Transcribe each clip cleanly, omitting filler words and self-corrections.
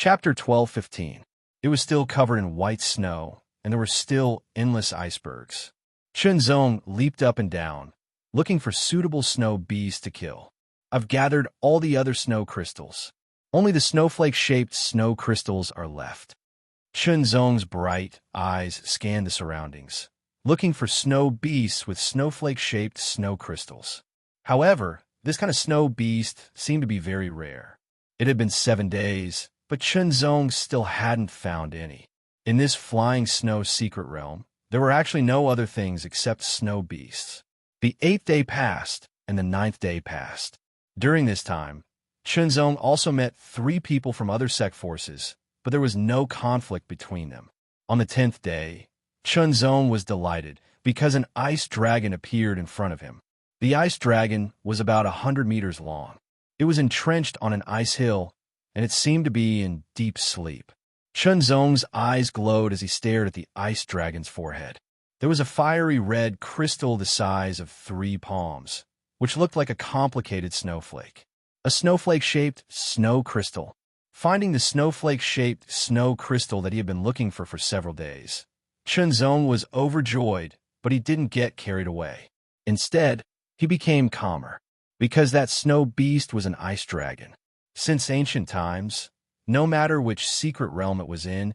Chapter 12:15. It was still covered in white snow, and there were still endless icebergs. Chunzong leaped up and down, looking for suitable snow beasts to kill. I've gathered all the other snow crystals. Only the snowflake-shaped snow crystals are left. Chunzong's bright eyes scanned the surroundings, looking for snow beasts with snowflake-shaped snow crystals. However, this kind of snow beast seemed to be very rare. It had been 7 days, but Chunzong still hadn't found any. In this flying snow secret realm, there were actually no other things except snow beasts. The 8th day passed, and the 9th day passed. During this time, Chunzong also met 3 people from other sect forces, but there was no conflict between them. On the 10th day, Chunzong was delighted because an ice dragon appeared in front of him. The ice dragon was about 100 meters long. It was entrenched on an ice hill, and it seemed to be in deep sleep. Chunzong's eyes glowed as he stared at the ice dragon's forehead. There was a fiery red crystal the size of 3 palms, which looked like a complicated snowflake. A snowflake-shaped snow crystal. Finding the snowflake-shaped snow crystal that he had been looking for several days, Chunzong was overjoyed, but he didn't get carried away. Instead, he became calmer, because that snow beast was an ice dragon. Since ancient times, no matter which secret realm it was in,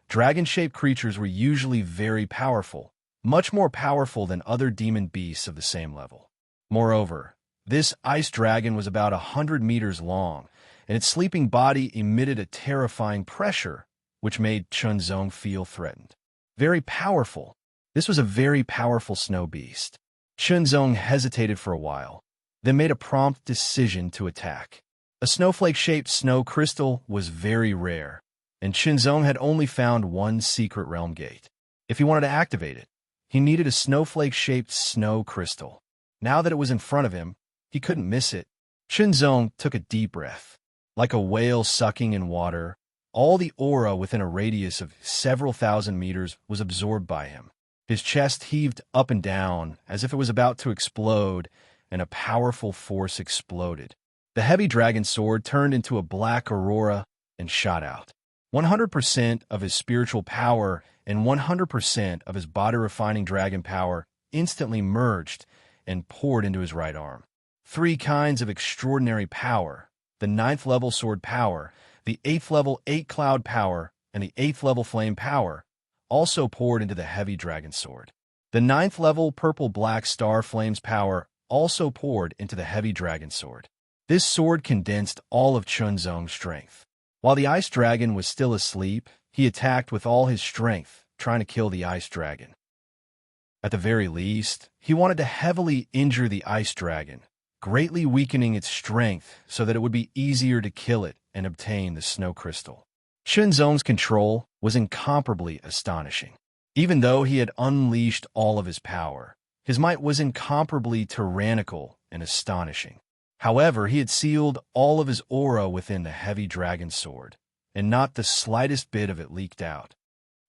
dragon-shaped creatures were usually very powerful, much more powerful than other demon beasts of the same level. Moreover, this ice dragon was about 100 meters long, and its sleeping body emitted a terrifying pressure, which made Chunzong feel threatened. Very powerful. This was a very powerful snow beast. Chunzong hesitated for a while, then made a prompt decision to attack. A snowflake-shaped snow crystal was very rare, and Chunzong had only found 1 secret realm gate. If he wanted to activate it, he needed a snowflake-shaped snow crystal. Now that it was in front of him, he couldn't miss it. Chunzong took a deep breath. Like a whale sucking in water, all the aura within a radius of several thousand meters was absorbed by him. His chest heaved up and down as if it was about to explode, and a powerful force exploded. The heavy dragon sword turned into a black aurora and shot out. 100% of his spiritual power and 100% of his body-refining dragon power instantly merged and poured into his right arm. 3 kinds of extraordinary power, the 9th level sword power, the 8th level 8 cloud power, and the 8th level flame power, also poured into the heavy dragon sword. The 9th level purple-black star flames power also poured into the heavy dragon sword. This sword condensed all of Chunzong's strength. While the ice dragon was still asleep, he attacked with all his strength, trying to kill the ice dragon. At the very least, he wanted to heavily injure the ice dragon, greatly weakening its strength so that it would be easier to kill it and obtain the snow crystal. Chunzong's control was incomparably astonishing. Even though he had unleashed all of his power, his might was incomparably tyrannical and astonishing. However, he had sealed all of his aura within the heavy dragon sword, and not the slightest bit of it leaked out.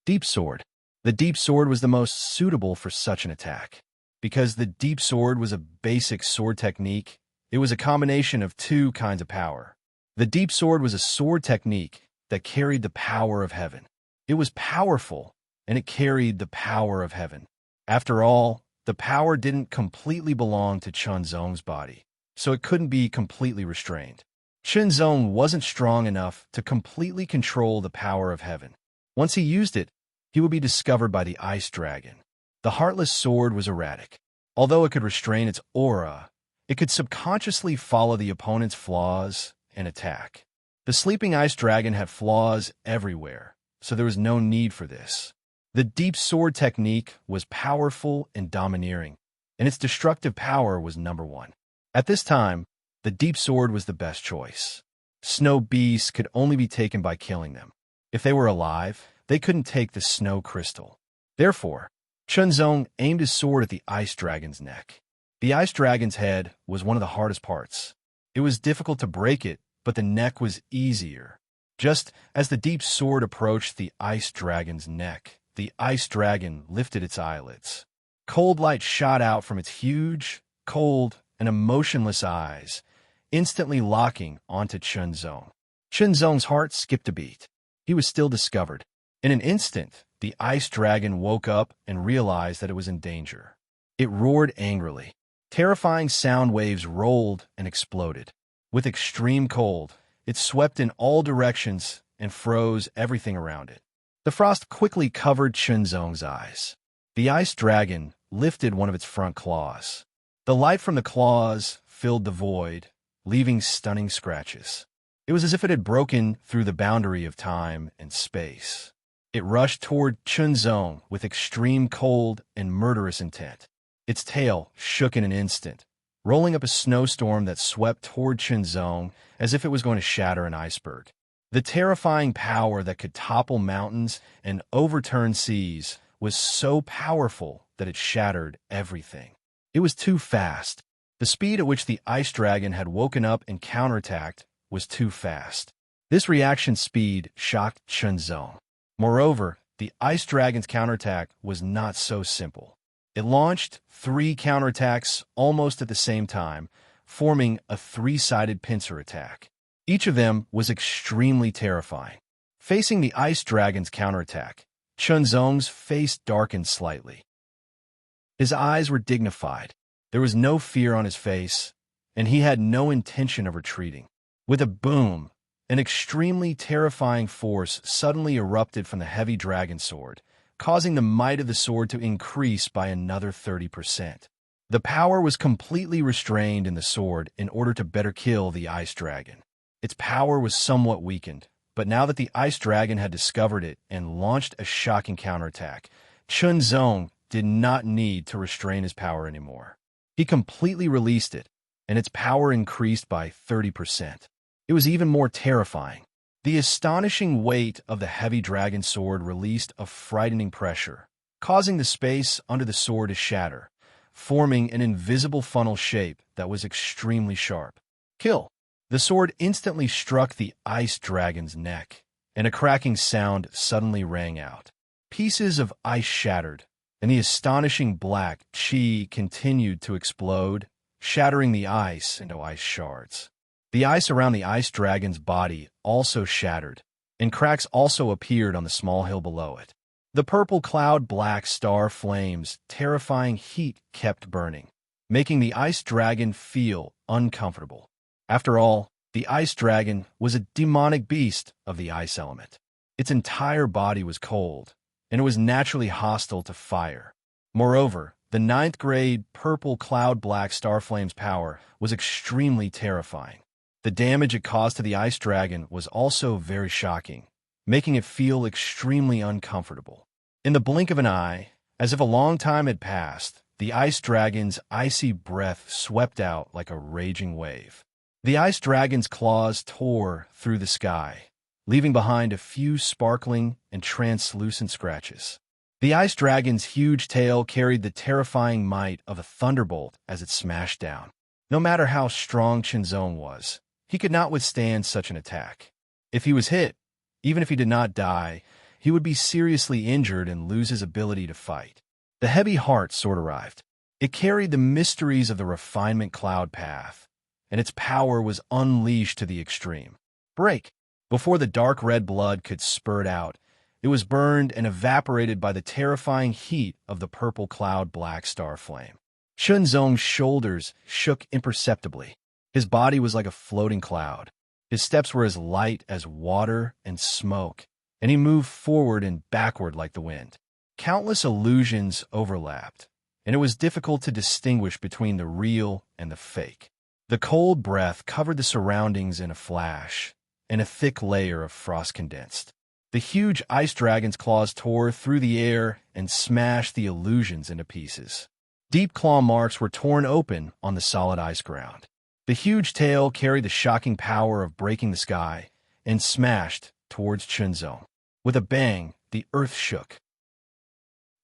Deep sword. The deep sword was the most suitable for such an attack. Because the deep sword was a basic sword technique, it was a combination of 2 kinds of power. The deep sword was a sword technique that carried the power of heaven. It was powerful, and it carried the power of heaven. After all, the power didn't completely belong to Chunzong's body, so it couldn't be completely restrained. Chunzong wasn't strong enough to completely control the power of heaven. Once he used it, he would be discovered by the ice dragon. The heartless sword was erratic. Although it could restrain its aura, it could subconsciously follow the opponent's flaws and attack. The sleeping ice dragon had flaws everywhere, so there was no need for this. The deep sword technique was powerful and domineering, and its destructive power was number 1. At this time, the deep sword was the best choice. Snow beasts could only be taken by killing them. If they were alive, they couldn't take the snow crystal. Therefore, Chunzong aimed his sword at the ice dragon's neck. The ice dragon's head was one of the hardest parts. It was difficult to break it, but the neck was easier. Just as the deep sword approached the ice dragon's neck, the ice dragon lifted its eyelids. Cold light shot out from its huge, cold, and emotionless eyes, instantly locking onto Chunzong. Chunzong's heart skipped a beat. he was still discovered. In an instant, the ice dragon woke up and realized that it was in danger. It roared angrily. Terrifying sound waves rolled and exploded. With extreme cold, it swept in all directions and froze everything around it. The frost quickly covered Chunzong's eyes. The ice dragon lifted one of its front claws. The light from the claws filled the void, leaving stunning scratches. It was as if it had broken through the boundary of time and space. It rushed toward Chunzong with extreme cold and murderous intent. Its tail shook in an instant, rolling up a snowstorm that swept toward Chunzong as if it was going to shatter an iceberg. The terrifying power that could topple mountains and overturn seas was so powerful that it shattered everything. It was too fast. The speed at which the ice dragon had woken up and counterattacked was too fast. This reaction speed shocked Chunzong. Moreover, the ice dragon's counterattack was not so simple. It launched 3 counterattacks almost at the same time, forming a 3-sided pincer attack. Each of them was extremely terrifying. Facing the ice dragon's counterattack, Chunzong's face darkened slightly. His eyes were dignified. There was no fear on his face, and he had no intention of retreating. With a boom, an extremely terrifying force suddenly erupted from the heavy dragon sword, causing the might of the sword to increase by another 30%. The power was completely restrained in the sword in order to better kill the ice dragon. Its power was somewhat weakened, but now that the ice dragon had discovered it and launched a shocking counterattack, Chunzong did not need to restrain his power anymore. He completely released it, and its power increased by 30%. It was even more terrifying. The astonishing weight of the heavy dragon sword released a frightening pressure, causing the space under the sword to shatter, forming an invisible funnel shape that was extremely sharp. Kill! The sword instantly struck the ice dragon's neck, and a cracking sound suddenly rang out. Pieces of ice shattered, and the astonishing black chi continued to explode, shattering the ice into ice shards. The ice around the ice dragon's body also shattered, and cracks also appeared on the small hill below it. The purple cloud black star flames, terrifying heat kept burning, making the ice dragon feel uncomfortable. After all, the ice dragon was a demonic beast of the ice element. Its entire body was cold, and it was naturally hostile to fire. Moreover, the 9th grade purple cloud black star flame's power was extremely terrifying. The damage it caused to the ice dragon was also very shocking, making it feel extremely uncomfortable. In the blink of an eye, as if a long time had passed, the ice dragon's icy breath swept out like a raging wave. The ice dragon's claws tore through the sky, leaving behind a few sparkling and translucent scratches. The ice dragon's huge tail carried the terrifying might of a thunderbolt as it smashed down. No matter how strong Chunzong was, he could not withstand such an attack. If he was hit, even if he did not die, he would be seriously injured and lose his ability to fight. The heavy heart sword arrived. It carried the mysteries of the refinement cloud path, and its power was unleashed to the extreme. Break! Before the dark red blood could spurt out, it was burned and evaporated by the terrifying heat of the purple cloud black star flame. Chunzong's shoulders shook imperceptibly. His body was like a floating cloud. His steps were as light as water and smoke, and he moved forward and backward like the wind. Countless illusions overlapped, and it was difficult to distinguish between the real and the fake. The cold breath covered the surroundings in a flash, and a thick layer of frost condensed. The huge ice dragon's claws tore through the air and smashed the illusions into pieces. Deep claw marks were torn open on the solid ice ground. The huge tail carried the shocking power of breaking the sky and smashed towards Chunzong. With a bang, the earth shook.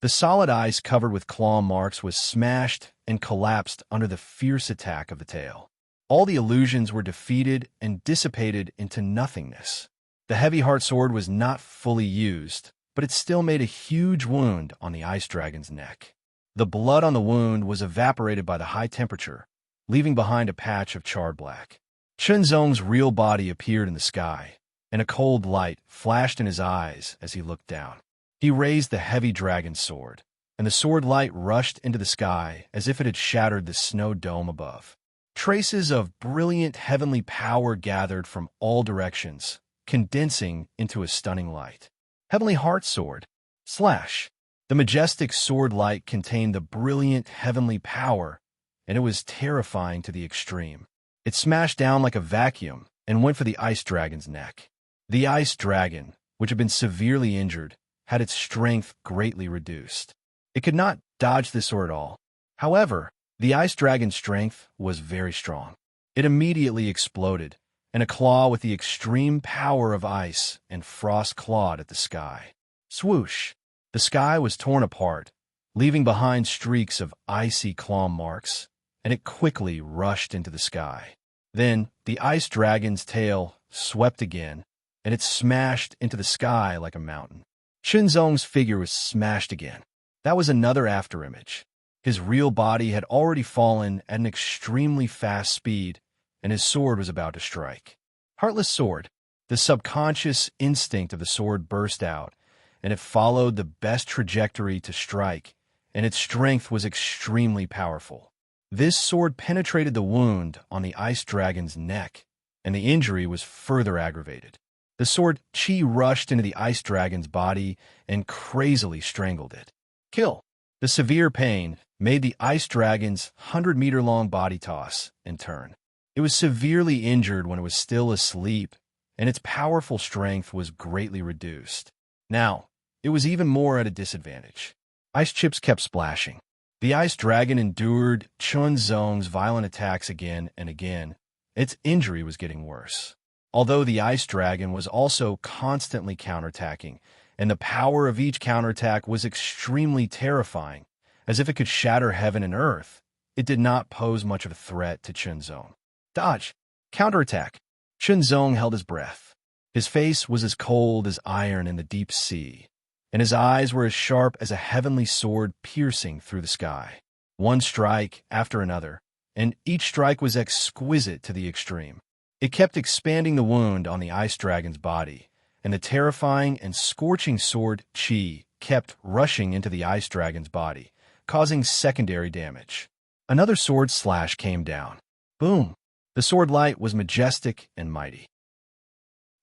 The solid ice covered with claw marks was smashed and collapsed under the fierce attack of the tail. All the illusions were defeated and dissipated into nothingness. The heavy heart sword was not fully used, but it still made a huge wound on the ice dragon's neck. The blood on the wound was evaporated by the high temperature, leaving behind a patch of charred black. Chunzong's real body appeared in the sky, and a cold light flashed in his eyes as he looked down. He raised the heavy dragon sword, and the sword light rushed into the sky as if it had shattered the snow dome above. Traces of brilliant heavenly power gathered from all directions, condensing into a stunning light. Heavenly Heart Sword. Slash. The majestic sword light contained the brilliant heavenly power, and it was terrifying to the extreme. It smashed down like a vacuum and went for the ice dragon's neck. The ice dragon, which had been severely injured, had its strength greatly reduced. It could not dodge the sword at all. However, the ice dragon's strength was very strong. It immediately exploded, and a claw with the extreme power of ice and frost clawed at the sky. Swoosh! The sky was torn apart, leaving behind streaks of icy claw marks, and it quickly rushed into the sky. Then the ice dragon's tail swept again, and it smashed into the sky like a mountain. Chunzong's figure was smashed again. That was another afterimage. His real body had already fallen at an extremely fast speed, and his sword was about to strike. Heartless Sword. The subconscious instinct of the sword burst out, and it followed the best trajectory to strike, and its strength was extremely powerful. This sword penetrated the wound on the ice dragon's neck, and the injury was further aggravated. The sword chi rushed into the ice dragon's body and crazily strangled it. Kill. The severe pain made the ice dragon's 100-meter-long body toss and turn. It was severely injured when it was still asleep, and its powerful strength was greatly reduced. Now, it was even more at a disadvantage. Ice chips kept splashing. The ice dragon endured Chunzong's violent attacks again and again. Its injury was getting worse. Although the ice dragon was also constantly counterattacking, and the power of each counterattack was extremely terrifying, as if it could shatter heaven and earth, it did not pose much of a threat to Chunzong. Dodge. Counterattack. Chunzong held his breath. His face was as cold as iron in the deep sea, and his eyes were as sharp as a heavenly sword piercing through the sky. One strike after another, and each strike was exquisite to the extreme. It kept expanding the wound on the ice dragon's body, and the terrifying and scorching sword chi kept rushing into the ice dragon's body, causing secondary damage. Another sword slash came down. Boom! The sword light was majestic and mighty.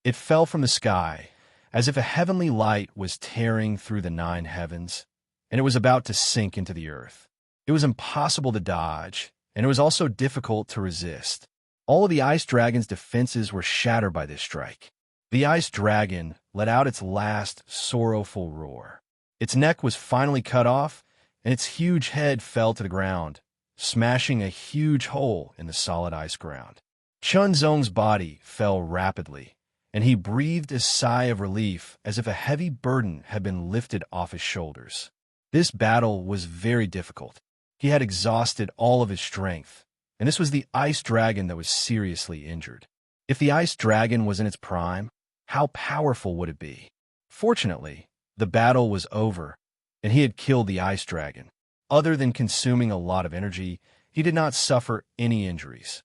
It fell from the sky, as if a heavenly light was tearing through the 9 heavens, and it was about to sink into the earth. It was impossible to dodge, and it was also difficult to resist. All of the ice dragon's defenses were shattered by this strike. The ice dragon let out its last sorrowful roar. Its neck was finally cut off, and its huge head fell to the ground, smashing a huge hole in the solid ice ground. Chunzong's body fell rapidly, and he breathed a sigh of relief as if a heavy burden had been lifted off his shoulders. This battle was very difficult. He had exhausted all of his strength, and this was the ice dragon that was seriously injured. If the ice dragon was in its prime, how powerful would it be? Fortunately, the battle was over, and he had killed the ice dragon. Other than consuming a lot of energy, he did not suffer any injuries.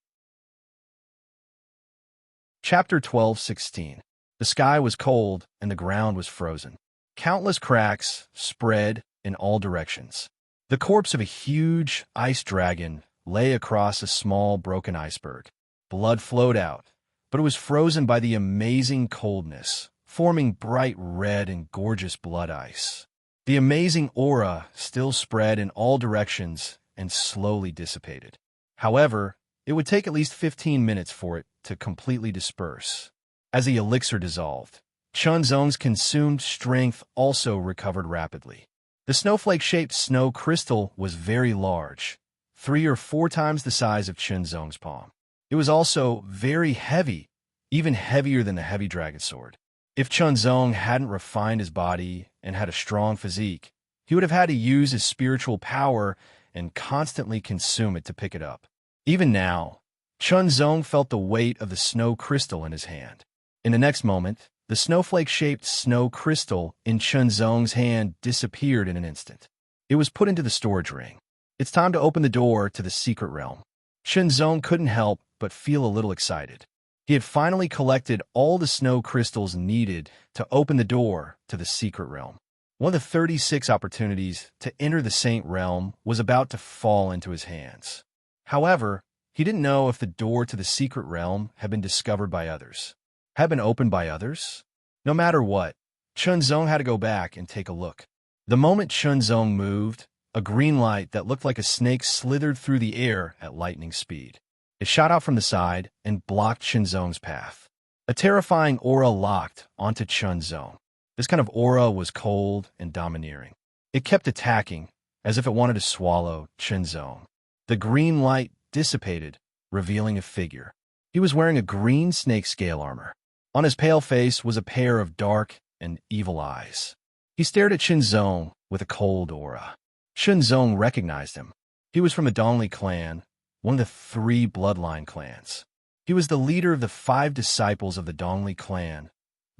Chapter 12:16. The sky was cold and the ground was frozen. Countless cracks spread in all directions. The corpse of a huge ice dragon lay across a small broken iceberg. Blood flowed out, but it was frozen by the amazing coldness, forming bright red and gorgeous blood ice. The amazing aura still spread in all directions and slowly dissipated. However, it would take at least 15 minutes for it to completely disperse. As the elixir dissolved, Chunzong's consumed strength also recovered rapidly. The snowflake-shaped snow crystal was very large, 3 or 4 times the size of Chunzong's palm. It was also very heavy, even heavier than the heavy dragon sword. If Chunzong hadn't refined his body and had a strong physique, he would have had to use his spiritual power and constantly consume it to pick it up. Even now, Chunzong felt the weight of the snow crystal in his hand. In the next moment, the snowflake-shaped snow crystal in Chunzong's hand disappeared in an instant. It was put into the storage ring. It's time to open the door to the secret realm. Chunzong couldn't help but feel a little excited. He had finally collected all the snow crystals needed to open the door to the secret realm. One of the 36 opportunities to enter the Saint Realm was about to fall into his hands. However, he didn't know if the door to the secret realm had been discovered by others. Had been opened by others? No matter what, Chunzong had to go back and take a look. The moment Chunzong moved, a green light that looked like a snake slithered through the air at lightning speed. It shot out from the side and blocked Chunzong's path. A terrifying aura locked onto Chunzong. This kind of aura was cold and domineering. It kept attacking, as if it wanted to swallow Chunzong. The green light dissipated, revealing a figure. He was wearing a green snake scale armor. On his pale face was a pair of dark and evil eyes. He stared at Chunzong with a cold aura. Chunzong recognized him. He was from the Dongli clan, one of the 3 bloodline clans. He was the leader of the 5 disciples of the Dongli clan,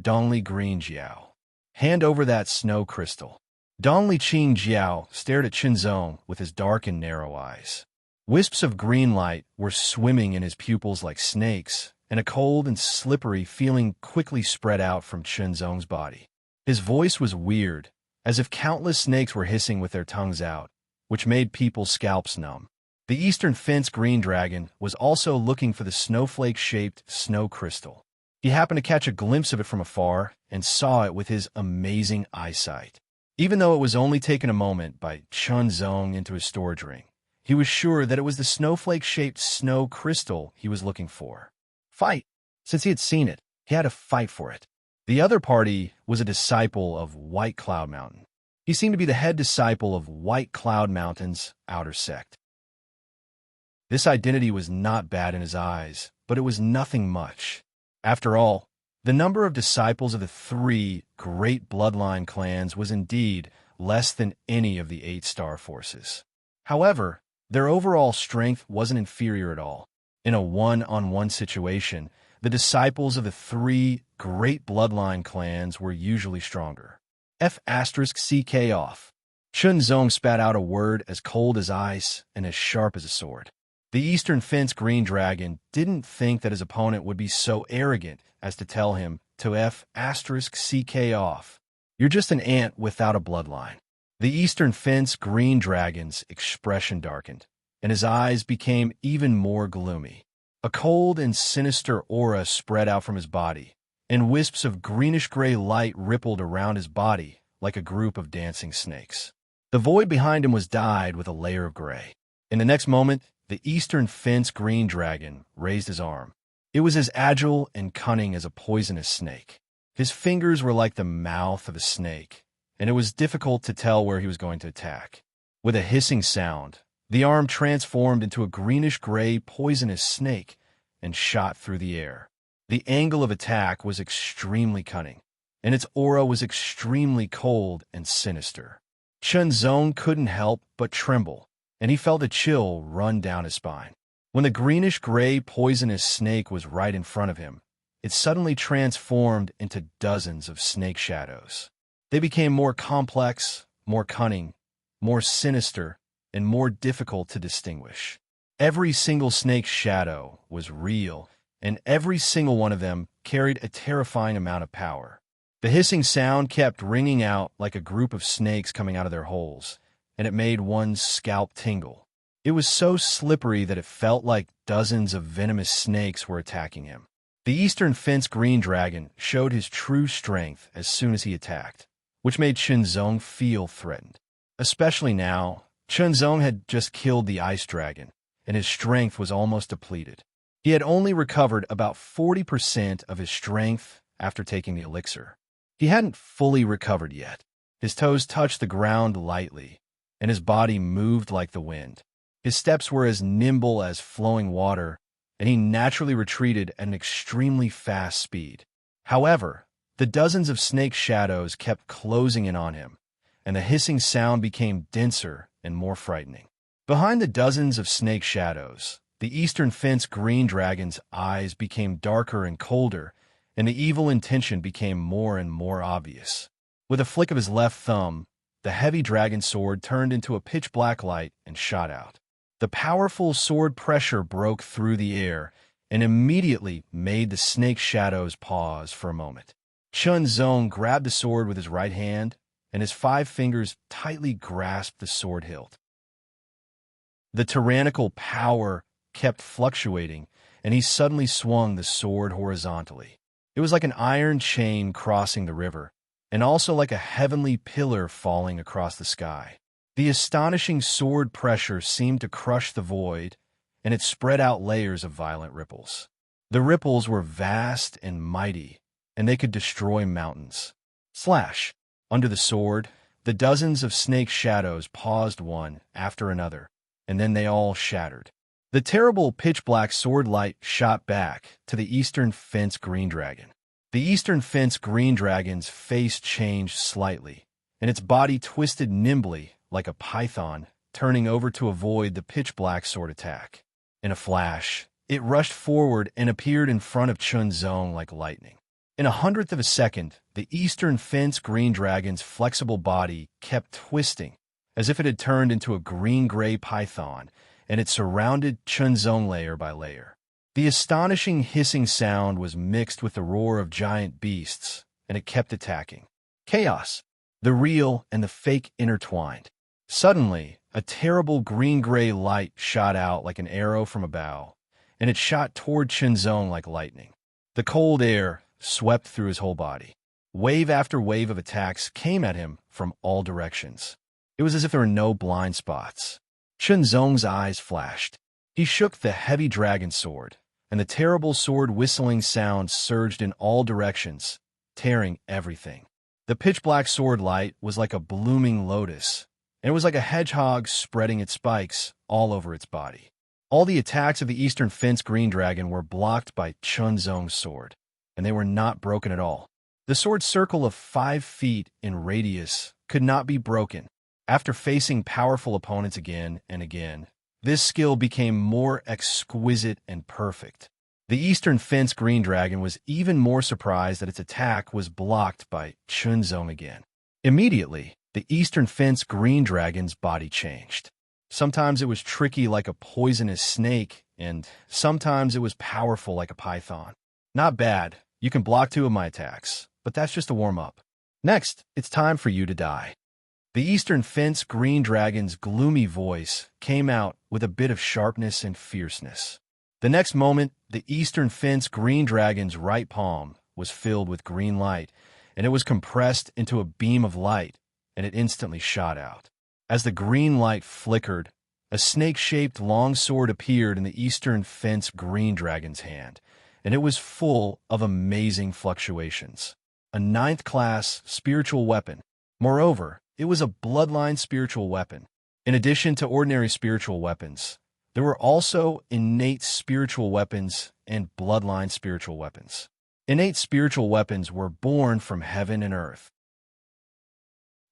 Dongli Green Jiao. Hand over that snow crystal. Dongli Qing Jiao stared at Chunzong with his dark and narrow eyes. Wisps of green light were swimming in his pupils like snakes, and a cold and slippery feeling quickly spread out from Chunzong's body. His voice was weird, as if countless snakes were hissing with their tongues out, which made people's scalps numb. The Eastern Fence Green Dragon was also looking for the snowflake-shaped snow crystal. He happened to catch a glimpse of it from afar and saw it with his amazing eyesight. Even though it was only taken a moment by Chunzong into his storage ring, he was sure that it was the snowflake-shaped snow crystal he was looking for. Fight! Since he had seen it, he had to fight for it. The other party was a disciple of White Cloud Mountain. He seemed to be the head disciple of White Cloud Mountain's outer sect. This identity was not bad in his eyes, but it was nothing much. After all, the number of disciples of the 3 great bloodline clans was indeed less than any of the 8 star forces. However, their overall strength wasn't inferior at all. In a one-on-one situation, the disciples of the 3 great bloodline clans were usually stronger. F***CK off. Chunzong spat out a word as cold as ice and as sharp as a sword. The Eastern Fence Green Dragon didn't think that his opponent would be so arrogant as to tell him to F***CK off. You're just an ant without a bloodline. The Eastern Fence Green Dragon's expression darkened, and his eyes became even more gloomy. A cold and sinister aura spread out from his body, and wisps of greenish-gray light rippled around his body like a group of dancing snakes. The void behind him was dyed with a layer of gray. In the next moment, the Eastern Fence Green Dragon raised his arm. It was as agile and cunning as a poisonous snake. His fingers were like the mouth of a snake, and it was difficult to tell where he was going to attack. With a hissing sound, the arm transformed into a greenish-gray poisonous snake and shot through the air. The angle of attack was extremely cunning, and its aura was extremely cold and sinister. Chunzong couldn't help but tremble, and he felt a chill run down his spine. When the greenish-gray poisonous snake was right in front of him, it suddenly transformed into dozens of snake shadows. They became more complex, more cunning, more sinister, and more difficult to distinguish. Every single snake's shadow was real, and every single one of them carried a terrifying amount of power. The hissing sound kept ringing out like a group of snakes coming out of their holes, and it made one's scalp tingle. It was so slippery that it felt like dozens of venomous snakes were attacking him. The Eastern Fence Green Dragon showed his true strength as soon as he attacked, which made Chunzong feel threatened. Especially now, Chunzong had just killed the Ice Dragon, and his strength was almost depleted. He had only recovered about 40% of his strength after taking the elixir. He hadn't fully recovered yet. His toes touched the ground lightly, and his body moved like the wind. His steps were as nimble as flowing water, and he naturally retreated at an extremely fast speed. However, the dozens of snake shadows kept closing in on him, and the hissing sound became denser and more frightening. Behind the dozens of snake shadows, the Eastern Fence Green Dragon's eyes became darker and colder, and the evil intention became more and more obvious. With a flick of his left thumb, the heavy dragon sword turned into a pitch-black light and shot out. The powerful sword pressure broke through the air, and immediately made the snake shadows pause for a moment. Chunzong grabbed the sword with his right hand, and his 5 fingers tightly grasped the sword hilt. The tyrannical power kept fluctuating, and he suddenly swung the sword horizontally. It was like an iron chain crossing the river, and also like a heavenly pillar falling across the sky. The astonishing sword pressure seemed to crush the void, and it spread out layers of violent ripples. The ripples were vast and mighty, and they could destroy mountains. Slash! Under the sword, the dozens of snake shadows paused one after another, and then they all shattered. The terrible pitch-black sword light shot back to the eastern fence green dragon. The eastern fence green dragon's face changed slightly, and its body twisted nimbly like a python, turning over to avoid the pitch-black sword attack. In a flash, it rushed forward and appeared in front of Chunzong like lightning. In a hundredth of a second, the eastern fence green dragon's flexible body kept twisting, as if it had turned into a green-gray python, and it surrounded Chunzong layer by layer. The astonishing hissing sound was mixed with the roar of giant beasts, and it kept attacking. Chaos. The real and the fake intertwined. Suddenly, a terrible green-gray light shot out like an arrow from a bow, and it shot toward Chunzong like lightning. The cold air swept through his whole body. Wave after wave of attacks came at him from all directions. It was as if there were no blind spots. Chunzong's eyes flashed. He shook the heavy dragon sword, and the terrible sword whistling sound surged in all directions, tearing everything. The pitch-black sword light was like a blooming lotus, and it was like a hedgehog spreading its spikes all over its body. All the attacks of the eastern fence green dragon were blocked by Chunzong's sword, and they were not broken at all. The sword's circle of 5 feet in radius could not be broken. After facing powerful opponents again and again, this skill became more exquisite and perfect. The eastern fence green dragon was even more surprised that its attack was blocked by Chunzong again. Immediately, the eastern fence green dragon's body changed. Sometimes it was tricky like a poisonous snake, and sometimes it was powerful like a python. Not bad. You can block 2 of my attacks, but that's just a warm-up. Next, it's time for you to die. The eastern fence green dragon's gloomy voice came out with a bit of sharpness and fierceness. The next moment, the eastern fence green dragon's right palm was filled with green light, and it was compressed into a beam of light, and it instantly shot out. As the green light flickered, a snake-shaped long sword appeared in the eastern fence green dragon's hand, and it was full of amazing fluctuations. A 9th-class spiritual weapon. Moreover, it was a bloodline spiritual weapon. In addition to ordinary spiritual weapons, there were also innate spiritual weapons and bloodline spiritual weapons. Innate spiritual weapons were born from heaven and earth.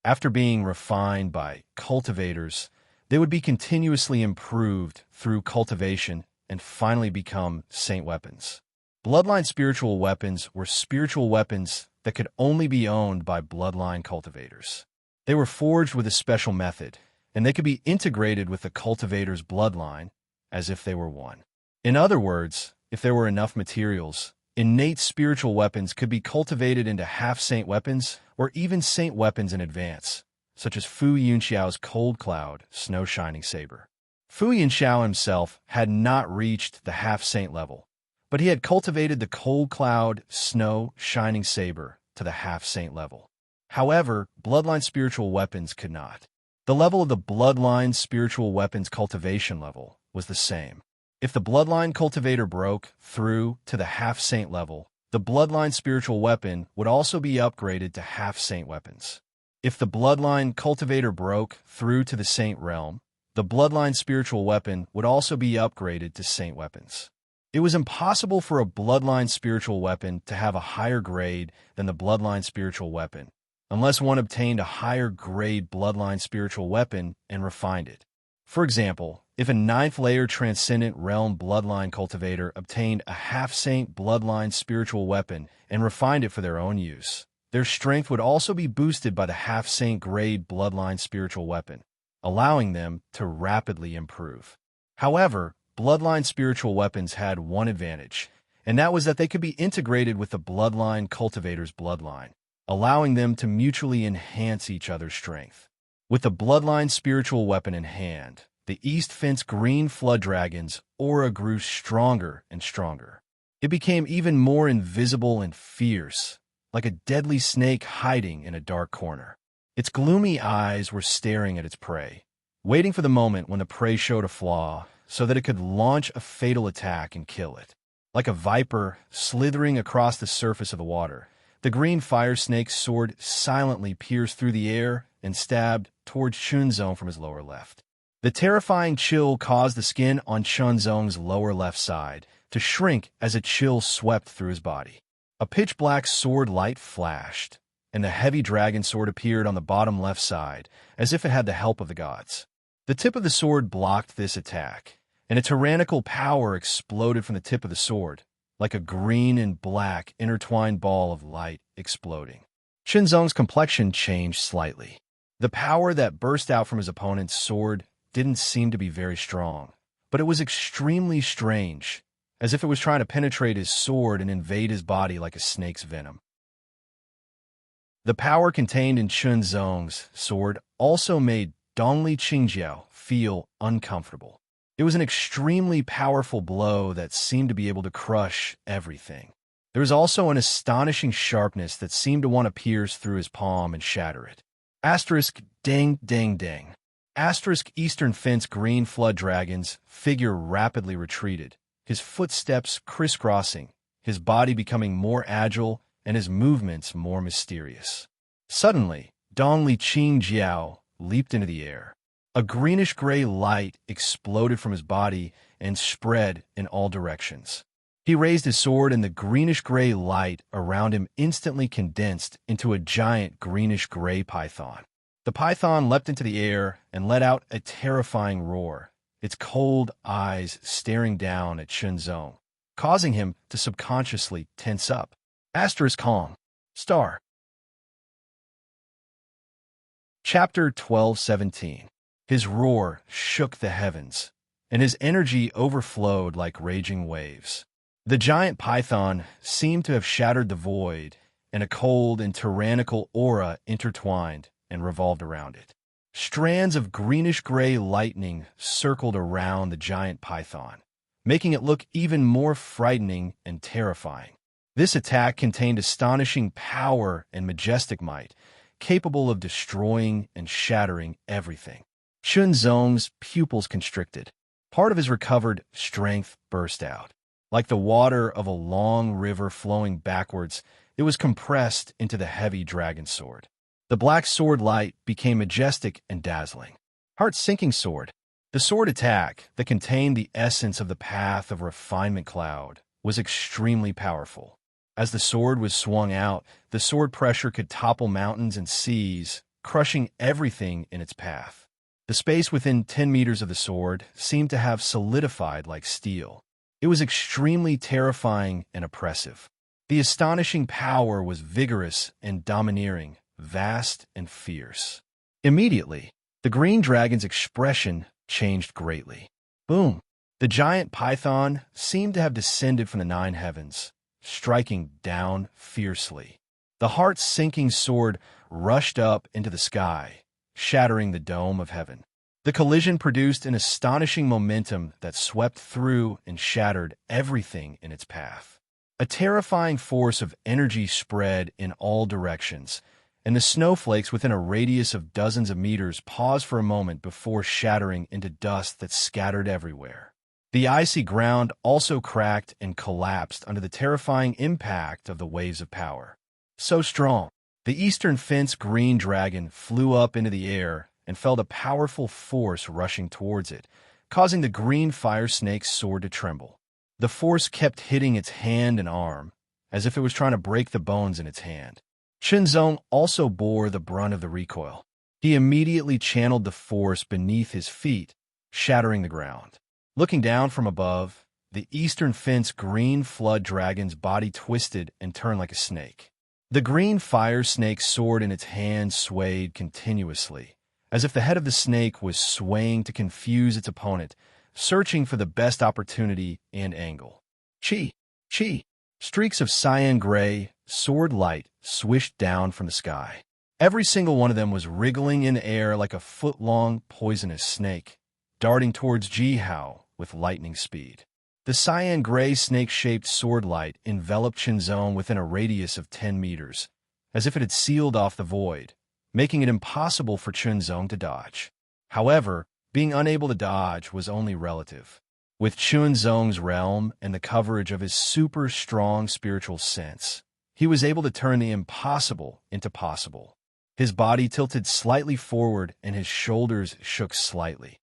After being refined by cultivators, they would be continuously improved through cultivation and finally become saint weapons. Bloodline spiritual weapons were spiritual weapons that could only be owned by bloodline cultivators. They were forged with a special method, and they could be integrated with the cultivator's bloodline as if they were one. In other words, if there were enough materials, innate spiritual weapons could be cultivated into half-saint weapons or even saint weapons in advance, such as Fu Yunxiao's Cold Cloud Snow Shining Saber. Fu Yunxiao himself had not reached the half-saint level, but he had cultivated the Cold Cloud Snow Shining Saber to the half-saint level. However, bloodline spiritual weapons could not. The level of the bloodline spiritual weapons cultivation level was the same. If the bloodline cultivator broke through to the half-saint level, the bloodline spiritual weapon would also be upgraded to half-saint weapons. If the bloodline cultivator broke through to the saint realm, the bloodline spiritual weapon would also be upgraded to saint weapons. It was impossible for a bloodline spiritual weapon to have a higher grade than the bloodline spiritual weapon, unless one obtained a higher grade bloodline spiritual weapon and refined it. For example, if a 9th layer transcendent realm bloodline cultivator obtained a half-saint bloodline spiritual weapon and refined it for their own use, their strength would also be boosted by the half-saint grade bloodline spiritual weapon, allowing them to rapidly improve. However, bloodline spiritual weapons had one advantage, and that was that they could be integrated with the bloodline cultivator's bloodline, allowing them to mutually enhance each other's strength. With the bloodline spiritual weapon in hand, the East Fence green flood dragon's aura grew stronger and stronger. It became even more invisible and fierce, like a deadly snake hiding in a dark corner. Its gloomy eyes were staring at its prey, waiting for the moment when the prey showed a flaw so that it could launch a fatal attack and kill it. Like a viper slithering across the surface of the water, the green fire snake's sword silently pierced through the air and stabbed towards Chunzong from his lower left. The terrifying chill caused the skin on Chunzong's lower left side to shrink as a chill swept through his body. A pitch-black sword light flashed, and the heavy dragon sword appeared on the bottom left side, as if it had the help of the gods. The tip of the sword blocked this attack, and a tyrannical power exploded from the tip of the sword, like a green and black intertwined ball of light exploding. Chunzong's complexion changed slightly. The power that burst out from his opponent's sword didn't seem to be very strong, but it was extremely strange, as if it was trying to penetrate his sword and invade his body like a snake's venom. The power contained in Chunzong's sword also made Dongli Qingjiao feel uncomfortable. It was an extremely powerful blow that seemed to be able to crush everything. There was also an astonishing sharpness that seemed to want to pierce through his palm and shatter it. Asterisk ding ding ding. Asterisk Eastern Fence green flood dragon's figure rapidly retreated, his footsteps crisscrossing, his body becoming more agile and his movements more mysterious. Suddenly, Dongli Qingjiao leaped into the air. A greenish-gray light exploded from his body and spread in all directions. He raised his sword, and the greenish-gray light around him instantly condensed into a giant greenish-gray python. The python leapt into the air and let out a terrifying roar, its cold eyes staring down at Chunzong, causing him to subconsciously tense up. Asterisk Kong. Star. Chapter 1217. His roar shook the heavens, and his energy overflowed like raging waves. The giant python seemed to have shattered the void, and a cold and tyrannical aura intertwined and revolved around it. Strands of greenish-gray lightning circled around the giant python, making it look even more frightening and terrifying. This attack contained astonishing power and majestic might, capable of destroying and shattering everything. Chunzong's pupils constricted. Part of his recovered strength burst out. Like the water of a long river flowing backwards, it was compressed into the heavy dragon sword. The black sword light became majestic and dazzling. Heart-sinking sword. The sword attack that contained the essence of the path of refinement cloud was extremely powerful. As the sword was swung out, the sword pressure could topple mountains and seas, crushing everything in its path. The space within 10 meters of the sword seemed to have solidified like steel. It was extremely terrifying and oppressive. The astonishing power was vigorous and domineering, vast and fierce. Immediately, the green dragon's expression changed greatly. Boom! The giant python seemed to have descended from the 9 heavens, striking down fiercely. The heart-sinking sword rushed up into the sky, shattering the dome of heaven. The collision produced an astonishing momentum that swept through and shattered everything in its path. A terrifying force of energy spread in all directions, and the snowflakes within a radius of dozens of meters paused for a moment before shattering into dust that scattered everywhere. The icy ground also cracked and collapsed under the terrifying impact of the waves of power. So strong, the Eastern Fence green dragon flew up into the air and felt a powerful force rushing towards it, causing the green fire snake's sword to tremble. The force kept hitting its hand and arm, as if it was trying to break the bones in its hand. Chunzong also bore the brunt of the recoil. He immediately channeled the force beneath his feet, shattering the ground. Looking down from above, the Eastern Fence green flood dragon's body twisted and turned like a snake. The green fire snake's sword in its hand swayed continuously, as if the head of the snake was swaying to confuse its opponent, searching for the best opportunity and angle. Chi! Chi! Streaks of cyan gray, sword light swished down from the sky. Every single one of them was wriggling in air like a foot-long poisonous snake, darting towards Jihao with lightning speed. The cyan gray snake-shaped sword light enveloped Chinzong within a radius of 10 meters, as if it had sealed off the void, making it impossible for Chinzong to dodge. However, being unable to dodge was only relative. With Chinzong's realm and the coverage of his super strong spiritual sense, he was able to turn the impossible into possible. His body tilted slightly forward and his shoulders shook slightly.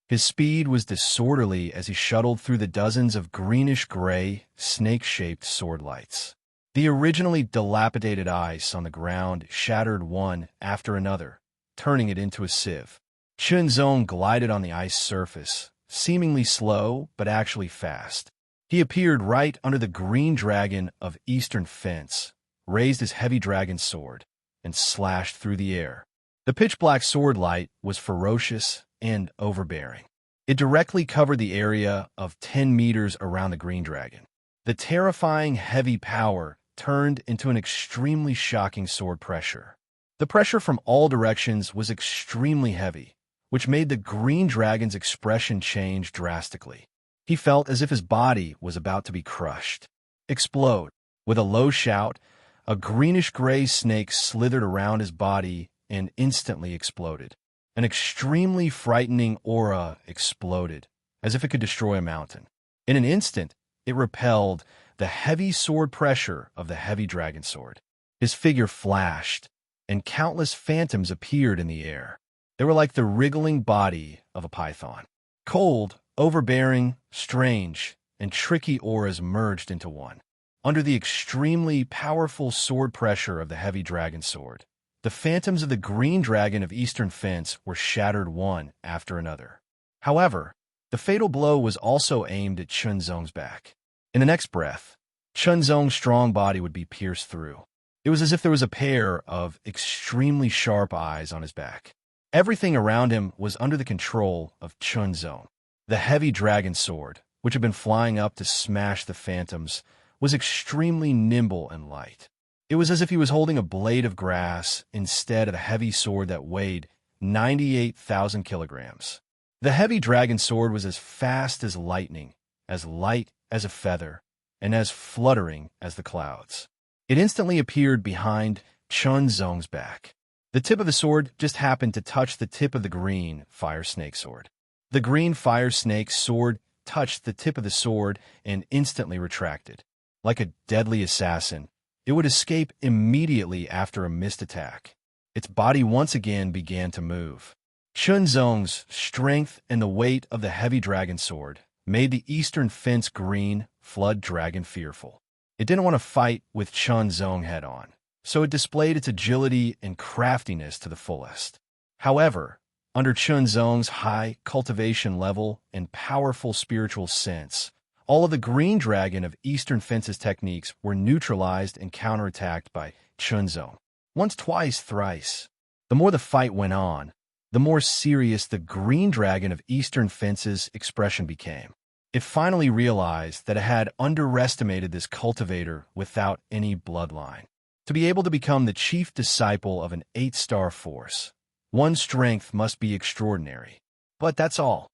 His speed was disorderly as he shuttled through the dozens of greenish-gray, snake-shaped sword lights. The originally dilapidated ice on the ground shattered one after another, turning it into a sieve. Chinzong glided on the ice surface, seemingly slow but actually fast. He appeared right under the green dragon of Eastern Fence, raised his heavy dragon sword, and slashed through the air. The pitch-black sword light was ferocious and overbearing. It directly covered the area of 10 meters around the green dragon. The terrifying heavy power turned into an extremely shocking sword pressure. The pressure from all directions was extremely heavy, which made the green dragon's expression change drastically. He felt as if his body was about to be crushed. Explode. With a low shout, a greenish-gray snake slithered around his body and instantly exploded. An extremely frightening aura exploded, as if it could destroy a mountain. In an instant, it repelled the heavy sword pressure of the heavy dragon sword. His figure flashed, and countless phantoms appeared in the air. They were like the wriggling body of a python. Cold, overbearing, strange, and tricky auras merged into one. Under the extremely powerful sword pressure of the heavy dragon sword, the phantoms of the green dragon of Eastern Fence were shattered one after another. However, the fatal blow was also aimed at Chinzong's back. In the next breath, Chinzong's strong body would be pierced through. It was as if there was a pair of extremely sharp eyes on his back. Everything around him was under the control of Chinzong. The heavy dragon sword, which had been flying up to smash the phantoms, was extremely nimble and light. It was as if he was holding a blade of grass instead of a heavy sword that weighed 98,000 kilograms. The heavy dragon sword was as fast as lightning, as light as a feather, and as fluttering as the clouds. It instantly appeared behind Chinzong's back. The tip of the sword just happened to touch the tip of the green fire snake sword. The green fire snake sword touched the tip of the sword and instantly retracted. Like a deadly assassin, it would escape immediately after a missed attack. Its body once again began to move. Chinzong's strength and the weight of the heavy dragon sword made the Eastern Fence green flood dragon fearful. It didn't want to fight with Chinzong head-on, so it displayed its agility and craftiness to the fullest. However, under Chinzong's high cultivation level and powerful spiritual sense, all of the green dragon of Eastern Fence's techniques were neutralized and counterattacked by Chinzong. Once, twice, thrice. The more the fight went on, the more serious the green dragon of Eastern Fence's expression became. It finally realized that it had underestimated this cultivator without any bloodline. To be able to become the chief disciple of an 8-star force, one's strength must be extraordinary. But that's all.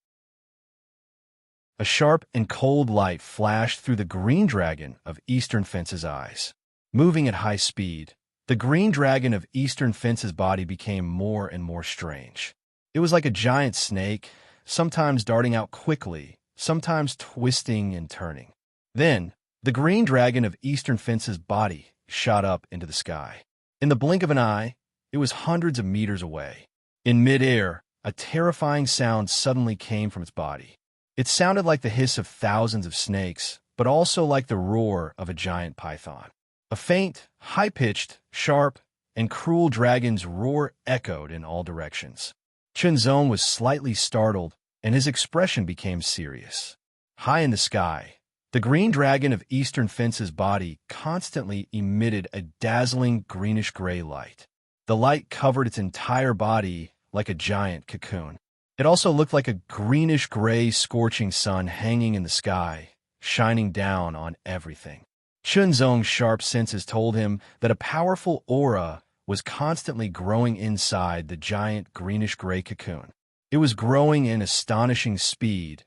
A sharp and cold light flashed through the green dragon of Eastern Fence's eyes. Moving at high speed, the green dragon of Eastern Fence's body became more and more strange. It was like a giant snake, sometimes darting out quickly, sometimes twisting and turning. Then, the green dragon of Eastern Fence's body shot up into the sky. In the blink of an eye, it was hundreds of meters away. In midair, a terrifying sound suddenly came from its body. It sounded like the hiss of thousands of snakes, but also like the roar of a giant python. A faint, high-pitched, sharp, and cruel dragon's roar echoed in all directions. Chinzong was slightly startled, and his expression became serious. High in the sky, the green dragon of Eastern Fence's body constantly emitted a dazzling greenish-gray light. The light covered its entire body like a giant cocoon. It also looked like a greenish-gray scorching sun hanging in the sky, shining down on everything. Chunzong's sharp senses told him that a powerful aura was constantly growing inside the giant greenish-gray cocoon. It was growing in astonishing speed,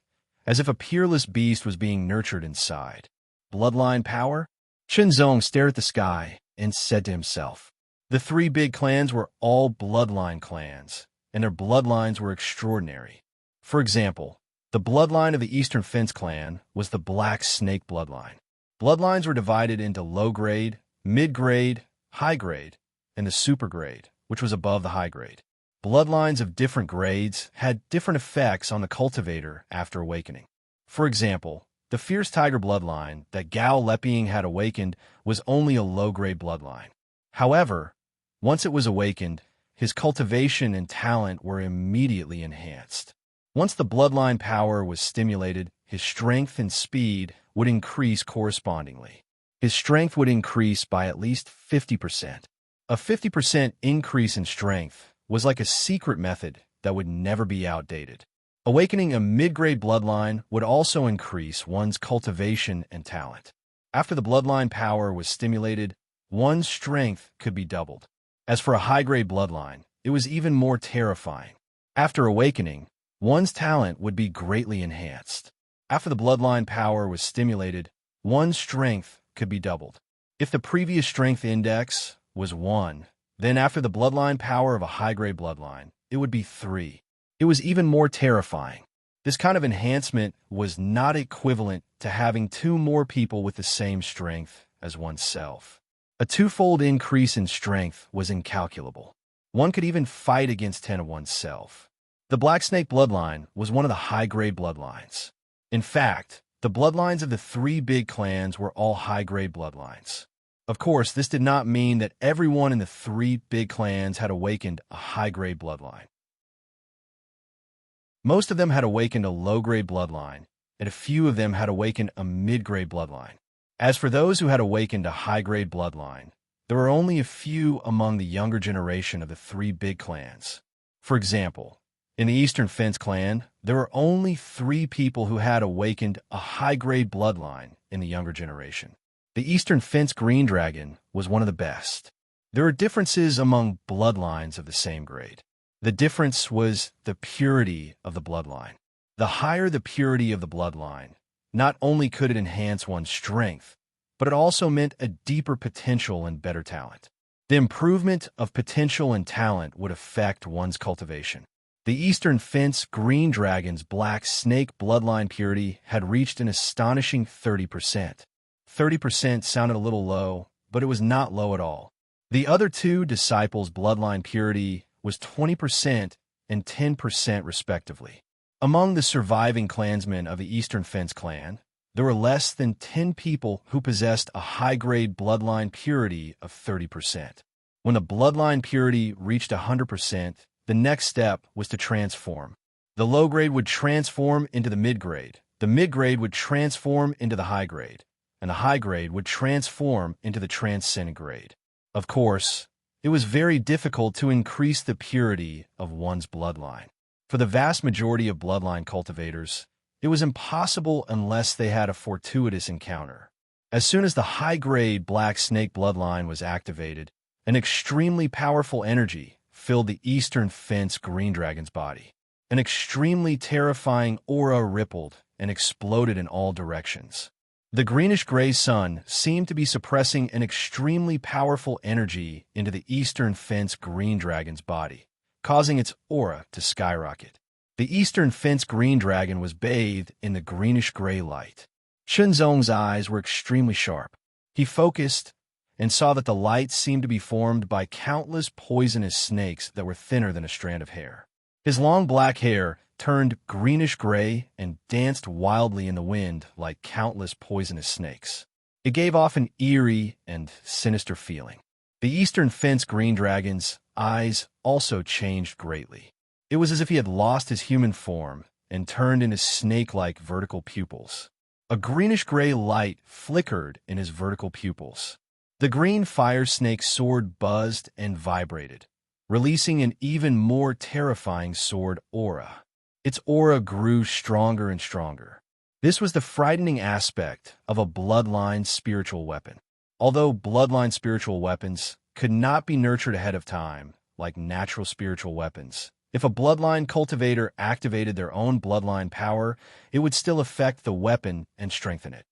as if a peerless beast was being nurtured inside. Bloodline power? Chunzong stared at the sky and said to himself, the three big clans were all bloodline clans, and their bloodlines were extraordinary. For example, the bloodline of the Eastern Fence clan was the Black Snake bloodline. Bloodlines were divided into low grade, mid grade, high grade, and the super grade, which was above the high grade. Bloodlines of different grades had different effects on the cultivator after awakening. For example, the Fierce Tiger bloodline that Gao Leping had awakened was only a low-grade bloodline. However, once it was awakened, his cultivation and talent were immediately enhanced. Once the bloodline power was stimulated, his strength and speed would increase correspondingly. His strength would increase by at least 50%. A 50% increase in strength was like a secret method that would never be outdated. Awakening a mid-grade bloodline would also increase one's cultivation and talent. After the bloodline power was stimulated, one's strength could be doubled. As for a high-grade bloodline, it was even more terrifying. After awakening, one's talent would be greatly enhanced. After the bloodline power was stimulated, one's strength could be doubled. If the previous strength index was 1, then after the bloodline power of a high-grade bloodline, it would be 3. It was even more terrifying. This kind of enhancement was not equivalent to having 2 more people with the same strength as oneself. A 2-fold increase in strength was incalculable. One could even fight against 10 of oneself. The Black Snake bloodline was one of the high-grade bloodlines. In fact, the bloodlines of the 3 big clans were all high-grade bloodlines. Of course, this did not mean that everyone in the 3 big clans had awakened a high-grade bloodline. Most of them had awakened a low-grade bloodline, and a few of them had awakened a mid-grade bloodline. As for those who had awakened a high-grade bloodline, there were only a few among the younger generation of the 3 big clans. For example, in the Eastern Fence clan, there were only 3 people who had awakened a high-grade bloodline in the younger generation. The Eastern Fence Green Dragon was one of the best. There are differences among bloodlines of the same grade. The difference was the purity of the bloodline. The higher the purity of the bloodline, not only could it enhance one's strength, but it also meant a deeper potential and better talent. The improvement of potential and talent would affect one's cultivation. The Eastern Fence Green Dragon's Black Snake bloodline purity had reached an astonishing 30%. 30% sounded a little low, but it was not low at all. The other 2 disciples' bloodline purity was 20% and 10% respectively. Among the surviving clansmen of the Eastern Fence clan, there were less than 10 people who possessed a high-grade bloodline purity of 30%. When the bloodline purity reached 100%, the next step was to transform. The low grade would transform into the mid-grade, the mid-grade would transform into the high grade, and the high grade would transform into the transcendent grade. Of course, it was very difficult to increase the purity of one's bloodline. For the vast majority of bloodline cultivators, it was impossible unless they had a fortuitous encounter. As soon as the high-grade Black Snake bloodline was activated, an extremely powerful energy filled the Eastern Fence Green Dragon's body. An extremely terrifying aura rippled and exploded in all directions. The greenish-gray sun seemed to be suppressing an extremely powerful energy into the Eastern Fence Green Dragon's body, causing its aura to skyrocket. The Eastern Fence Green Dragon was bathed in the greenish-gray light. Chunzong's eyes were extremely sharp. He focused and saw that the light seemed to be formed by countless poisonous snakes that were thinner than a strand of hair. His long black hair turned greenish-gray and danced wildly in the wind like countless poisonous snakes. It gave off an eerie and sinister feeling. The Eastern Fence Green Dragon's eyes also changed greatly. It was as if he had lost his human form and turned into snake-like vertical pupils. A greenish-gray light flickered in his vertical pupils. The green fire snake sword buzzed and vibrated, releasing an even more terrifying sword aura. Its aura grew stronger and stronger. This was the frightening aspect of a bloodline spiritual weapon. Although bloodline spiritual weapons could not be nurtured ahead of time, like natural spiritual weapons, if a bloodline cultivator activated their own bloodline power, it would still affect the weapon and strengthen it.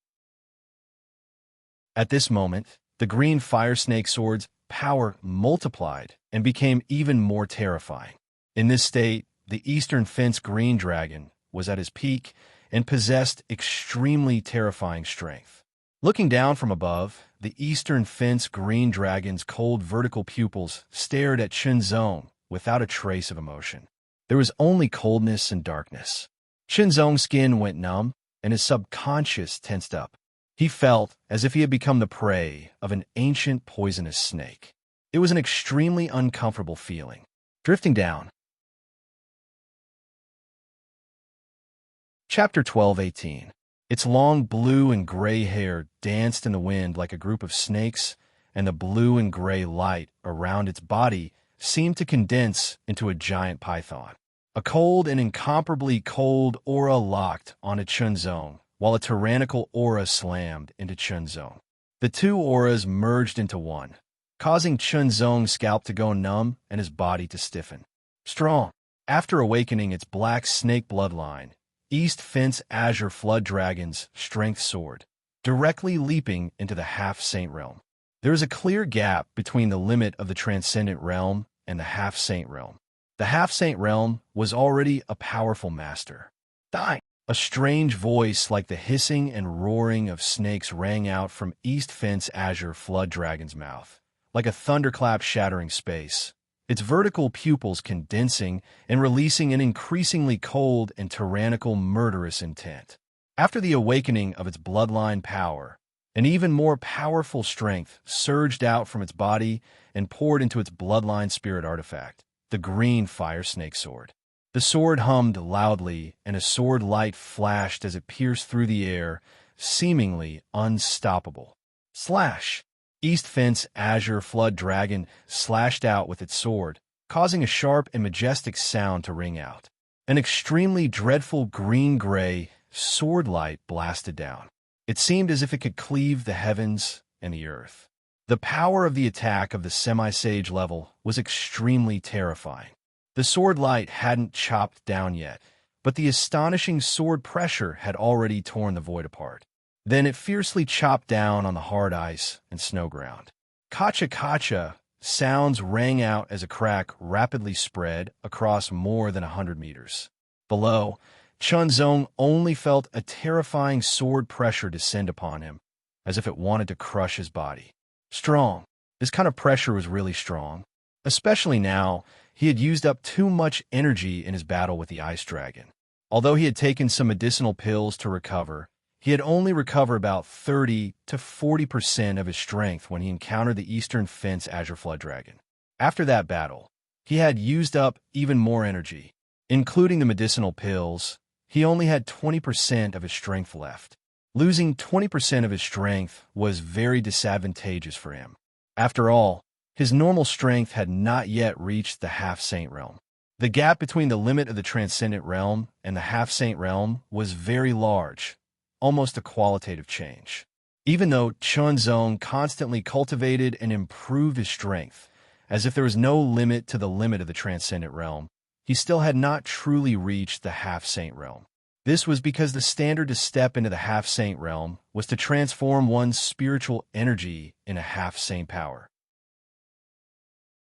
At this moment, the green fire snake sword's power multiplied and became even more terrifying. In this state, the Eastern Fence green dragon was at his peak and possessed extremely terrifying strength. Looking down from above, the Eastern Fence green dragon's cold vertical pupils stared at Chunzong without a trace of emotion. There was only coldness and darkness. Chunzong's skin went numb, and his subconscious tensed up. He felt as if he had become the prey of an ancient poisonous snake. It was an extremely uncomfortable feeling. Drifting down. Chapter 12:18. Its long blue and gray hair danced in the wind like a group of snakes, and the blue and gray light around its body seemed to condense into a giant python. A cold and incomparably cold aura locked onto Chunzong, while a tyrannical aura slammed into Chunzong. The two auras merged into one, causing Chunzong's scalp to go numb and his body to stiffen. Strong. After awakening its black snake bloodline, East Fence Azure Flood Dragon's strength soared, directly leaping into the half-saint realm. There is a clear gap between the limit of the transcendent realm and the half-saint realm. The half-saint realm was already a powerful master. Dying. A strange voice like the hissing and roaring of snakes rang out from East Fence Azure Flood Dragon's mouth, like a thunderclap shattering space, its vertical pupils condensing and releasing an increasingly cold and tyrannical murderous intent. After the awakening of its bloodline power, an even more powerful strength surged out from its body and poured into its bloodline spirit artifact, the green fire snake sword. The sword hummed loudly, and a sword light flashed as it pierced through the air, seemingly unstoppable. Slash! East Fence Azure Flood Dragon slashed out with its sword, causing a sharp and majestic sound to ring out. An extremely dreadful green-gray sword light blasted down. It seemed as if it could cleave the heavens and the earth. The power of the attack of the semi-sage level was extremely terrifying. The sword light hadn't chopped down yet, but the astonishing sword pressure had already torn the void apart. Then it fiercely chopped down on the hard ice and snow ground. Kacha-kacha sounds rang out as a crack rapidly spread across more than 100 meters. Below, Chunzong only felt a terrifying sword pressure descend upon him, as if it wanted to crush his body. Strong. This kind of pressure was really strong, especially now he had used up too much energy in his battle with the ice dragon. Although he had taken some medicinal pills to recover, he had only recovered about 30 to 40% of his strength when he encountered the Eastern Fence Azure Flood Dragon. After that battle, he had used up even more energy. Including the medicinal pills, he only had 20% of his strength left. Losing 20% of his strength was very disadvantageous for him. After all, his normal strength had not yet reached the half-saint realm. The gap between the limit of the transcendent realm and the half-saint realm was very large, almost a qualitative change. Even though Chunzong constantly cultivated and improved his strength, as if there was no limit to the limit of the transcendent realm, he still had not truly reached the half-saint realm. This was because the standard to step into the half-saint realm was to transform one's spiritual energy in a half-saint power.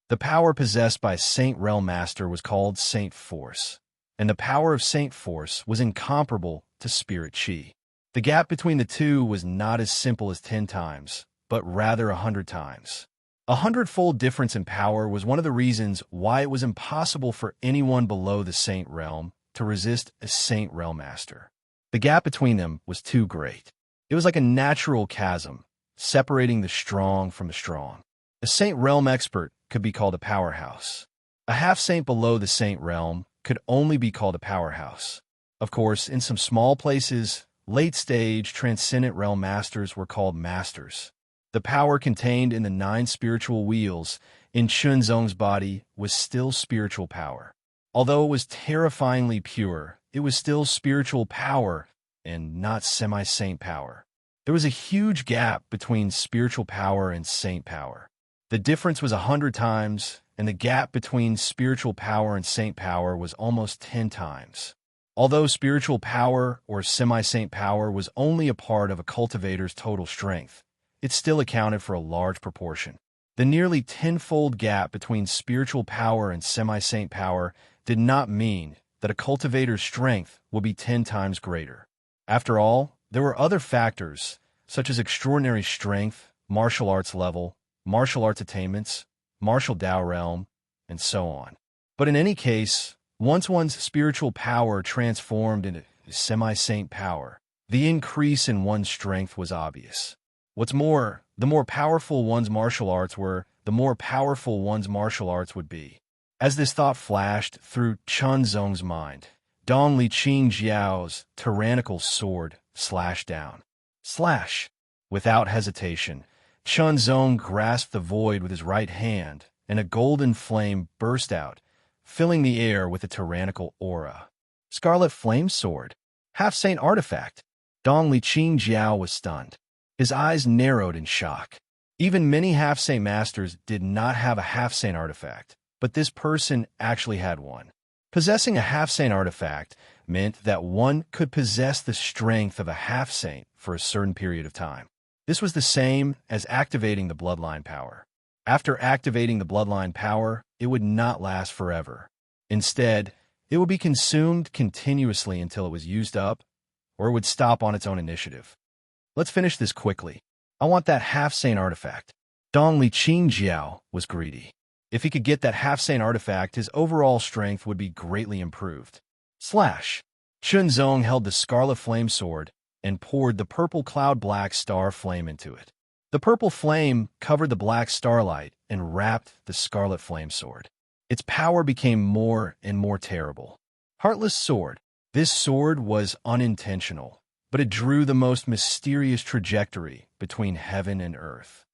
The power possessed by Saint Realm Master was called Saint Force, and the power of Saint Force was incomparable to Spirit Chi. The gap between the two was not as simple as 10 times, but rather 100 times. A 100-fold difference in power was one of the reasons why it was impossible for anyone below the Saint Realm to resist a Saint Realm Master. The gap between them was too great. It was like a natural chasm, separating the strong from the strong. A Saint Realm expert could be called a powerhouse. A half-saint below the Saint Realm could only be called a powerhouse. Of course, in some small places, late-stage Transcendent Realm Masters were called Masters. The power contained in the 9 spiritual wheels in Chunzong's body was still spiritual power. Although it was terrifyingly pure, it was still spiritual power and not semi-saint power. There was a huge gap between spiritual power and saint power. The difference was 100 times, and the gap between spiritual power and saint power was almost 10 times. Although spiritual power or semi-saint power was only a part of a cultivator's total strength, it still accounted for a large proportion. The nearly tenfold gap between spiritual power and semi-saint power did not mean that a cultivator's strength would be 10 times greater. After all, there were other factors, such as extraordinary strength, martial arts level, martial arts attainments, martial Tao realm, and so on. But in any case, once one's spiritual power transformed into semi-saint power, the increase in one's strength was obvious. What's more, the more powerful one's martial arts were, the more powerful one's martial arts would be. As this thought flashed through Chen Zong's mind, Dong Liqing Jiao's tyrannical sword slashed down. Slash! Without hesitation, Chen Zong grasped the void with his right hand, and a golden flame burst out, filling the air with a tyrannical aura. Scarlet Flame Sword. Half-Saint Artifact. Dong Liqing Jiao was stunned. His eyes narrowed in shock. Even many half-saint masters did not have a half-saint artifact, but this person actually had one. Possessing a half-saint artifact meant that one could possess the strength of a half-saint for a certain period of time. This was the same as activating the bloodline power. After activating the bloodline power, it would not last forever. Instead, it would be consumed continuously until it was used up, or it would stop on its own initiative. Let's finish this quickly. I want that half-saint artifact. Dong Liqing Jiao was greedy. If he could get that half-saint artifact, his overall strength would be greatly improved. Slash! Chen Zong held the Scarlet Flame Sword and poured the purple cloud-black star flame into it. The purple flame covered the black starlight and wrapped the Scarlet Flame Sword. Its power became more and more terrible. Heartless Sword. This sword was unintentional, but it drew the most mysterious trajectory between heaven and earth.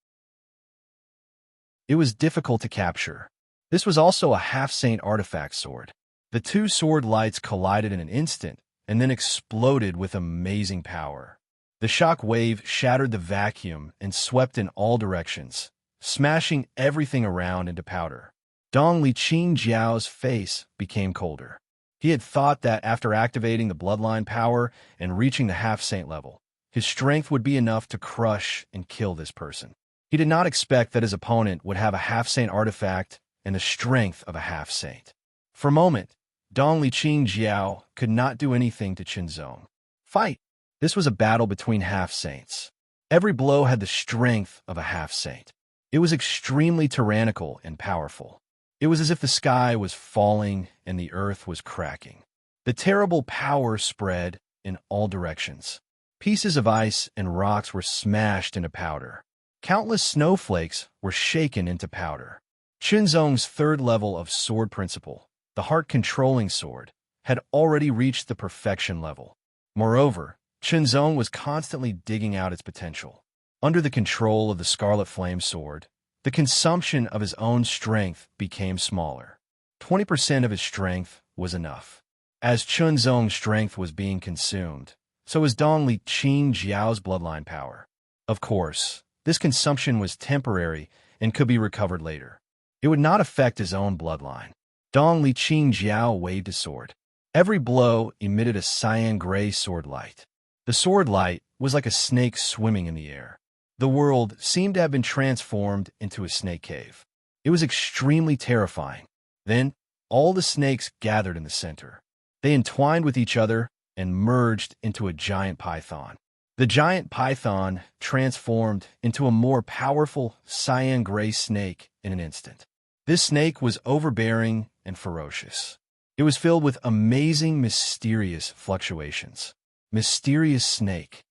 It was difficult to capture. This was also a half-saint artifact sword. The two sword lights collided in an instant and then exploded with amazing power. The shock wave shattered the vacuum and swept in all directions, smashing everything around into powder. Dong Liqing Jiao's face became colder. He had thought that after activating the bloodline power and reaching the half-saint level, his strength would be enough to crush and kill this person. He did not expect that his opponent would have a half-saint artifact and the strength of a half-saint. For a moment, Dong Liqing Jiao could not do anything to Chen Zong. Fight! This was a battle between half-saints. Every blow had the strength of a half-saint. It was extremely tyrannical and powerful. It was as if the sky was falling and the earth was cracking. The terrible power spread in all directions. Pieces of ice and rocks were smashed into powder. Countless snowflakes were shaken into powder. Chen Zong's third level of sword principle, the heart-controlling sword, had already reached the perfection level. Moreover, Chen Zong was constantly digging out its potential. Under the control of the Scarlet Flame Sword, the consumption of his own strength became smaller. 20% of his strength was enough. As Chen Zong's strength was being consumed, so was Dong Liqing Jiao's bloodline power. Of course, this consumption was temporary and could be recovered later. It would not affect his own bloodline. Dong Liqing Jiao waved his sword. Every blow emitted a cyan-gray sword light. The sword light was like a snake swimming in the air. The world seemed to have been transformed into a snake cave. It was extremely terrifying. Then, all the snakes gathered in the center. They entwined with each other and merged into a giant python. The giant python transformed into a more powerful cyan-gray snake in an instant. This snake was overbearing and ferocious. It was filled with amazing, mysterious fluctuations. Mysterious snake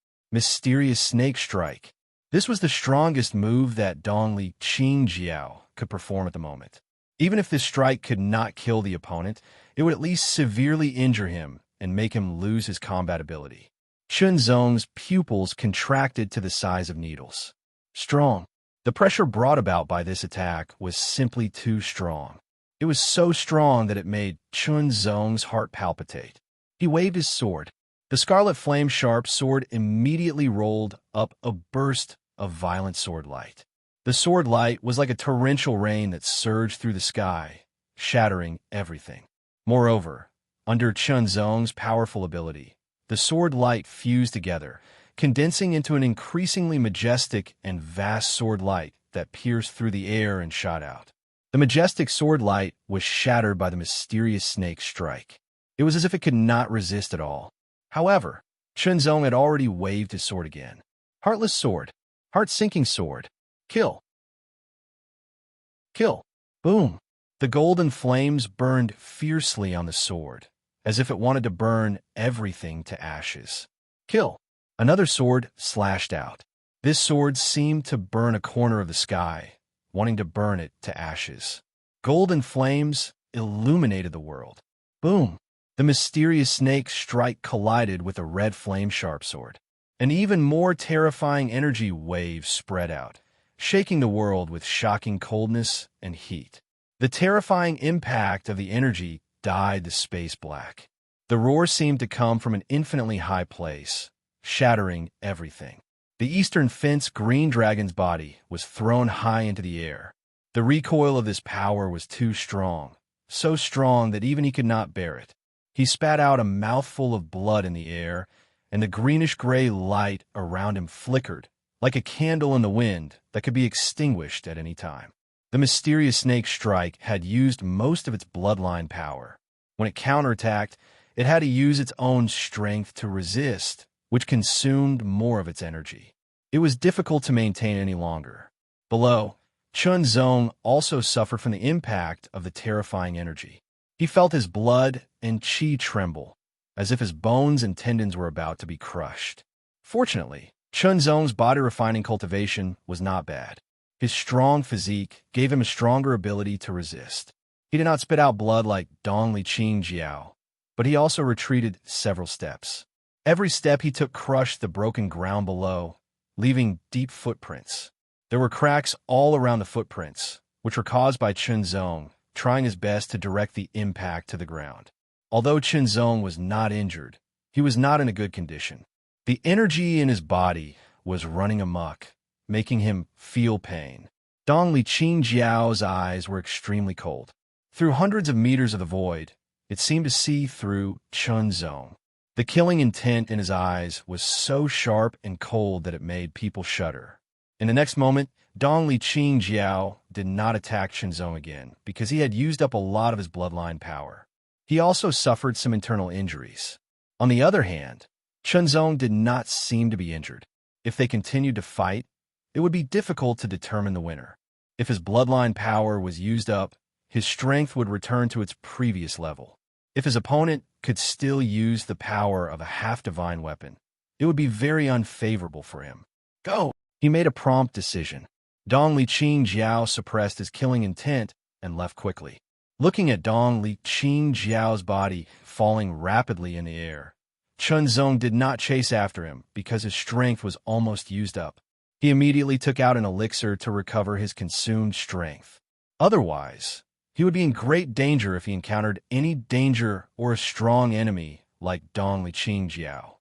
strike. This was the strongest move that Dong Liqing Jiao could perform at the moment. Even if this strike could not kill the opponent, it would at least severely injure him and make him lose his combat ability. Chen Zong's pupils contracted to the size of needles. Strong. The pressure brought about by this attack was simply too strong. It was so strong that it made Chen Zong's heart palpitate. He waved his sword. The scarlet flame-sharp sword immediately rolled up a burst of violent sword light. The sword light was like a torrential rain that surged through the sky, shattering everything. Moreover, under Chunzong's powerful ability, the sword light fused together, condensing into an increasingly majestic and vast sword light that pierced through the air and shot out. The majestic sword light was shattered by the mysterious snake's strike. It was as if it could not resist at all. However, Chunzong had already waved his sword again. Heartless sword. Heart-sinking sword. Kill. Kill. Boom. The golden flames burned fiercely on the sword, as if it wanted to burn everything to ashes. Kill. Another sword slashed out. This sword seemed to burn a corner of the sky, wanting to burn it to ashes. Golden flames illuminated the world. Boom! The mysterious snake's strike collided with a red flame-sharp sword. An even more terrifying energy wave spread out, shaking the world with shocking coldness and heat. The terrifying impact of the energy dyed the space black. The roar seemed to come from an infinitely high place, shattering everything. The eastern fence green dragon's body was thrown high into the air. The recoil of this power was too strong, so strong that even he could not bear it. He spat out a mouthful of blood in the air, and the greenish-gray light around him flickered, like a candle in the wind that could be extinguished at any time. The mysterious snake strike had used most of its bloodline power. When it counterattacked, it had to use its own strength to resist, which consumed more of its energy. It was difficult to maintain any longer. Below, Chunzong also suffered from the impact of the terrifying energy. He felt his blood and qi tremble, as if his bones and tendons were about to be crushed. Fortunately, Chunzong's body-refining cultivation was not bad. His strong physique gave him a stronger ability to resist. He did not spit out blood like Dong Liqing Jiao, but he also retreated several steps. Every step he took crushed the broken ground below, leaving deep footprints. There were cracks all around the footprints, which were caused by Chunzong trying his best to direct the impact to the ground. Although Chunzong was not injured, he was not in a good condition. The energy in his body was running amok, making him feel pain. Dong Liqing Jiao's eyes were extremely cold. Through hundreds of meters of the void, it seemed to see through Chunzong. The killing intent in his eyes was so sharp and cold that it made people shudder. In the next moment, Dong Liqing Jiao did not attack Chunzong again because he had used up a lot of his bloodline power. He also suffered some internal injuries. On the other hand, Chunzong did not seem to be injured. If they continued to fight, it would be difficult to determine the winner. If his bloodline power was used up, his strength would return to its previous level. If his opponent could still use the power of a half-divine weapon, it would be very unfavorable for him. Go! He made a prompt decision. Dong Liqing Jiao suppressed his killing intent and left quickly. Looking at Dong Liqing Jiao's body falling rapidly in the air, Chunzong did not chase after him because his strength was almost used up. He immediately took out an elixir to recover his consumed strength. Otherwise, he would be in great danger if he encountered any danger or a strong enemy like Dong Liqing Jiao.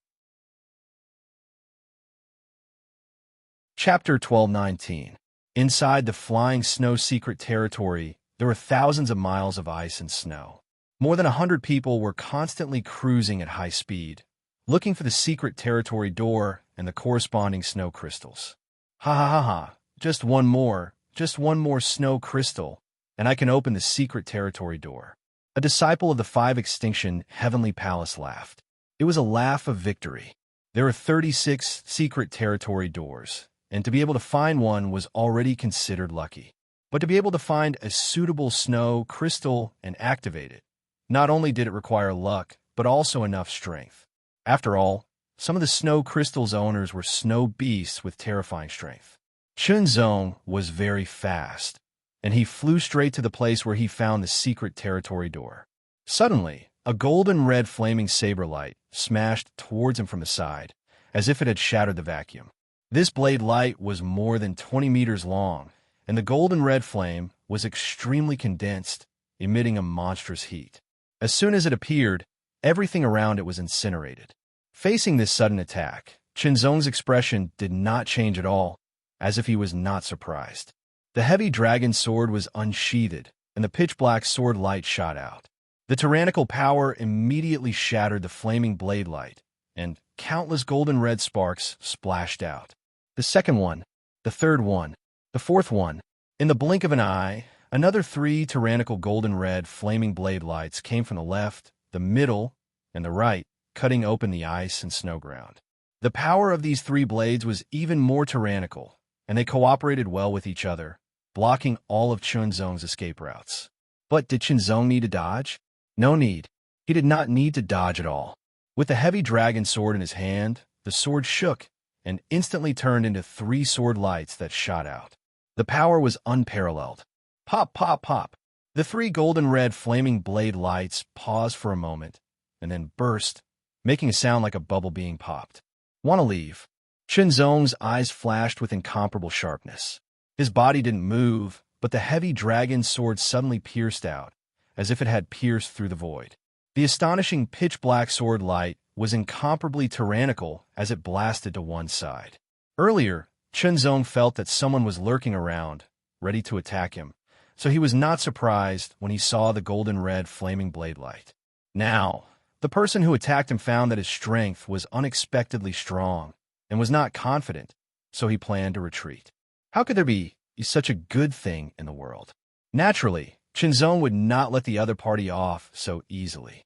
Chapter 12:19. Inside the flying snow secret territory, there were thousands of miles of ice and snow. More than 100 people were constantly cruising at high speed, looking for the secret territory door and the corresponding snow crystals. Ha ha ha ha, just one more snow crystal, and I can open the secret territory door. A disciple of the Five Extinction Heavenly Palace laughed. It was a laugh of victory. There are 36 secret territory doors, and to be able to find one was already considered lucky. But to be able to find a suitable snow crystal and activate it, not only did it require luck, but also enough strength. After all, some of the snow crystals' owners were snow beasts with terrifying strength. Chunzong was very fast, and he flew straight to the place where he found the secret territory door. Suddenly, a golden-red flaming saber light smashed towards him from the side, as if it had shattered the vacuum. This blade light was more than 20 meters long, and the golden-red flame was extremely condensed, emitting a monstrous heat. As soon as it appeared, everything around it was incinerated. Facing this sudden attack, Chinzong's expression did not change at all, as if he was not surprised. The heavy dragon sword was unsheathed, and the pitch-black sword light shot out. The tyrannical power immediately shattered the flaming blade light, and countless golden red sparks splashed out. The second one, the third one, the fourth one. In the blink of an eye, another 3 tyrannical golden red flaming blade lights came from the left, the middle, and the right, cutting open the ice and snow ground. The power of these 3 blades was even more tyrannical, and they cooperated well with each other, blocking all of Chinzong's escape routes. But did Chinzong need to dodge? No need. He did not need to dodge at all. With the heavy dragon sword in his hand, the sword shook and instantly turned into 3 sword lights that shot out. The power was unparalleled. Pop, pop, pop. The 3 golden red flaming blade lights paused for a moment and then burst, making a sound like a bubble being popped. Want to leave? Chinzong's eyes flashed with incomparable sharpness. His body didn't move, but the heavy dragon sword suddenly pierced out, as if it had pierced through the void. The astonishing pitch-black sword light was incomparably tyrannical as it blasted to one side. Earlier, Chinzong felt that someone was lurking around, ready to attack him, so he was not surprised when he saw the golden red flaming blade light. Now, the person who attacked him found that his strength was unexpectedly strong and was not confident, so he planned to retreat. How could there be such a good thing in the world? Naturally, Chinzong would not let the other party off so easily.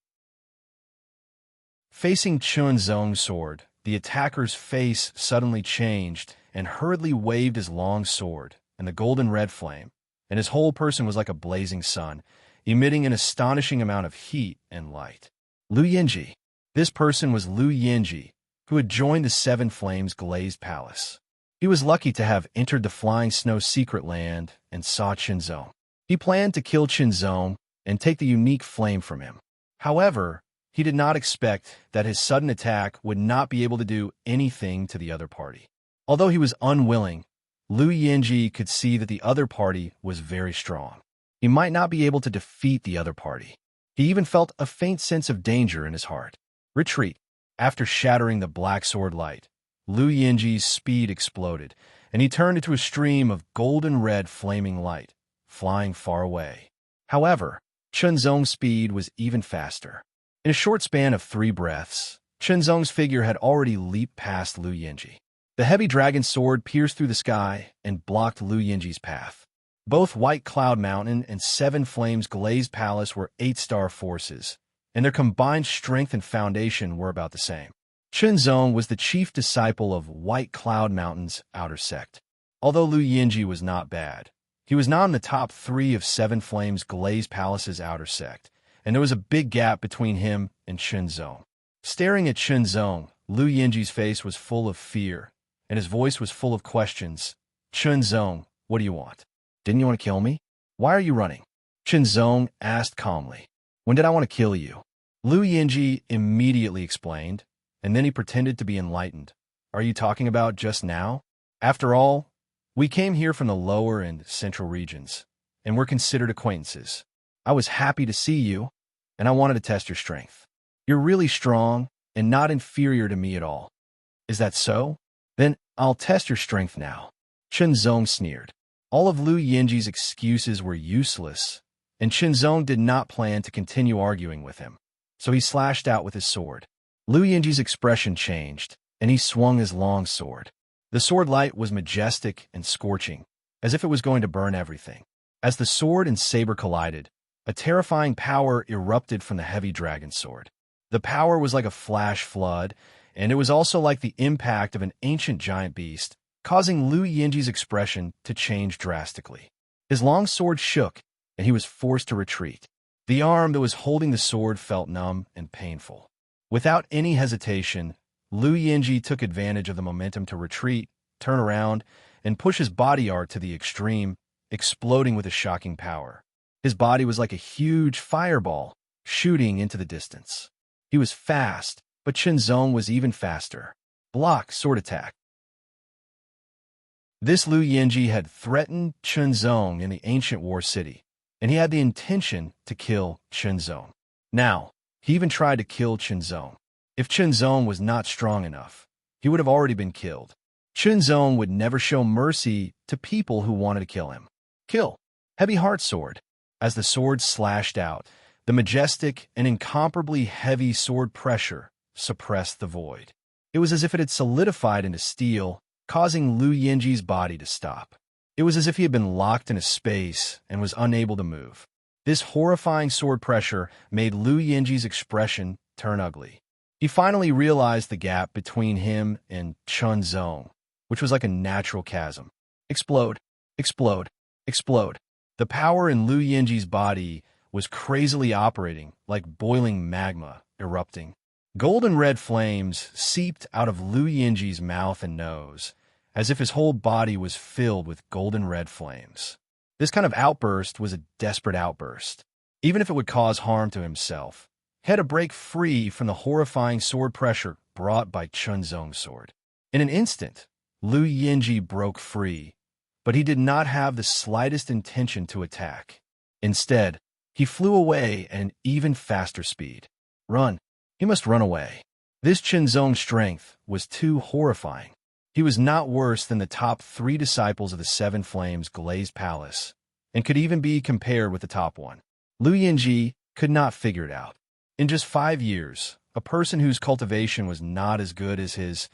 Facing Chinzong's sword, the attacker's face suddenly changed and hurriedly waved his long sword and the golden red flame, and his whole person was like a blazing sun, emitting an astonishing amount of heat and light. Lu Yinji. This person was Lu Yinji, who had joined the Seven Flames glazed palace. He was lucky to have entered the Flying Snow secret land and saw Chinzong. He planned to kill Chinzong and take the unique flame from him. However, he did not expect that his sudden attack would not be able to do anything to the other party. Although he was unwilling, Lu Yinji could see that the other party was very strong. He might not be able to defeat the other party. He even felt a faint sense of danger in his heart. Retreat. After shattering the black sword light, Lu Yinji's speed exploded, and he turned into a stream of golden red flaming light, flying far away. However, Chinzong's speed was even faster. In a short span of 3 breaths, Chinzong's figure had already leaped past Lu Yinji. The heavy dragon sword pierced through the sky and blocked Lu Yinji's path. Both White Cloud Mountain and Seven Flames Glazed Palace were 8-star forces, and their combined strength and foundation were about the same. Chinzong was the chief disciple of White Cloud Mountain's outer sect. Although Lu Yinji was not bad, he was not in the top 3 of Seven Flames Glazed Palace's outer sect, and there was a big gap between him and Chinzong. Staring at Chinzong, Lu Yinji's face was full of fear, and his voice was full of questions. Chinzong, what do you want? Didn't you want to kill me? Why are you running? Chinzong asked calmly. When did I want to kill you? Lu Yinji immediately explained, and then he pretended to be enlightened. Are you talking about just now? After all, we came here from the lower and central regions, and we're considered acquaintances. I was happy to see you, and I wanted to test your strength. You're really strong and not inferior to me at all. Is that so? Then I'll test your strength now. Chinzong sneered. All of Lu Yinji's excuses were useless, and Chinzong did not plan to continue arguing with him, so he slashed out with his sword. Lu Yinji's expression changed, and he swung his long sword. The sword light was majestic and scorching, as if it was going to burn everything. As the sword and saber collided, a terrifying power erupted from the heavy dragon sword. The power was like a flash flood, and it was also like the impact of an ancient giant beast, causing Lu Yinji's expression to change drastically. His long sword shook, and he was forced to retreat. The arm that was holding the sword felt numb and painful. Without any hesitation, Lu Yinji took advantage of the momentum to retreat, turn around, and push his body art to the extreme, exploding with a shocking power. His body was like a huge fireball, shooting into the distance. He was fast, but Chinzong was even faster. Block, sword attack. This Lu Yinji had threatened Chinzong in the ancient war city, and he had the intention to kill Chinzong. Now, He even tried to kill Chunzong. If Chunzong was not strong enough, he would have already been killed. Chunzong would never show mercy to people who wanted to kill him. Kill. Heavy heart sword. As the sword slashed out, the majestic and incomparably heavy sword pressure suppressed the void. It was as if it had solidified into steel, causing Lu Yinji's body to stop. It was as if he had been locked in a space and was unable to move. This horrifying sword pressure made Lu Yinji's expression turn ugly. He finally realized the gap between him and Chunzong, which was like a natural chasm. Explode, explode, explode. The power in Lu Yinji's body was crazily operating like boiling magma erupting. Golden red flames seeped out of Lu Yinji's mouth and nose, as if his whole body was filled with golden red flames. This kind of outburst was a desperate outburst. Even if it would cause harm to himself, he had to break free from the horrifying sword pressure brought by Chunzong's sword. In an instant, Lu Yinji broke free, but he did not have the slightest intention to attack. Instead, he flew away at an even faster speed. Run. He must run away. This Chunzong's strength was too horrifying. He was not worse than the top 3 disciples of the Seven Flames Glazed Palace, and could even be compared with the top one. Lu Yinji could not figure it out. In just 5 years, a person whose cultivation was not as good as his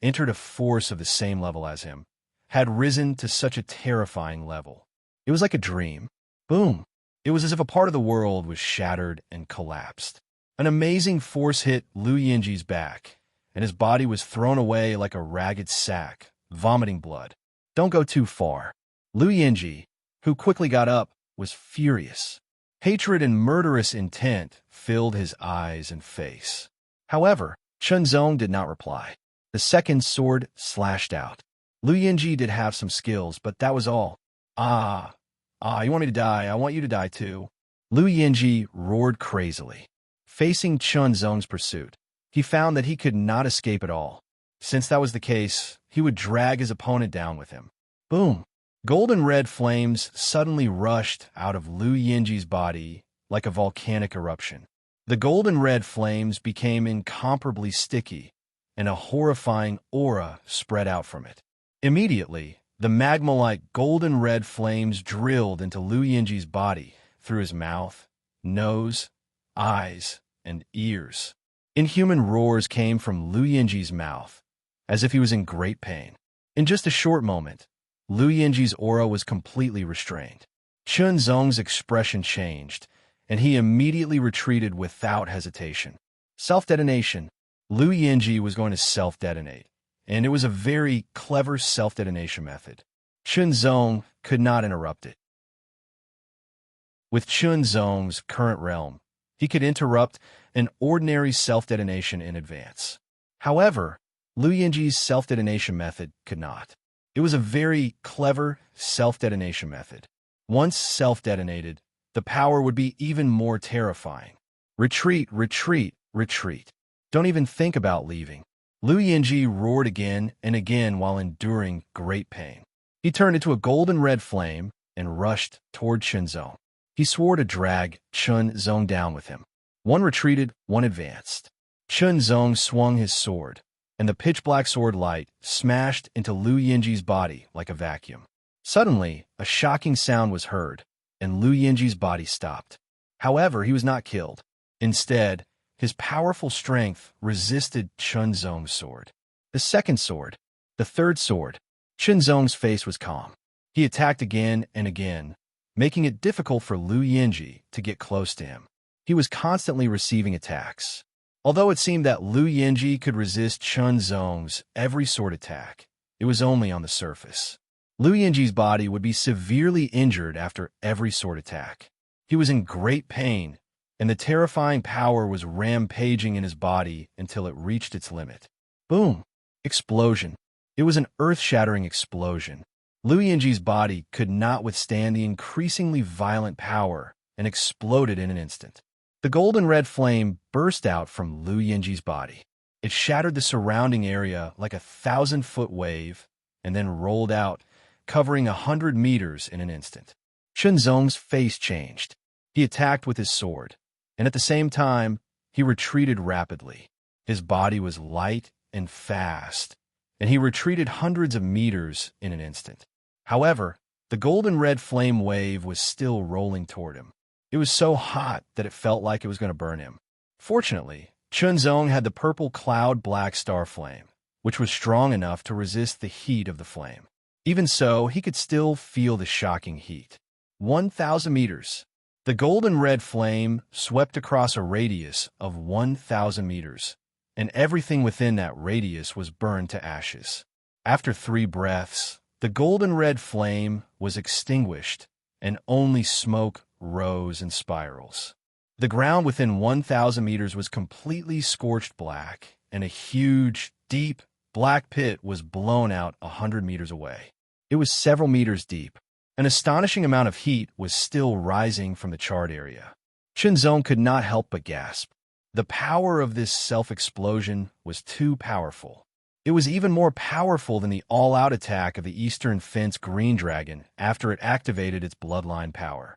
entered a force of the same level as him, had risen to such a terrifying level. It was like a dream. Boom! It was as if a part of the world was shattered and collapsed. An amazing force hit Lu Yinji's back, and his body was thrown away like a ragged sack, vomiting blood. Don't go too far. Lu Yinji, who quickly got up, was furious. Hatred and murderous intent filled his eyes and face. However, Chunzong did not reply. The second sword slashed out. Lu Yinji did have some skills, but that was all. You want me to die? I want you to die too. Lu Yinji roared crazily. Facing Chunzong's pursuit, he found that he could not escape at all. Since that was the case, he would drag his opponent down with him. Boom! Golden red flames suddenly rushed out of Lu Yinji's body like a volcanic eruption. The golden red flames became incomparably sticky, and a horrifying aura spread out from it. Immediately, the magma-like golden red flames drilled into Lu Yinji's body through his mouth, nose, eyes, and ears. Inhuman roars came from Lu Yinji's mouth, as if he was in great pain. In just a short moment, Lu Yinji's aura was completely restrained. Chunzong's expression changed, and he immediately retreated without hesitation. Self-detonation. Lu Yinji was going to self-detonate, and it was a very clever self-detonation method. Chunzong could not interrupt it. With Chunzong's current realm, he could interrupt an ordinary self-detonation in advance. However, Lu Yinji's self-detonation method could not. It was a very clever self-detonation method. Once self-detonated, the power would be even more terrifying. Retreat, retreat, retreat. Don't even think about leaving. Lu Yinji roared again and again while enduring great pain. He turned into a golden red flame and rushed toward Chunzong. He swore to drag Chunzong down with him. One retreated, one advanced. Chunzong swung his sword, and the pitch-black sword light smashed into Lu Yinji's body like a vacuum. Suddenly, a shocking sound was heard, and Lu Yinji's body stopped. However, he was not killed. Instead, his powerful strength resisted Chunzong's sword. The second sword, the third sword. Chunzong's face was calm. He attacked again and again, making it difficult for Lu Yinji to get close to him. He was constantly receiving attacks. Although it seemed that Lu Yinji could resist Chunzong's every sword attack, it was only on the surface. Lu Yinji's body would be severely injured after every sword attack. He was in great pain, and the terrifying power was rampaging in his body until it reached its limit. Boom! Explosion. It was an earth-shattering explosion. Lu Yinji's body could not withstand the increasingly violent power and exploded in an instant. The golden red flame burst out from Lu Yinji's body. It shattered the surrounding area like a 1,000-foot wave and then rolled out, covering 100 meters in an instant. Chunzong's face changed. He attacked with his sword, and at the same time, he retreated rapidly. His body was light and fast, and he retreated hundreds of meters in an instant. However, the golden red flame wave was still rolling toward him. It was so hot that it felt like it was going to burn him. Fortunately, Chunzong had the purple cloud black star flame, which was strong enough to resist the heat of the flame. Even so, he could still feel the shocking heat. 1,000 meters. The golden red flame swept across a radius of 1,000 meters, and everything within that radius was burned to ashes. After 3 breaths, the golden red flame was extinguished, and only smoke rose in spirals. The ground within 1,000 meters was completely scorched black, and a huge, deep, black pit was blown out 100 meters away. It was several meters deep. An astonishing amount of heat was still rising from the charred area. Chunzong could not help but gasp. The power of this self-explosion was too powerful. It was even more powerful than the all-out attack of the Eastern Fence Green Dragon after it activated its bloodline power.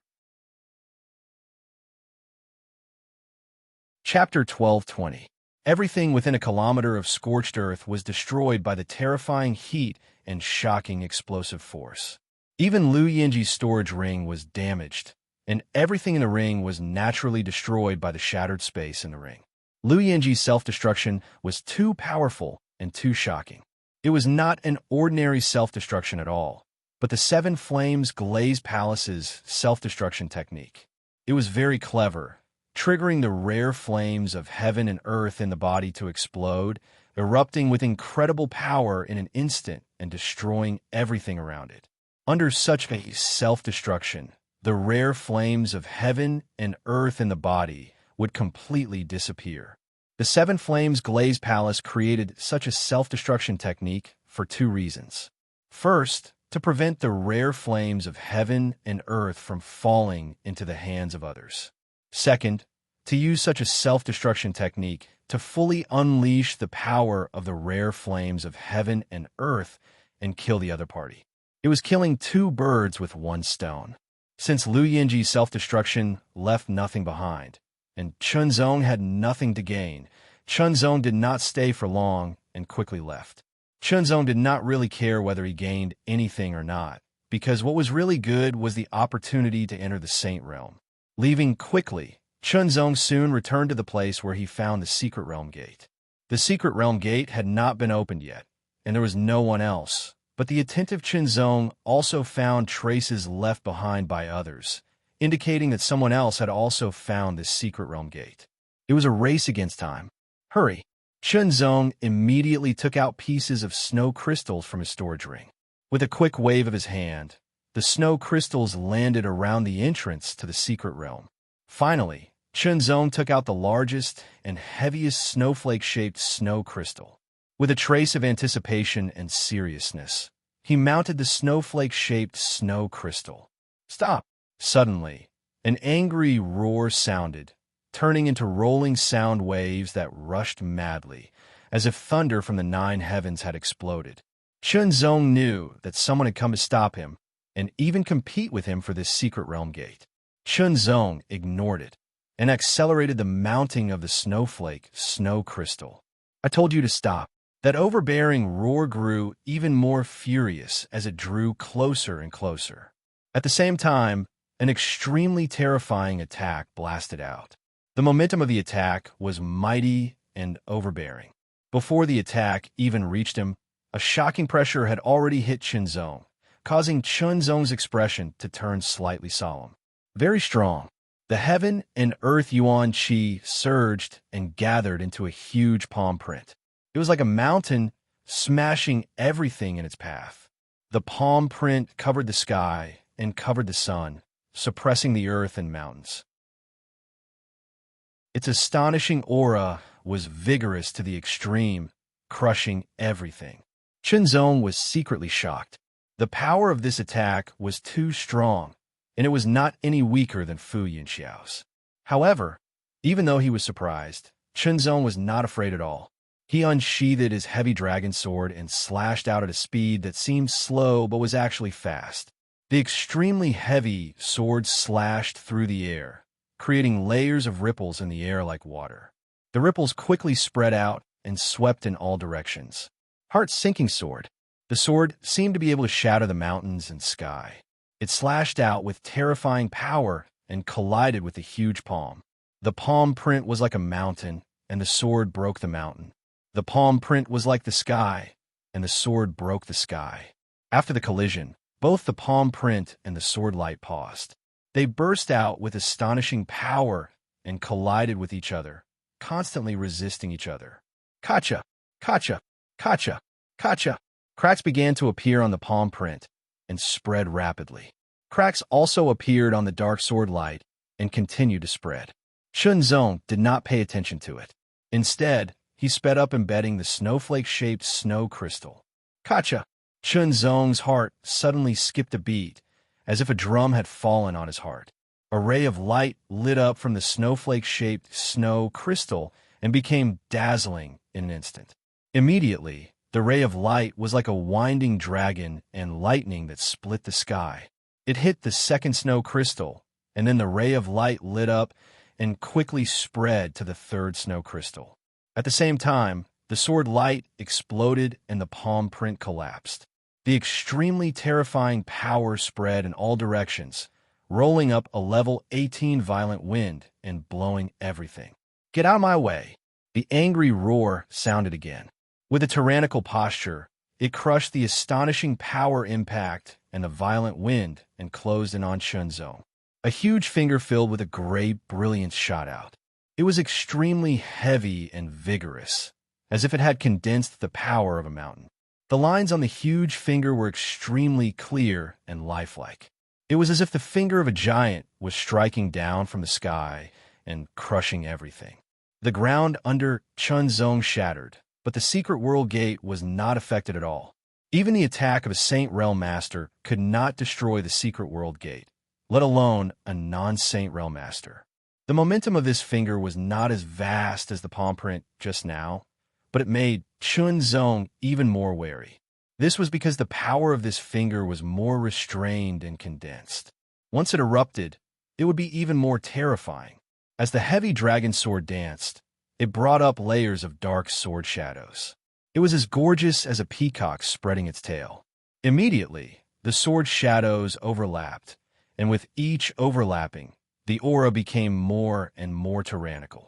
Chapter 12:20. Everything within a kilometer of scorched earth was destroyed by the terrifying heat and shocking explosive force. Even Liu Yinji's storage ring was damaged, and everything in the ring was naturally destroyed by the shattered space in the ring. Liu Yinji's self-destruction was too powerful and too shocking. It was not an ordinary self-destruction at all, but the Seven Flames Glazed Palace's self-destruction technique. It was very clever, triggering the rare flames of heaven and earth in the body to explode, erupting with incredible power in an instant and destroying everything around it. Under such a self-destruction, the rare flames of heaven and earth in the body would completely disappear. The Seven Flames Glazed Palace created such a self-destruction technique for 2 reasons. First, to prevent the rare flames of heaven and earth from falling into the hands of others. Second, to use such a self-destruction technique to fully unleash the power of the rare flames of heaven and earth and kill the other party. It was killing 2 birds with 1 stone. Since Liu Yinji's self-destruction left nothing behind, and Chunzong had nothing to gain, Chunzong did not stay for long and quickly left. Chunzong did not really care whether he gained anything or not, because what was really good was the opportunity to enter the Saint Realm. Leaving quickly, Chunzong soon returned to the place where he found the Secret Realm Gate. The Secret Realm Gate had not been opened yet, and there was no one else. But the attentive Chunzong also found traces left behind by others, indicating that someone else had also found this Secret Realm Gate. It was a race against time. Hurry! Chunzong immediately took out pieces of snow crystals from his storage ring. With a quick wave of his hand, the snow crystals landed around the entrance to the Secret Realm. Finally, Chunzong took out the largest and heaviest snowflake-shaped snow crystal. With a trace of anticipation and seriousness, he mounted the snowflake-shaped snow crystal. Stop! Suddenly, an angry roar sounded, turning into rolling sound waves that rushed madly, as if thunder from the 9 heavens had exploded. Chunzong knew that someone had come to stop him, and even compete with him for this Secret Realm Gate. Chunzong ignored it, and accelerated the mounting of the snowflake snow crystal. I told you to stop. That overbearing roar grew even more furious as it drew closer and closer. At the same time, an extremely terrifying attack blasted out. The momentum of the attack was mighty and overbearing. Before the attack even reached him, a shocking pressure had already hit Chunzong, causing Chunzong's expression to turn slightly solemn. Very strong. The heaven and earth yuan qi surged and gathered into a huge palm print. It was like a mountain smashing everything in its path. The palm print covered the sky and covered the sun, suppressing the earth and mountains. Its astonishing aura was vigorous to the extreme, crushing everything. Chunzong was secretly shocked. The power of this attack was too strong, and it was not any weaker than Fu Yinxiao's. However, even though he was surprised, Chunzong was not afraid at all. He unsheathed his heavy dragon sword and slashed out at a speed that seemed slow but was actually fast. The extremely heavy sword slashed through the air, creating layers of ripples in the air like water. The ripples quickly spread out and swept in all directions. Heart-sinking sword. The sword seemed to be able to shatter the mountains and sky. It slashed out with terrifying power and collided with the huge palm. The palm print was like a mountain, and the sword broke the mountain. The palm print was like the sky, and the sword broke the sky. After the collision, both the palm print and the sword light paused. They burst out with astonishing power and collided with each other, constantly resisting each other. Kacha! Kacha! Kacha! Kacha! Cracks began to appear on the palm print and spread rapidly. Cracks also appeared on the dark sword light and continued to spread. Chunzong did not pay attention to it. Instead, he sped up, embedding the snowflake-shaped snow crystal. Kacha! Chunzong's heart suddenly skipped a beat, as if a drum had fallen on his heart. A ray of light lit up from the snowflake-shaped snow crystal and became dazzling in an instant. Immediately, the ray of light was like a winding dragon and lightning that split the sky. It hit the second snow crystal, and then the ray of light lit up and quickly spread to the third snow crystal. At the same time, the sword light exploded and the palm print collapsed. The extremely terrifying power spread in all directions, rolling up a level 18 violent wind and blowing everything. Get out of my way! The angry roar sounded again. With a tyrannical posture, it crushed the astonishing power impact and the violent wind and closed in on Chunzong. A huge finger filled with a great brilliance shot out. It was extremely heavy and vigorous, as if it had condensed the power of a mountain. The lines on the huge finger were extremely clear and lifelike. It was as if the finger of a giant was striking down from the sky and crushing everything. The ground under Chunzong shattered, but the secret world gate was not affected at all. Even the attack of a Saint Realm Master could not destroy the secret world gate, let alone a non-Saint Realm Master. The momentum of this finger was not as vast as the palm print just now, but it made Chunzong even more wary. This was because the power of this finger was more restrained and condensed. Once it erupted, it would be even more terrifying. As the heavy dragon sword danced, it brought up layers of dark sword shadows. It was as gorgeous as a peacock spreading its tail. Immediately, the sword shadows overlapped, and with each overlapping, the aura became more and more tyrannical.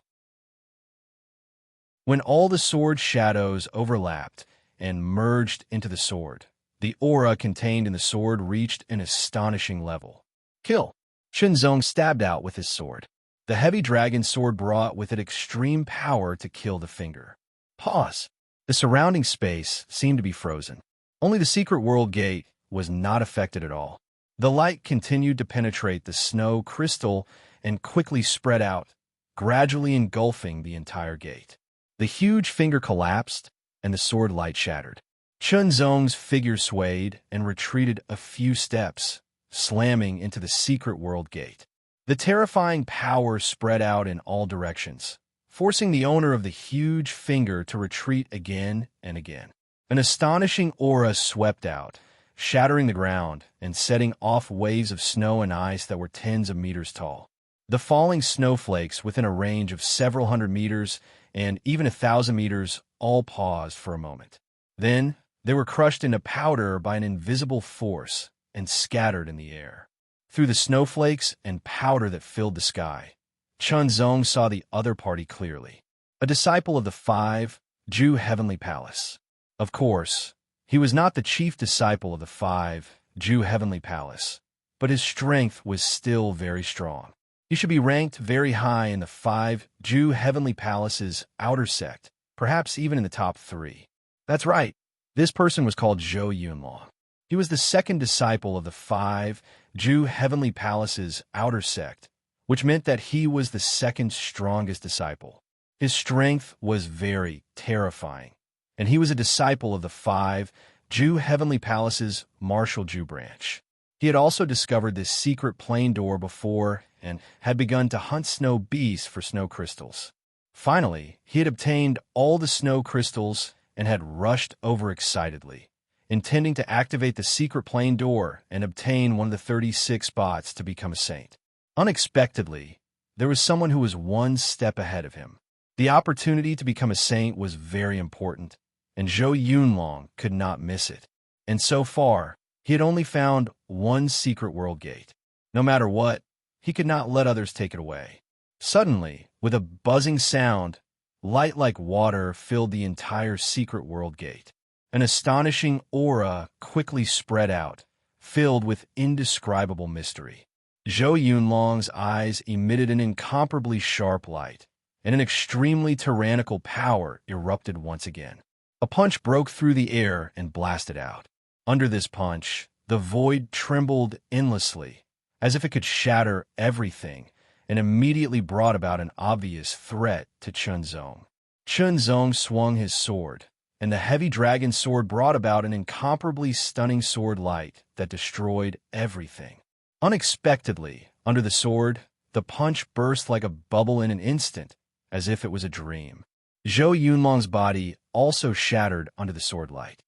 When all the sword shadows overlapped and merged into the sword, the aura contained in the sword reached an astonishing level. Kill! Chunzong stabbed out with his sword. The heavy dragon sword brought with it extreme power to kill the finger. Pause. The surrounding space seemed to be frozen. Only the secret world gate was not affected at all. The light continued to penetrate the snow crystal and quickly spread out, gradually engulfing the entire gate. The huge finger collapsed, and the sword light shattered. Chunzong's figure swayed and retreated a few steps, slamming into the secret world gate. The terrifying power spread out in all directions, forcing the owner of the huge finger to retreat again and again. An astonishing aura swept out, shattering the ground and setting off waves of snow and ice that were tens of meters tall. The falling snowflakes within a range of several hundred meters and even 1,000 meters all paused for a moment. Then, they were crushed into powder by an invisible force and scattered in the air. Through the snowflakes and powder that filled the sky, Chunzong saw the other party clearly. A disciple of the 5 Ju Heavenly Palace. Of course, he was not the chief disciple of the 5 Ju Heavenly Palace, but his strength was still very strong. He should be ranked very high in the 5 Ju Heavenly Palace's outer sect, perhaps even in the top 3. That's right, this person was called Zhou Yunlong. He was the second disciple of the 5 Ju Heavenly Palace's outer sect, which meant that he was the second strongest disciple. His strength was very terrifying, and he was a disciple of the 5 Ju Heavenly Palace's martial Ju branch. He had also discovered this secret plane door before and had begun to hunt snow beasts for snow crystals. Finally, he had obtained all the snow crystals and had rushed over excitedly, intending to activate the secret plane door and obtain one of the 36 spots to become a saint. Unexpectedly, there was someone who was one step ahead of him. The opportunity to become a saint was very important, and Zhou Yunlong could not miss it. And so far, he had only found one secret world gate. No matter what, he could not let others take it away. Suddenly, with a buzzing sound, light like water filled the entire secret world gate. An astonishing aura quickly spread out, filled with indescribable mystery. Zhou Yunlong's eyes emitted an incomparably sharp light, and an extremely tyrannical power erupted once again. A punch broke through the air and blasted out. Under this punch, the void trembled endlessly, as if it could shatter everything, and immediately brought about an obvious threat to Chunzong. Chunzong swung his sword, and the heavy dragon sword brought about an incomparably stunning sword light that destroyed everything. Unexpectedly, under the sword, the punch burst like a bubble in an instant, as if it was a dream. Zhou Yunlong's body also shattered under the sword light.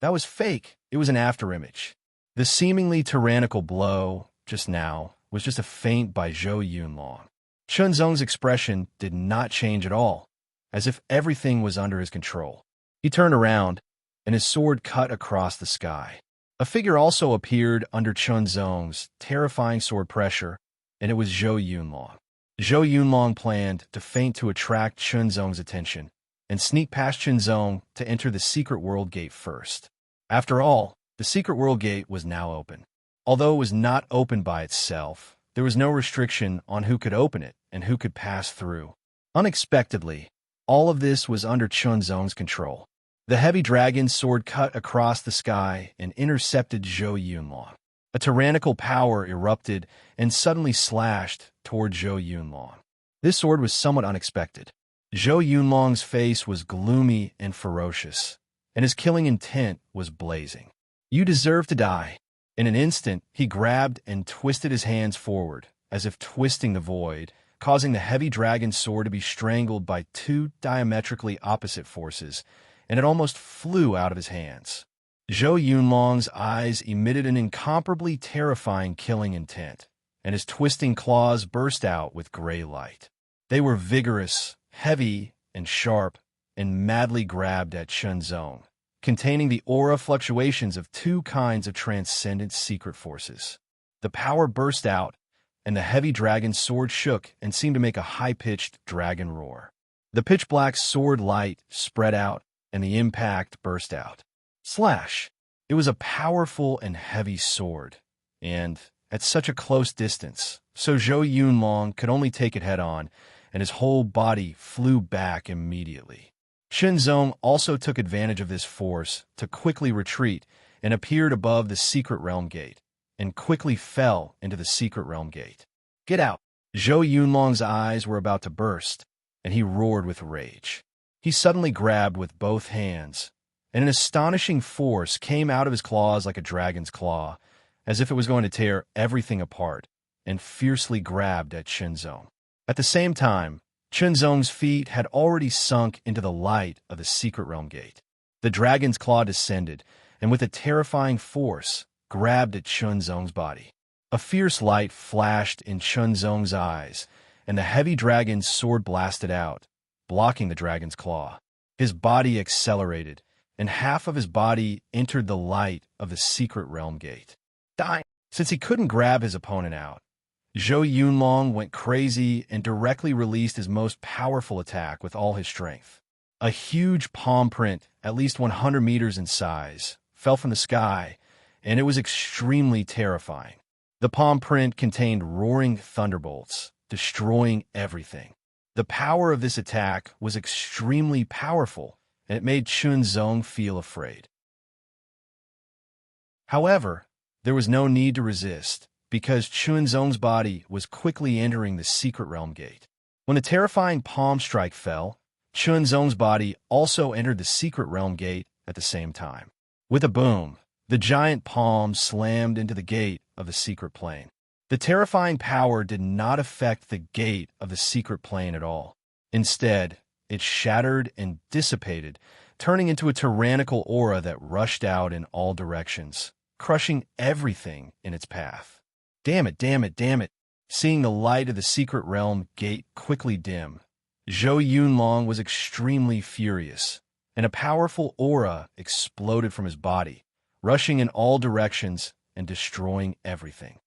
That was fake. It was an afterimage. The seemingly tyrannical blow, just now, was just a feint by Zhou Yunlong. Chunzong's expression did not change at all, as if everything was under his control. He turned around, and his sword cut across the sky. A figure also appeared under Chunzong's terrifying sword pressure, and it was Zhou Yunlong. Zhou Yunlong planned to feint to attract Chunzong's attention and sneak past Chunzong to enter the secret world gate first. After all, the secret world gate was now open. Although it was not open by itself, there was no restriction on who could open it and who could pass through. Unexpectedly, all of this was under Chunzong's control. The heavy dragon's sword cut across the sky and intercepted Zhou Yunlong. A tyrannical power erupted and suddenly slashed toward Zhou Yunlong. This sword was somewhat unexpected. Zhou Yunlong's face was gloomy and ferocious, and his killing intent was blazing. "You deserve to die." In an instant, he grabbed and twisted his hands forward, as if twisting the void, causing the heavy dragon's sword to be strangled by two diametrically opposite forces, and it almost flew out of his hands. Zhou Yunlong's eyes emitted an incomparably terrifying killing intent, and his twisting claws burst out with gray light. They were vigorous, heavy, and sharp, and madly grabbed at Chunzong, containing the aura fluctuations of two kinds of transcendent secret forces. The power burst out, and the heavy dragon's sword shook and seemed to make a high-pitched dragon roar. The pitch-black sword light spread out, and the impact burst out. Slash! It was a powerful and heavy sword, and at such a close distance, so Zhou Yunlong could only take it head-on, and his whole body flew back immediately. Chunzong also took advantage of this force to quickly retreat and appeared above the secret realm gate, and quickly fell into the secret realm gate. "Get out!" Zhou Yunlong's eyes were about to burst, and he roared with rage. He suddenly grabbed with both hands, and an astonishing force came out of his claws like a dragon's claw, as if it was going to tear everything apart, and fiercely grabbed at Chunzong. At the same time, Chunzong's feet had already sunk into the light of the secret realm gate. The dragon's claw descended, and with a terrifying force, grabbed at Chunzong's body. A fierce light flashed in Chunzong's eyes, and the heavy dragon's sword blasted out, blocking the dragon's claw. His body accelerated, and half of his body entered the light of the secret realm gate. Dying. Since he couldn't grab his opponent out, Zhou Yunlong went crazy and directly released his most powerful attack with all his strength. A huge palm print, at least 100 meters in size, fell from the sky, and it was extremely terrifying. The palm print contained roaring thunderbolts, destroying everything. The power of this attack was extremely powerful, and it made Chunzong feel afraid. However, there was no need to resist, because Chunzong's body was quickly entering the secret realm gate. When the terrifying palm strike fell, Chunzong's body also entered the secret realm gate at the same time. With a boom, the giant palm slammed into the gate of the secret plane. The terrifying power did not affect the gate of the secret plane at all. Instead, it shattered and dissipated, turning into a tyrannical aura that rushed out in all directions, crushing everything in its path. Damn it, damn it, damn it. Seeing the light of the secret realm gate quickly dim, Zhou Yunlong was extremely furious, and a powerful aura exploded from his body, rushing in all directions and destroying everything.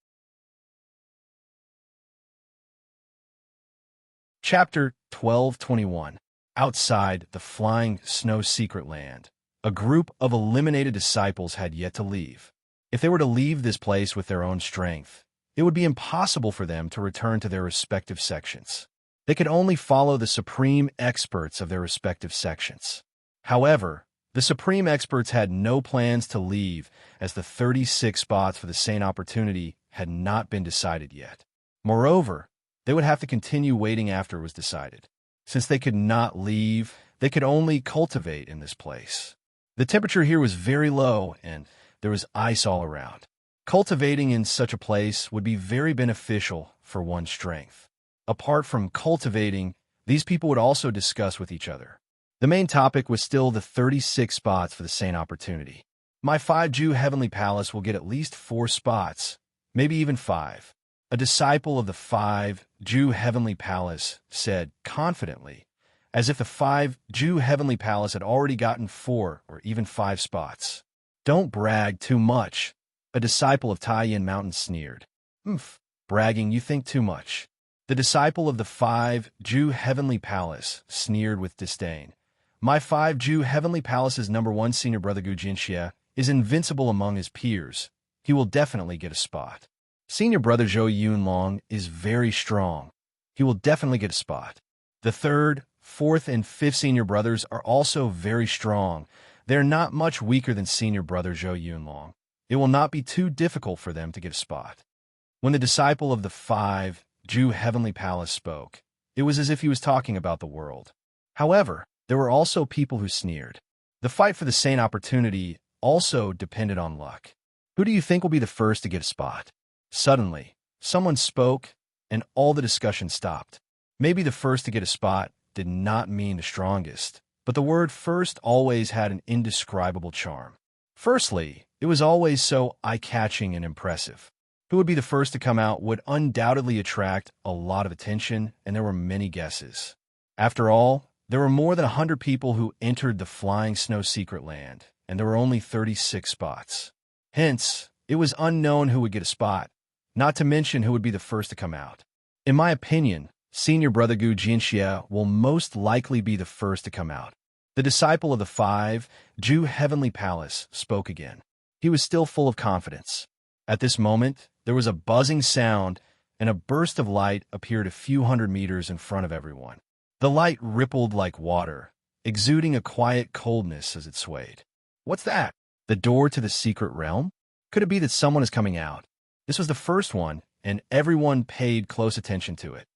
Chapter 1221. Outside the flying snow secret land, a group of eliminated disciples had yet to leave. If they were to leave this place with their own strength, it would be impossible for them to return to their respective sections. They could only follow the supreme experts of their respective sections. However, the supreme experts had no plans to leave, as the 36 spots for the same opportunity had not been decided yet. Moreover, they would have to continue waiting after it was decided. Since they could not leave, they could only cultivate in this place. The temperature here was very low, and there was ice all around. Cultivating in such a place would be very beneficial for one's strength. Apart from cultivating, these people would also discuss with each other. The main topic was still the 36 spots for the same opportunity. My 5 Heavenly Palace will get at least 4 spots, maybe even 5. A disciple of the 5 Heavenly Palace said confidently, as if the 5 Heavenly Palace had already gotten 4 or even 5 spots. Don't brag too much, a disciple of Taiyin Mountain sneered. Bragging, you think too much. The disciple of the 5 Heavenly Palace sneered with disdain. My 5 Heavenly Palace's #1 senior brother Gu Jinxia is invincible among his peers. He will definitely get a spot. Senior brother Zhou Yunlong is very strong. He will definitely get a spot. The 3rd, 4th, and 5th senior brothers are also very strong. They are not much weaker than senior brother Zhou Yunlong. It will not be too difficult for them to get a spot. When the disciple of the 5 Heavenly Palace spoke, it was as if he was talking about the world. However, there were also people who sneered. The fight for the same opportunity also depended on luck. Who do you think will be the first to get a spot? Suddenly, someone spoke, and all the discussion stopped. Maybe the first to get a spot did not mean the strongest, but the word first always had an indescribable charm. Firstly, it was always so eye-catching and impressive. Who would be the first to come out would undoubtedly attract a lot of attention, and there were many guesses. After all, there were more than 100 people who entered the flying snow secret land, and there were only 36 spots. Hence, it was unknown who would get a spot, not to mention who would be the first to come out. In my opinion, senior brother Gu Jinxia will most likely be the first to come out. The disciple of the 5 Heavenly Palace spoke again. He was still full of confidence. At this moment, there was a buzzing sound, and a burst of light appeared a few hundred meters in front of everyone. The light rippled like water, exuding a quiet coldness as it swayed. What's that? The door to the secret realm? Could it be that someone is coming out? This was the first one, and everyone paid close attention to it.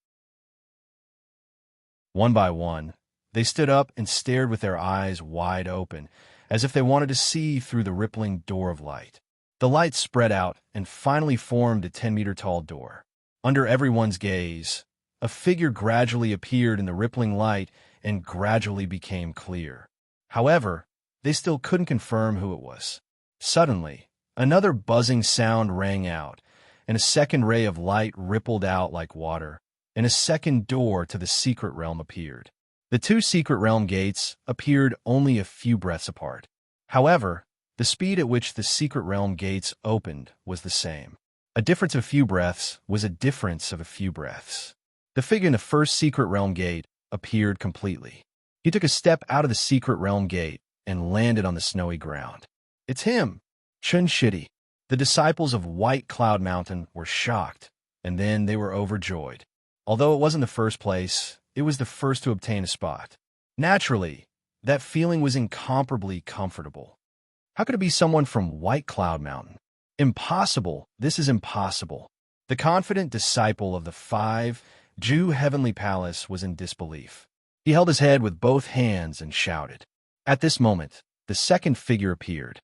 One by one, they stood up and stared with their eyes wide open, as if they wanted to see through the rippling door of light. The light spread out and finally formed a 10-meter-tall door. Under everyone's gaze, a figure gradually appeared in the rippling light and gradually became clear. However, they still couldn't confirm who it was. Suddenly, another buzzing sound rang out, and a second ray of light rippled out like water, and a second door to the secret realm appeared. The 2 secret realm gates appeared only a few breaths apart. However, the speed at which the secret realm gates opened was the same. A difference of a few breaths was a difference of a few breaths. The figure in the first secret realm gate appeared completely. He took a step out of the secret realm gate and landed on the snowy ground. It's him! Chun Shidi. The disciples of White Cloud Mountain were shocked, and then they were overjoyed. Although it wasn't the first place, it was the first to obtain a spot. Naturally, that feeling was incomparably comfortable. How could it be someone from White Cloud Mountain? Impossible. This is impossible. The confident disciple of the 5 Heavenly Palace was in disbelief. He held his head with both hands and shouted. At this moment, the second figure appeared.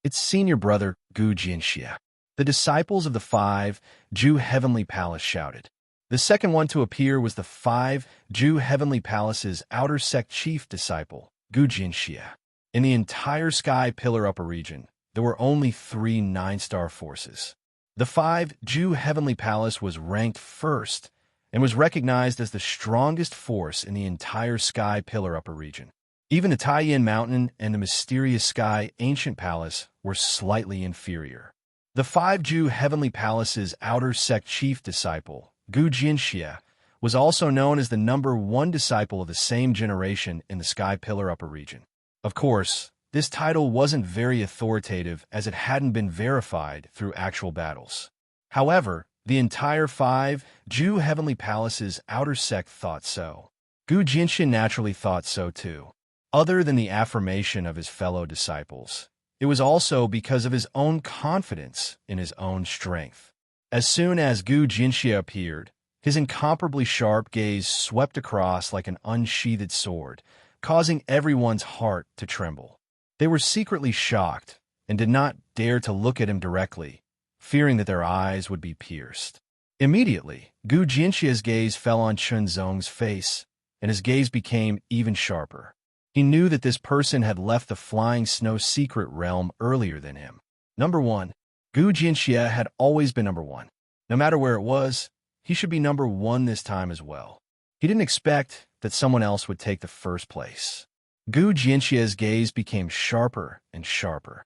It's senior brother Gu Jinxia. The disciples of the 5 Heavenly Palace shouted. The second one to appear was the 5 Heavenly Palace's outer sect chief disciple, Gu Jinxia. In the entire Sky Pillar Upper region, there were only 3 9-star forces. The 5Ju Heavenly Palace was ranked first and was recognized as the strongest force in the entire Sky Pillar Upper region. Even the Taiyin Mountain and the mysterious Sky Ancient Palace were slightly inferior. The 5Ju Heavenly Palace's outer sect chief disciple, Gu Jinxie, was also known as the #1 disciple of the same generation in the Sky Pillar Upper region. Of course, this title wasn't very authoritative as it hadn't been verified through actual battles. However, the entire 5Ju Heavenly Palace's outer sect thought so. Gu Jinxie naturally thought so too. Other than the affirmation of his fellow disciples, it was also because of his own confidence in his own strength. As soon as Gu Jinxie appeared, his incomparably sharp gaze swept across like an unsheathed sword, causing everyone's heart to tremble. They were secretly shocked and did not dare to look at him directly, fearing that their eyes would be pierced. Immediately, Gu Jinxie's gaze fell on Chunzong's face, and his gaze became even sharper. He knew that this person had left the Flying Snow secret realm earlier than him. #1. Gu Jinxie had always been #1. No matter where it was, he should be #1 this time as well. He didn't expect that someone else would take the first place. Gu Jinxie's gaze became sharper and sharper.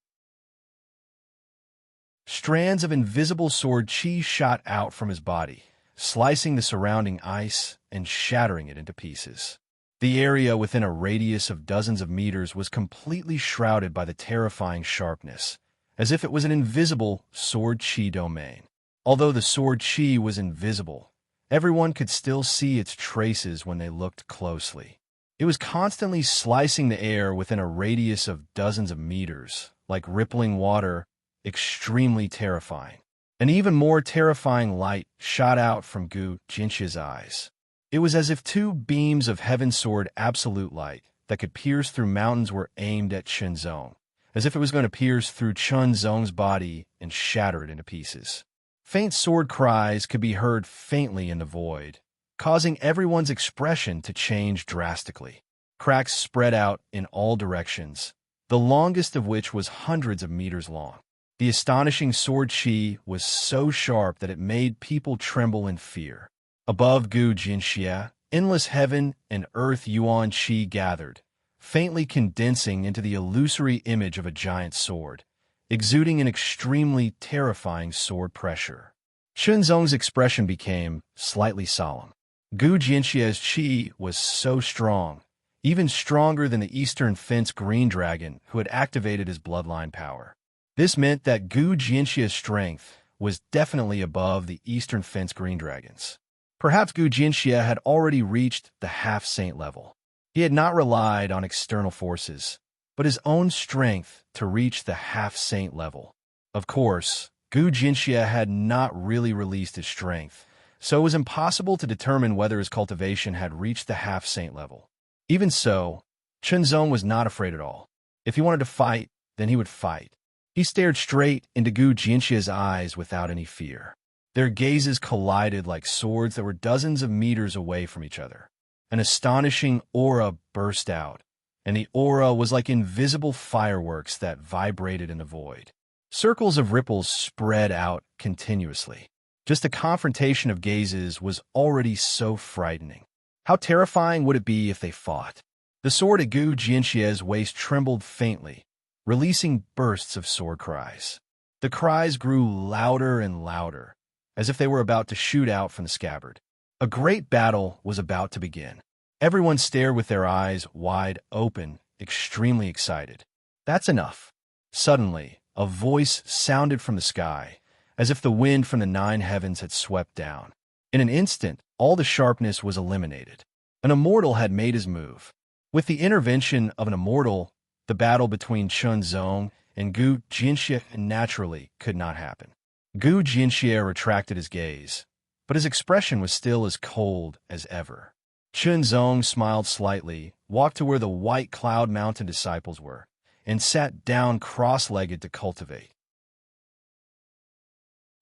Strands of invisible sword chi shot out from his body, slicing the surrounding ice and shattering it into pieces. The area within a radius of dozens of meters was completely shrouded by the terrifying sharpness, as if it was an invisible sword chi domain. Although the sword chi was invisible, everyone could still see its traces when they looked closely. It was constantly slicing the air within a radius of dozens of meters, like rippling water, extremely terrifying. An even more terrifying light shot out from Gu Jinxie's eyes. It was as if two beams of Heaven Sword absolute light that could pierce through mountains were aimed at Chunzong, as if it was going to pierce through Chunzong's body and shatter it into pieces. Faint sword cries could be heard faintly in the void, causing everyone's expression to change drastically. Cracks spread out in all directions, the longest of which was hundreds of meters long. The astonishing sword chi was so sharp that it made people tremble in fear. Above Gu Jinxie, endless heaven and earth yuan chi gathered, faintly condensing into the illusory image of a giant sword, exuding an extremely terrifying sword pressure. Chunzong's expression became slightly solemn. Gu Jinxie's chi was so strong, even stronger than the Eastern Fence Green Dragon who had activated his bloodline power. This meant that Gu Jinxie's strength was definitely above the Eastern Fence Green Dragons. Perhaps Gu Jinxie had already reached the half-saint level. He had not relied on external forces, but his own strength to reach the half-saint level. Of course, Gu Jinxie had not really released his strength, so it was impossible to determine whether his cultivation had reached the half-saint level. Even so, Chunzong was not afraid at all. If he wanted to fight, then he would fight. He stared straight into Gu Jinxie's eyes without any fear. Their gazes collided like swords that were dozens of meters away from each other. An astonishing aura burst out, and the aura was like invisible fireworks that vibrated in the void. Circles of ripples spread out continuously. Just a confrontation of gazes was already so frightening. How terrifying would it be if they fought? The sword at Gu Jinxie's waist trembled faintly, releasing bursts of sword cries. The cries grew louder and louder, as if they were about to shoot out from the scabbard. A great battle was about to begin. Everyone stared with their eyes wide open, extremely excited. That's enough. Suddenly, a voice sounded from the sky, as if the wind from the 9 heavens had swept down. In an instant, all the sharpness was eliminated. An immortal had made his move. With the intervention of an immortal, the battle between Chunzong and Gu Jinxie naturally could not happen. Gu Jinxie retracted his gaze, but his expression was still as cold as ever. Chunzong smiled slightly, walked to where the White Cloud Mountain disciples were, and sat down cross-legged to cultivate.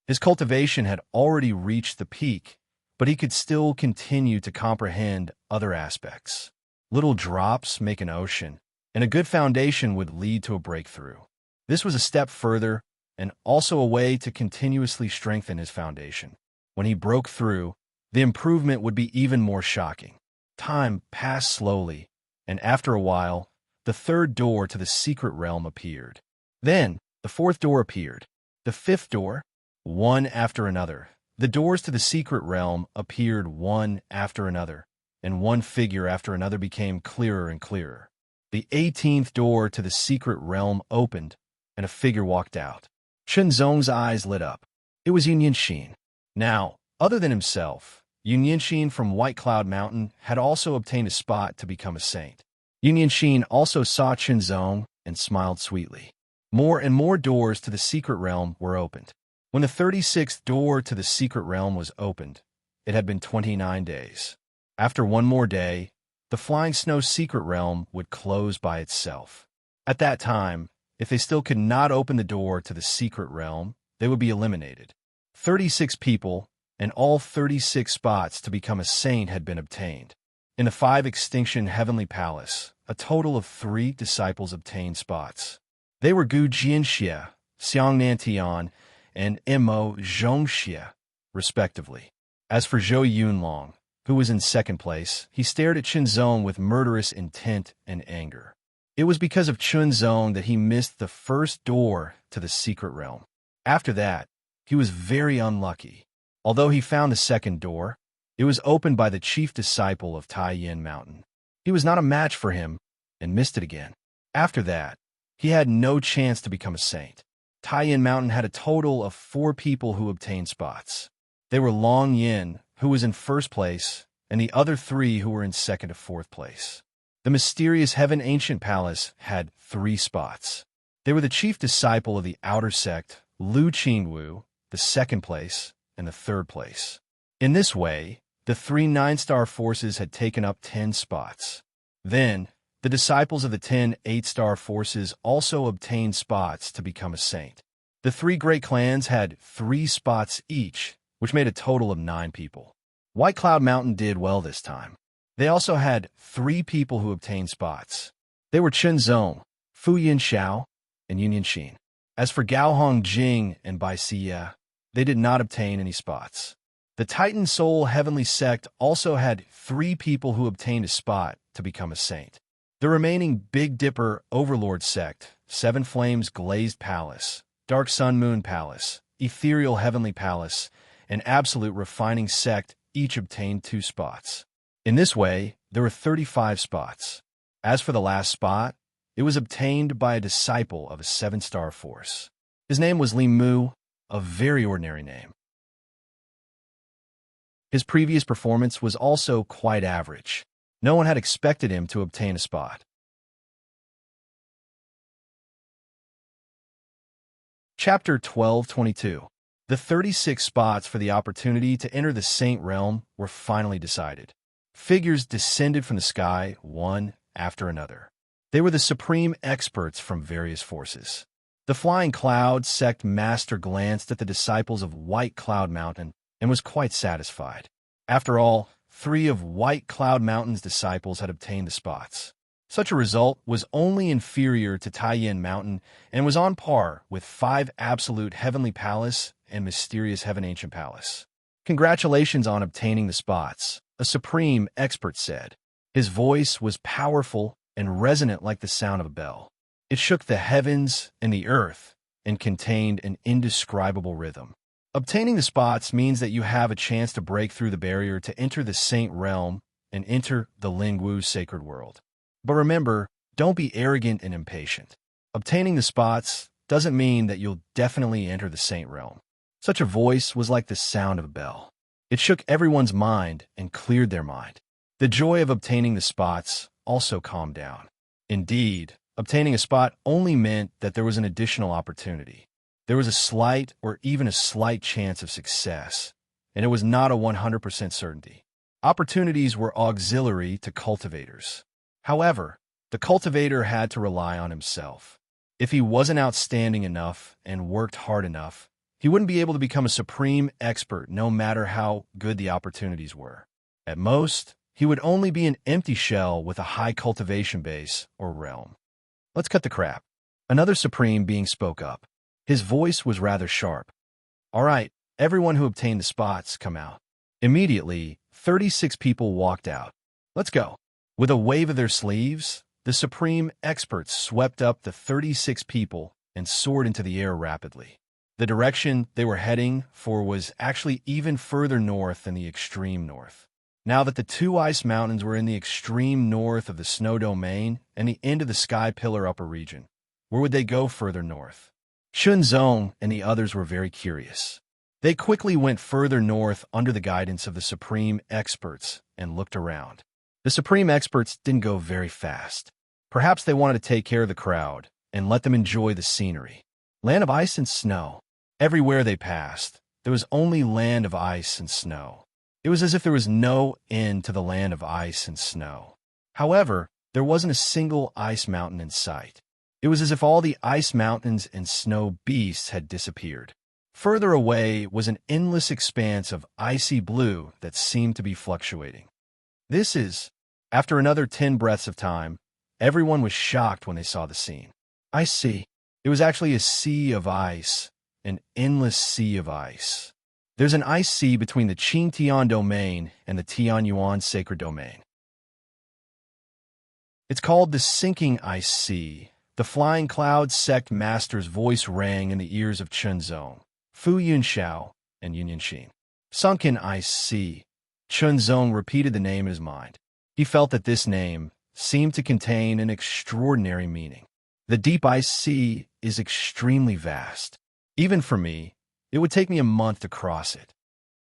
His cultivation had already reached the peak, but he could still continue to comprehend other aspects. Little drops make an ocean, and a good foundation would lead to a breakthrough. This was a step further, and also a way to continuously strengthen his foundation. When he broke through, the improvement would be even more shocking. Time passed slowly, and after a while, the third door to the secret realm appeared. Then, the fourth door appeared. The fifth door, one after another. The doors to the secret realm appeared one after another, and one figure after another became clearer and clearer. The 18th door to the secret realm opened, and a figure walked out. Chunzong's eyes lit up. It was Yunyinxin. Now, other than himself, Yunyinxin from White Cloud Mountain had also obtained a spot to become a saint. Yunyinxin also saw Chunzong and smiled sweetly. More and more doors to the secret realm were opened. When the 36th door to the secret realm was opened, it had been 29 days. After one more day, the Flying Snow secret realm would close by itself. At that time, if they still could not open the door to the secret realm, they would be eliminated. 36 people and all 36 spots to become a saint had been obtained. In the 5 Extinction Heavenly Palace, a total of 3 disciples obtained spots. They were Gu Jianxie, Xiang Nantian, and Mo Zhongxie, respectively. As for Zhou Yunlong, who was in second place, he stared at Chunzong with murderous intent and anger. It was because of Chunzong that he missed the first door to the secret realm. After that, he was very unlucky. Although he found the second door, it was opened by the chief disciple of Taiyin Mountain. He was not a match for him and missed it again. After that, he had no chance to become a saint. Taiyin Mountain had a total of 4 people who obtained spots. They were Long Yin, who was in first place, and the other 3 who were in second to fourth place. The mysterious Heaven Ancient Palace had 3 spots. They were the chief disciple of the outer sect, Lu Qingwu, the second place, and the third place. In this way, the 3 9-star forces had taken up 10 spots. Then, the disciples of the 10 8-star forces also obtained spots to become a saint. The 3 great clans had 3 spots each, which made a total of 9 people. White Cloud Mountain did well this time. They also had 3 people who obtained spots. They were Chunzong, Fu Yinxiao, and Yunyinxin. As for Gaohong Jing and Bai Xie, they did not obtain any spots. The Titan Soul Heavenly Sect also had 3 people who obtained a spot to become a saint. The remaining Big Dipper Overlord Sect, 7 Flames Glazed Palace, Dark Sun Moon Palace, Ethereal Heavenly Palace, and Absolute Refining Sect each obtained 2 spots. In this way, there were 35 spots. As for the last spot, it was obtained by a disciple of a 7-star force. His name was Li Mu, a very ordinary name. His previous performance was also quite average. No one had expected him to obtain a spot. Chapter 12:22. The 36 spots for the opportunity to enter the Saint Realm were finally decided. Figures descended from the sky, one after another. They were the supreme experts from various forces. The Flying Cloud sect master glanced at the disciples of White Cloud Mountain and was quite satisfied. After all, 3 of White Cloud Mountain's disciples had obtained the spots. Such a result was only inferior to Taiyin Mountain and was on par with 5 Absolute Heavenly Palace and Mysterious Heaven Ancient Palace. Congratulations on obtaining the spots, a supreme expert said. His voice was powerful and resonant like the sound of a bell. It shook the heavens and the earth and contained an indescribable rhythm. Obtaining the spots means that you have a chance to break through the barrier to enter the Saint Realm and enter the Lingwu Sacred World. But remember, don't be arrogant and impatient. Obtaining the spots doesn't mean that you'll definitely enter the Saint Realm. Such a voice was like the sound of a bell. It shook everyone's mind and cleared their mind. The joy of obtaining the spots also calmed down. Indeed, obtaining a spot only meant that there was an additional opportunity. There was a slight or even a slight chance of success, and it was not a 100% certainty. Opportunities were auxiliary to cultivators. However, the cultivator had to rely on himself. If he wasn't outstanding enough and worked hard enough, he wouldn't be able to become a supreme expert no matter how good the opportunities were. At most, he would only be an empty shell with a high cultivation base or realm. Let's cut the crap. Another supreme being spoke up. His voice was rather sharp. "All right, everyone who obtained the spots, come out." Immediately, 36 people walked out. "Let's go." With a wave of their sleeves, the supreme experts swept up the 36 people and soared into the air rapidly. The direction they were heading for was actually even further north than the extreme north. Now that the two ice mountains were in the extreme north of the snow domain and the end of the sky pillar upper region, where would they go further north? Chunzong and the others were very curious. They quickly went further north under the guidance of the supreme experts and looked around. The supreme experts didn't go very fast. Perhaps they wanted to take care of the crowd and let them enjoy the scenery. Land of ice and snow. Everywhere they passed, there was only land of ice and snow. It was as if there was no end to the land of ice and snow. However, there wasn't a single ice mountain in sight. It was as if all the ice mountains and snow beasts had disappeared. Further away was an endless expanse of icy blue that seemed to be fluctuating. After another 10 breaths of time, everyone was shocked when they saw the scene. I see. It was actually a sea of ice, an endless sea of ice. There's an ice sea between the Qingtian domain and the Tianyuan sacred domain. It's called the Sinking Ice Sea. The Flying Cloud sect master's voice rang in the ears of Chunzong, Fu Yunxiao, and Yunyanxin. Sunken Ice Sea. Chunzong repeated the name in his mind. He felt that this name seemed to contain an extraordinary meaning. The deep ice sea is extremely vast. Even for me, it would take me a month to cross it.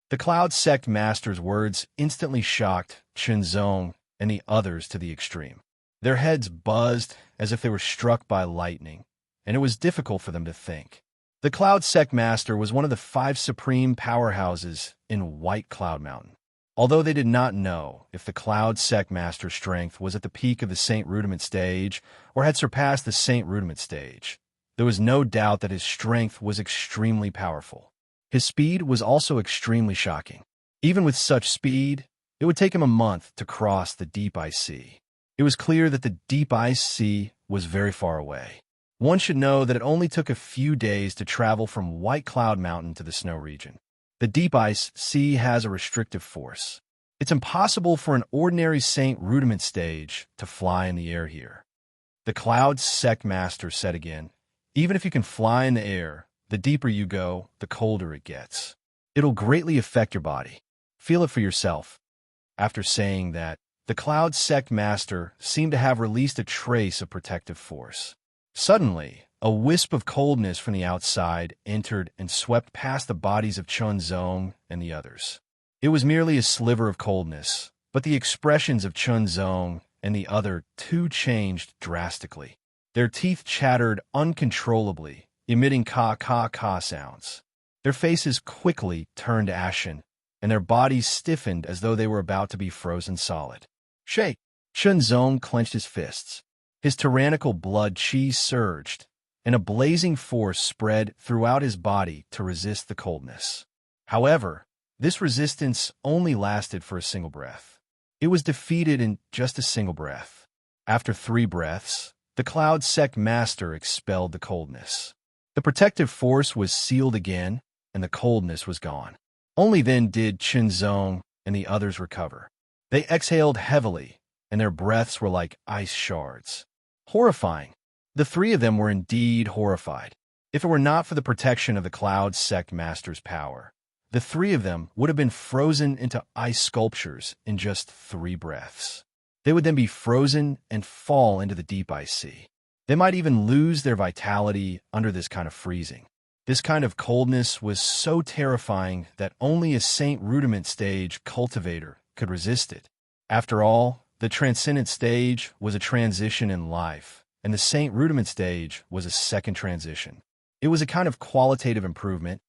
The Cloud Sect Master's words instantly shocked Chunzong and the others to the extreme. Their heads buzzed as if they were struck by lightning, and it was difficult for them to think. The Cloud Sect Master was one of the 5 supreme powerhouses in White Cloud Mountain. Although they did not know if the Cloud Sect Master's strength was at the peak of the Saint Rudiment stage or had surpassed the Saint Rudiment stage, there was no doubt that his strength was extremely powerful. His speed was also extremely shocking. Even with such speed, it would take him a month to cross the deep ice sea. It was clear that the deep ice sea was very far away. One should know that it only took a few days to travel from White Cloud Mountain to the snow region. The deep ice sea has a restrictive force. It's impossible for an ordinary Saint Rudiment stage to fly in the air here. The Cloud Sect Master said again, even if you can fly in the air, the deeper you go, the colder it gets. It'll greatly affect your body. Feel it for yourself. After saying that, the Cloud Sect Master seemed to have released a trace of protective force. Suddenly, a wisp of coldness from the outside entered and swept past the bodies of Chunzong and the others. It was merely a sliver of coldness, but the expressions of Chunzong and the other two changed drastically. Their teeth chattered uncontrollably, emitting ka-ka-ka sounds. Their faces quickly turned ashen, and their bodies stiffened as though they were about to be frozen solid. Shake! Chunzong clenched his fists. His tyrannical blood chi surged, and a blazing force spread throughout his body to resist the coldness. However, this resistance only lasted for a single breath. It was defeated in just a single breath. After 3 breaths, the Cloud Sect Master expelled the coldness. The protective force was sealed again, and the coldness was gone. Only then did Chunzong and the others recover. They exhaled heavily, and their breaths were like ice shards. Horrifying. The 3 of them were indeed horrified. If it were not for the protection of the Cloud Sect Master's power, the 3 of them would have been frozen into ice sculptures in just 3 breaths. They would then be frozen and fall into the deep ice sea. They might even lose their vitality under this kind of freezing. This kind of coldness was so terrifying that only a Saint Rudiment stage cultivator could resist it. After all, the Transcendent stage was a transition in life, and the Saint Rudiment stage was a second transition. It was a kind of qualitative improvement.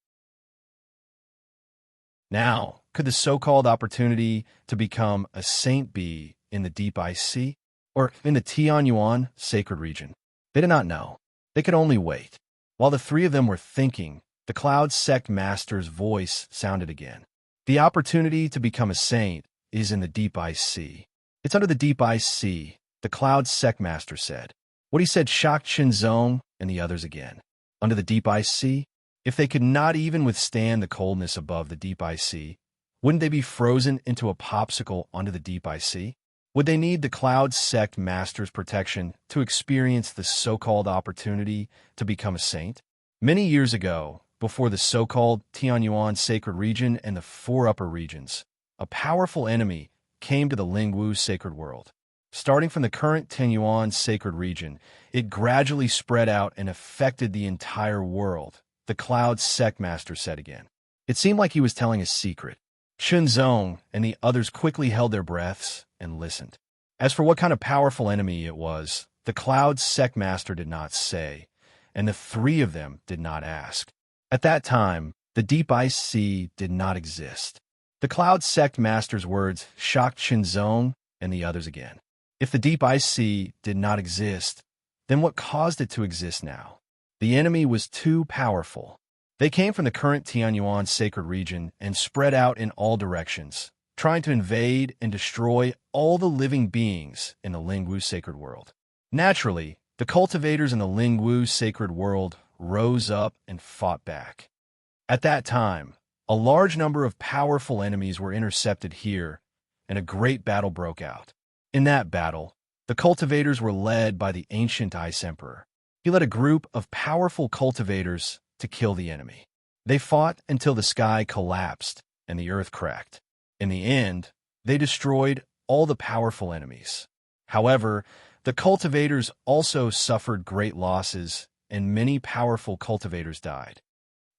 Now, could the so-called opportunity to become a saint be in the deep ice sea, or in the Tianyuan sacred region? They did not know. They could only wait. While the 3 of them were thinking, the Cloud Sect Master's voice sounded again. The opportunity to become a saint is in the deep ice sea. It's under the deep ice sea, the Cloud Sect Master said. What he said shocked Chunzong and the others again. under the deep ice sea? If they could not even withstand the coldness above the deep ice sea, wouldn't they be frozen into a popsicle under the deep ice sea? Would they need the Cloud Sect Master's protection to experience the so-called opportunity to become a saint? Many years ago, before the so-called Tianyuan Sacred Region and the Four Upper Regions, a powerful enemy came to the Lingwu Sacred World. Starting from the current Tianyuan Sacred Region, it gradually spread out and affected the entire world, the Cloud Sect Master said again. It seemed like he was telling a secret. Shenzong and the others quickly held their breaths and listened. As for what kind of powerful enemy it was, the Cloud Sect Master did not say, and the three of them did not ask. At that time, the deep ice sea did not exist. The Cloud Sect Master's words shocked Shenzong and the others again. If the deep ice sea did not exist, then what caused it to exist now? The enemy was too powerful. They came from the current Tianyuan Sacred Region and spread out in all directions, trying to invade and destroy all the living beings in the Lingwu Sacred World. Naturally, the cultivators in the Lingwu Sacred World rose up and fought back. At that time, a large number of powerful enemies were intercepted here, and a great battle broke out. In that battle, the cultivators were led by the ancient Ice Emperor. He led a group of powerful cultivators to kill the enemy. They fought until the sky collapsed and the earth cracked. In the end, they destroyed all the powerful enemies. However, the cultivators also suffered great losses, and many powerful cultivators died.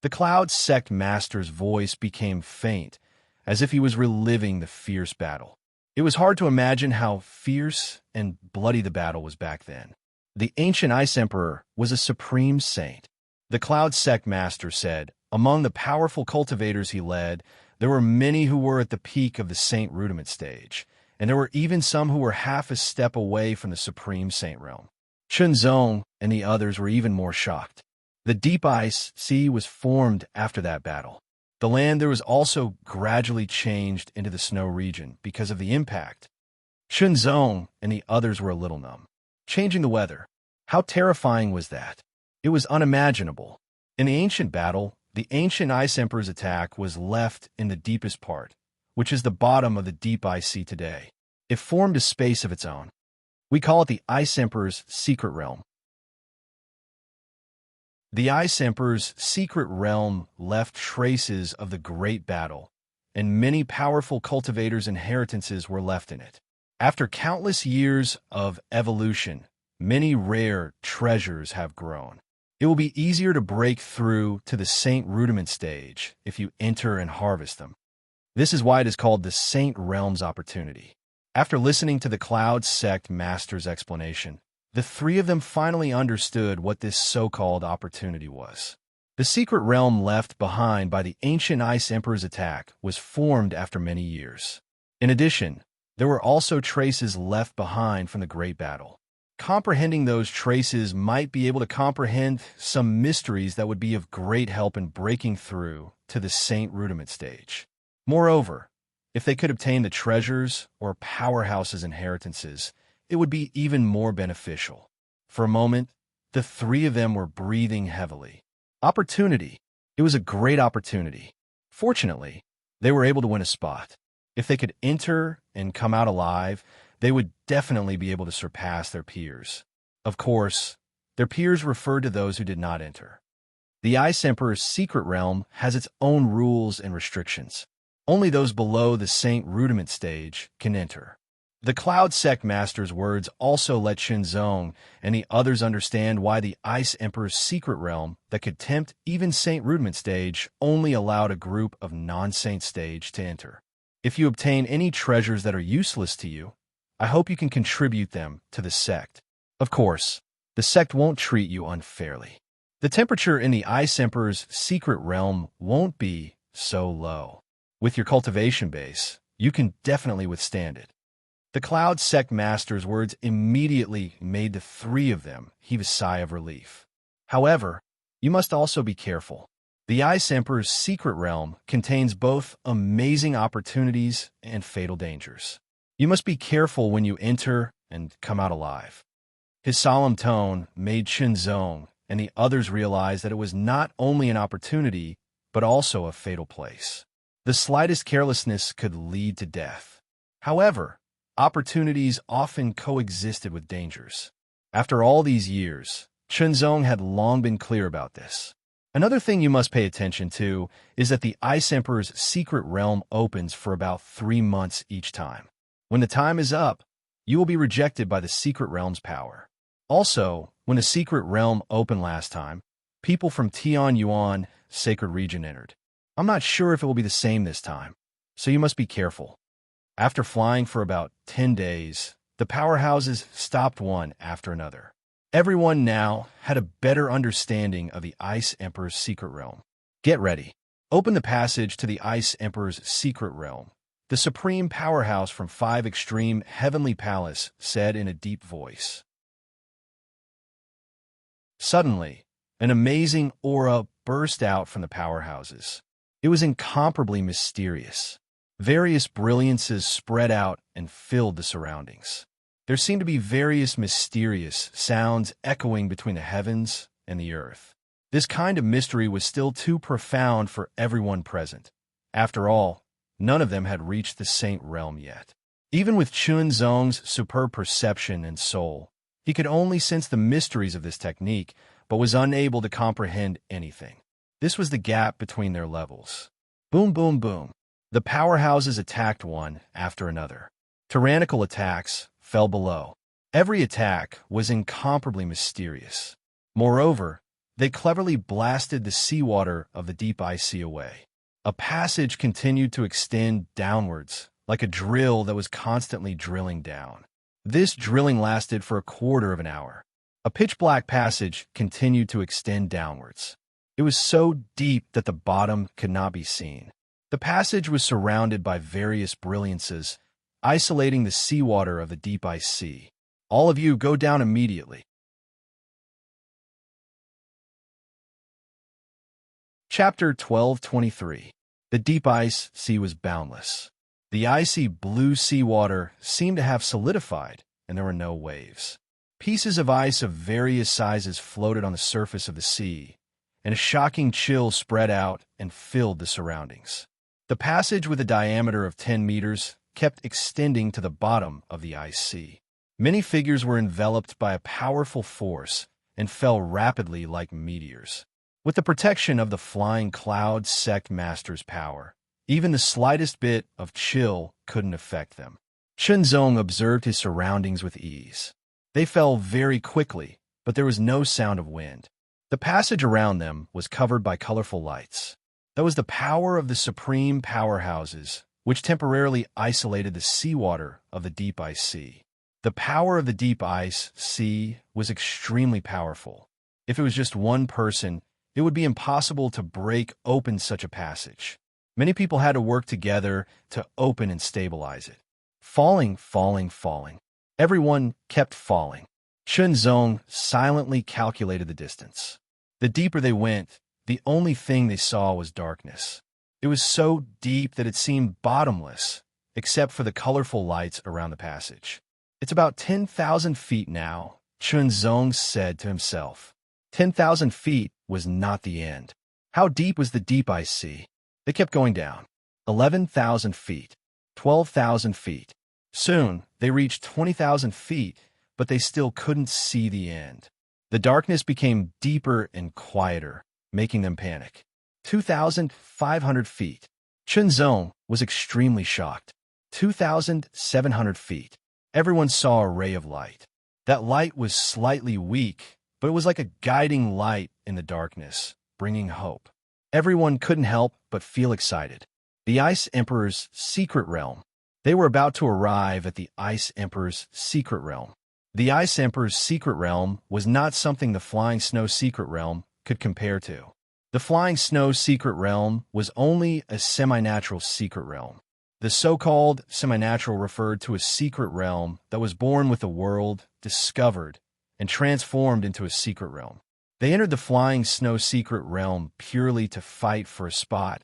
The Cloud Sect Master's voice became faint, as if he was reliving the fierce battle. It was hard to imagine how fierce and bloody the battle was back then. The ancient Ice Emperor was a supreme saint. The Cloud Sect Master said, among the powerful cultivators he led, there were many who were at the peak of the saint rudiment stage, and there were even some who were half a step away from the supreme saint realm. Shenzong and the others were even more shocked. The deep ice sea was formed after that battle. The land there was also gradually changed into the snow region because of the impact. Shenzong and the others were a little numb. Changing the weather. How terrifying was that? It was unimaginable. In the ancient battle, the ancient Ice Emperor's attack was left in the deepest part, which is the bottom of the deep ice sea today. It formed a space of its own. We call it the Ice Emperor's secret realm. The Ice Emperor's secret realm left traces of the great battle, and many powerful cultivators' inheritances were left in it. After countless years of evolution, many rare treasures have grown. It will be easier to break through to the Saint Rudiment stage if you enter and harvest them. This is why it is called the Saint Realm's Opportunity. After listening to the Cloud Sect Master's explanation, the three of them finally understood what this so-called opportunity was. The secret realm left behind by the ancient Ice Emperor's attack was formed after many years. In addition, there were also traces left behind from the Great Battle. Comprehending those traces might be able to comprehend some mysteries that would be of great help in breaking through to the Saint Rudiment stage. Moreover, if they could obtain the treasures or powerhouse's inheritances, it would be even more beneficial. For a moment, the three of them were breathing heavily. Opportunity. It was a great opportunity. Fortunately, they were able to win a spot. If they could enter and come out alive, they would definitely be able to surpass their peers. Of course, their peers referred to those who did not enter. The Ice Emperor's secret realm has its own rules and restrictions. Only those below the Saint Rudiment stage can enter. The Cloud Sect Master's words also let Shenzong and the others understand why the Ice Emperor's secret realm that could tempt even Saint Rudiment stage only allowed a group of non-Saint stage to enter. If you obtain any treasures that are useless to you, I hope you can contribute them to the sect. Of course, the sect won't treat you unfairly. The temperature in the Ice Emperor's secret realm won't be so low. With your cultivation base, you can definitely withstand it. The Cloud Sect Master's words immediately made the three of them heave a sigh of relief. However, you must also be careful. The Ice Emperor's secret realm contains both amazing opportunities and fatal dangers. You must be careful when you enter and come out alive. His solemn tone made Shenzong and the others realized that it was not only an opportunity, but also a fatal place. The slightest carelessness could lead to death. However, opportunities often coexisted with dangers. After all these years, Chunzong had long been clear about this. Another thing you must pay attention to is that the Ice Emperor's secret realm opens for about 3 months each time. When the time is up, you will be rejected by the secret realm's power. Also, when the secret realm opened last time, people from Tianyuan sacred region entered. I'm not sure if it will be the same this time, so you must be careful. After flying for about 10 days, the powerhouses stopped one after another. Everyone now had a better understanding of the Ice Emperor's secret realm. Get ready. Open the passage to the Ice Emperor's secret realm. The supreme powerhouse from 5 Extreme Heavenly Palace said in a deep voice. Suddenly, an amazing aura burst out from the powerhouses. It was incomparably mysterious. Various brilliances spread out and filled the surroundings. There seemed to be various mysterious sounds echoing between the heavens and the earth. This kind of mystery was still too profound for everyone present. After all, none of them had reached the Saint Realm yet. Even with Chunzong's superb perception and soul, he could only sense the mysteries of this technique, but was unable to comprehend anything. This was the gap between their levels. Boom, boom, boom. The powerhouses attacked one after another. Tyrannical attacks fell below. Every attack was incomparably mysterious. Moreover, they cleverly blasted the seawater of the deep ice sea away. A passage continued to extend downwards, like a drill that was constantly drilling down. This drilling lasted for a quarter of an hour. A pitch-black passage continued to extend downwards. It was so deep that the bottom could not be seen. The passage was surrounded by various brilliances, isolating the seawater of the deep ice sea. All of you go down immediately. Chapter 12:23. The deep ice sea was boundless. The icy blue seawater seemed to have solidified, and there were no waves. Pieces of ice of various sizes floated on the surface of the sea, and a shocking chill spread out and filled the surroundings. The passage with a diameter of 10 meters kept extending to the bottom of the ice sea. Many figures were enveloped by a powerful force and fell rapidly like meteors. With the protection of the flying cloud sect master's power, even the slightest bit of chill couldn't affect them. Chunzong observed his surroundings with ease. They fell very quickly, but there was no sound of wind. The passage around them was covered by colorful lights. That was the power of the supreme powerhouses, which temporarily isolated the seawater of the deep ice sea. The power of the deep ice sea was extremely powerful. If it was just one person, it would be impossible to break open such a passage. Many people had to work together to open and stabilize it. Falling, falling, falling. Everyone kept falling. Chunzong silently calculated the distance. The deeper they went, the only thing they saw was darkness. It was so deep that it seemed bottomless, except for the colorful lights around the passage. It's about 10,000 feet now, Chunzong said to himself. 10,000 feet was not the end. How deep was the deep ice sea? They kept going down. 11,000 feet. 12,000 feet. Soon, they reached 20,000 feet, but they still couldn't see the end. The darkness became deeper and quieter, making them panic. 2,500 feet. Chunzong was extremely shocked. 2,700 feet. Everyone saw a ray of light. That light was slightly weak, but it was like a guiding light in the darkness, bringing hope. Everyone couldn't help but feel excited. The Ice Emperor's secret realm. They were about to arrive at the Ice Emperor's secret realm. The Ice Emperor's secret realm was not something the Flying Snow secret realm could compare to. The Flying Snow secret realm was only a semi-natural secret realm. The so-called semi-natural referred to a secret realm that was born with the world, discovered, and transformed into a secret realm. They entered the Flying Snow secret realm purely to fight for a spot,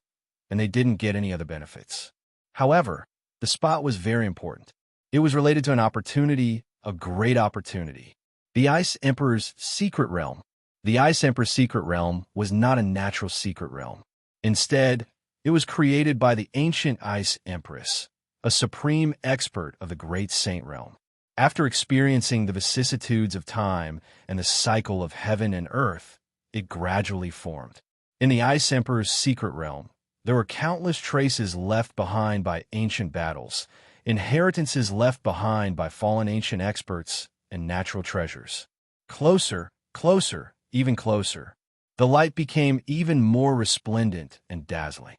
and they didn't get any other benefits. However, the spot was very important. It was related to an opportunity, a great opportunity. The Ice Emperor's secret realm. The Ice Emperor's secret realm was not a natural secret realm. Instead, it was created by the ancient Ice Empress, a supreme expert of the great Saint realm. After experiencing the vicissitudes of time and the cycle of heaven and earth, it gradually formed. In the Ice Emperor's secret realm, there were countless traces left behind by ancient battles, inheritances left behind by fallen ancient experts, and natural treasures. Closer, closer, even closer. The light became even more resplendent and dazzling.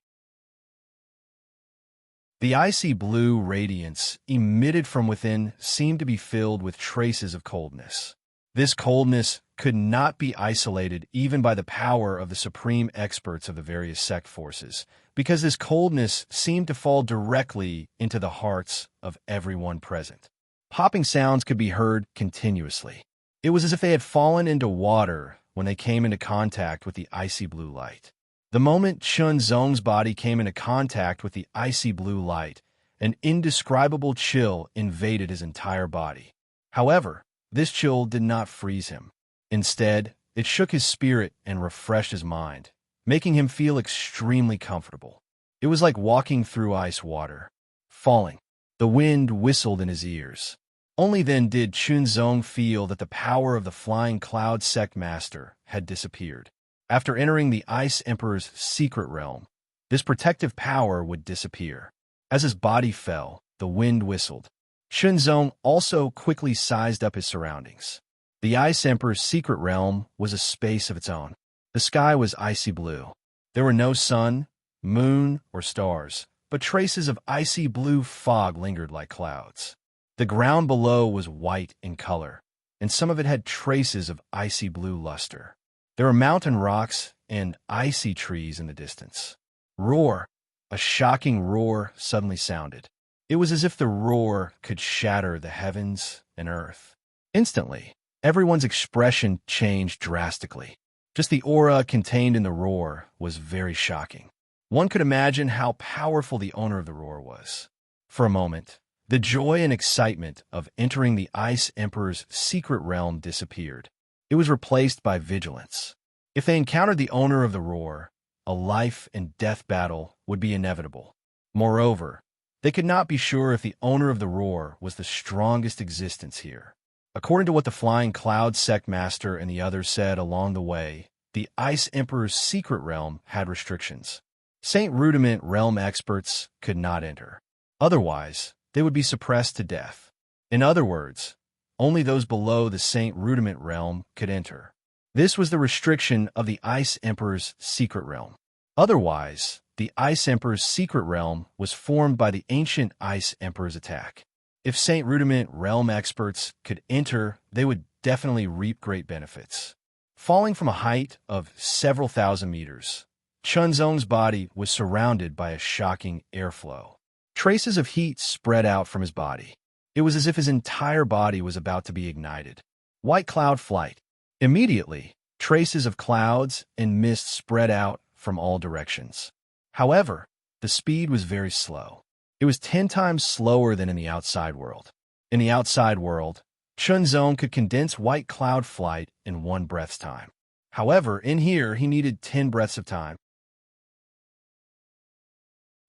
The icy blue radiance emitted from within seemed to be filled with traces of coldness. This coldness could not be isolated even by the power of the supreme experts of the various sect forces, because this coldness seemed to fall directly into the hearts of everyone present. Popping sounds could be heard continuously. It was as if they had fallen into water when they came into contact with the icy blue light. The moment Chun Zong's body came into contact with the icy blue light, an indescribable chill invaded his entire body. However, this chill did not freeze him. Instead, it shook his spirit and refreshed his mind, making him feel extremely comfortable. It was like walking through ice water. Falling. The wind whistled in his ears. Only then did Chun Zong feel that the power of the Flying Cloud Sect Master had disappeared. After entering the Ice Emperor's secret realm, this protective power would disappear. As his body fell, the wind whistled. Chun Zong also quickly sized up his surroundings. The Ice Emperor's secret realm was a space of its own. The sky was icy blue. There were no sun, moon, or stars, but traces of icy blue fog lingered like clouds. The ground below was white in color, and some of it had traces of icy blue luster. There were mountain rocks and icy trees in the distance. Roar! A shocking roar suddenly sounded. It was as if the roar could shatter the heavens and earth. Instantly, everyone's expression changed drastically. Just the aura contained in the roar was very shocking. One could imagine how powerful the owner of the roar was. For a moment, the joy and excitement of entering the Ice Emperor's secret realm disappeared. It was replaced by vigilance. If they encountered the owner of the roar, a life and death battle would be inevitable. Moreover, they could not be sure if the owner of the roar was the strongest existence here. According to what the Flying Cloud Sect Master and the others said along the way, the Ice Emperor's secret realm had restrictions. Saint Rudiment realm experts could not enter. Otherwise, they would be suppressed to death. In other words, only those below the Saint Rudiment realm could enter. This was the restriction of the Ice Emperor's secret realm. Otherwise, the Ice Emperor's secret realm was formed by the ancient Ice Emperor's attack. If Saint Rudiment realm experts could enter, they would definitely reap great benefits. Falling from a height of several thousand meters, Chun Zong's body was surrounded by a shocking airflow. Traces of heat spread out from his body. It was as if his entire body was about to be ignited. White cloud flight. Immediately, traces of clouds and mist spread out from all directions. However, the speed was very slow. It was 10 times slower than in the outside world. In the outside world, Chun Zong could condense white cloud flight in 1 breath's time. However, in here, he needed 10 breaths of time.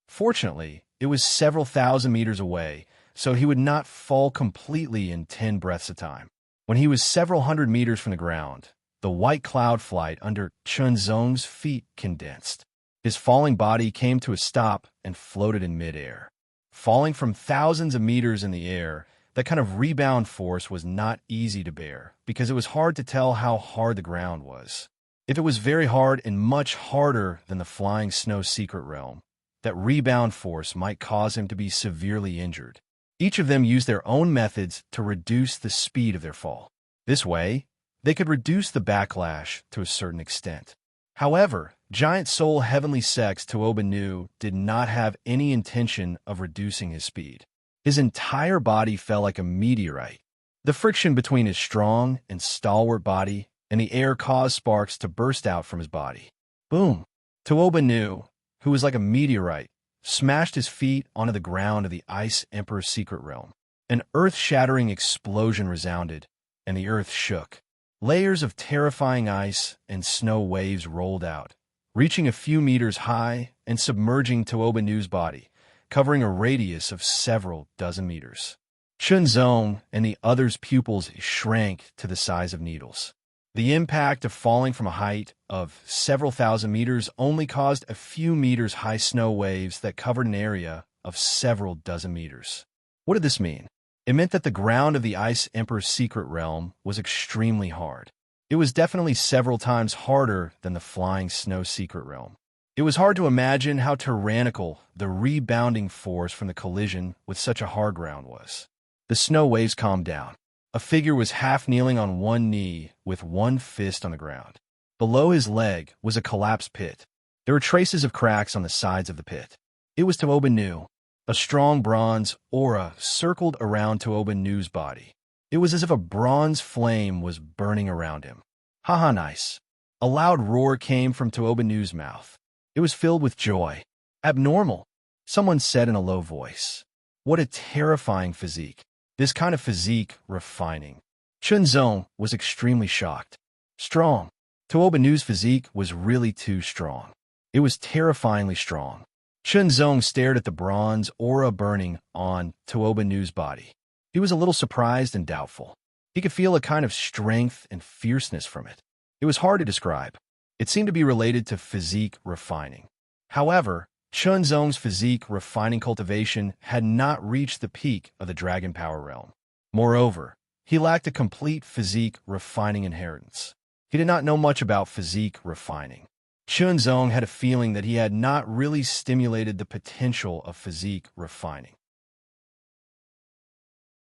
Fortunately, it was several thousand meters away, so he would not fall completely in 10 breaths of time. When he was several hundred meters from the ground, the white cloud flight under Chun Zong's feet condensed. His falling body came to a stop and floated in midair. Falling from thousands of meters in the air, that kind of rebound force was not easy to bear because it was hard to tell how hard the ground was. If it was very hard and much harder than the flying snow secret realm, that rebound force might cause him to be severely injured. Each of them used their own methods to reduce the speed of their fall. This way, they could reduce the backlash to a certain extent. However, Giant Soul Heavenly Sex Tuoba Nu did not have any intention of reducing his speed. His entire body fell like a meteorite. The friction between his strong and stalwart body and the air caused sparks to burst out from his body. Boom! Tuoba Nu, who was like a meteorite, smashed his feet onto the ground of the Ice Emperor's secret realm. An earth-shattering explosion resounded, and the earth shook. Layers of terrifying ice and snow waves rolled out, reaching a few meters high and submerging Toobanu's body, covering a radius of several dozen meters. Chunzong and the others' pupils shrank to the size of needles. The impact of falling from a height of several thousand meters only caused a few meters high snow waves that covered an area of several dozen meters. What did this mean? It meant that the ground of the Ice Emperor's secret realm was extremely hard. It was definitely several times harder than the flying snow secret realm. It was hard to imagine how tyrannical the rebounding force from the collision with such a hard ground was. The snow waves calmed down. A figure was half kneeling on one knee with one fist on the ground. Below his leg was a collapsed pit. There were traces of cracks on the sides of the pit. It was Toobanu. A strong bronze aura circled around Toobanu's body. It was as if a bronze flame was burning around him. Haha, nice. A loud roar came from Toobanu's mouth. It was filled with joy. Abnormal, someone said in a low voice. What a terrifying physique. This kind of physique refining. Chunzong was extremely shocked. Strong. Toobanu's physique was really too strong. It was terrifyingly strong. Chunzong stared at the bronze aura burning on Toobanu's body. He was a little surprised and doubtful. He could feel a kind of strength and fierceness from it. It was hard to describe. It seemed to be related to physique refining. However, Chunzong's physique refining cultivation had not reached the peak of the dragon power realm. Moreover, he lacked a complete physique refining inheritance. He did not know much about physique refining. Chunzong had a feeling that he had not really stimulated the potential of physique refining.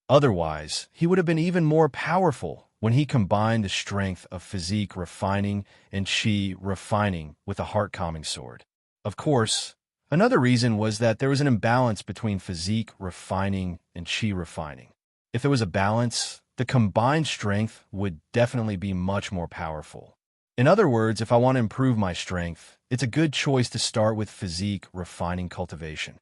Otherwise, he would have been even more powerful when he combined the strength of physique refining and chi refining with a heart-calming sword. Of course, another reason was that there was an imbalance between physique refining and chi refining. If there was a balance, the combined strength would definitely be much more powerful. In other words, if I want to improve my strength, it's a good choice to start with physique refining cultivation.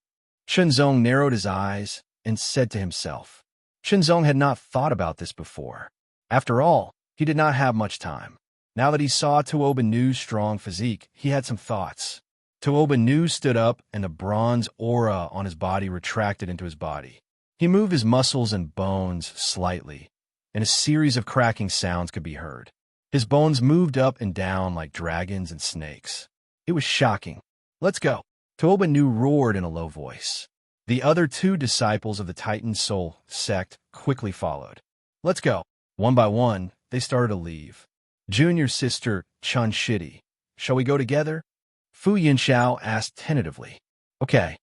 Chunzong narrowed his eyes and said to himself. Chunzong had not thought about this before. After all, he did not have much time. Now that he saw Toobanu's strong physique, he had some thoughts. Toobanu stood up and the bronze aura on his body retracted into his body. He moved his muscles and bones slightly, and a series of cracking sounds could be heard. His bones moved up and down like dragons and snakes. It was shocking. Let's go. Toobanu roared in a low voice. The other two disciples of the Titan Soul sect quickly followed. Let's go. One by one, they started to leave. Junior sister Chun Shidi, shall we go together? Fu Yinxiao asked tentatively. Okay.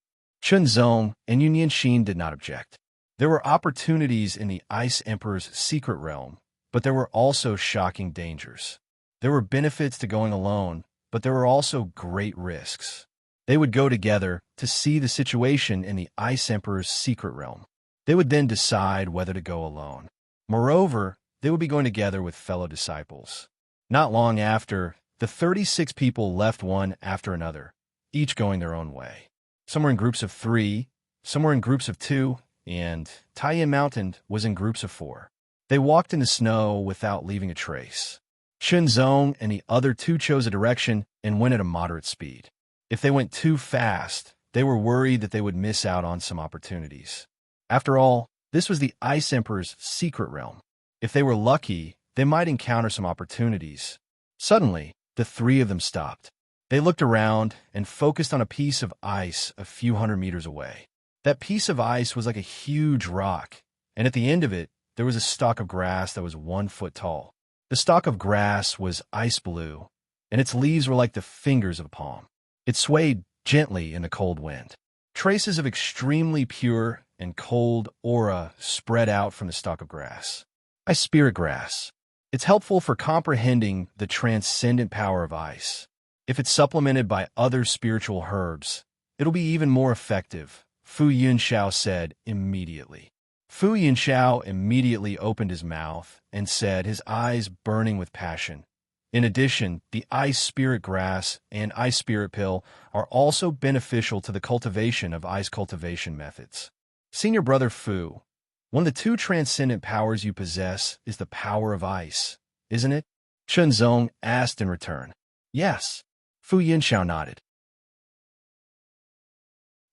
Chunzong and Yun Yanxin did not object. There were opportunities in the Ice Emperor's secret realm, but there were also shocking dangers. There were benefits to going alone, but there were also great risks. They would go together to see the situation in the Ice Emperor's secret realm. They would then decide whether to go alone. Moreover, they would be going together with fellow disciples. Not long after, the 36 people left one after another, each going their own way. Some were in groups of 3, some were in groups of 2, and Taiyan Mountain was in groups of 4. They walked in the snow without leaving a trace. Chunzong and the other two chose a direction and went at a moderate speed. If they went too fast, they were worried that they would miss out on some opportunities. After all, this was the Ice Emperor's secret realm. If they were lucky, they might encounter some opportunities. Suddenly, the 3 of them stopped. They looked around and focused on a piece of ice a few hundred meters away. That piece of ice was like a huge rock, and at the end of it, there was a stalk of grass that was 1 foot tall. The stalk of grass was ice blue, and its leaves were like the fingers of a palm. It swayed gently in the cold wind. Traces of extremely pure and cold aura spread out from the stalk of grass. Ice spirit grass. It's helpful for comprehending the transcendent power of ice. If it's supplemented by other spiritual herbs, it'll be even more effective, Fu Yunxiao said immediately. Fu Yunxiao immediately opened his mouth and said, his eyes burning with passion. In addition, the ice spirit grass and ice spirit pill are also beneficial to the cultivation of ice cultivation methods. Senior Brother Fu, one of the 2 transcendent powers you possess is the power of ice. isn't it? Chunzong asked in return. Yes. Fu Yinxiao nodded.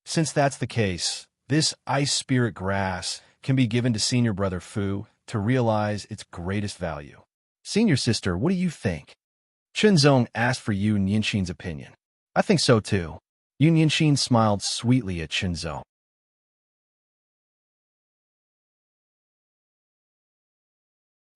Since that's the case, this ice spirit grass can be given to senior brother Fu to realize its greatest value. Senior sister, what do you think? Chunzong asked for Yu Nianxin's opinion. I think so too. Yu Nianxin smiled sweetly at Chunzong.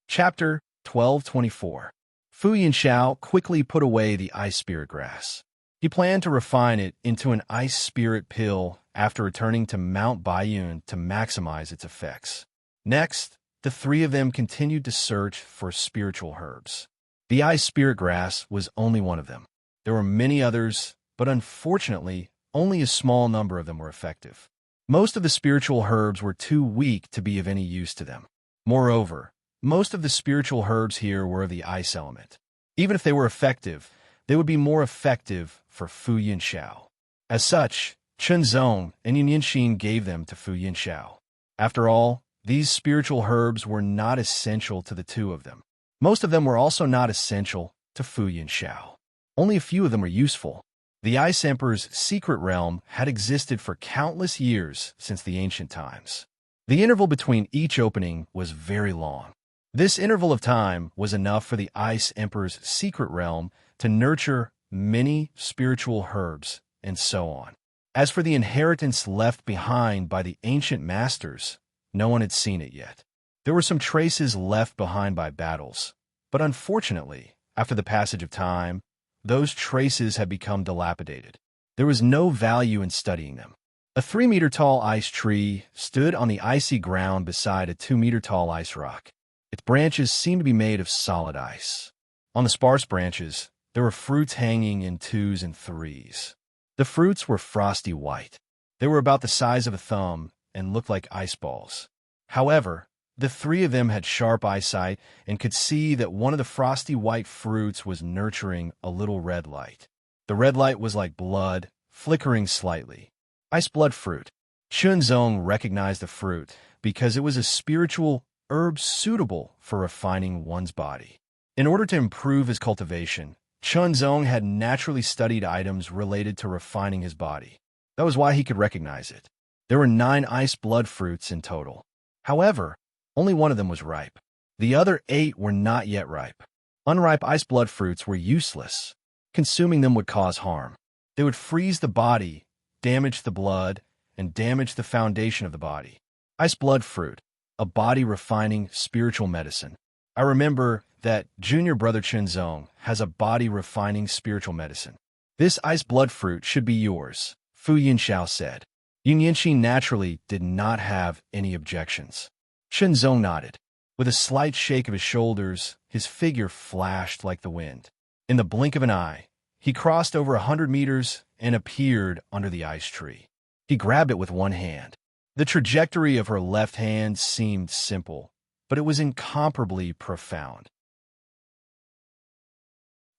Chapter 1224. Fu Yinxiao quickly put away the ice spirit grass. He planned to refine it into an ice spirit pill after returning to Mount Baiyun to maximize its effects. Next, the three of them continued to search for spiritual herbs. The ice spirit grass was only one of them. There were many others, but unfortunately, only a small number of them were effective. Most of the spiritual herbs were too weak to be of any use to them. Moreover, most of the spiritual herbs here were of the ice element. Even if they were effective, they would be more effective for Fu Yinxiao. As such, Chunzong and Yu Nianxin gave them to Fu Yinxiao. After all, these spiritual herbs were not essential to the two of them. Most of them were also not essential to Fu Yinxiao. Only a few of them were useful. The Ice Emperor's secret realm had existed for countless years since the ancient times. The interval between each opening was very long. This interval of time was enough for the Ice Emperor's secret realm to nurture many spiritual herbs, and so on. As for the inheritance left behind by the ancient masters, no one had seen it yet. There were some traces left behind by battles, but unfortunately, after the passage of time, those traces had become dilapidated. There was no value in studying them. A 3-meter-tall ice tree stood on the icy ground beside a 2-meter-tall ice rock. Its branches seemed to be made of solid ice. On the sparse branches, there were fruits hanging in 2s and 3s. The fruits were frosty white. They were about the size of a thumb and looked like ice balls. However, the three of them had sharp eyesight and could see that one of the frosty white fruits was nurturing a little red light. The red light was like blood, flickering slightly. Ice blood fruit. Chunzong recognized the fruit because it was a spiritual herb suitable for refining one's body. In order to improve his cultivation, Chunzong had naturally studied items related to refining his body. That was why he could recognize it. There were 9 ice blood fruits in total. However, only one of them was ripe. The other 8 were not yet ripe. Unripe ice blood fruits were useless. Consuming them would cause harm. They would freeze the body, damage the blood, and damage the foundation of the body. Ice blood fruit, a body-refining spiritual medicine. I remember that junior brother Chunzong has a body-refining spiritual medicine. This ice blood fruit should be yours, Fu Yinxiao said. Yu Nianxin naturally did not have any objections. Chunzong nodded. With a slight shake of his shoulders, his figure flashed like the wind. In the blink of an eye, he crossed over 100 meters and appeared under the ice tree. He grabbed it with one hand. The trajectory of her left hand seemed simple, but it was incomparably profound.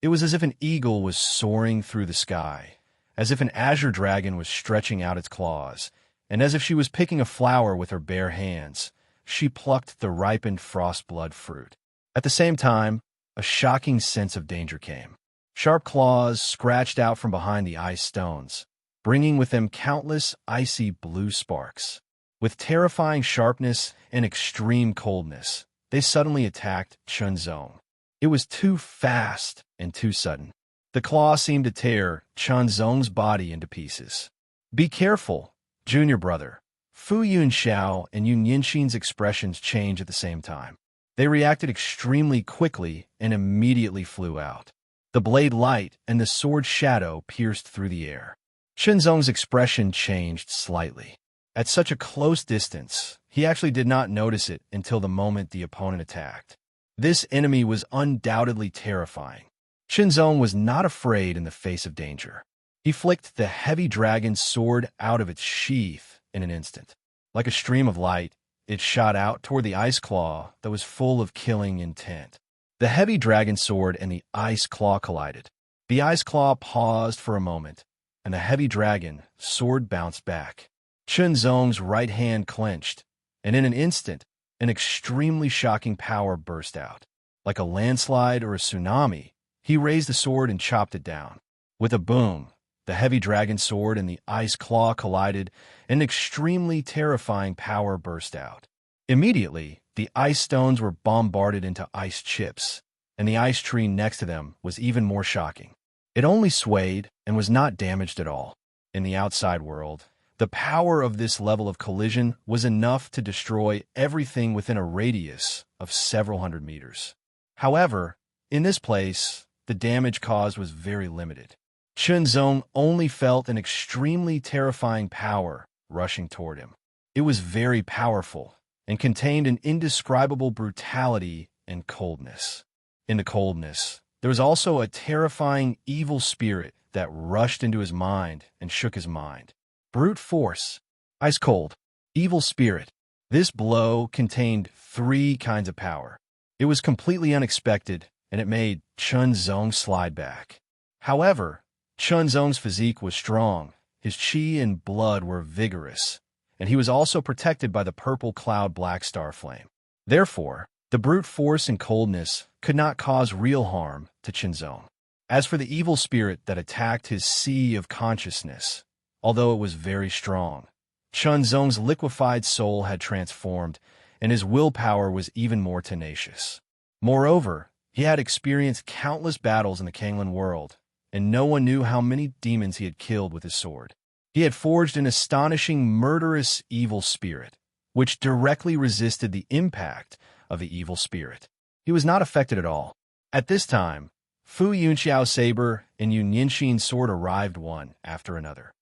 It was as if an eagle was soaring through the sky, as if an azure dragon was stretching out its claws, and as if she was picking a flower with her bare hands. She plucked the ripened frost-blood fruit. At the same time, a shocking sense of danger came. Sharp claws scratched out from behind the ice stones, bringing with them countless icy blue sparks. With terrifying sharpness and extreme coldness, they suddenly attacked Chunzong. It was too fast and too sudden. The claw seemed to tear Chunzong's body into pieces. "Be careful, junior brother." Fu Yinxiao and Yu Nianxin's expressions changed at the same time. They reacted extremely quickly and immediately flew out. The blade light and the sword shadow pierced through the air. Chunzong's expression changed slightly. At such a close distance, he actually did not notice it until the moment the opponent attacked. This enemy was undoubtedly terrifying. Chunzong was not afraid in the face of danger. He flicked the heavy dragon's sword out of its sheath in an instant. Like a stream of light, it shot out toward the ice claw that was full of killing intent. The heavy dragon sword and the ice claw collided. The ice claw paused for a moment, and the heavy dragon sword bounced back. Chunzong's right hand clenched, and in an instant, an extremely shocking power burst out. Like a landslide or a tsunami, he raised the sword and chopped it down. With a boom, the heavy dragon sword and the ice claw collided, and an extremely terrifying power burst out. Immediately, the ice stones were bombarded into ice chips, and the ice tree next to them was even more shocking. It only swayed and was not damaged at all. In the outside world, the power of this level of collision was enough to destroy everything within a radius of several hundred meters. However, in this place, the damage caused was very limited. Chunzong only felt an extremely terrifying power rushing toward him. It was very powerful and contained an indescribable brutality and coldness. In the coldness, there was also a terrifying evil spirit that rushed into his mind and shook his mind. Brute force, ice cold, evil spirit. This blow contained 3 kinds of power. It was completely unexpected, and it made Chunzong slide back. However, Chunzong's physique was strong, his chi and blood were vigorous, and he was also protected by the purple cloud black star flame. Therefore, the brute force and coldness could not cause real harm to Chunzong. As for the evil spirit that attacked his sea of consciousness, although it was very strong, Chunzong's liquefied soul had transformed, and his willpower was even more tenacious. Moreover, he had experienced countless battles in the Kanglan world, and no one knew how many demons he had killed with his sword. He had forged an astonishing murderous evil spirit, which directly resisted the impact of the evil spirit. He was not affected at all. At this time, Fu Yunxiao's saber and Yun Yinxin's sword arrived one after another.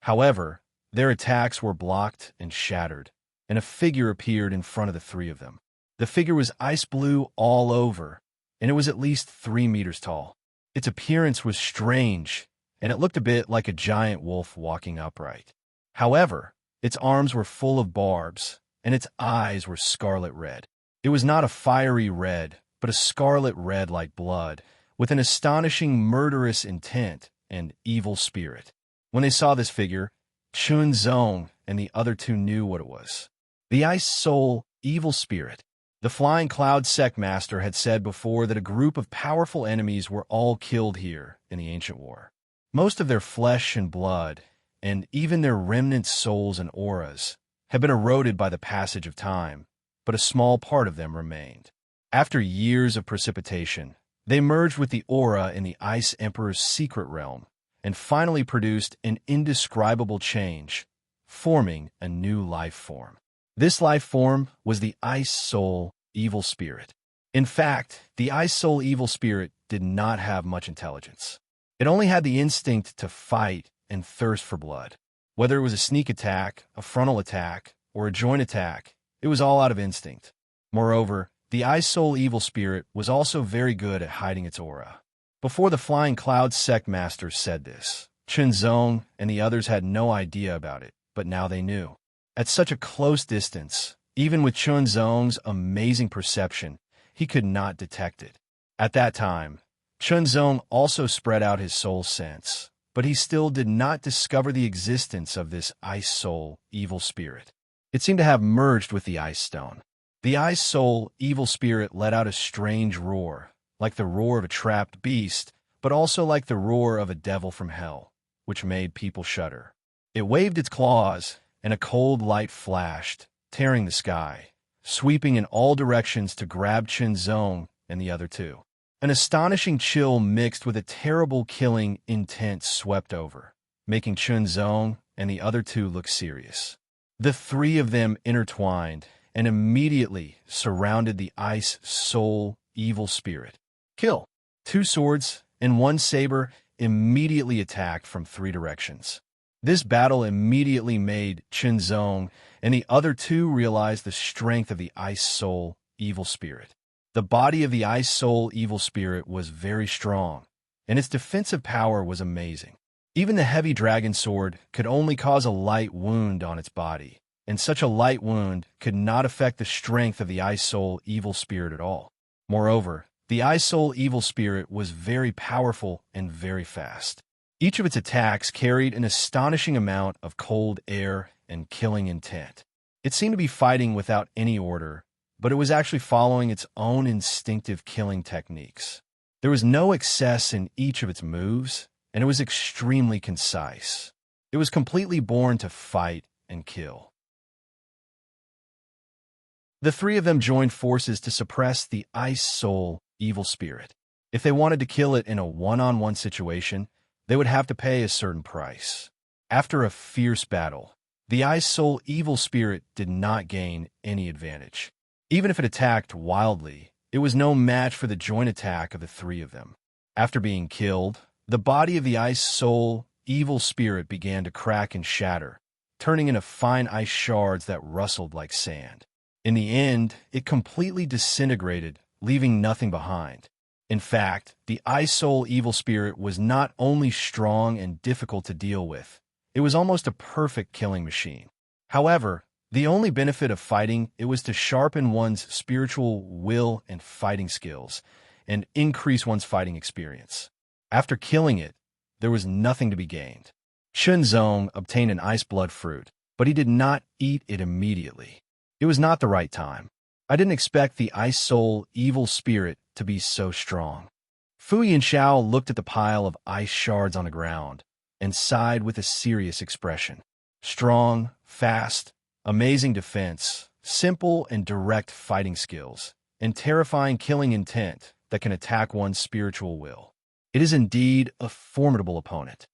However, their attacks were blocked and shattered, and a figure appeared in front of the 3 of them. The figure was ice blue all over, and it was at least 3 meters tall. Its appearance was strange, and it looked a bit like a giant wolf walking upright. However, its arms were full of barbs, and its eyes were scarlet red. It was not a fiery red, but a scarlet red like blood, with an astonishing murderous intent and evil spirit. When they saw this figure, Chunzong and the other 2 knew what it was. The Ice Soul Evil Spirit. The Flying Cloud Sect Master had said before that a group of powerful enemies were all killed here in the Ancient War. Most of their flesh and blood, and even their remnant souls and auras, had been eroded by the passage of time, but a small part of them remained. After years of precipitation, they merged with the aura in the Ice Emperor's secret realm, and finally produced an indescribable change, forming a new life form. This life form was the Ice Soul Evil Spirit. In fact, the Ice Soul Evil Spirit did not have much intelligence. It only had the instinct to fight and thirst for blood. Whether it was a sneak attack, a frontal attack, or a joint attack, it was all out of instinct. Moreover, the Ice Soul Evil Spirit was also very good at hiding its aura. Before the Flying Cloud Sect Master said this, Chunzong and the others had no idea about it, but now they knew. At such a close distance, even with Chunzong's amazing perception, he could not detect it. At that time, Chunzong also spread out his soul sense, but he still did not discover the existence of this Ice Soul Evil Spirit. It seemed to have merged with the Ice Stone. The Ice Soul Evil Spirit let out a strange roar, like the roar of a trapped beast, but also like the roar of a devil from hell, which made people shudder. It waved its claws, and a cold light flashed, tearing the sky, sweeping in all directions to grab Chunzong and the other 2. An astonishing chill mixed with a terrible killing intent swept over, making Chunzong and the other 2 look serious. The 3 of them intertwined and immediately surrounded the Ice Soul Evil Spirit. Kill! 2 swords and 1 saber immediately attacked from 3 directions. This battle immediately made Chunzong and the other 2 realize the strength of the Ice Soul Evil Spirit. The body of the Ice Soul Evil Spirit was very strong, and its defensive power was amazing. Even the heavy dragon sword could only cause a light wound on its body, and such a light wound could not affect the strength of the Ice Soul Evil Spirit at all. Moreover, the Ice Soul Evil Spirit was very powerful and very fast. Each of its attacks carried an astonishing amount of cold air and killing intent. It seemed to be fighting without any order, but it was actually following its own instinctive killing techniques. There was no excess in each of its moves, and it was extremely concise. It was completely born to fight and kill. The three of them joined forces to suppress the Ice Soul evil spirit. If they wanted to kill it in a one-on-one situation, they would have to pay a certain price. After a fierce battle, the Ice Soul evil spirit did not gain any advantage. Even if it attacked wildly, it was no match for the joint attack of the three of them. After being killed, the body of the Ice Soul evil spirit began to crack and shatter, turning into fine ice shards that rustled like sand. In the end, it completely disintegrated, leaving nothing behind. In fact, the Ice Soul evil spirit was not only strong and difficult to deal with, it was almost a perfect killing machine. However, the only benefit of fighting it was to sharpen one's spiritual will and fighting skills, and increase one's fighting experience. After killing it, there was nothing to be gained. Chunzong obtained an ice blood fruit, but he did not eat it immediately. It was not the right time. I didn't expect the Ice Soul evil spirit to be so strong. Fu Yanxiao looked at the pile of ice shards on the ground and sighed with a serious expression. Strong, fast, amazing defense, simple and direct fighting skills, and terrifying killing intent that can attack one's spiritual will. It is indeed a formidable opponent.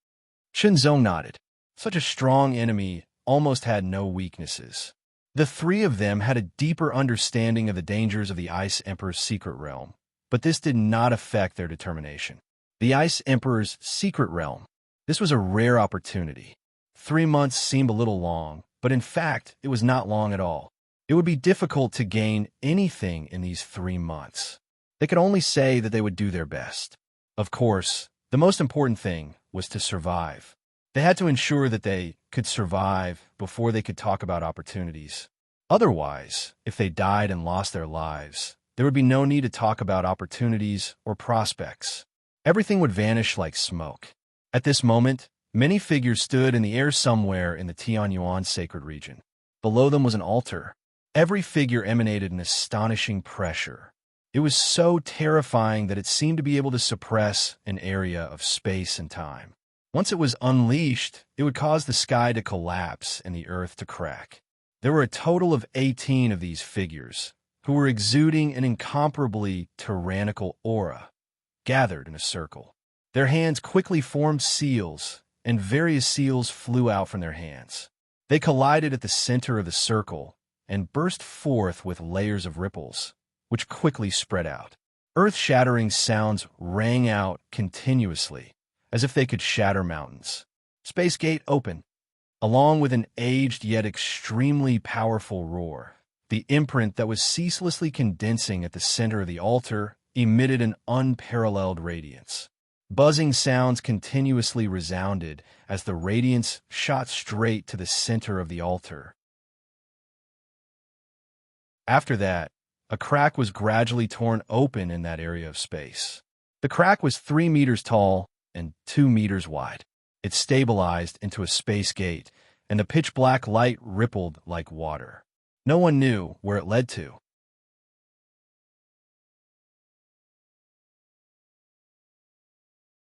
Chunzong nodded. Such a strong enemy almost had no weaknesses. The three of them had a deeper understanding of the dangers of the Ice Emperor's secret realm, but this did not affect their determination. The Ice Emperor's secret realm. This was a rare opportunity. 3 months seemed a little long, but in fact, it was not long at all. It would be difficult to gain anything in these 3 months. They could only say that they would do their best. Of course, the most important thing was to survive. They had to ensure that they could survive before they could talk about opportunities. Otherwise, if they died and lost their lives, there would be no need to talk about opportunities or prospects. Everything would vanish like smoke. At this moment, many figures stood in the air somewhere in the Tianyuan sacred region. Below them was an altar. Every figure emanated an astonishing pressure. It was so terrifying that it seemed to be able to suppress an area of space and time. Once it was unleashed, it would cause the sky to collapse and the earth to crack. There were a total of 18 of these figures, who were exuding an incomparably tyrannical aura, gathered in a circle. Their hands quickly formed seals, and various seals flew out from their hands. They collided at the center of the circle and burst forth with layers of ripples, which quickly spread out. Earth-shattering sounds rang out continuously, as if they could shatter mountains. Space Gate open. Along with an aged yet extremely powerful roar, the imprint that was ceaselessly condensing at the center of the altar emitted an unparalleled radiance. Buzzing sounds continuously resounded as the radiance shot straight to the center of the altar. After that, a crack was gradually torn open in that area of space. The crack was 3 meters tall and 2 meters wide. It stabilized into a space gate, and the pitch-black light rippled like water. No one knew where it led to.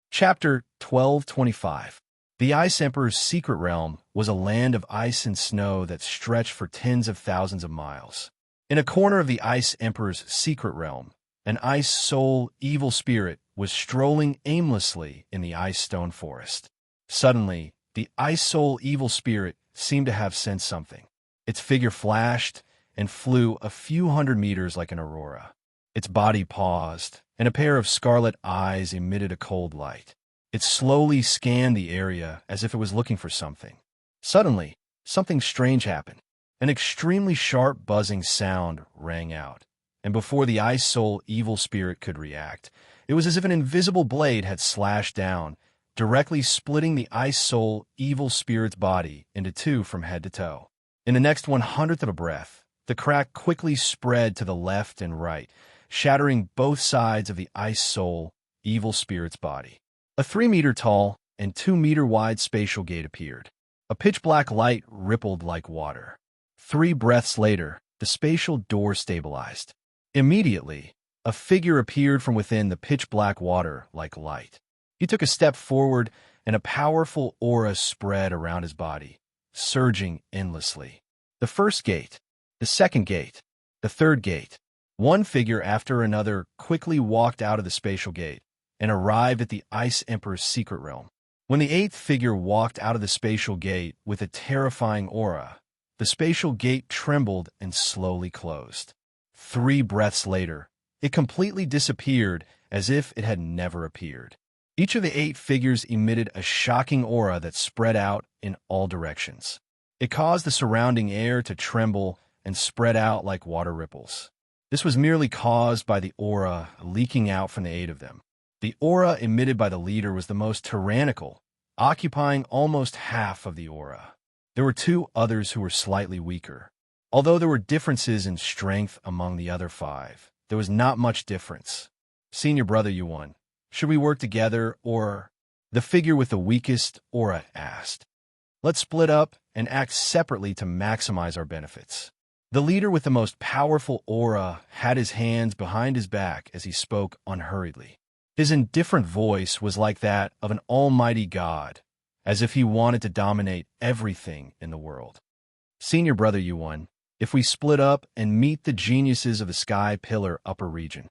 Chapter 1225. The Ice Emperor's secret realm was a land of ice and snow that stretched for tens of thousands of miles. In a corner of the Ice Emperor's secret realm, an Ice Soul evil spirit was strolling aimlessly in the ice stone forest. Suddenly, the Ice Soul evil spirit seemed to have sensed something. Its figure flashed and flew a few hundred meters like an aurora. Its body paused, and a pair of scarlet eyes emitted a cold light. It slowly scanned the area as if it was looking for something. Suddenly, something strange happened. An extremely sharp buzzing sound rang out, and before the Ice Soul evil spirit could react, it was as if an invisible blade had slashed down, directly splitting the Ice Soul evil spirit's body into two from head to toe. In the next 1/100th of a breath, the crack quickly spread to the left and right, shattering both sides of the Ice Soul evil spirit's body. A 3-meter-tall and 2-meter-wide spatial gate appeared. A pitch-black light rippled like water. 3 breaths later, the spatial door stabilized. Immediately, a figure appeared from within the pitch-black water like light. He took a step forward, and a powerful aura spread around his body, surging endlessly. The first gate, the second gate, the third gate. One figure after another quickly walked out of the spatial gate and arrived at the Ice Emperor's secret realm. When the eighth figure walked out of the spatial gate with a terrifying aura, the spatial gate trembled and slowly closed. 3 breaths later, it completely disappeared as if it had never appeared. Each of the 8 figures emitted a shocking aura that spread out in all directions. It caused the surrounding air to tremble and spread out like water ripples. This was merely caused by the aura leaking out from the 8 of them. The aura emitted by the leader was the most tyrannical, occupying almost half of the aura. There were 2 others who were slightly weaker. Although there were differences in strength among the other 5, there was not much difference. Senior brother Yuan, should we work together or? The figure with the weakest aura asked. Let's split up and act separately to maximize our benefits. The leader with the most powerful aura had his hands behind his back as he spoke unhurriedly. His indifferent voice was like that of an almighty god, as if he wanted to dominate everything in the world. Senior brother Yuan, if we split up and meet the geniuses of the Sky Pillar upper region.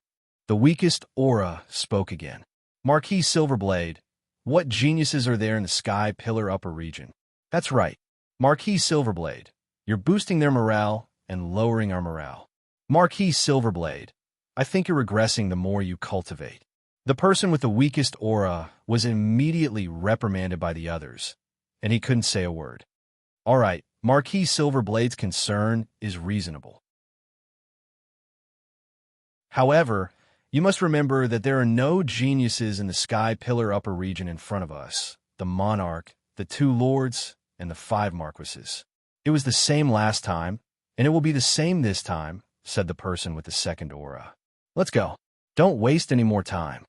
The weakest aura spoke again. Marquis Silverblade, what geniuses are there in the Sky Pillar upper region? That's right, Marquis Silverblade, you're boosting their morale and lowering our morale. Marquis Silverblade, I think you're regressing the more you cultivate. The person with the weakest aura was immediately reprimanded by the others, and he couldn't say a word. All right, Marquis Silverblade's concern is reasonable. However, you must remember that there are no geniuses in the Sky Pillar upper region in front of us, the Monarch, the 2 Lords, and the 5 Marquises. It was the same last time, and it will be the same this time, said the person with the second aura. Let's go. Don't waste any more time.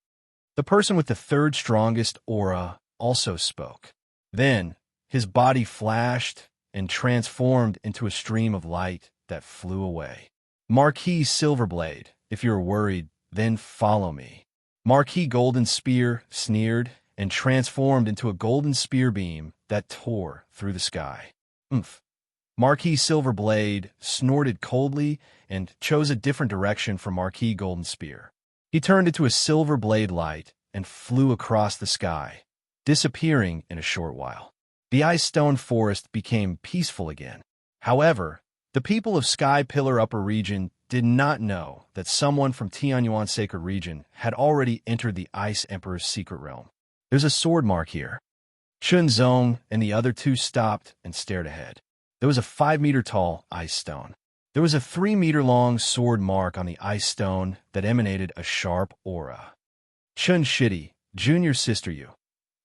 The person with the 3rd strongest aura also spoke. Then, his body flashed and transformed into a stream of light that flew away. Marquis Silverblade, if you're worried, then follow me. Marquis Golden Spear sneered and transformed into a golden spear beam that tore through the sky. Oomph. Marquis Silverblade snorted coldly and chose a different direction from Marquis Golden Spear. He turned into a silver blade light and flew across the sky, disappearing in a short while. The ice stone forest became peaceful again. However, the people of Sky Pillar Upper Region did not know that someone from Tianyuan Sacred Region had already entered the Ice Emperor's secret realm. There's a sword mark here. Chunzong and the other 2 stopped and stared ahead. There was a 5-meter-tall ice stone. There was a 3-meter-long sword mark on the ice stone that emanated a sharp aura. Chun Shitty, junior sister you.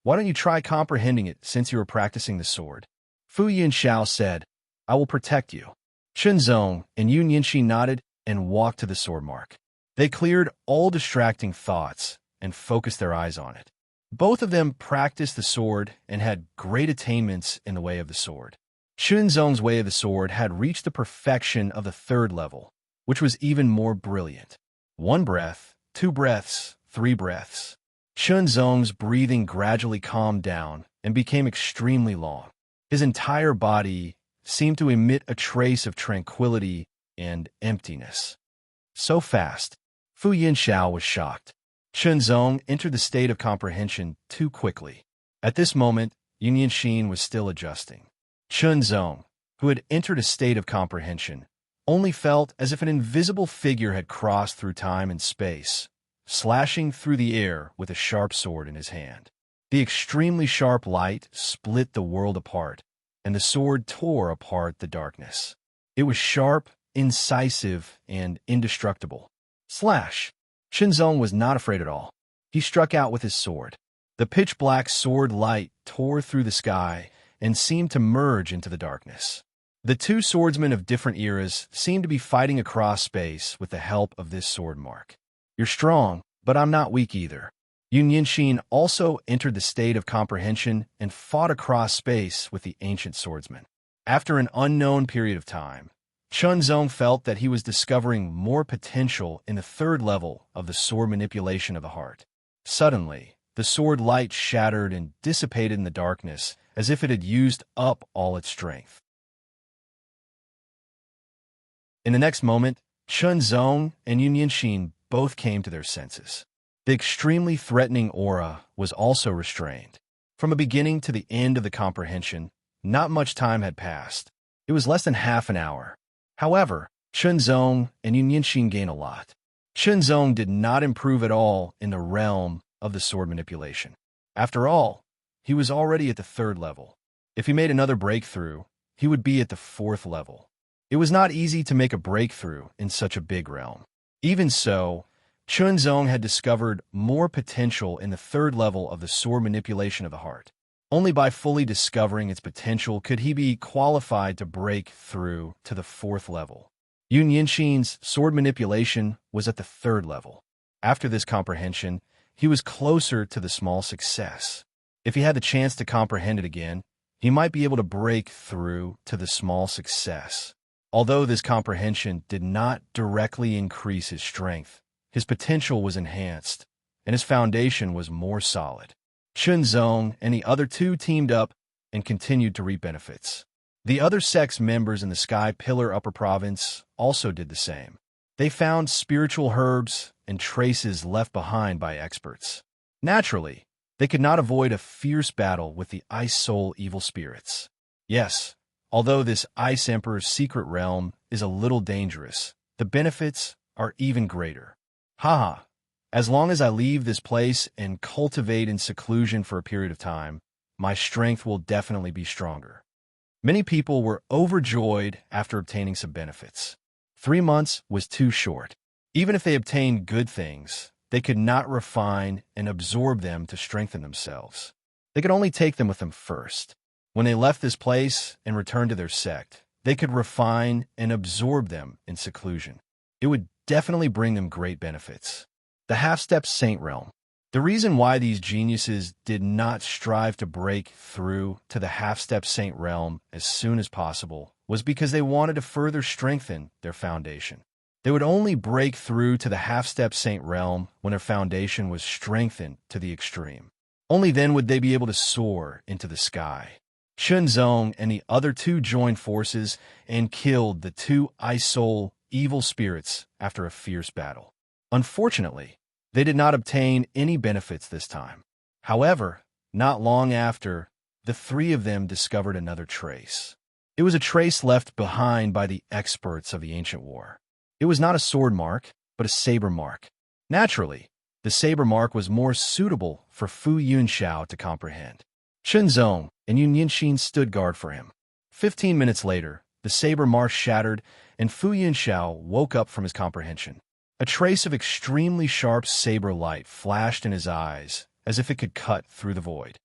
Why don't you try comprehending it since you are practicing the sword? Fu Yinxiao said, I will protect you. Chunzong and Yun Yinxi nodded and walked to the sword mark. They cleared all distracting thoughts and focused their eyes on it. Both of them practiced the sword and had great attainments in the way of the sword. Chunzong's way of the sword had reached the perfection of the 3rd level, which was even more brilliant. 1 breath, 2 breaths, 3 breaths. Chunzong's breathing gradually calmed down and became extremely long. His entire body seemed to emit a trace of tranquility and emptiness. So fast, Fu Yinxiao was shocked. Chunzong entered the state of comprehension too quickly. At this moment, Yun Yinxin was still adjusting. Chunzong, who had entered a state of comprehension, only felt as if an invisible figure had crossed through time and space, slashing through the air with a sharp sword in his hand. The extremely sharp light split the world apart, and the sword tore apart the darkness. It was sharp, incisive, and indestructible. Slash! Chunzong was not afraid at all. He struck out with his sword. The pitch-black sword light tore through the sky and seemed to merge into the darkness. The 2 swordsmen of different eras seemed to be fighting across space with the help of this sword mark. You're strong, but I'm not weak either. Yun Yinxin also entered the state of comprehension and fought across space with the ancient swordsman. After an unknown period of time, Chunzong felt that he was discovering more potential in the third level of the sword manipulation of the heart. Suddenly, the sword light shattered and dissipated in the darkness as if it had used up all its strength. In the next moment, Chunzong and Yunyanxin both came to their senses. The extremely threatening aura was also restrained. From the beginning to the end of the comprehension, not much time had passed. It was less than half an hour. However, Chunzong and Yunyanxin gained a lot. Chunzong did not improve at all in the realm of the sword manipulation. After all, he was already at the third level. If he made another breakthrough, he would be at the fourth level. It was not easy to make a breakthrough in such a big realm. Even so, Chunzong had discovered more potential in the third level of the sword manipulation of the heart. Only by fully discovering its potential could he be qualified to break through to the fourth level. Yun Yinxin's sword manipulation was at the third level. After this comprehension, he was closer to the small success. If he had the chance to comprehend it again, he might be able to break through to the small success. Although this comprehension did not directly increase his strength, his potential was enhanced, and his foundation was more solid. Chunzong and the other two teamed up and continued to reap benefits. The other sect's members in the Sky Pillar Upper Province also did the same. They found spiritual herbs and traces left behind by experts. Naturally, they could not avoid a fierce battle with the Ice Soul evil spirits. Yes, although this Ice Emperor's secret realm is a little dangerous, the benefits are even greater. Haha. As long as I leave this place and cultivate in seclusion for a period of time, my strength will definitely be stronger. Many people were overjoyed after obtaining some benefits. 3 months was too short. Even if they obtained good things, they could not refine and absorb them to strengthen themselves. They could only take them with them first. When they left this place and returned to their sect, they could refine and absorb them in seclusion. It would definitely bring them great benefits. The half-step saint realm. The reason why these geniuses did not strive to break through to the half-step saint realm as soon as possible was because they wanted to further strengthen their foundation. They would only break through to the half-step saint realm when their foundation was strengthened to the extreme. Only then would they be able to soar into the sky. Chunzong and the other two joined forces and killed the two Ice Soul evil spirits after a fierce battle. Unfortunately, they did not obtain any benefits this time. However, not long after, the three of them discovered another trace. It was a trace left behind by the experts of the ancient war. It was not a sword mark, but a saber mark. Naturally, the saber mark was more suitable for Fu Yunxiao to comprehend. Chunzong and Yun Yinxin stood guard for him. 15 minutes later, the saber mark shattered, and Fu Yunxiao woke up from his comprehension. A trace of extremely sharp saber light flashed in his eyes, as if it could cut through the void.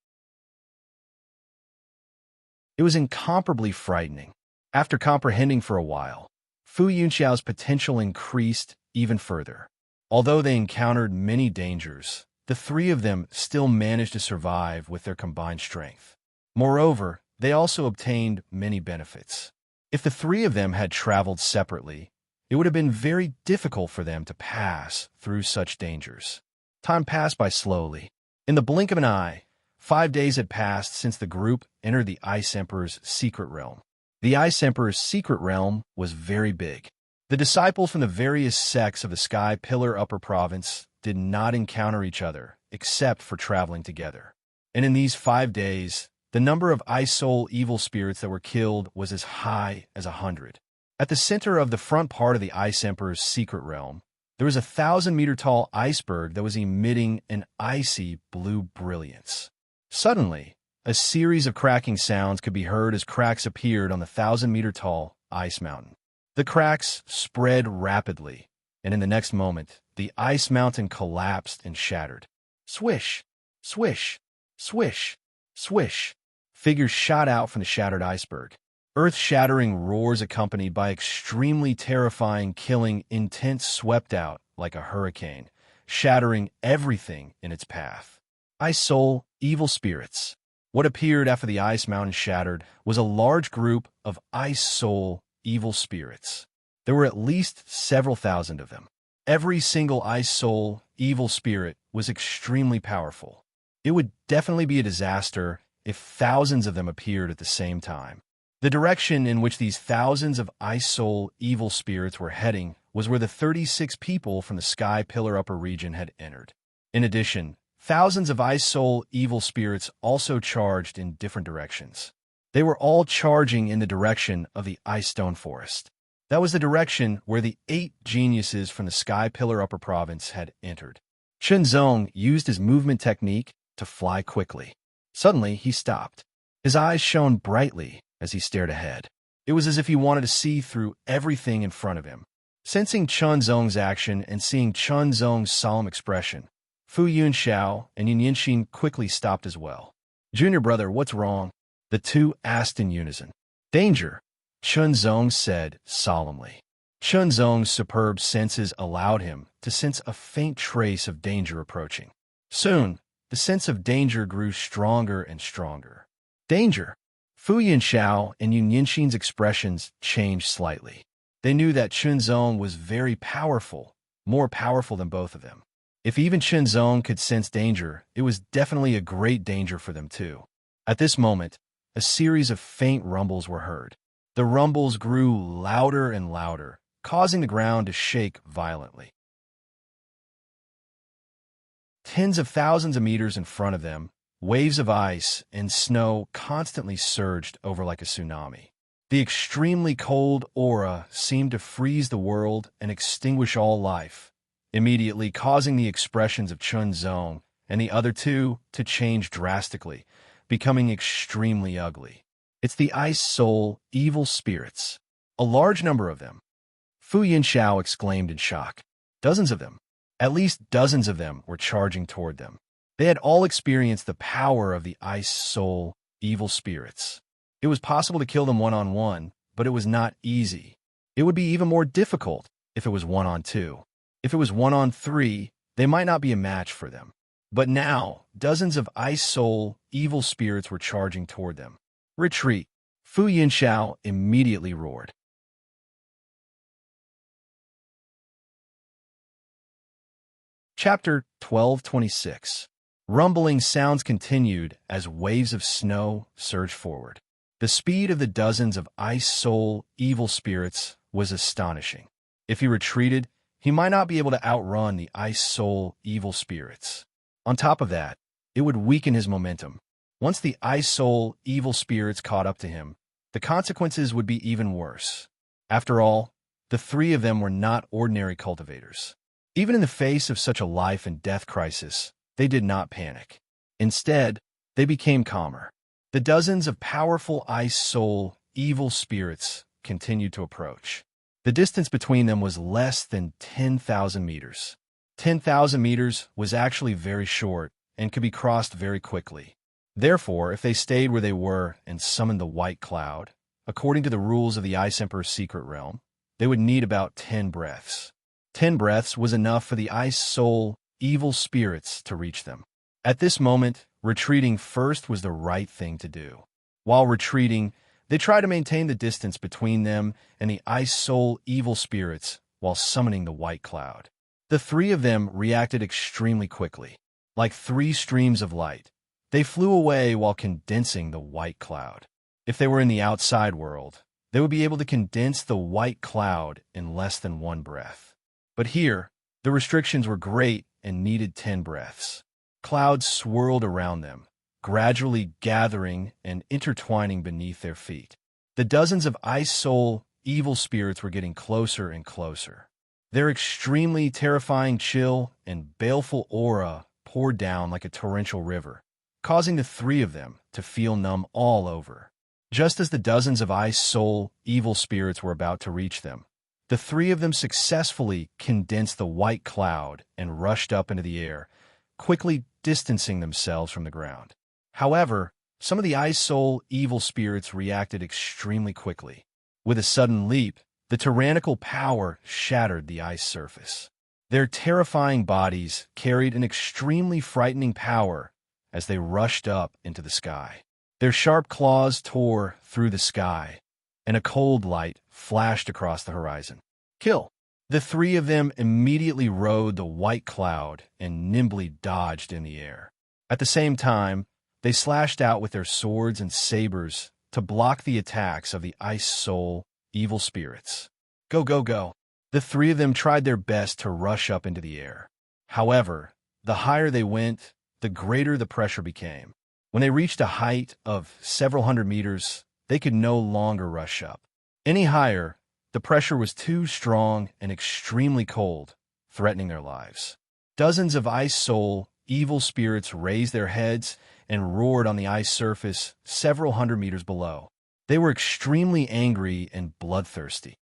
It was incomparably frightening. After comprehending for a while, Fu Yunxiao's potential increased even further. Although they encountered many dangers, the three of them still managed to survive with their combined strength. Moreover, they also obtained many benefits. If the three of them had traveled separately, it would have been very difficult for them to pass through such dangers. Time passed by slowly. In the blink of an eye, 5 days had passed since the group entered the Ice Emperor's secret realm. The Ice Emperor's secret realm was very big. The disciples from the various sects of the Sky Pillar Upper Province did not encounter each other except for traveling together. And in these 5 days, the number of Ice Soul evil spirits that were killed was as high as 100. At the center of the front part of the Ice Emperor's secret realm, there was a 1,000-meter-tall iceberg that was emitting an icy blue brilliance. Suddenly, a series of cracking sounds could be heard as cracks appeared on the 1,000-meter-tall ice mountain. The cracks spread rapidly, and in the next moment, the ice mountain collapsed and shattered. Swish, swish, swish, swish. Figures shot out from the shattered iceberg. Earth-shattering roars accompanied by extremely terrifying, killing intent swept out like a hurricane, shattering everything in its path. Ice Soul, evil spirits. What appeared after the ice mountain shattered was a large group of Ice Soul, evil spirits. There were at least several thousand of them. Every single ice soul evil spirit was extremely powerful. It would definitely be a disaster if thousands of them appeared at the same time. The direction in which these thousands of ice soul evil spirits were heading was where the 36 people from the Sky Pillar Upper region had entered. In addition, thousands of ice soul evil spirits also charged in different directions. They were all charging in the direction of the Ice Stone Forest. That was the direction where the 8 geniuses from the Sky Pillar Upper Province had entered. Chunzong used his movement technique to fly quickly. Suddenly, he stopped. His eyes shone brightly as he stared ahead. It was as if he wanted to see through everything in front of him. Sensing Chunzong's action and seeing Chunzong's solemn expression, Fu Yunxiao and Yin Yinxin quickly stopped as well. "Junior brother, what's wrong?" the two asked in unison. "Danger," Chunzong said solemnly. Chunzong's superb senses allowed him to sense a faint trace of danger approaching. Soon, the sense of danger grew stronger and stronger. Danger! Fu Yunxiao and Yin Yinxin's expressions changed slightly. They knew that Chunzong was very powerful, more powerful than both of them. If even Chunzong could sense danger, it was definitely a great danger for them too. At this moment, a series of faint rumbles were heard. The rumbles grew louder and louder, causing the ground to shake violently. Tens of thousands of meters in front of them, waves of ice and snow constantly surged over like a tsunami. The extremely cold aura seemed to freeze the world and extinguish all life, immediately causing the expressions of Chunzong and the other two to change drastically, becoming extremely ugly. "It's the ice soul evil spirits. A large number of them," Fu Yunxiao exclaimed in shock. Dozens of them. At least dozens of them were charging toward them. They had all experienced the power of the ice soul evil spirits. It was possible to kill them one-on-one, but it was not easy. It would be even more difficult if it was one-on-two. If it was one-on-three, they might not be a match for them. But now, dozens of ice soul evil spirits were charging toward them. "Retreat!" Fu Yunxiao immediately roared. Chapter 1226. Rumbling sounds continued as waves of snow surged forward. The speed of the dozens of ice soul evil spirits was astonishing. If he retreated, he might not be able to outrun the ice soul evil spirits. On top of that, it would weaken his momentum. Once the ice soul evil spirits caught up to him, the consequences would be even worse. After all, the 3 of them were not ordinary cultivators. Even in the face of such a life and death crisis, they did not panic. Instead, they became calmer. The dozens of powerful ice soul evil spirits continued to approach. The distance between them was less than 10,000 meters. 10,000 meters was actually very short and could be crossed very quickly. Therefore, if they stayed where they were and summoned the white cloud, according to the rules of the Ice Emperor's secret realm, they would need about 10 breaths. 10 breaths was enough for the ice soul evil spirits to reach them. At this moment, retreating first was the right thing to do. While retreating, they tried to maintain the distance between them and the ice soul evil spirits while summoning the white cloud. The 3 of them reacted extremely quickly. Like 3 streams of light, they flew away while condensing the white cloud. If they were in the outside world, they would be able to condense the white cloud in less than 1 breath. But here, the restrictions were great and needed 10 breaths. Clouds swirled around them, gradually gathering and intertwining beneath their feet. The dozens of ice soul evil spirits were getting closer and closer. Their extremely terrifying chill and baleful aura poured down like a torrential river, causing the 3 of them to feel numb all over. Just as the dozens of ice soul evil spirits were about to reach them, the 3 of them successfully condensed the white cloud and rushed up into the air, quickly distancing themselves from the ground. However, some of the ice soul evil spirits reacted extremely quickly. With a sudden leap, the tyrannical power shattered the ice surface. Their terrifying bodies carried an extremely frightening power as they rushed up into the sky. Their sharp claws tore through the sky, and a cold light flashed across the horizon. Kill! The three of them immediately rode the white cloud and nimbly dodged in the air. At the same time, they slashed out with their swords and sabers to block the attacks of the Ice Soul evil spirits. Go, go, go! The three of them tried their best to rush up into the air. However, the higher they went, the greater the pressure became. When they reached a height of several hundred meters, they could no longer rush up. Any higher, the pressure was too strong and extremely cold, threatening their lives. Dozens of Ice Soul evil spirits raised their heads and roared on the ice surface several hundred meters below. They were extremely angry and bloodthirsty.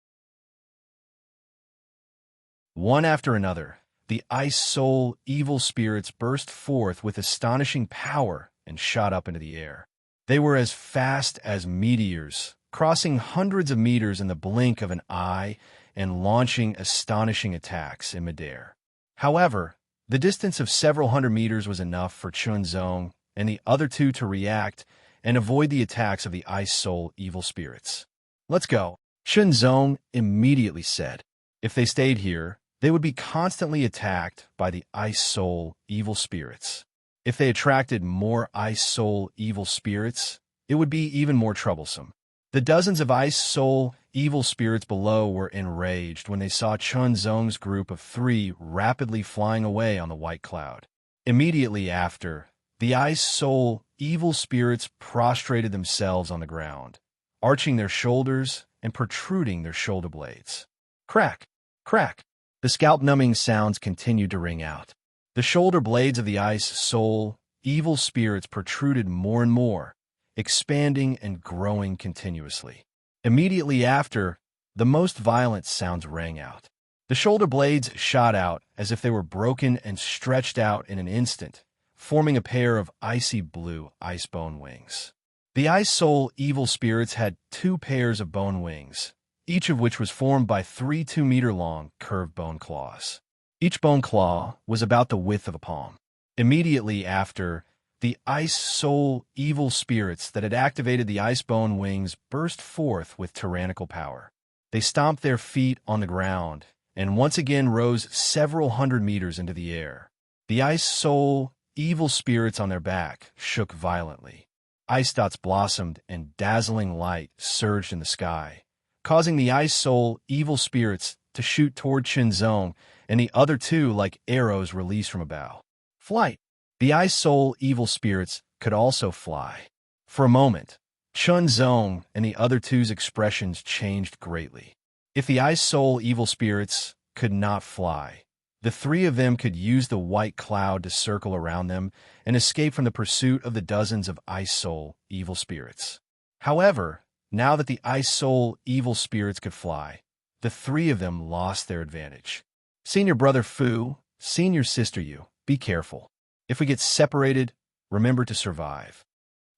One after another, the Ice Soul evil spirits burst forth with astonishing power and shot up into the air. They were as fast as meteors, crossing hundreds of meters in the blink of an eye and launching astonishing attacks in midair. However, the distance of several hundred meters was enough for Chunzong and the other two to react and avoid the attacks of the Ice Soul evil spirits. Let's go, Chunzong immediately said. If they stayed here, they would be constantly attacked by the Ice Soul evil spirits. If they attracted more Ice Soul evil spirits, it would be even more troublesome. The dozens of Ice Soul evil spirits below were enraged when they saw Chunzong's group of three rapidly flying away on the white cloud. Immediately after, the Ice Soul evil spirits prostrated themselves on the ground, arching their shoulders and protruding their shoulder blades. Crack! Crack! The scalp-numbing sounds continued to ring out. The shoulder blades of the Ice Soul evil spirits protruded more and more, expanding and growing continuously. Immediately after, the most violent sounds rang out. The shoulder blades shot out as if they were broken and stretched out in an instant, forming a pair of icy blue ice bone wings. The Ice Soul evil spirits had two pairs of bone wings, each of which was formed by 3 2-meter-long curved bone claws. Each bone claw was about the width of a palm. Immediately after, the Ice Soul evil spirits that had activated the ice bone wings burst forth with tyrannical power. They stomped their feet on the ground and once again rose several hundred meters into the air. The Ice Soul evil spirits on their back shook violently. Ice dots blossomed and dazzling light surged in the sky, causing the Ice Soul evil spirits to shoot toward Chunzong and the other two like arrows released from a bow. Flight! The Ice Soul evil spirits could also fly. For a moment, Chunzong and the other two's expressions changed greatly. If the Ice Soul evil spirits could not fly, the three of them could use the white cloud to circle around them and escape from the pursuit of the dozens of Ice Soul evil spirits. However, now that the Ice Soul evil spirits could fly, the three of them lost their advantage. Senior brother Fu, senior sister Yu, be careful. If we get separated, remember to survive.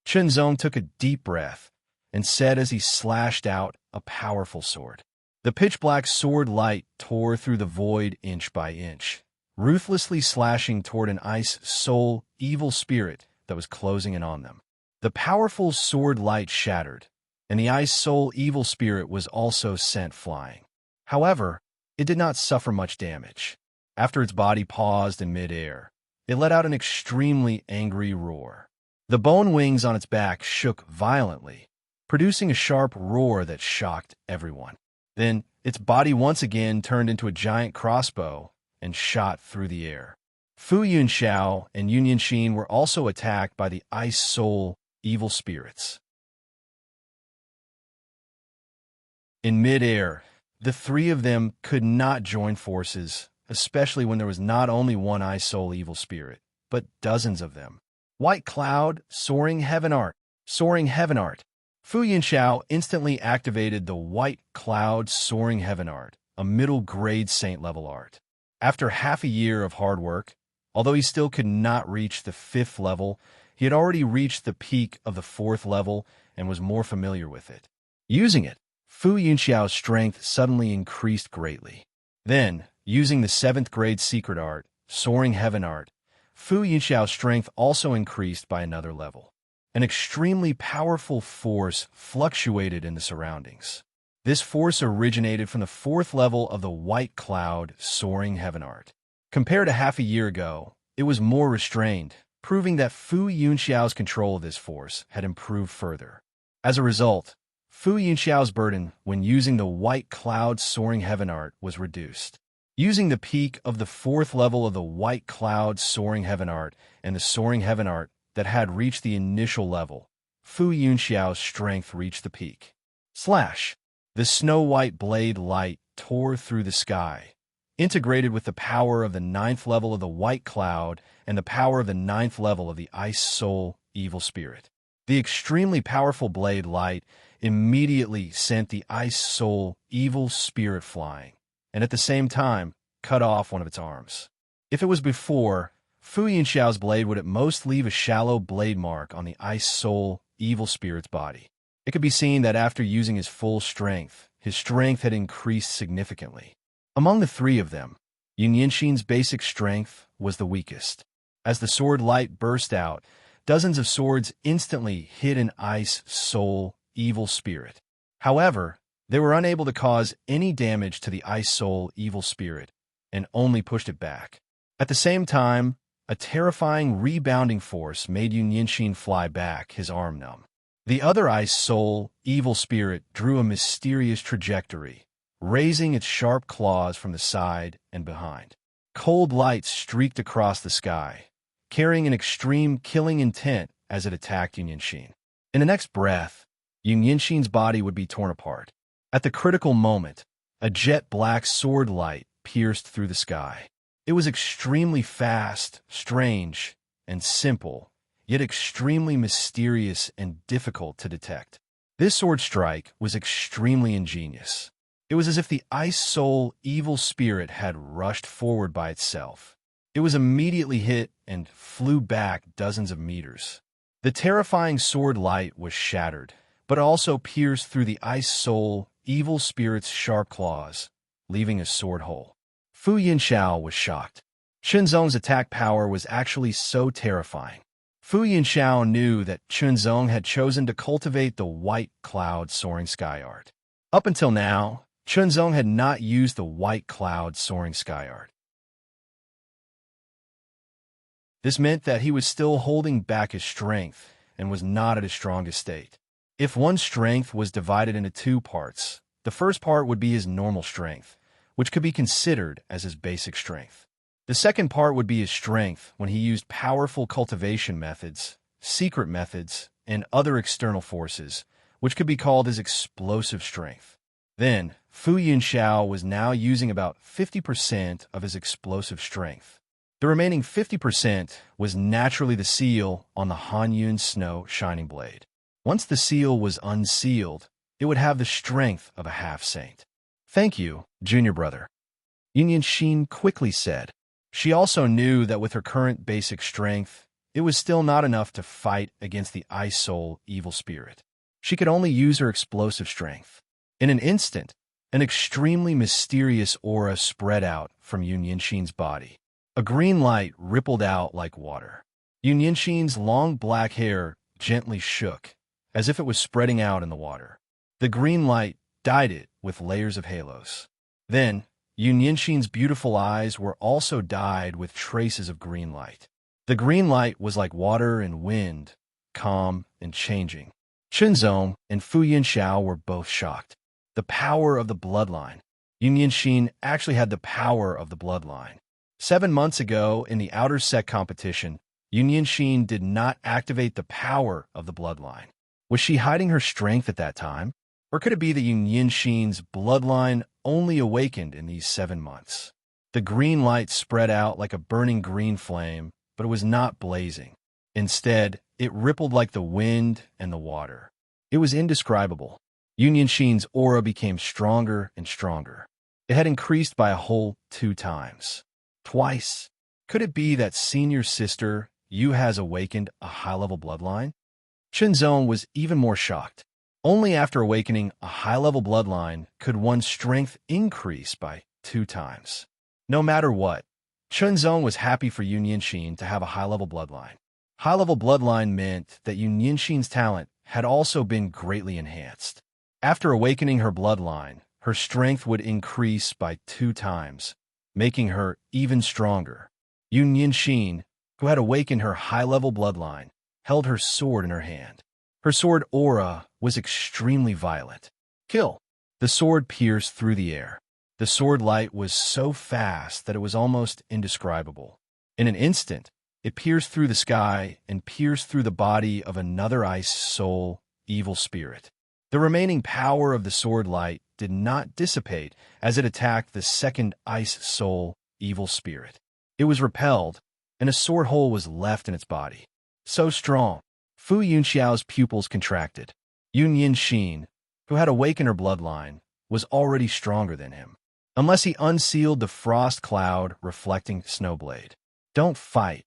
Chunzong took a deep breath and said as he slashed out a powerful sword. The pitch-black sword light tore through the void inch by inch, ruthlessly slashing toward an Ice Soul evil spirit that was closing in on them. The powerful sword light shattered, and the Ice Soul evil spirit was also sent flying. However, it did not suffer much damage. After its body paused in midair, it let out an extremely angry roar. The bone wings on its back shook violently, producing a sharp roar that shocked everyone. Then, its body once again turned into a giant crossbow and shot through the air. Fu Yunxiao and Yun Yanxin were also attacked by the Ice Soul evil spirits. In midair, the three of them could not join forces, especially when there was not only one Ice Soul evil spirit, but dozens of them. White Cloud, Soaring Heaven Art, Soaring Heaven Art. Fu Yunxiao instantly activated the White Cloud Soaring Heaven Art, a middle-grade saint-level art. After half a year of hard work, although he still could not reach the 5th level, he had already reached the peak of the 4th level and was more familiar with it. Using it, Fu Yunxiao's strength suddenly increased greatly. Then, using the 7th grade secret art, Soaring Heaven Art, Fu Yunxiao's strength also increased by another level. An extremely powerful force fluctuated in the surroundings. This force originated from the fourth level of the white cloud soaring heaven art. Compared to half a year ago, it was more restrained, proving that Fu Yunxiao's control of this force had improved further. As a result, Fu Yunxiao's burden when using the white cloud soaring heaven art was reduced. Using the peak of the fourth level of the white cloud soaring heaven art and the soaring heaven art that had reached the initial level, Fu Yunxiao's strength reached the peak. Slash! The snow-white blade light tore through the sky, integrated with the power of the ninth level of the white cloud and the power of the ninth level of the ice soul evil spirit. The extremely powerful blade light immediately sent the ice soul evil spirit flying, and at the same time cut off one of its arms. If it was before, Fu Yunxiao's blade would at most leave a shallow blade mark on the ice soul evil spirit's body. It could be seen that after using his full strength, his strength had increased significantly. Among the three of them, Yun Yanxin's basic strength was the weakest. As the sword light burst out, dozens of swords instantly hit an ice soul evil spirit. However, they were unable to cause any damage to the ice soul evil spirit and only pushed it back. At the same time, a terrifying rebounding force made Yun Yanxin fly back, his arm numb. The other ice soul evil spirit drew a mysterious trajectory, raising its sharp claws from the side and behind. Cold light streaked across the sky, carrying an extreme killing intent as it attacked Yun Yanxin. In the next breath, Yun Yanxin's body would be torn apart. At the critical moment, a jet-black sword light pierced through the sky. It was extremely fast, strange, and simple, yet extremely mysterious and difficult to detect. This sword strike was extremely ingenious. It was as if the ice soul evil spirit had rushed forward by itself. It was immediately hit and flew back dozens of meters. The terrifying sword light was shattered, but also pierced through the ice soul evil spirit's sharp claws, leaving a sword hole. Fu Yunxiao was shocked. Chunzong's attack power was actually so terrifying. Fu Yunxiao knew that Chunzong had chosen to cultivate the white cloud soaring sky art. Up until now, Chunzong had not used the white cloud soaring sky art. This meant that he was still holding back his strength and was not at his strongest state. If one's strength was divided into two parts, the first part would be his normal strength, which could be considered as his basic strength. The second part would be his strength when he used powerful cultivation methods, secret methods, and other external forces, which could be called his explosive strength. Then, Fu Yunxiao was now using about 50% of his explosive strength. The remaining 50% was naturally the seal on the Hanyun Snow Shining Blade. Once the seal was unsealed, it would have the strength of a half-saint. "Thank you, junior brother," Yun Yanxin quickly said. She also knew that with her current basic strength, it was still not enough to fight against the ice soul evil spirit. She could only use her explosive strength. In an instant, an extremely mysterious aura spread out from Yun Yanxin's body. A green light rippled out like water. Yun Yanxin's long black hair gently shook, as if it was spreading out in the water. The green light dyed it with layers of halos. Then, Yun Yanxin's beautiful eyes were also dyed with traces of green light. The green light was like water and wind, calm and changing. Chunzong and Fu Yunxiao were both shocked. The power of the bloodline. Yun Yanxin actually had the power of the bloodline. 7 months ago, in the outer sect competition, Yun Yanxin did not activate the power of the bloodline. Was she hiding her strength at that time? Or could it be that Yun Yanxin's bloodline only awakened in these 7 months? The green light spread out like a burning green flame, but it was not blazing. Instead, it rippled like the wind and the water. It was indescribable. Yun Yanxin's aura became stronger and stronger. It had increased by a whole 2 times. Twice. Could it be that senior sister Yu has awakened a high-level bloodline? Chunzong was even more shocked. Only after awakening a high-level bloodline could one's strength increase by 2 times. No matter what, Chunzong was happy for Yun Yanxin to have a high-level bloodline. High-level bloodline meant that Yun Yinxin's talent had also been greatly enhanced. After awakening her bloodline, her strength would increase by 2 times, making her even stronger. Yun Yinxin, who had awakened her high-level bloodline, held her sword in her hand. Her sword aura was extremely violent. Kill! The sword pierced through the air. The sword light was so fast that it was almost indescribable. In an instant, it pierced through the sky and pierced through the body of another ice soul, evil spirit. The remaining power of the sword light did not dissipate as it attacked the second ice soul, evil spirit. It was repelled, and a sword hole was left in its body. So strong, Fu Yunxiao's pupils contracted. Yun Yinxin, who had awakened her bloodline, was already stronger than him. Unless he unsealed the frost cloud reflecting snowblade. Don't fight.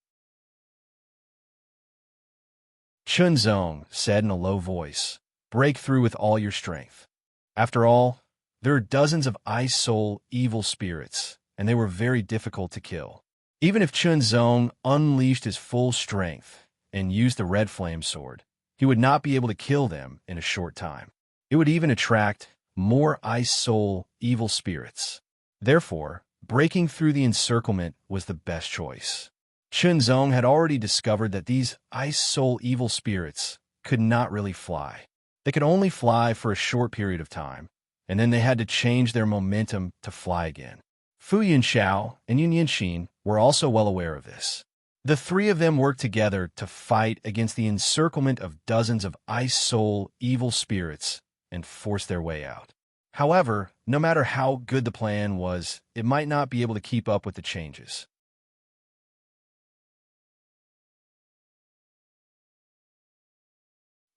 Chunzong said in a low voice, break through with all your strength. After all, there are dozens of ice soul evil spirits, and they were very difficult to kill. Even if Chunzong unleashed his full strength and used the red flame sword, he would not be able to kill them in a short time. It would even attract more ice soul evil spirits. Therefore, breaking through the encirclement was the best choice. Chunzong had already discovered that these ice soul evil spirits could not really fly. They could only fly for a short period of time, and then they had to change their momentum to fly again. Fu Yunxiao and Yun Yinxin were also well aware of this. The 3 of them worked together to fight against the encirclement of dozens of ice soul evil spirits and force their way out. However, no matter how good the plan was, it might not be able to keep up with the changes.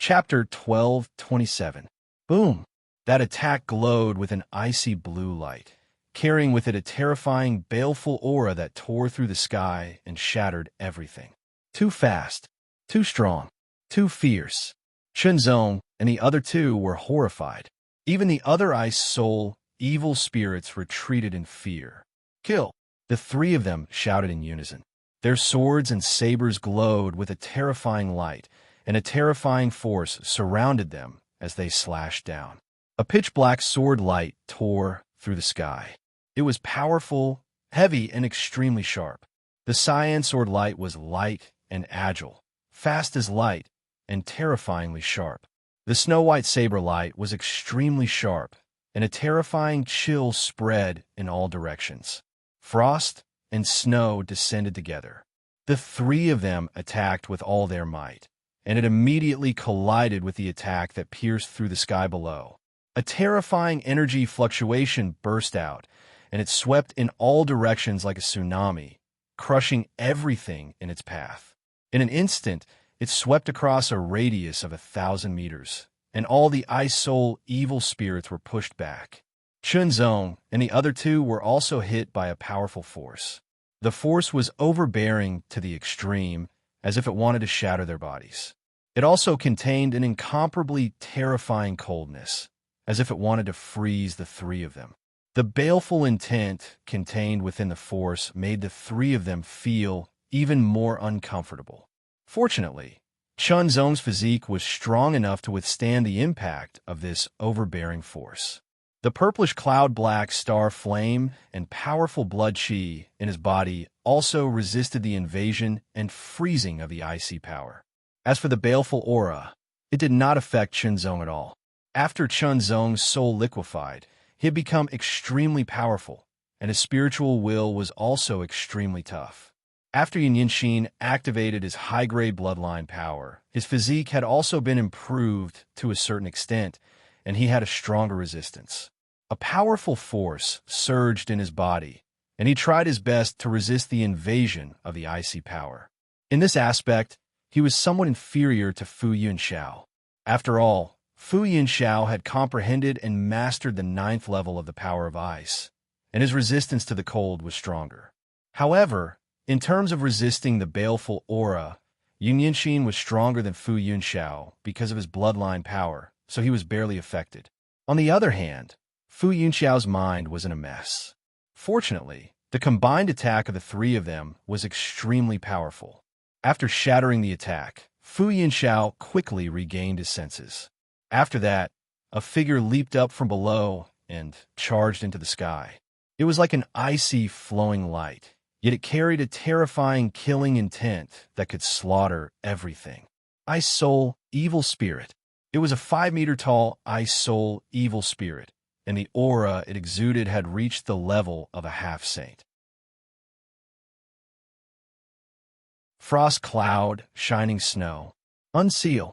Chapter 12:27. Boom! That attack glowed with an icy blue light, carrying with it a terrifying, baleful aura that tore through the sky and shattered everything. Too fast, too strong, too fierce. Chunzong and the other 2 were horrified. Even the other ice soul, evil spirits retreated in fear. Kill! The 3 of them shouted in unison. Their swords and sabers glowed with a terrifying light, and a terrifying force surrounded them as they slashed down. A pitch-black sword light tore through the sky. It was powerful, heavy, and extremely sharp. The cyan sword light was light and agile, fast as light, and terrifyingly sharp. The snow-white saber light was extremely sharp, and a terrifying chill spread in all directions. Frost and snow descended together. The 3 of them attacked with all their might, and it immediately collided with the attack that pierced through the sky below. A terrifying energy fluctuation burst out, and it swept in all directions like a tsunami, crushing everything in its path. In an instant, it swept across a radius of 1,000 meters, and all the ice soul evil spirits were pushed back. Chunzong and the other 2 were also hit by a powerful force. The force was overbearing to the extreme, as if it wanted to shatter their bodies. It also contained an incomparably terrifying coldness, as if it wanted to freeze the 3 of them. The baleful intent contained within the force made the 3 of them feel even more uncomfortable. Fortunately, Chunzong's physique was strong enough to withstand the impact of this overbearing force. The purplish cloud-black star flame and powerful blood chi in his body also resisted the invasion and freezing of the icy power. As for the baleful aura, it did not affect Chunzong at all. After Chunzong's soul liquefied, he had become extremely powerful, and his spiritual will was also extremely tough. After Yun Yinxin activated his high-grade bloodline power, his physique had also been improved to a certain extent, and he had a stronger resistance. A powerful force surged in his body, and he tried his best to resist the invasion of the icy power. In this aspect, he was somewhat inferior to Fu Yunxiao. After all, Fu Yunxiao had comprehended and mastered the 9th level of the power of ice, and his resistance to the cold was stronger. However, in terms of resisting the baleful aura, Yun Yinxin was stronger than Fu Yunxiao because of his bloodline power, so he was barely affected. On the other hand, Fu Yunxiao's mind was in a mess. Fortunately, the combined attack of the 3 of them was extremely powerful. After shattering the attack, Fu Yinxiao quickly regained his senses. After that, a figure leaped up from below and charged into the sky. It was like an icy, flowing light, yet it carried a terrifying, killing intent that could slaughter everything. Ice Soul, Evil Spirit. It was a 5-meter-tall Ice Soul, Evil Spirit, and the aura it exuded had reached the level of a half-saint. Frost Cloud, Shining Snow. Unseal.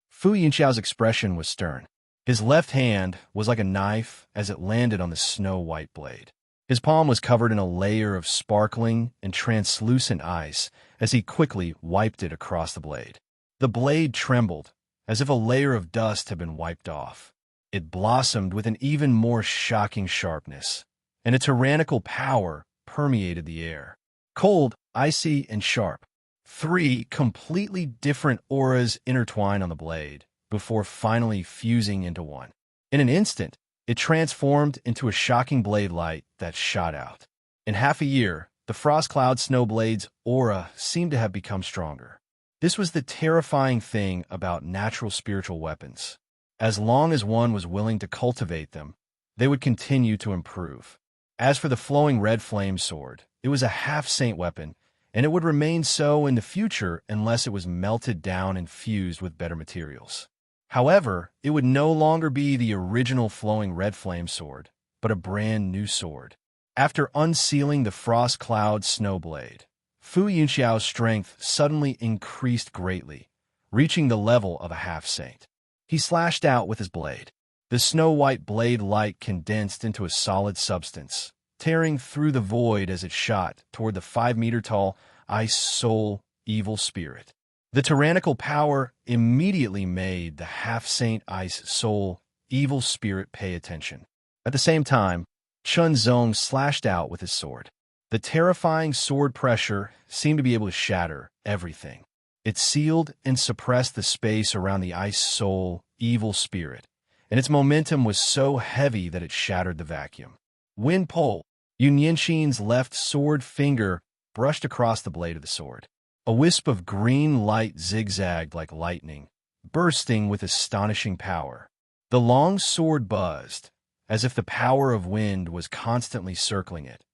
Fu Yinxiao's expression was stern. His left hand was like a knife as it landed on the snow-white blade. His palm was covered in a layer of sparkling and translucent ice as he quickly wiped it across the blade. The blade trembled, as if a layer of dust had been wiped off. It blossomed with an even more shocking sharpness, and a tyrannical power permeated the air. Cold, icy, and sharp. 3 completely different auras intertwined on the blade, before finally fusing into one. In an instant, it transformed into a shocking blade light that shot out. In half a year, the Frost Cloud Snowblade's aura seemed to have become stronger. This was the terrifying thing about natural spiritual weapons. As long as one was willing to cultivate them, they would continue to improve. As for the flowing red flame sword, it was a half-saint weapon, and it would remain so in the future unless it was melted down and fused with better materials. However, it would no longer be the original flowing red flame sword, but a brand new sword. After unsealing the Frost Cloud Snowblade, Fu Yinxiao's strength suddenly increased greatly, reaching the level of a half-saint. He slashed out with his blade. The snow-white blade light condensed into a solid substance, tearing through the void as it shot toward the 5-meter-tall Ice Soul Evil Spirit. The tyrannical power immediately made the half-saint Ice Soul Evil Spirit pay attention. At the same time, Chun Zong slashed out with his sword. The terrifying sword pressure seemed to be able to shatter everything. It sealed and suppressed the space around the Ice Soul Evil Spirit, and its momentum was so heavy that it shattered the vacuum. Wind Pole. Yun Yinxin's left sword finger brushed across the blade of the sword. A wisp of green light zigzagged like lightning, bursting with astonishing power. The long sword buzzed, as if the power of wind was constantly circling it,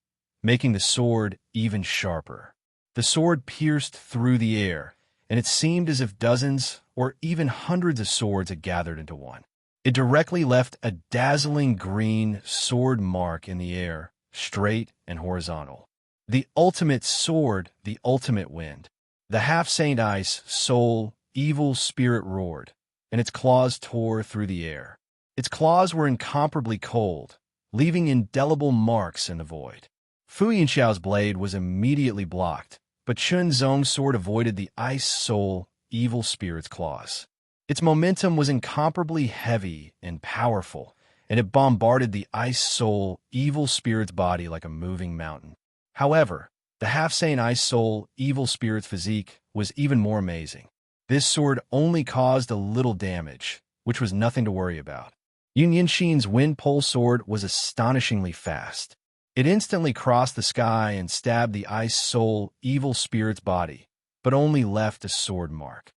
making the sword even sharper. The sword pierced through the air, and it seemed as if dozens or even hundreds of swords had gathered into one. It directly left a dazzling green sword mark in the air, straight and horizontal. The ultimate sword, the ultimate wind. The half-saint Ice Soul Evil Spirit roared, and its claws tore through the air. Its claws were incomparably cold, leaving indelible marks in the void. Fu Yinxiao's blade was immediately blocked, but Chun Zong's sword avoided the Ice Soul Evil Spirit's claws. Its momentum was incomparably heavy and powerful, and it bombarded the Ice Soul Evil Spirit's body like a moving mountain. However, the half-saint Ice Soul Evil Spirit's physique was even more amazing. This sword only caused a little damage, which was nothing to worry about. Yun Yinxin's wind pole sword was astonishingly fast. It instantly crossed the sky and stabbed the Ice Soul Evil Spirit's body, but only left a sword mark.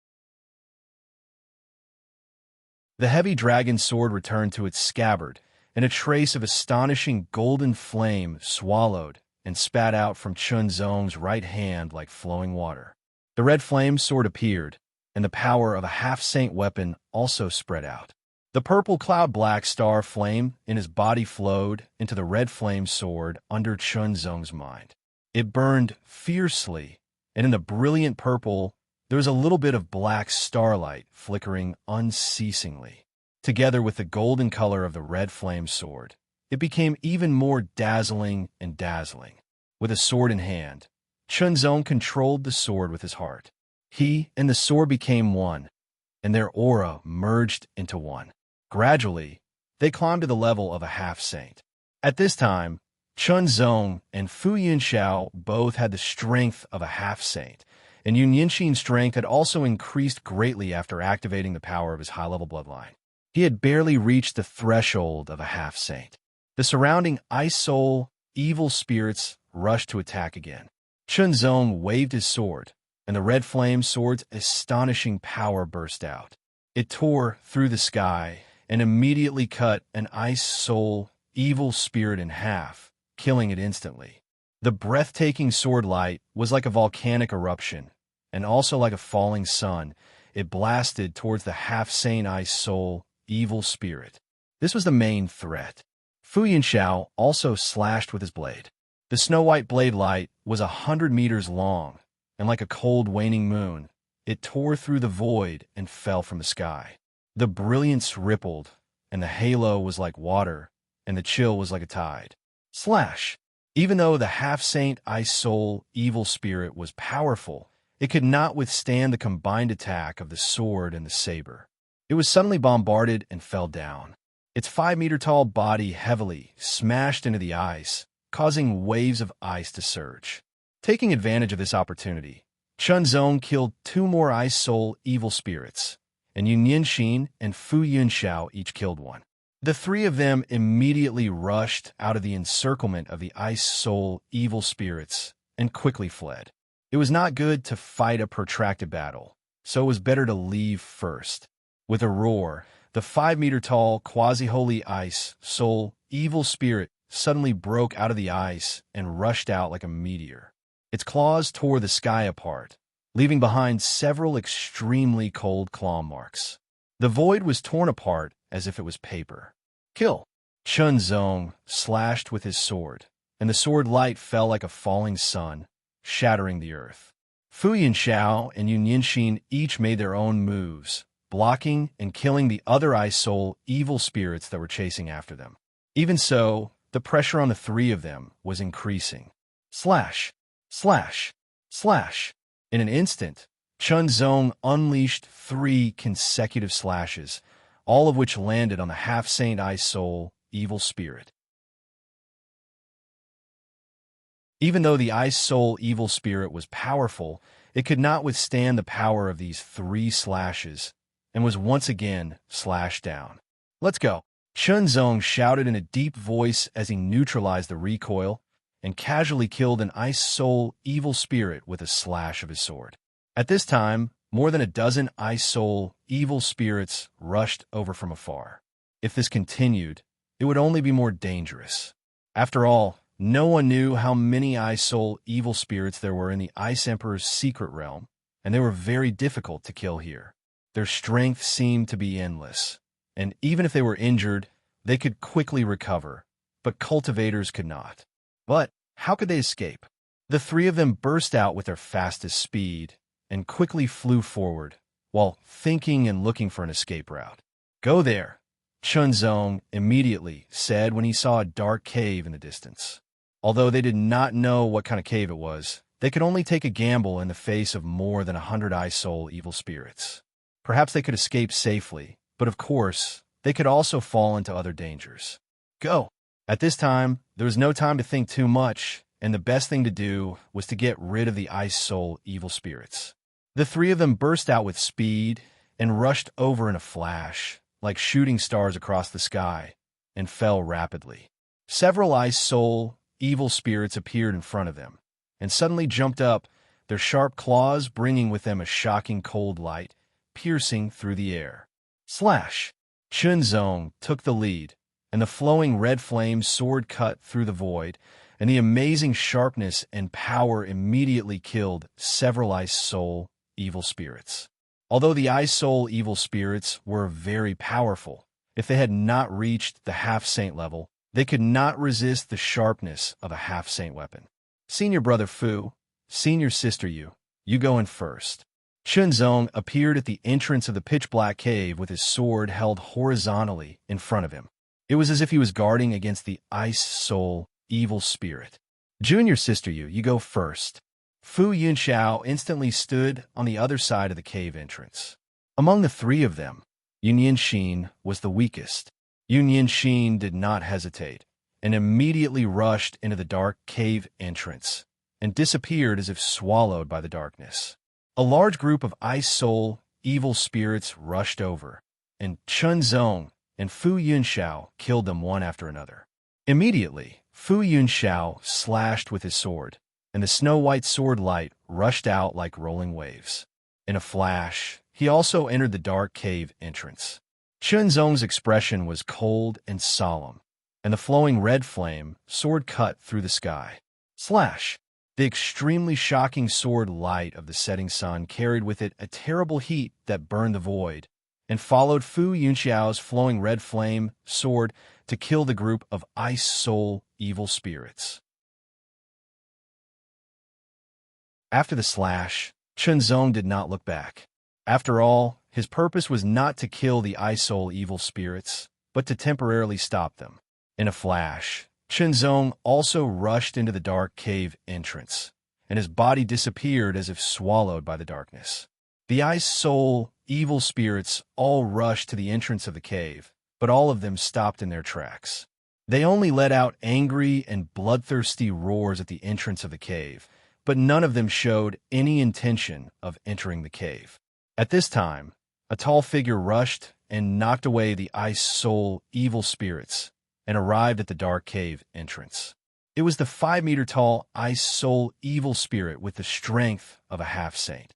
The heavy dragon sword returned to its scabbard, and a trace of astonishing golden flame swallowed and spat out from Chun Zong's right hand like flowing water. The red flame sword appeared, and the power of a half-saint weapon also spread out. The purple cloud-black star flame in his body flowed into the red flame sword under Chun Zong's mind. It burned fiercely, and in the brilliant purple, there was a little bit of black starlight flickering unceasingly. Together with the golden color of the red flame sword, it became even more dazzling and dazzling. With a sword in hand, Chun Zong controlled the sword with his heart. He and the sword became one, and their aura merged into one. Gradually, they climbed to the level of a half-saint. At this time, Chun Zong and Fu Yinxiao both had the strength of a half-saint, and Yun Yinxin's strength had also increased greatly after activating the power of his high-level bloodline. He had barely reached the threshold of a half-saint. The surrounding Ice Soul Evil Spirits rushed to attack again. Chun Zong waved his sword, and the red flame sword's astonishing power burst out. It tore through the sky and immediately cut an ice soul evil spirit in half, killing it instantly. The breathtaking sword light was like a volcanic eruption, and also like a falling sun. It blasted towards the half-sane ice soul evil spirit. This was the main threat. Fu Yunxiao also slashed with his blade. The snow-white blade light was 100 meters long, and like a cold waning moon, it tore through the void and fell from the sky. The brilliance rippled, and the halo was like water, and the chill was like a tide. Slash! Even though the half-saint ice soul evil spirit was powerful, it could not withstand the combined attack of the sword and the saber. It was suddenly bombarded and fell down. Its 5-meter-tall body heavily smashed into the ice, causing waves of ice to surge. Taking advantage of this opportunity, Chunzong killed 2 more ice soul evil spirits, and Yun Yinxin and Fu Yunxiao each killed 1. The 3 of them immediately rushed out of the encirclement of the ice soul evil spirits and quickly fled. It was not good to fight a protracted battle, so it was better to leave first. With a roar, the 5-meter-tall quasi-holy ice soul evil spirit suddenly broke out of the ice and rushed out like a meteor. Its claws tore the sky apart, leaving behind several extremely cold claw marks. The void was torn apart as if it was paper. Kill! Chunzong slashed with his sword, and the sword light fell like a falling sun, shattering the earth. Fu Yunxiao and Yun Yinxin each made their own moves, blocking and killing the other ice soul evil spirits that were chasing after them. Even so, the pressure on the 3 of them was increasing. Slash! Slash! Slash! In an instant, Chunzong unleashed 3 consecutive slashes, all of which landed on the half-saint ice soul evil spirit. Even though the ice soul evil spirit was powerful, it could not withstand the power of these 3 slashes, and was once again slashed down. Let's go! Chunzong shouted in a deep voice as he neutralized the recoil, and casually killed an ice soul evil spirit with a slash of his sword. At this time, more than a dozen ice soul evil spirits rushed over from afar. If this continued, it would only be more dangerous. After all, no one knew how many ice soul evil spirits there were in the Ice Emperor's secret realm, and they were very difficult to kill here. Their strength seemed to be endless, and even if they were injured, they could quickly recover, but cultivators could not. But how could they escape? The 3 of them burst out with their fastest speed and quickly flew forward, while thinking and looking for an escape route. Go there, Chunzong immediately said when he saw a dark cave in the distance. Although they did not know what kind of cave it was, they could only take a gamble in the face of more than 100 ice soul evil spirits. Perhaps they could escape safely, but of course, they could also fall into other dangers. Go! At this time, there was no time to think too much, and the best thing to do was to get rid of the ice soul evil spirits. The 3 of them burst out with speed and rushed over in a flash, like shooting stars across the sky, and fell rapidly. Several ice soul evil spirits appeared in front of them, and suddenly jumped up, their sharp claws bringing with them a shocking cold light, piercing through the air. Slash! Chunzong took the lead, and the flowing red flame sword cut through the void, and the amazing sharpness and power immediately killed several ice soul evil spirits. Although the ice soul evil spirits were very powerful, if they had not reached the half-saint level, they could not resist the sharpness of a half-saint weapon. Senior brother Fu, senior sister you go in first. Chunzong appeared at the entrance of the pitch-black cave with his sword held horizontally in front of him. It was as if he was guarding against the ice soul evil spirit. Junior sister you go first. Fu Yunxiao instantly stood on the other side of the cave entrance. Among the 3 of them, Yun Yinxin was the weakest. Yun Yinxin did not hesitate, and immediately rushed into the dark cave entrance, and disappeared as if swallowed by the darkness. A large group of ice soul evil spirits rushed over, and Chunzong and Fu Yunxiao killed them one after another. Immediately, Fu Yunxiao slashed with his sword, and the snow-white sword light rushed out like rolling waves. In a flash, he also entered the dark cave entrance. Chunzong's expression was cold and solemn, and the flowing red flame sword cut through the sky. Slash! The extremely shocking sword light of the setting sun carried with it a terrible heat that burned the void, and followed Fu Yunxiao's flowing red flame sword to kill the group of ice soul evil spirits. After the slash, Chunzong did not look back. After all, his purpose was not to kill the ice soul evil spirits, but to temporarily stop them. In a flash, Chunzong also rushed into the dark cave entrance, and his body disappeared as if swallowed by the darkness. The ice soul evil spirits all rushed to the entrance of the cave, but all of them stopped in their tracks. They only let out angry and bloodthirsty roars at the entrance of the cave, but none of them showed any intention of entering the cave. At this time, a tall figure rushed and knocked away the ice soul evil spirits and arrived at the dark cave entrance. It was the 5-meter-tall ice soul evil spirit with the strength of a half-saint.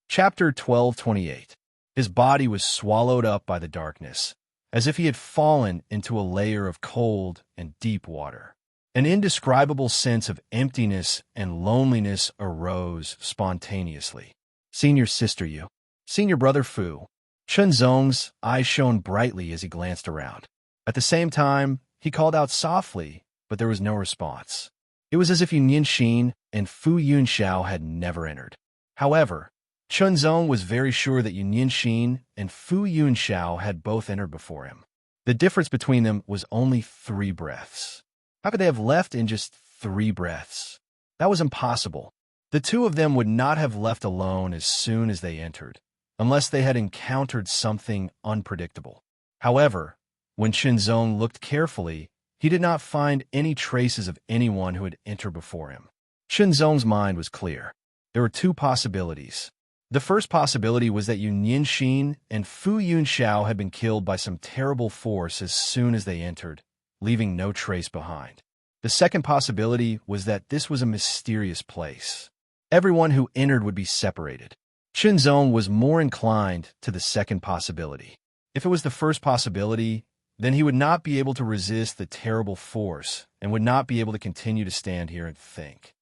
Chapter 1228. His body was swallowed up by the darkness, as if he had fallen into a layer of cold and deep water. An indescribable sense of emptiness and loneliness arose spontaneously. Senior sister Yu. Senior brother Fu. Chunzong's eyes shone brightly as he glanced around. At the same time, he called out softly, but there was no response. It was as if Yu Xin and Fu Yunxiao had never entered. However, Chunzong was very sure that Yu Xin and Fu Yunxiao had both entered before him. The difference between them was only 3 breaths. How could they have left in just 3 breaths? That was impossible. The two of them would not have left alone as soon as they entered, unless they had encountered something unpredictable. However, when Chunzong looked carefully, he did not find any traces of anyone who had entered before him. Chunzong's mind was clear. There were 2 possibilities. The first possibility was that Yu Xin and Fu Yunxiao had been killed by some terrible force as soon as they entered, leaving no trace behind. The second possibility was that this was a mysterious place. Everyone who entered would be separated. Chunzong was more inclined to the second possibility. If it was the first possibility, then he would not be able to resist the terrible force and would not be able to continue to stand here and think.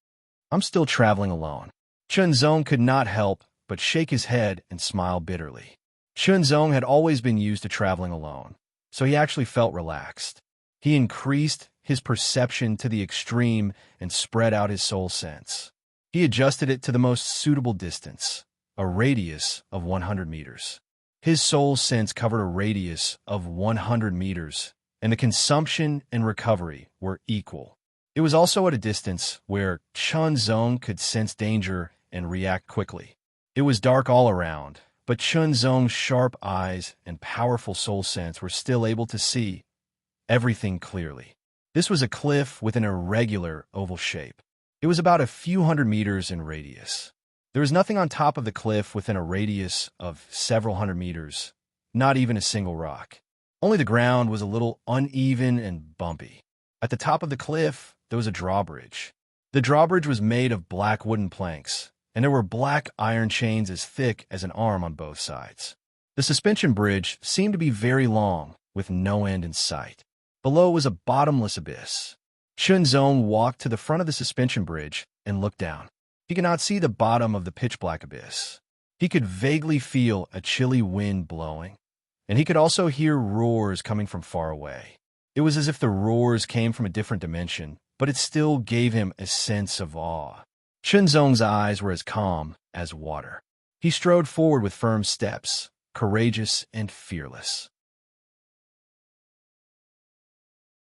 I'm still traveling alone. Chunzong could not help but shake his head and smile bitterly. Chunzong had always been used to traveling alone, so he actually felt relaxed. He increased his perception to the extreme and spread out his soul sense. He adjusted it to the most suitable distance, a radius of 100 meters. His soul sense covered a radius of 100 meters, and the consumption and recovery were equal. It was also at a distance where Chunzong could sense danger and react quickly. It was dark all around, but Chunzong's sharp eyes and powerful soul sense were still able to see everything clearly. This was a cliff with an irregular oval shape. It was about a few hundred meters in radius. There was nothing on top of the cliff within a radius of several hundred meters, not even a single rock. Only the ground was a little uneven and bumpy. At the top of the cliff, there was a drawbridge. The drawbridge was made of black wooden planks, and there were black iron chains as thick as an arm on both sides. The suspension bridge seemed to be very long, with no end in sight. Below was a bottomless abyss. Chunzong walked to the front of the suspension bridge and looked down. He could not see the bottom of the pitch-black abyss. He could vaguely feel a chilly wind blowing, and he could also hear roars coming from far away. It was as if the roars came from a different dimension, but it still gave him a sense of awe. Chunzong's eyes were as calm as water. He strode forward with firm steps, courageous and fearless.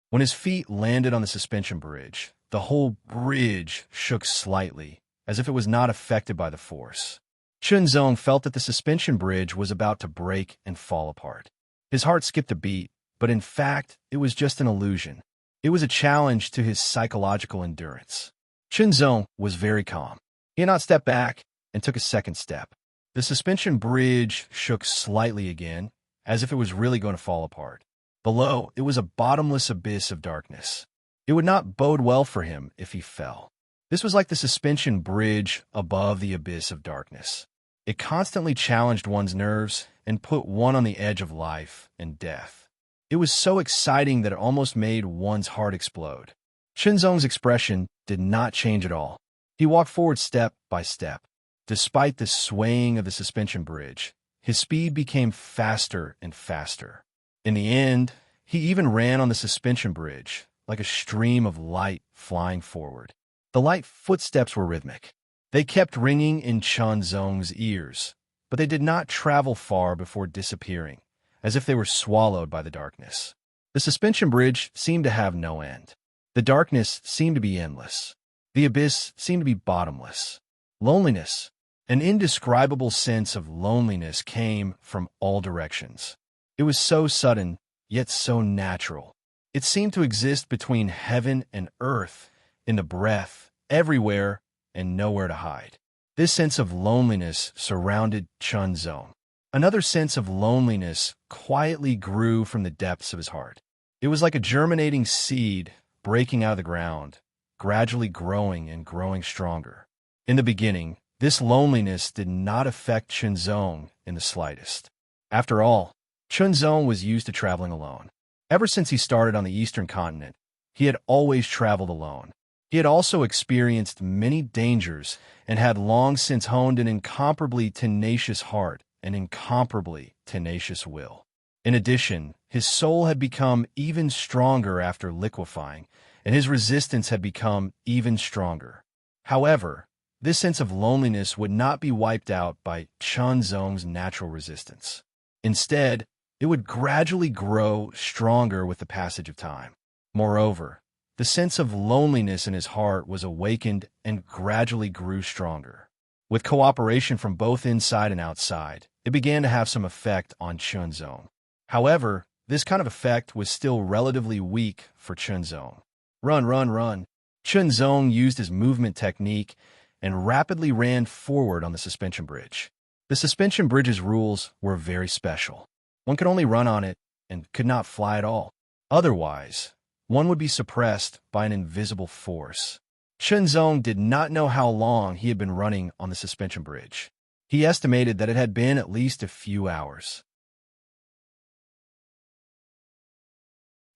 When his feet landed on the suspension bridge, the whole bridge shook slightly, as if it was not affected by the force. Chunzong felt that the suspension bridge was about to break and fall apart. His heart skipped a beat, but in fact, it was just an illusion. It was a challenge to his psychological endurance. Chunzong was very calm. He had not stepped back and took a second step. The suspension bridge shook slightly again, as if it was really going to fall apart. Below, it was a bottomless abyss of darkness. It would not bode well for him if he fell. This was like the suspension bridge above the abyss of darkness. It constantly challenged one's nerves and put one on the edge of life and death. It was so exciting that it almost made one's heart explode. Chunzong's expression did not change at all. He walked forward step by step. Despite the swaying of the suspension bridge, his speed became faster and faster. In the end, he even ran on the suspension bridge, like a stream of light flying forward. The light footsteps were rhythmic. They kept ringing in Chunzong's ears, but they did not travel far before disappearing, as if they were swallowed by the darkness. The suspension bridge seemed to have no end. The darkness seemed to be endless. The abyss seemed to be bottomless. Loneliness, an indescribable sense of loneliness, came from all directions. It was so sudden, yet so natural. It seemed to exist between heaven and earth, in the breath, everywhere, and nowhere to hide. This sense of loneliness surrounded Chunzong. Another sense of loneliness quietly grew from the depths of his heart. It was like a germinating seed breaking out of the ground, gradually growing and growing stronger. In the beginning, this loneliness did not affect Chunzong in the slightest. After all, Chunzong was used to traveling alone. Ever since he started on the eastern continent, he had always traveled alone. He had also experienced many dangers and had long since honed an incomparably tenacious heart and incomparably tenacious will. In addition, his soul had become even stronger after liquefying, and his resistance had become even stronger. However, this sense of loneliness would not be wiped out by Chunzong's natural resistance. Instead, it would gradually grow stronger with the passage of time. Moreover, the sense of loneliness in his heart was awakened and gradually grew stronger. With cooperation from both inside and outside, it began to have some effect on Chunzong. However, this kind of effect was still relatively weak for Chunzong. Run, run, run. Chunzong used his movement technique and rapidly ran forward on the suspension bridge. The suspension bridge's rules were very special. One could only run on it and could not fly at all. Otherwise, one would be suppressed by an invisible force. Chunzong did not know how long he had been running on the suspension bridge. He estimated that it had been at least a few hours.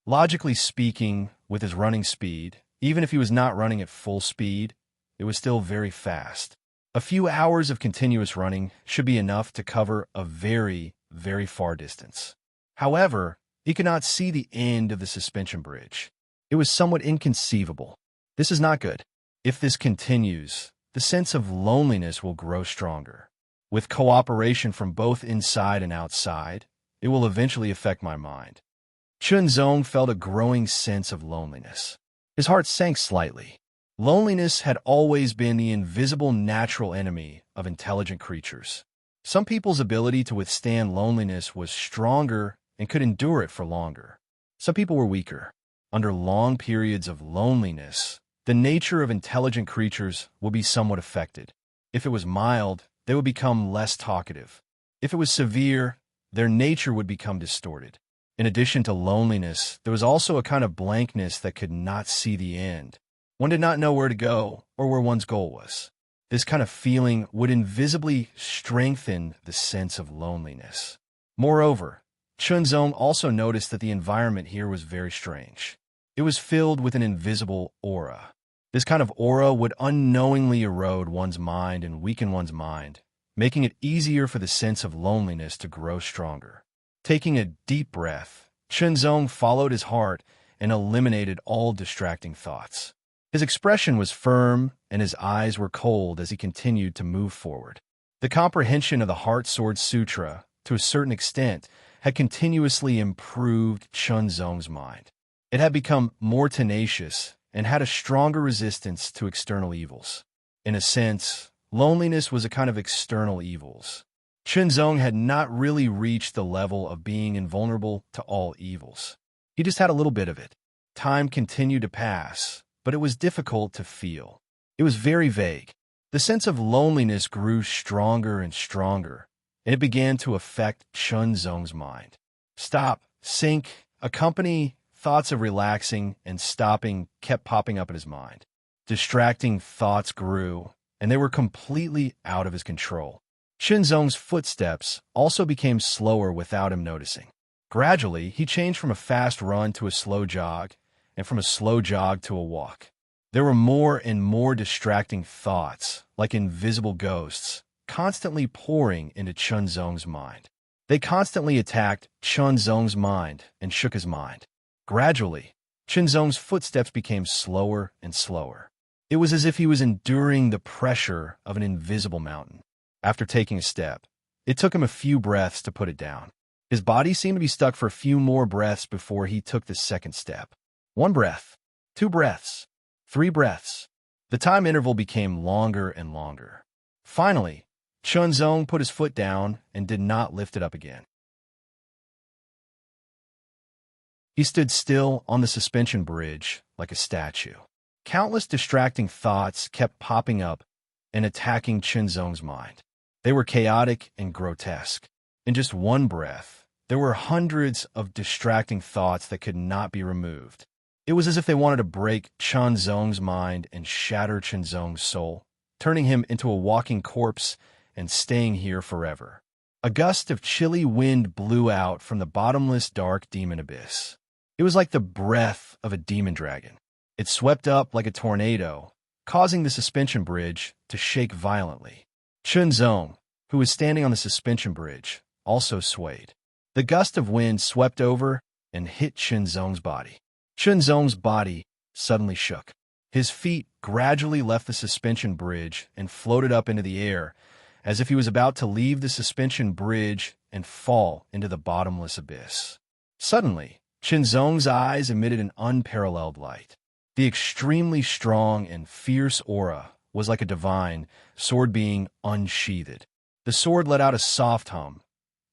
Logically speaking, with his running speed, even if he was not running at full speed, it was still very fast. A few hours of continuous running should be enough to cover a very, very far distance. However, he could not see the end of the suspension bridge. It was somewhat inconceivable. This is not good. If this continues, the sense of loneliness will grow stronger. With cooperation from both inside and outside, it will eventually affect my mind. Chunzong felt a growing sense of loneliness. His heart sank slightly. Loneliness had always been the invisible natural enemy of intelligent creatures. Some people's ability to withstand loneliness was stronger and could endure it for longer. Some people were weaker. Under long periods of loneliness, the nature of intelligent creatures would be somewhat affected. If it was mild, they would become less talkative. If it was severe, their nature would become distorted. In addition to loneliness, there was also a kind of blankness that could not see the end. One did not know where to go or where one's goal was. This kind of feeling would invisibly strengthen the sense of loneliness. Moreover, Chunzong also noticed that the environment here was very strange. It was filled with an invisible aura. This kind of aura would unknowingly erode one's mind and weaken one's mind, making it easier for the sense of loneliness to grow stronger. Taking a deep breath, Chunzong followed his heart and eliminated all distracting thoughts. His expression was firm and his eyes were cold as he continued to move forward. The comprehension of the Heart Sword Sutra, to a certain extent, had continuously improved Chunzong's mind. It had become more tenacious and had a stronger resistance to external evils. In a sense, loneliness was a kind of external evils. Chunzong had not really reached the level of being invulnerable to all evils. He just had a little bit of it. Time continued to pass, but it was difficult to feel. It was very vague. The sense of loneliness grew stronger and stronger, and it began to affect Chunzong's mind. Stop, sink, A company, thoughts of relaxing and stopping kept popping up in his mind. Distracting thoughts grew, and they were completely out of his control. Shinzong's footsteps also became slower without him noticing. Gradually, he changed from a fast run to a slow jog, and from a slow jog to a walk. There were more and more distracting thoughts, like invisible ghosts, constantly pouring into Chunzong's mind. They constantly attacked Chunzong's mind and shook his mind. Gradually, Chunzong's footsteps became slower and slower. It was as if he was enduring the pressure of an invisible mountain. After taking a step, it took him a few breaths to put it down. His body seemed to be stuck for a few more breaths before he took the second step. 1 breath, 2 breaths, 3 breaths. The time interval became longer and longer. Finally, Chunzong put his foot down and did not lift it up again. He stood still on the suspension bridge like a statue. Countless distracting thoughts kept popping up and attacking Chunzong's mind. They were chaotic and grotesque. In just 1 breath, there were hundreds of distracting thoughts that could not be removed. It was as if they wanted to break Chunzong's mind and shatter Chunzong's soul, turning him into a walking corpse and staying here forever. A gust of chilly wind blew out from the bottomless dark demon abyss. It was like the breath of a demon dragon. It swept up like a tornado, causing the suspension bridge to shake violently. Chunzong, who was standing on the suspension bridge, also swayed. The gust of wind swept over and hit Chunzong's body. Chunzong's body suddenly shook. His feet gradually left the suspension bridge and floated up into the air, as if he was about to leave the suspension bridge and fall into the bottomless abyss. Suddenly, Chunzong's eyes emitted an unparalleled light. The extremely strong and fierce aura was like a divine sword being unsheathed. The sword let out a soft hum,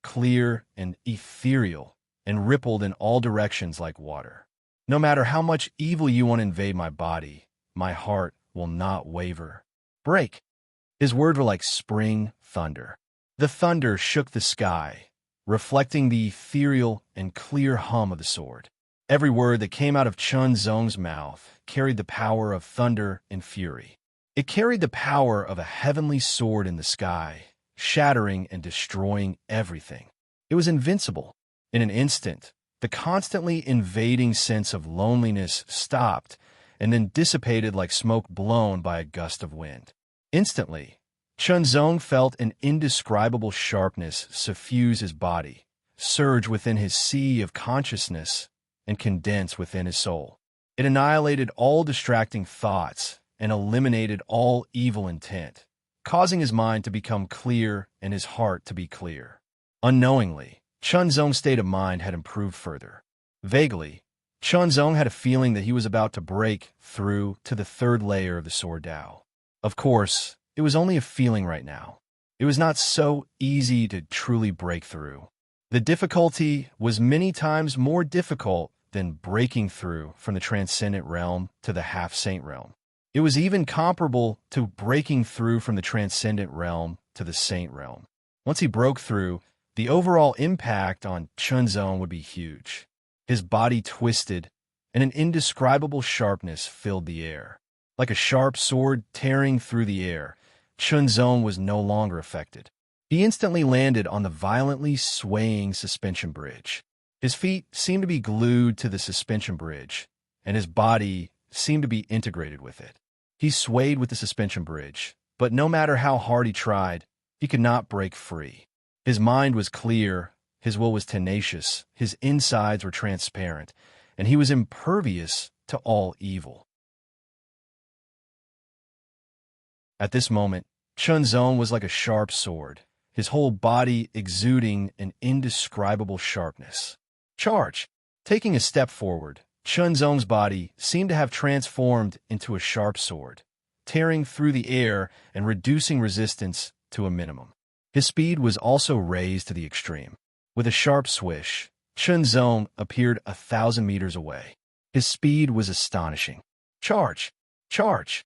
clear and ethereal, and rippled in all directions like water. No matter how much evil you want to invade my body, my heart will not waver. Break! His words were like spring thunder. The thunder shook the sky, reflecting the ethereal and clear hum of the sword. Every word that came out of Chunzong's mouth carried the power of thunder and fury. It carried the power of a heavenly sword in the sky, shattering and destroying everything. It was invincible. In an instant, the constantly invading sense of loneliness stopped and then dissipated like smoke blown by a gust of wind. Instantly, Chunzong felt an indescribable sharpness suffuse his body, surge within his sea of consciousness, and condense within his soul. It annihilated all distracting thoughts and eliminated all evil intent, causing his mind to become clear and his heart to be clear. Unknowingly, Chunzong's state of mind had improved further. Vaguely, Chunzong had a feeling that he was about to break through to the 3rd layer of the Sword Dao. Of course, it was only a feeling right now. It was not so easy to truly break through. The difficulty was many times more difficult than breaking through from the transcendent realm to the half-saint realm. It was even comparable to breaking through from the transcendent realm to the saint realm. Once he broke through, the overall impact on Chunzong would be huge. His body twisted, and an indescribable sharpness filled the air. Like a sharp sword tearing through the air, Chunzong was no longer affected. He instantly landed on the violently swaying suspension bridge. His feet seemed to be glued to the suspension bridge, and his body seemed to be integrated with it. He swayed with the suspension bridge, but no matter how hard he tried, he could not break free. His mind was clear, his will was tenacious, his insides were transparent, and he was impervious to all evil. At this moment, Chunzong was like a sharp sword, his whole body exuding an indescribable sharpness. Charge! Taking a step forward, Chunzong's body seemed to have transformed into a sharp sword, tearing through the air and reducing resistance to a minimum. His speed was also raised to the extreme. With a sharp swish, Chunzong appeared 1,000 meters away. His speed was astonishing. Charge! Charge!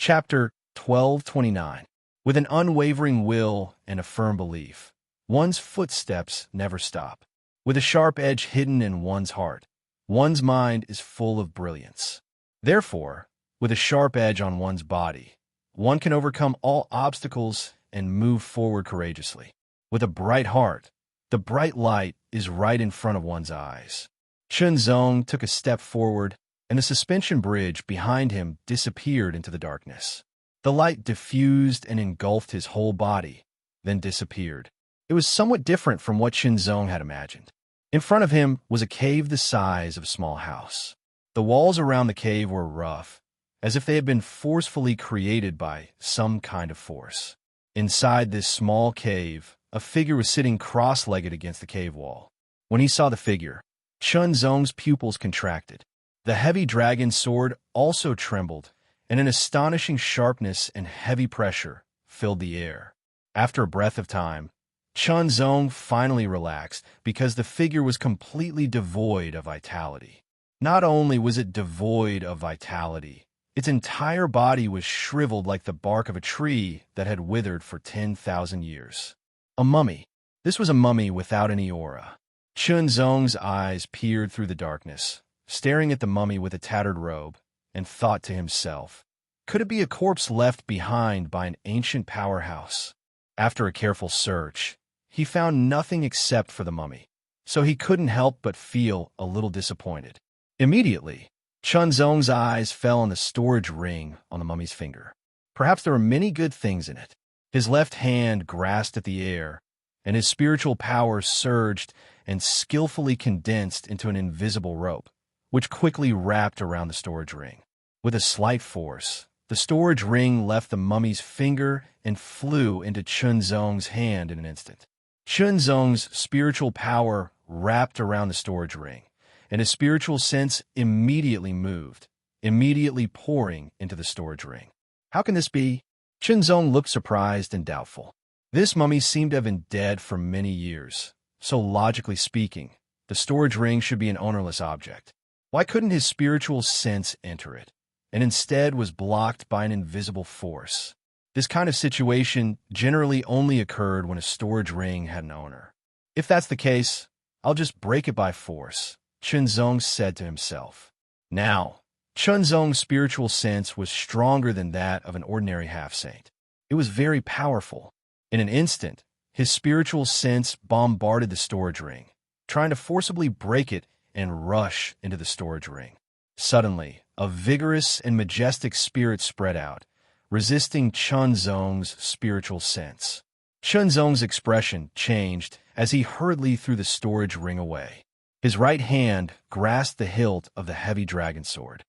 Chapter 1229. With an unwavering will and a firm belief, one's footsteps never stop. With a sharp edge hidden in one's heart, one's mind is full of brilliance. Therefore, with a sharp edge on one's body, one can overcome all obstacles and move forward courageously. With a bright heart, the bright light is right in front of one's eyes. Chunzong took a step forward, and the suspension bridge behind him disappeared into the darkness. The light diffused and engulfed his whole body, then disappeared. It was somewhat different from what Chunzong had imagined. In front of him was a cave the size of a small house. The walls around the cave were rough, as if they had been forcefully created by some kind of force. Inside this small cave, a figure was sitting cross-legged against the cave wall. When he saw the figure, Chunzong's pupils contracted. The heavy dragon sword also trembled, and an astonishing sharpness and heavy pressure filled the air. After a breath of time, Chunzong finally relaxed because the figure was completely devoid of vitality. Not only was it devoid of vitality, its entire body was shriveled like the bark of a tree that had withered for 10,000 years. A mummy. This was a mummy without any aura. Chunzong's eyes peered through the darkness, staring at the mummy with a tattered robe, and thought to himself, could it be a corpse left behind by an ancient powerhouse? After a careful search, he found nothing except for the mummy, so he couldn't help but feel a little disappointed. Immediately, Chunzong's eyes fell on the storage ring on the mummy's finger. Perhaps there were many good things in it. His left hand grasped at the air, and his spiritual power surged and skillfully condensed into an invisible rope, which quickly wrapped around the storage ring. With a slight force, the storage ring left the mummy's finger and flew into Chunzong's hand in an instant. Chunzong's spiritual power wrapped around the storage ring, and his spiritual sense immediately moved, immediately pouring into the storage ring. How can this be? Chunzong looked surprised and doubtful. This mummy seemed to have been dead for many years, so logically speaking, the storage ring should be an ownerless object. Why couldn't his spiritual sense enter it, and instead was blocked by an invisible force? This kind of situation generally only occurred when a storage ring had an owner. If that's the case, I'll just break it by force, Chunzong said to himself. Now, Chunzong's spiritual sense was stronger than that of an ordinary half-saint. It was very powerful. In an instant, his spiritual sense bombarded the storage ring, trying to forcibly break it and rush into the storage ring. Suddenly, a vigorous and majestic spirit spread out, resisting Chunzong's spiritual sense. Chunzong's expression changed as he hurriedly threw the storage ring away. His right hand grasped the hilt of the heavy dragon sword.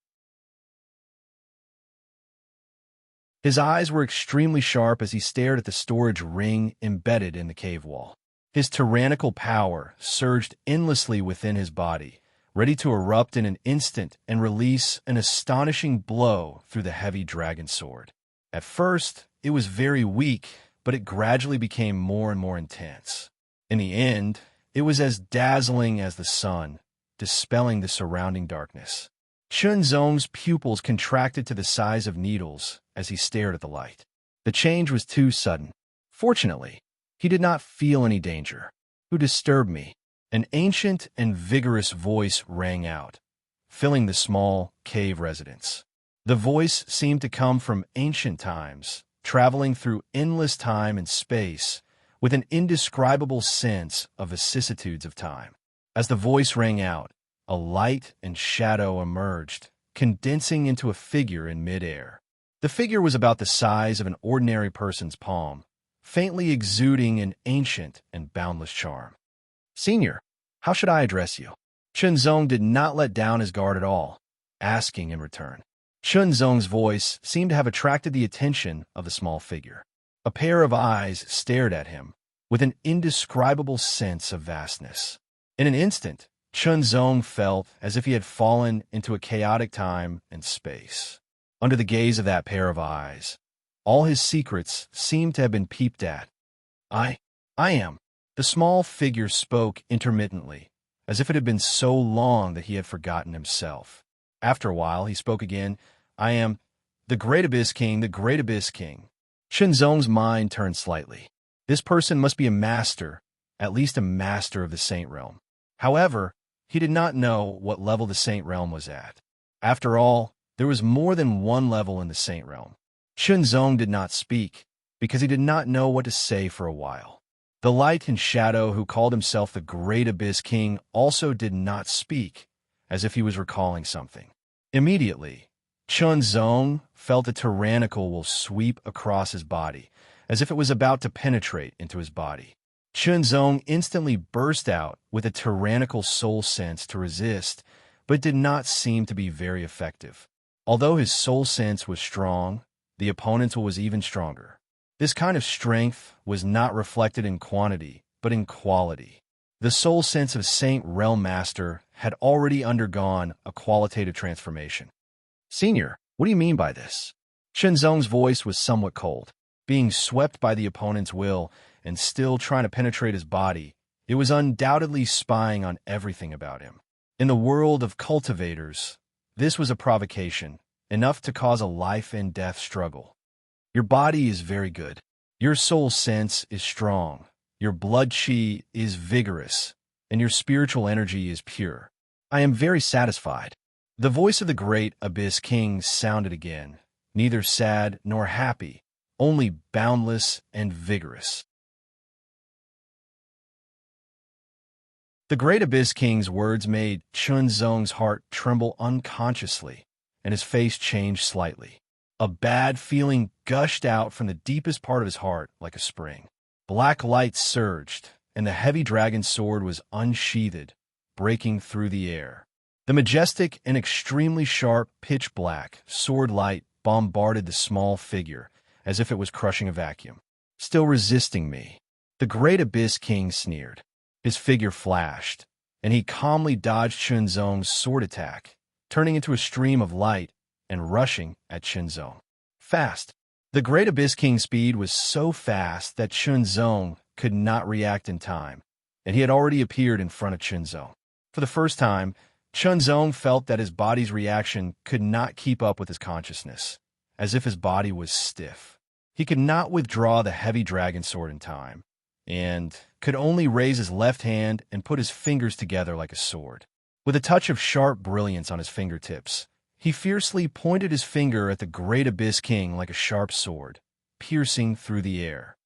His eyes were extremely sharp as he stared at the storage ring embedded in the cave wall. His tyrannical power surged endlessly within his body, ready to erupt in an instant and release an astonishing blow through the heavy dragon sword. At first, it was very weak, but it gradually became more and more intense. In the end, it was as dazzling as the sun, dispelling the surrounding darkness. Chunzong's pupils contracted to the size of needles as he stared at the light. The change was too sudden. Fortunately, he did not feel any danger. Who disturbed me? An ancient and vigorous voice rang out, filling the small cave residence. The voice seemed to come from ancient times, traveling through endless time and space with an indescribable sense of vicissitudes of time. As the voice rang out, a light and shadow emerged, condensing into a figure in midair. The figure was about the size of an ordinary person's palm, faintly exuding an ancient and boundless charm. "Senior, how should I address you?" Chunzong did not let down his guard at all, asking in return. Chunzong's voice seemed to have attracted the attention of the small figure. A pair of eyes stared at him with an indescribable sense of vastness. In an instant, Chunzong felt as if he had fallen into a chaotic time and space. Under the gaze of that pair of eyes, all his secrets seemed to have been peeped at. I am. The small figure spoke intermittently, as if it had been so long that he had forgotten himself. After a while, he spoke again. "I am the Great Abyss King, the Great Abyss King." Shenzong's mind turned slightly. This person must be a master, at least a master of the Saint Realm. However, he did not know what level the Saint Realm was at. After all, there was more than one level in the Saint Realm. Shenzong did not speak, because he did not know what to say for a while. The light and shadow who called himself the Great Abyss King also did not speak, as if he was recalling something. Immediately, Shenzong felt a tyrannical will sweep across his body, as if it was about to penetrate into his body. Shenzong instantly burst out with a tyrannical soul sense to resist, but did not seem to be very effective. Although his soul sense was strong, the opponent's was even stronger. This kind of strength was not reflected in quantity, but in quality. The soul sense of Saint Realm Master had already undergone a qualitative transformation. Senior, what do you mean by this? Shenzong's voice was somewhat cold. Being swept by the opponent's will and still trying to penetrate his body, it was undoubtedly spying on everything about him. In the world of cultivators, this was a provocation, enough to cause a life-and-death struggle. Your body is very good. Your soul sense is strong. Your blood chi is vigorous, and your spiritual energy is pure. I am very satisfied. The voice of the Great Abyss King sounded again, neither sad nor happy, only boundless and vigorous. The Great Abyss King's words made Shenzong's heart tremble unconsciously, and his face changed slightly. A bad feeling gushed out from the deepest part of his heart like a spring. Black light surged, and the heavy dragon sword was unsheathed, breaking through the air. The majestic and extremely sharp pitch-black sword light bombarded the small figure as if it was crushing a vacuum. Still resisting me, the Great Abyss King sneered. His figure flashed, and he calmly dodged Shenzong's sword attack, turning into a stream of light and rushing at Shenzong. Fast. The Great Abyss King's speed was so fast that Shenzong could not react in time, and he had already appeared in front of Shenzong. For the first time, Shenzong felt that his body's reaction could not keep up with his consciousness, as if his body was stiff. He could not withdraw the heavy dragon sword in time, and could only raise his left hand and put his fingers together like a sword. With a touch of sharp brilliance on his fingertips, he fiercely pointed his finger at the Great Abyss King like a sharp sword, piercing through the air.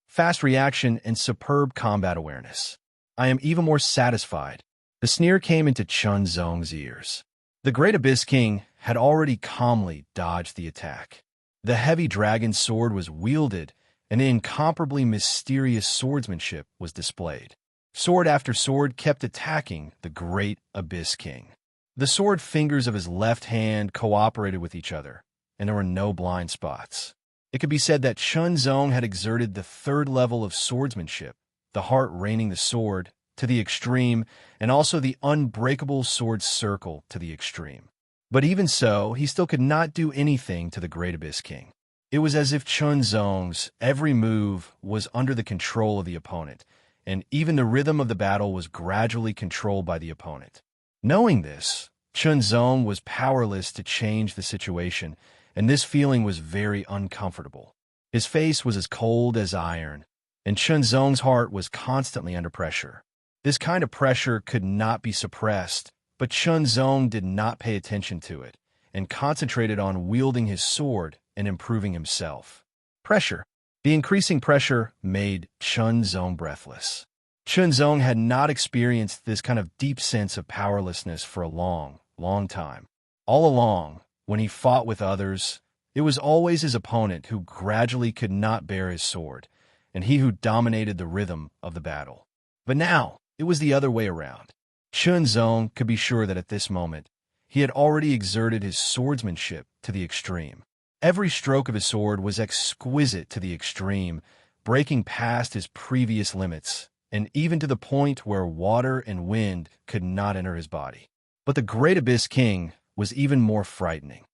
Fast reaction and superb combat awareness. I am even more satisfied. The sneer came into Shenzong's ears. The Great Abyss King had already calmly dodged the attack. The heavy dragon sword was wielded, and incomparably mysterious swordsmanship was displayed. Sword after sword kept attacking the Great Abyss King. The sword fingers of his left hand cooperated with each other, and there were no blind spots. It could be said that Shenzong had exerted the third level of swordsmanship, the heart reigning the sword, to the extreme, and also the unbreakable sword circle to the extreme. But even so, he still could not do anything to the Great Abyss King. It was as if Shenzong's every move was under the control of the opponent, and even the rhythm of the battle was gradually controlled by the opponent. Knowing this, Shenzong was powerless to change the situation, and this feeling was very uncomfortable. His face was as cold as iron, and Shenzong's heart was constantly under pressure. This kind of pressure could not be suppressed, but Shenzong did not pay attention to it, and concentrated on wielding his sword and improving himself. Pressure. The increasing pressure made Shenzong breathless. Shenzong had not experienced this kind of deep sense of powerlessness for a long, long time. All along, when he fought with others, it was always his opponent who gradually could not bear his sword, and he who dominated the rhythm of the battle. But now, it was the other way around. Shenzong could be sure that at this moment, he had already exerted his swordsmanship to the extreme. Every stroke of his sword was exquisite to the extreme, breaking past his previous limits, and even to the point where water and wind could not enter his body. But the Great Abyss King was even more frightening.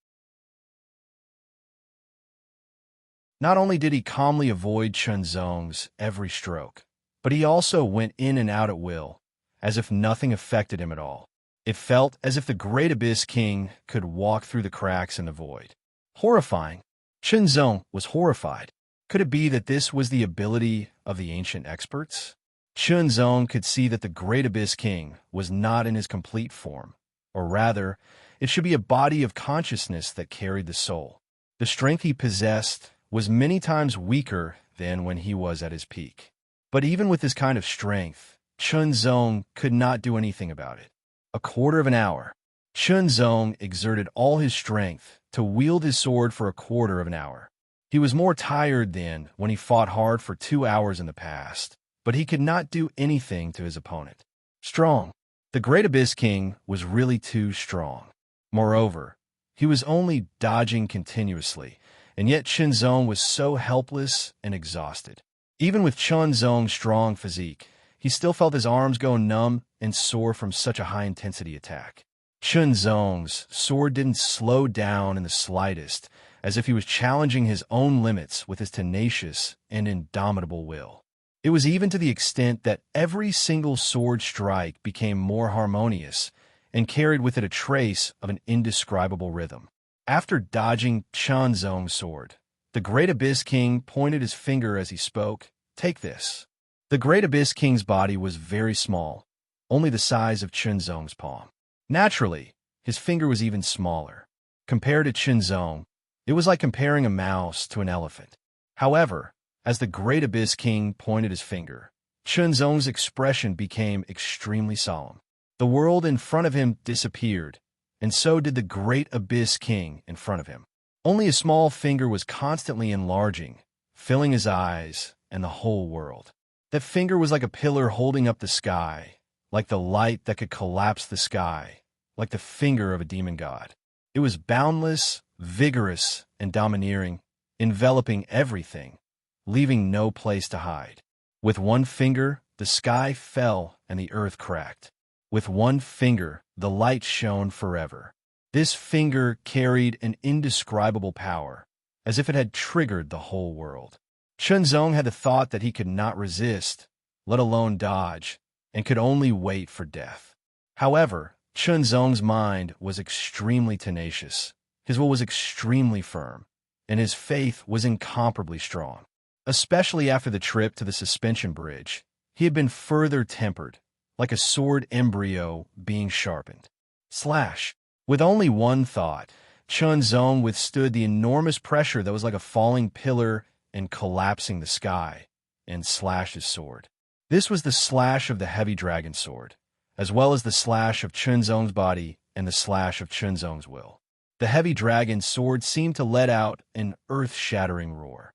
Not only did he calmly avoid Shenzong's every stroke, but he also went in and out at will, as if nothing affected him at all. It felt as if the Great Abyss King could walk through the cracks in the void. Horrifying. Shenzong was horrified. Could it be that this was the ability of the ancient experts? Chunzong could see that the Great Abyss King was not in his complete form, or rather, it should be a body of consciousness that carried the soul. The strength he possessed was many times weaker than when he was at his peak. But even with this kind of strength, Chunzong could not do anything about it. A quarter of an hour. Chunzong exerted all his strength to wield his sword for a quarter of an hour. He was more tired than when he fought hard for 2 hours in the past, but he could not do anything to his opponent. Strong. The Great Abyss King was really too strong. Moreover, he was only dodging continuously, and yet Chunzong was so helpless and exhausted. Even with Chunzong's strong physique, he still felt his arms go numb and sore from such a high-intensity attack. Chunzong's sword didn't slow down in the slightest, as if he was challenging his own limits with his tenacious and indomitable will. It was even to the extent that every single sword strike became more harmonious and carried with it a trace of an indescribable rhythm. After dodging Chunzong's sword, the Great Abyss King pointed his finger as he spoke, "Take this." The Great Abyss King's body was very small, only the size of Chunzong's palm. Naturally, his finger was even smaller. Compared to Chunzong, it was like comparing a mouse to an elephant. However, as the Great Abyss King pointed his finger, Chunzong's expression became extremely solemn. The world in front of him disappeared, and so did the Great Abyss King in front of him. Only a small finger was constantly enlarging, filling his eyes and the whole world. That finger was like a pillar holding up the sky, like the light that could collapse the sky, like the finger of a demon god. It was boundless, vigorous, and domineering, enveloping everything, leaving no place to hide. With one finger, the sky fell and the earth cracked. With one finger, the light shone forever. This finger carried an indescribable power, as if it had triggered the whole world. Chunzong had the thought that he could not resist, let alone dodge, and could only wait for death. However, Chunzong's mind was extremely tenacious, his will was extremely firm, and his faith was incomparably strong. Especially after the trip to the suspension bridge, he had been further tempered, like a sword embryo being sharpened. Slash. With only one thought, Chunzong withstood the enormous pressure that was like a falling pillar and collapsing the sky, and slashed his sword. This was the slash of the heavy dragon sword, as well as the slash of Chunzong's body and the slash of Chunzong's will. The heavy dragon sword seemed to let out an earth-shattering roar.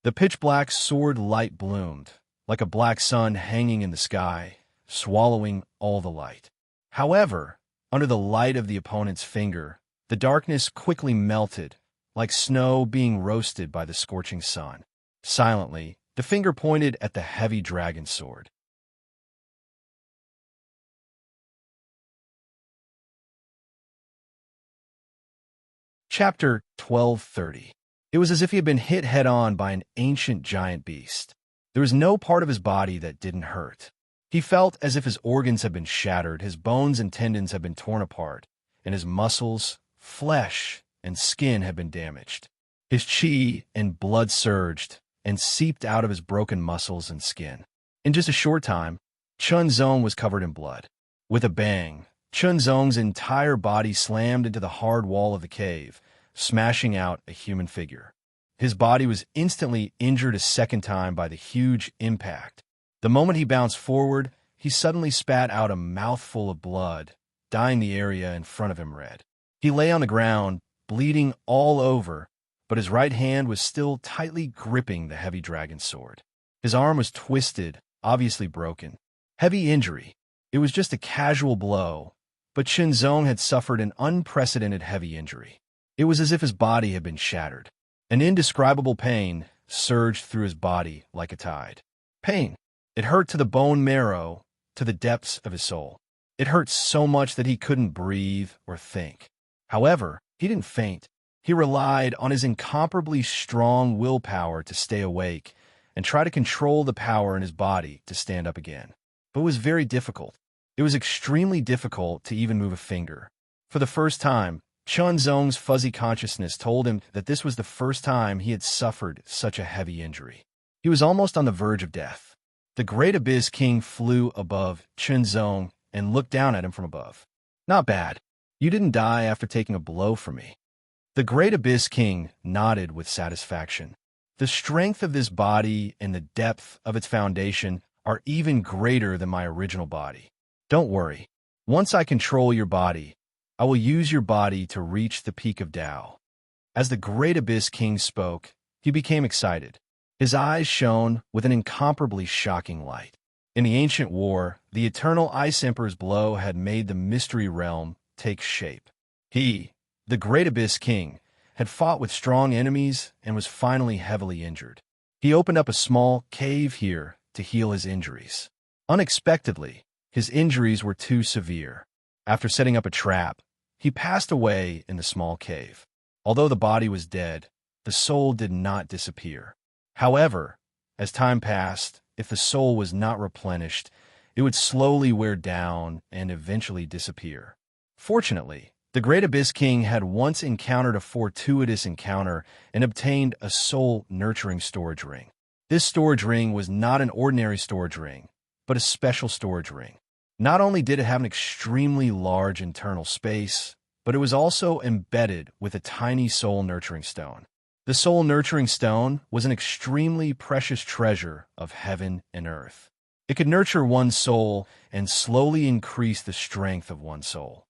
The pitch-black sword light bloomed, like a black sun hanging in the sky, swallowing all the light. However, under the light of the opponent's finger, the darkness quickly melted, like snow being roasted by the scorching sun. Silently, the finger pointed at the heavy dragon sword. Chapter 1230. It was as if he had been hit head-on by an ancient giant beast. There was no part of his body that didn't hurt. He felt as if his organs had been shattered, his bones and tendons had been torn apart, and his muscles, flesh, and skin had been damaged. His chi and blood surged and seeped out of his broken muscles and skin. In just a short time, Chunzong was covered in blood. With a bang, Chunzong's entire body slammed into the hard wall of the cave, smashing out a human figure. His body was instantly injured a second time by the huge impact. The moment he bounced forward, he suddenly spat out a mouthful of blood, dyeing the area in front of him red. He lay on the ground, bleeding all over, but his right hand was still tightly gripping the heavy dragon sword. His arm was twisted, obviously broken. Heavy injury. It was just a casual blow, but Chunzong had suffered an unprecedented heavy injury. It was as if his body had been shattered. An indescribable pain surged through his body like a tide. Pain. It hurt to the bone marrow, to the depths of his soul. It hurt so much that he couldn't breathe or think. However, he didn't faint. He relied on his incomparably strong willpower to stay awake and try to control the power in his body to stand up again. But it was very difficult. It was extremely difficult to even move a finger. For the first time, Chunzong's fuzzy consciousness told him that this was the first time he had suffered such a heavy injury. He was almost on the verge of death. The Great Abyss King flew above Chunzong and looked down at him from above. "Not bad. You didn't die after taking a blow from me." The Great Abyss King nodded with satisfaction. "The strength of this body and the depth of its foundation are even greater than my original body. Don't worry. Once I control your body, I will use your body to reach the peak of Tao." As the Great Abyss King spoke, he became excited. His eyes shone with an incomparably shocking light. In the ancient war, the Eternal Ice Emperor's blow had made the mystery realm take shape. He, the Great Abyss King, had fought with strong enemies and was finally heavily injured. He opened up a small cave here to heal his injuries. Unexpectedly, his injuries were too severe. After setting up a trap, he passed away in the small cave. Although the body was dead, the soul did not disappear. However, as time passed, if the soul was not replenished, it would slowly wear down and eventually disappear. Fortunately, the Great Abyss King had once encountered a fortuitous encounter and obtained a soul-nurturing storage ring. This storage ring was not an ordinary storage ring, but a special storage ring. Not only did it have an extremely large internal space, but it was also embedded with a tiny soul-nurturing stone. The soul-nurturing stone was an extremely precious treasure of heaven and earth. It could nurture one's soul and slowly increase the strength of one's soul.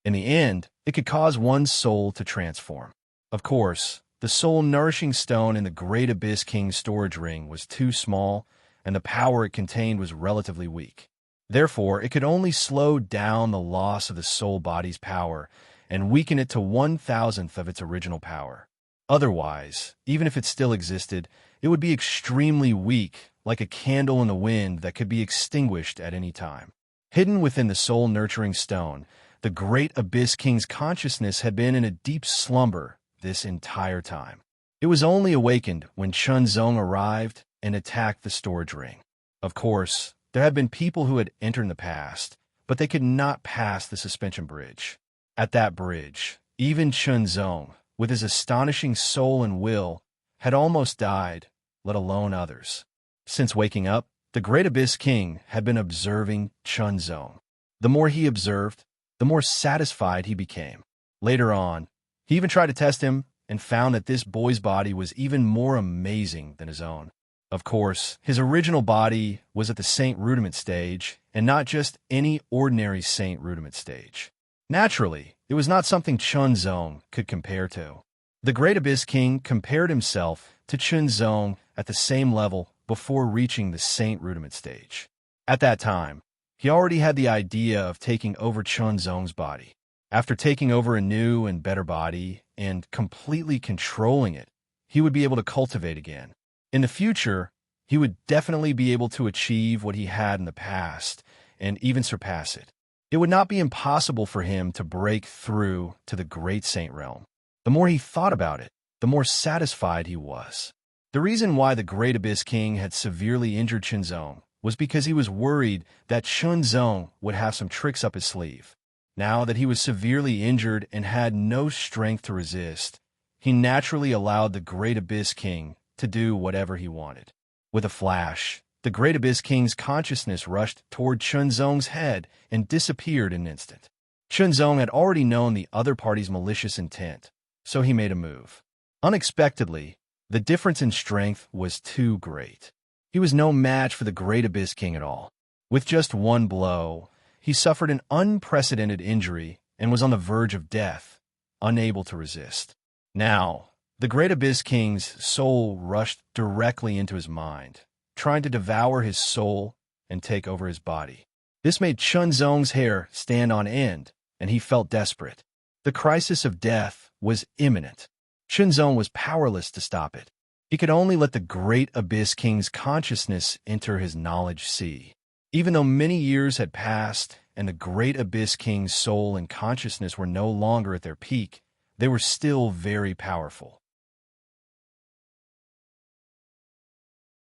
In the end, it could cause one's soul to transform. Of course, the soul-nourishing stone in the Great Abyss King's storage ring was too small, and the power it contained was relatively weak. Therefore, it could only slow down the loss of the soul body's power and weaken it to 1,000th of its original power. Otherwise, even if it still existed, it would be extremely weak, like a candle in the wind that could be extinguished at any time. Hidden within the soul-nurturing stone, the Great Abyss King's consciousness had been in a deep slumber this entire time. It was only awakened when Chunzong arrived and attacked the storage ring. Of course, there had been people who had entered in the past, but they could not pass the suspension bridge. At that bridge, even Chunzong, with his astonishing soul and will, had almost died, let alone others. Since waking up, the Great Abyss King had been observing Chunzong. The more he observed, the more satisfied he became. Later on, he even tried to test him and found that this boy's body was even more amazing than his own. Of course, his original body was at the Saint Rudiment stage, and not just any ordinary Saint Rudiment stage. Naturally, it was not something Chunzong could compare to. The Great Abyss King compared himself to Chunzong at the same level before reaching the Saint Rudiment stage. At that time, he already had the idea of taking over Chunzong's body. After taking over a new and better body and completely controlling it, he would be able to cultivate again. In the future, he would definitely be able to achieve what he had in the past and even surpass it. It would not be impossible for him to break through to the Great Saint Realm. The more he thought about it, the more satisfied he was. The reason why the Great Abyss King had severely injured Chunzong was because he was worried that Chunzong would have some tricks up his sleeve. Now that he was severely injured and had no strength to resist, he naturally allowed the Great Abyss King to do whatever he wanted. With a flash, the Great Abyss King's consciousness rushed toward Chunzong's head and disappeared in an instant. Chunzong had already known the other party's malicious intent, so he made a move. Unexpectedly, the difference in strength was too great. He was no match for the Great Abyss King at all. With just one blow, he suffered an unprecedented injury and was on the verge of death, unable to resist. Now, the Great Abyss King's soul rushed directly into his mind, trying to devour his soul and take over his body. This made Chunzong's hair stand on end, and he felt desperate. The crisis of death was imminent. Chunzong was powerless to stop it. He could only let the Great Abyss King's consciousness enter his knowledge sea. Even though many years had passed and the Great Abyss King's soul and consciousness were no longer at their peak, they were still very powerful.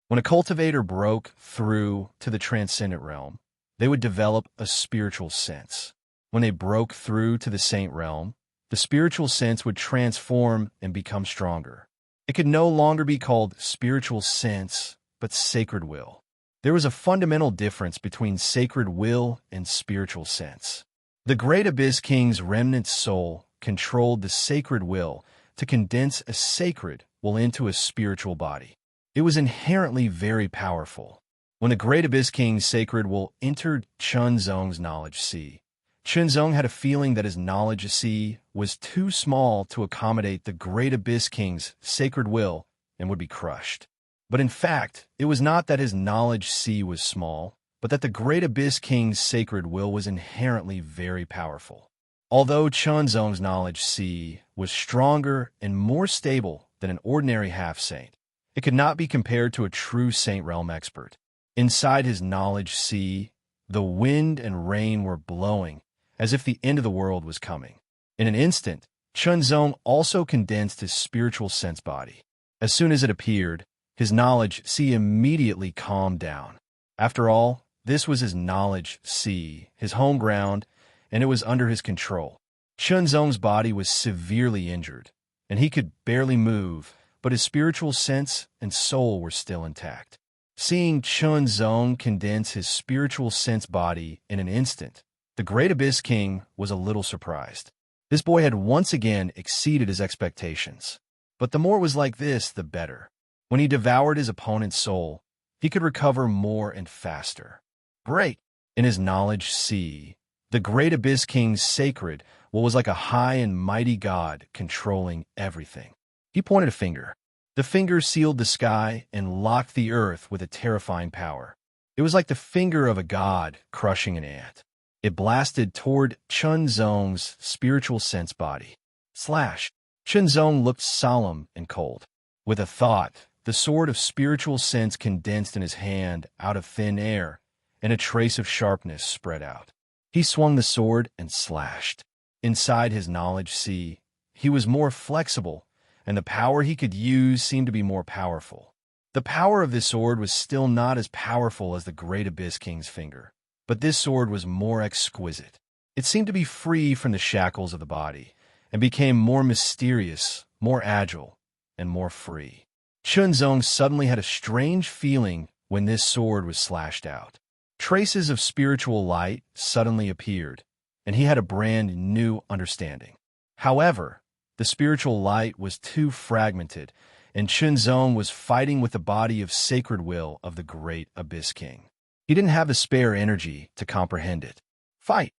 When a cultivator broke through to the transcendent realm, they would develop a spiritual sense. When they broke through to the saint realm, the spiritual sense would transform and become stronger. It could no longer be called spiritual sense, but sacred will. There was a fundamental difference between sacred will and spiritual sense. The Great Abyss King's remnant soul controlled the sacred will to condense a sacred will into a spiritual body. It was inherently very powerful. When the Great Abyss King's sacred will entered Chunzong's knowledge sea, Chunzong had a feeling that his knowledge sea was too small to accommodate the Great Abyss King's sacred will and would be crushed. But in fact, it was not that his knowledge sea was small, but that the Great Abyss King's sacred will was inherently very powerful. Although Chunzong's knowledge sea was stronger and more stable than an ordinary half-saint, it could not be compared to a true saint realm expert. Inside his knowledge sea, the wind and rain were blowing, as if the end of the world was coming. In an instant, Chunzong also condensed his spiritual sense body. As soon as it appeared, his knowledge sea immediately calmed down. After all, this was his knowledge sea, his home ground, and it was under his control. Chunzong's body was severely injured, and he could barely move, but his spiritual sense and soul were still intact. Seeing Chunzong condense his spiritual sense body in an instant, the Great Abyss King was a little surprised. This boy had once again exceeded his expectations. But the more it was like this, the better. When he devoured his opponent's soul, he could recover more and faster. Break! In his knowledge sea, the Great Abyss King's sacred will was like a high and mighty god controlling everything. He pointed a finger. The finger sealed the sky and locked the earth with a terrifying power. It was like the finger of a god crushing an ant. It blasted toward Chunzong's spiritual sense body. Slash! Chunzong looked solemn and cold. With a thought, the sword of spiritual sense condensed in his hand out of thin air, and a trace of sharpness spread out. He swung the sword and slashed. Inside his knowledge sea, he was more flexible, and the power he could use seemed to be more powerful. The power of this sword was still not as powerful as the Great Abyss King's finger, but this sword was more exquisite. It seemed to be free from the shackles of the body, and became more mysterious, more agile, and more free. Chunzong suddenly had a strange feeling when this sword was slashed out. Traces of spiritual light suddenly appeared, and he had a brand new understanding. However, the spiritual light was too fragmented, and Chunzong was fighting with the body of sacred will of the Great Abyss King. He didn't have the spare energy to comprehend it. Fight!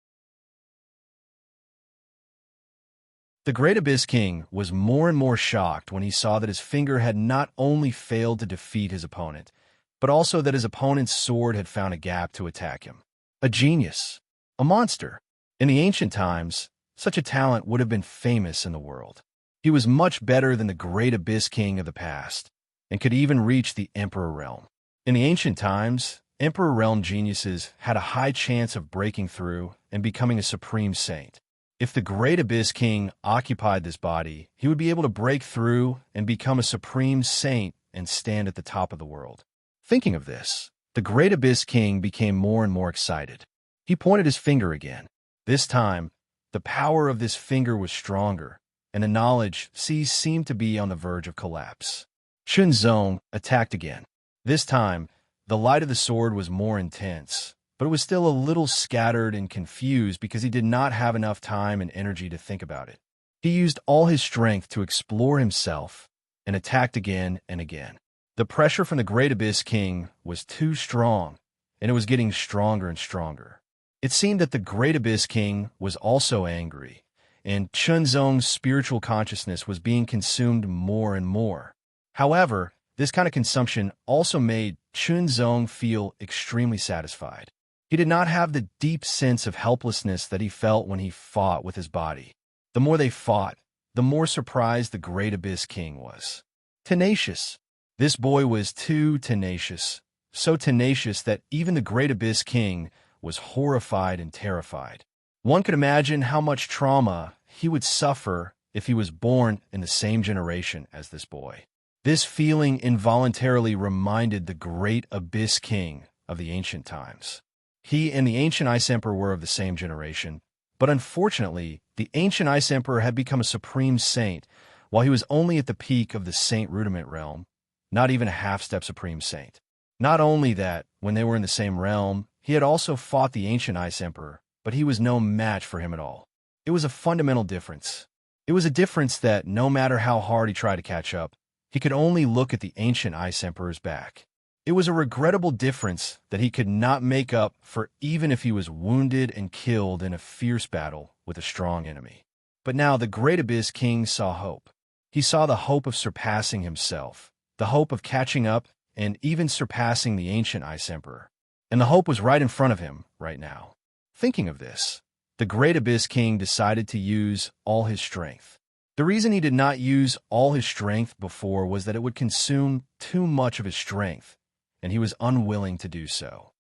The Great Abyss King was more and more shocked when he saw that his finger had not only failed to defeat his opponent, but also that his opponent's sword had found a gap to attack him. A genius. A monster. In the ancient times, such a talent would have been famous in the world. He was much better than the Great Abyss King of the past, and could even reach the Emperor realm. In the ancient times, Emperor realm geniuses had a high chance of breaking through and becoming a supreme saint. If the Great Abyss King occupied this body, he would be able to break through and become a supreme saint and stand at the top of the world. Thinking of this, the Great Abyss King became more and more excited. He pointed his finger again. This time, the power of this finger was stronger, and the knowledge sea seemed to be on the verge of collapse. Chunzong attacked again. This time, the light of the sword was more intense, but it was still a little scattered and confused because he did not have enough time and energy to think about it. He used all his strength to explore himself and attacked again and again. The pressure from the Great Abyss King was too strong, and it was getting stronger and stronger. It seemed that the Great Abyss King was also angry, and Chunzong's spiritual consciousness was being consumed more and more. However, this kind of consumption also made Chunzong feel extremely satisfied. He did not have the deep sense of helplessness that he felt when he fought with his body. The more they fought, the more surprised the Great Abyss King was. Tenacious. This boy was too tenacious, so tenacious that even the Great Abyss King was horrified and terrified. One could imagine how much trauma he would suffer if he was born in the same generation as this boy. This feeling involuntarily reminded the Great Abyss King of the ancient times. He and the ancient Ice Emperor were of the same generation, But unfortunately, the ancient Ice Emperor had become a supreme saint, while he was only at the peak of the saint rudiment realm, not even a half-step supreme saint. Not only that, when they were in the same realm, he had also fought the ancient Ice Emperor, but he was no match for him at all. It was a fundamental difference. It was a difference that, no matter how hard he tried to catch up, he could only look at the ancient Ice Emperor's back. It was a regrettable difference that he could not make up for even if he was wounded and killed in a fierce battle with a strong enemy. But now the Great Abyss King saw hope. He saw the hope of surpassing himself, the hope of catching up and even surpassing the ancient Ice Emperor. And the hope was right in front of him right now. Thinking of this, the Great Abyss King decided to use all his strength. The reason he did not use all his strength before was that it would consume too much of his strength, and he was unwilling to do so.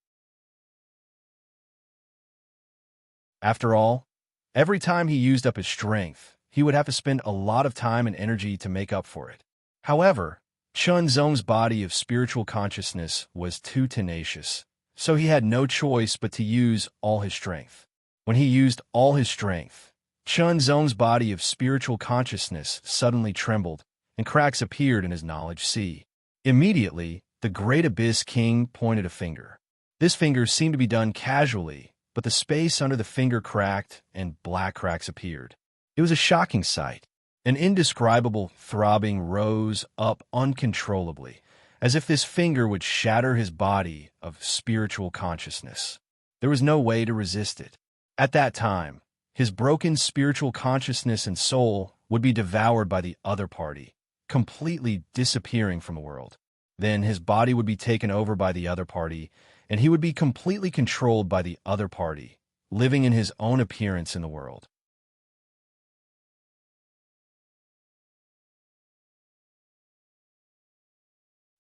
After all, every time he used up his strength, he would have to spend a lot of time and energy to make up for it. However, Chunzong's body of spiritual consciousness was too tenacious, so he had no choice but to use all his strength. When he used all his strength, Chunzong's body of spiritual consciousness suddenly trembled, and cracks appeared in his knowledge sea. Immediately, the Great Abyss King pointed a finger. This finger seemed to be done casually, but the space under the finger cracked and black cracks appeared. It was a shocking sight. An indescribable throbbing rose up uncontrollably, as if this finger would shatter his body of spiritual consciousness. There was no way to resist it. At that time, his broken spiritual consciousness and soul would be devoured by the other party, completely disappearing from the world. Then his body would be taken over by the other party, and he would be completely controlled by the other party, living in his own appearance in the world.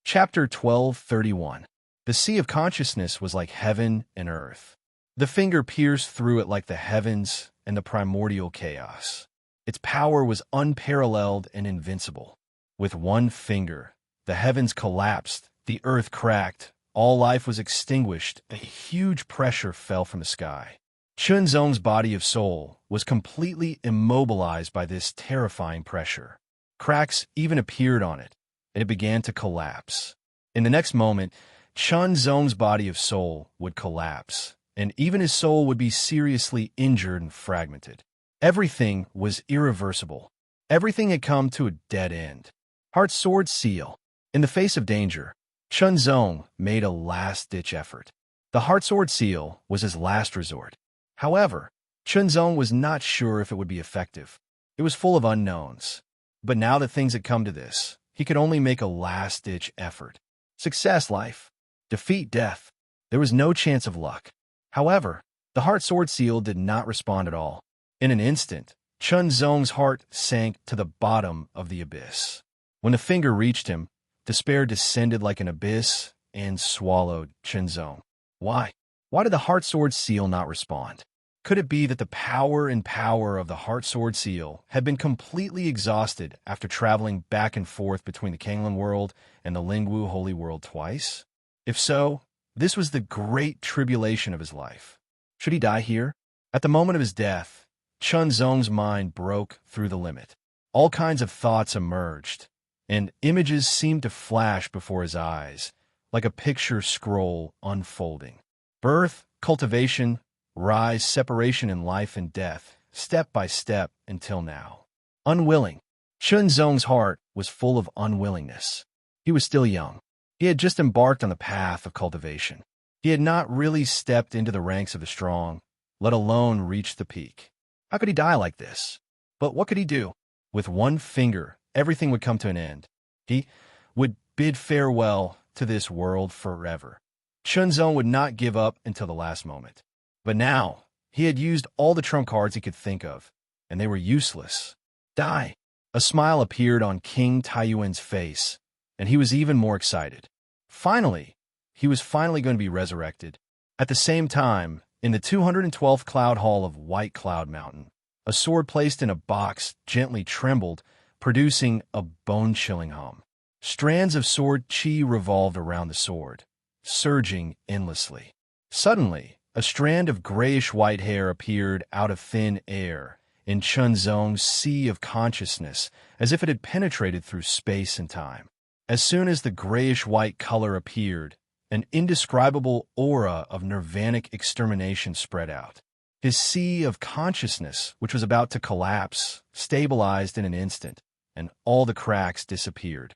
Chapter 12:31. The Sea of Consciousness was like heaven and earth. The finger pierced through it like the heavens and the primordial chaos. Its power was unparalleled and invincible. With one finger, the heavens collapsed, the earth cracked, all life was extinguished, a huge pressure fell from the sky. Chunzong's body of soul was completely immobilized by this terrifying pressure. Cracks even appeared on it, and it began to collapse. In the next moment, Chunzong's body of soul would collapse, and even his soul would be seriously injured and fragmented. Everything was irreversible. Everything had come to a dead end. Heart Sword Seal. In the face of danger, Chunzong made a last-ditch effort. The Heart Sword Seal was his last resort. However, Chunzong was not sure if it would be effective. It was full of unknowns. But now that things had come to this, he could only make a last-ditch effort. Success, life. Defeat, death. There was no chance of luck. However, the Heart Sword Seal did not respond at all. In an instant, Chunzong's heart sank to the bottom of the abyss. When the finger reached him, despair descended like an abyss and swallowed Chunzong. Why? Why did the Heart Sword Seal not respond? Could it be that the power of the Heart Sword Seal had been completely exhausted after traveling back and forth between the Kanglan world and the Lingwu Holy World twice? If so, this was the great tribulation of his life. Should he die here? At the moment of his death, Chunzong's mind broke through the limit. All kinds of thoughts emerged, and images seemed to flash before his eyes, like a picture scroll unfolding. Birth, cultivation, rise, separation in life and death, step by step until now. Unwilling. Chunzong's heart was full of unwillingness. He was still young. He had just embarked on the path of cultivation. He had not really stepped into the ranks of the strong, let alone reached the peak. How could he die like this? But what could he do? With one finger, everything would come to an end. He would bid farewell to this world forever. Chunzong would not give up until the last moment. But now, he had used all the trump cards he could think of, and they were useless. Die! A smile appeared on King Taiyuan's face, and he was even more excited. Finally, he was finally going to be resurrected. At the same time, in the 212th Cloud Hall of White Cloud Mountain, a sword placed in a box gently trembled, producing a bone-chilling hum. Strands of sword chi revolved around the sword, surging endlessly. Suddenly, A strand of grayish-white hair appeared out of thin air in Chunzong's sea of consciousness, as if it had penetrated through space and time. As soon as the grayish-white color appeared, an indescribable aura of nirvanic extermination spread out. His sea of consciousness, which was about to collapse, stabilized in an instant, and all the cracks disappeared.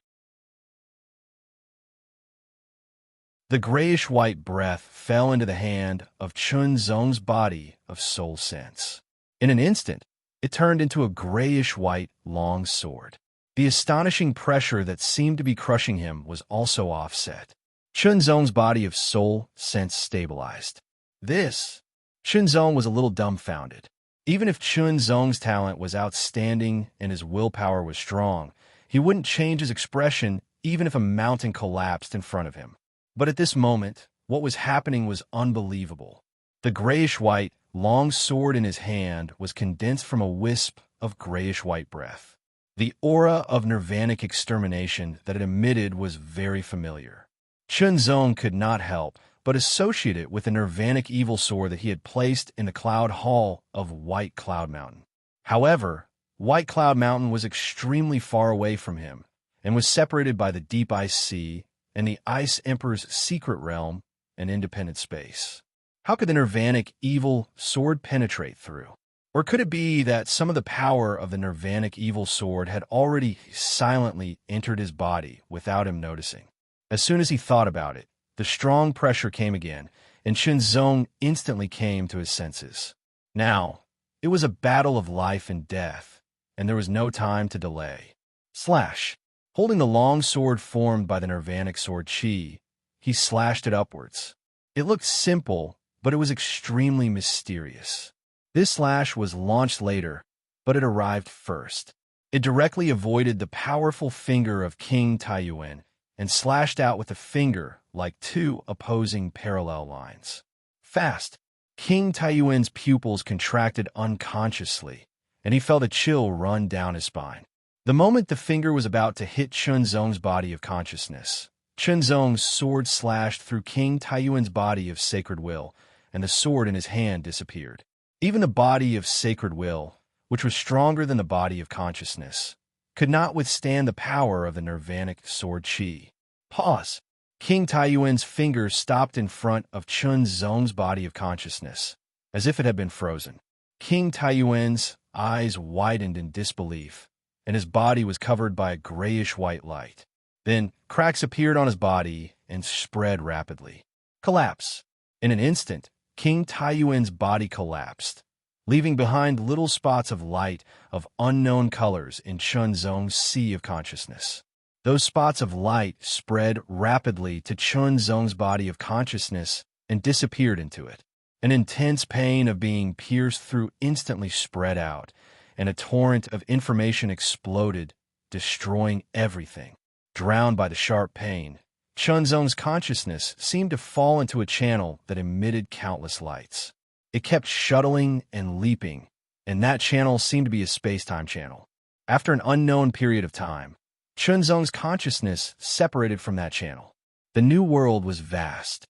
The grayish-white breath fell into the hand of Chunzong's body of soul sense. In an instant, it turned into a grayish-white long sword. The astonishing pressure that seemed to be crushing him was also offset. Chunzong's body of soul sense stabilized. Chunzong was a little dumbfounded. Even if Chunzong's talent was outstanding and his willpower was strong, he wouldn't change his expression even if a mountain collapsed in front of him. But at this moment, what was happening was unbelievable. The grayish-white, long sword in his hand was condensed from a wisp of grayish-white breath. The aura of nirvanic extermination that it emitted was very familiar. Chunzong could not help but associate it with the nirvanic evil sword that he had placed in the cloud hall of White Cloud Mountain. However, White Cloud Mountain was extremely far away from him and was separated by the deep ice sea and the Ice Emperor's secret realm and independent space. How could the nirvanic evil sword penetrate through? Or could it be that some of the power of the nirvanic evil sword had already silently entered his body without him noticing? As soon as he thought about it, the strong pressure came again, and Chunzong instantly came to his senses. Now, it was a battle of life and death, and there was no time to delay. Slash! Holding the long sword formed by the nirvanic sword chi, he slashed it upwards. It looked simple, but it was extremely mysterious. This slash was launched later, but it arrived first. It directly avoided the powerful finger of King Taiyuan and slashed out with the finger like two opposing parallel lines. Fast, King Taiyuan's pupils contracted unconsciously, and he felt a chill run down his spine. The moment the finger was about to hit Chunzong's body of consciousness, Chunzong's sword slashed through King Taiyuan's body of sacred will, and the sword in his hand disappeared. Even the body of sacred will, which was stronger than the body of consciousness, could not withstand the power of the nirvanic sword chi. Pause. King Taiyuan's finger stopped in front of Chunzong's body of consciousness, as if it had been frozen. King Taiyuan's eyes widened in disbelief, and his body was covered by a grayish-white light. Then, cracks appeared on his body and spread rapidly. Collapse. In an instant, King Taiyuan's body collapsed, leaving behind little spots of light of unknown colors in Chunzong's sea of consciousness. Those spots of light spread rapidly to Chunzong's body of consciousness and disappeared into it. An intense pain of being pierced through instantly spread out, and a torrent of information exploded, destroying everything. Drowned by the sharp pain, Chunzong's consciousness seemed to fall into a channel that emitted countless lights. It kept shuttling and leaping, and that channel seemed to be a space-time channel. After an unknown period of time, Chunzong's consciousness separated from that channel. The new world was vast.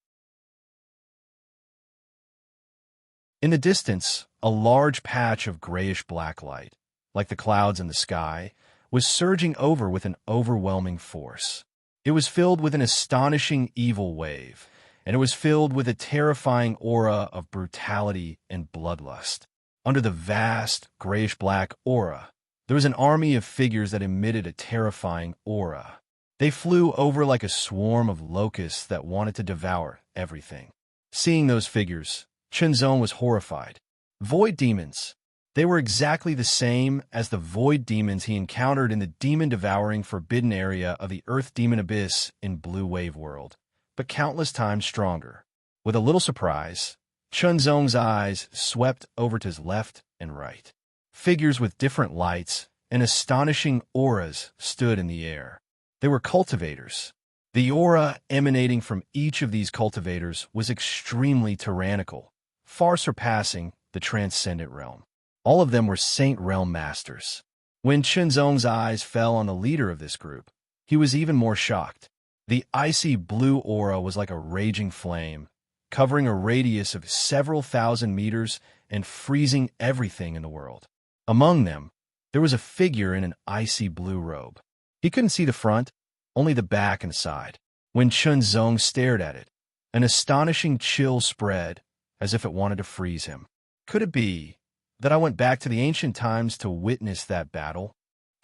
In the distance, a large patch of grayish-black light, like the clouds in the sky, was surging over with an overwhelming force. It was filled with an astonishing evil wave, and it was filled with a terrifying aura of brutality and bloodlust. Under the vast, grayish-black aura, there was an army of figures that emitted a terrifying aura. They flew over like a swarm of locusts that wanted to devour everything. Seeing those figures, Chunzong was horrified. Void demons. They were exactly the same as the void demons he encountered in the demon-devouring forbidden area of the Earth Demon Abyss in Blue Wave World, but countless times stronger. With a little surprise, Chunzong's eyes swept over to his left and right. Figures with different lights and astonishing auras stood in the air. They were cultivators. The aura emanating from each of these cultivators was extremely tyrannical, far surpassing the transcendent realm. All of them were Saint Realm masters. When Chunzong's eyes fell on the leader of this group, he was even more shocked. The icy blue aura was like a raging flame, covering a radius of several thousand meters and freezing everything in the world. Among them, there was a figure in an icy blue robe. He couldn't see the front, only the back and side. When Chunzong stared at it, an astonishing chill spread, as if it wanted to freeze him. Could it be that I went back to the ancient times to witness that battle?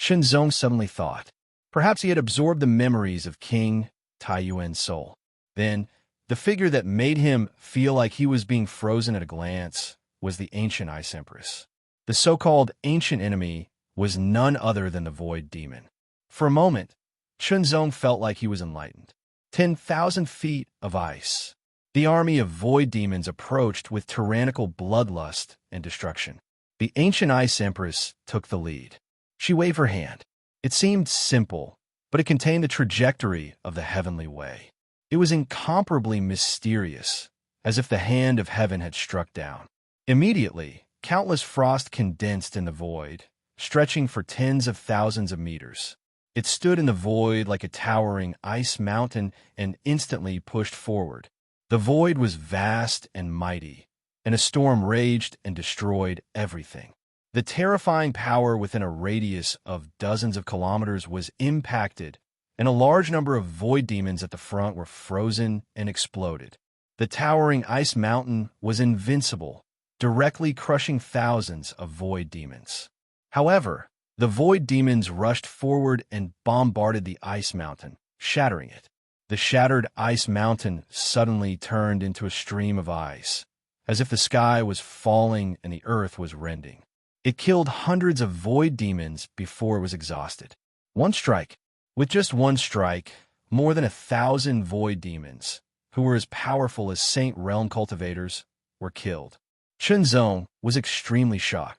Chunzong suddenly thought. Perhaps he had absorbed the memories of King Taiyuan's soul. Then, the figure that made him feel like he was being frozen at a glance was the ancient Ice Empress. The so-called ancient enemy was none other than the Void Demon. For a moment, Chunzong felt like he was enlightened. 10,000 feet of ice. The army of Void Demons approached with tyrannical bloodlust and destruction. The ancient Ice Empress took the lead. She waved her hand. It seemed simple, but it contained the trajectory of the heavenly way. It was incomparably mysterious, as if the hand of heaven had struck down. Immediately, countless frost condensed in the void, stretching for tens of thousands of meters. It stood in the void like a towering ice mountain and instantly pushed forward. The void was vast and mighty, and a storm raged and destroyed everything. The terrifying power within a radius of dozens of kilometers was impacted, and a large number of void demons at the front were frozen and exploded. The towering ice mountain was invincible, directly crushing thousands of void demons. However, the void demons rushed forward and bombarded the ice mountain, shattering it. The shattered ice mountain suddenly turned into a stream of ice, as if the sky was falling and the earth was rending. It killed hundreds of void demons before it was exhausted. One strike. With just one strike, more than 1,000 void demons, who were as powerful as Saint Realm cultivators, were killed. Chunzong was extremely shocked.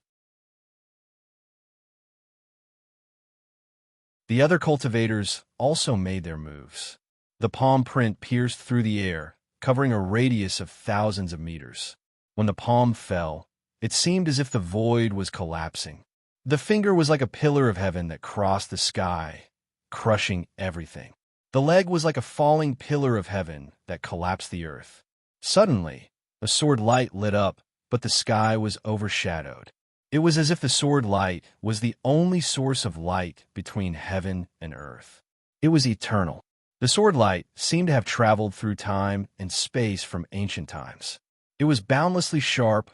The other cultivators also made their moves. The palm print pierced through the air, covering a radius of thousands of meters. When the palm fell, it seemed as if the void was collapsing. The finger was like a pillar of heaven that crossed the sky, crushing everything. The leg was like a falling pillar of heaven that collapsed the earth. Suddenly, a sword light lit up, but the sky was overshadowed. It was as if the sword light was the only source of light between heaven and earth. It was eternal. The sword light seemed to have traveled through time and space from ancient times. It was boundlessly sharp,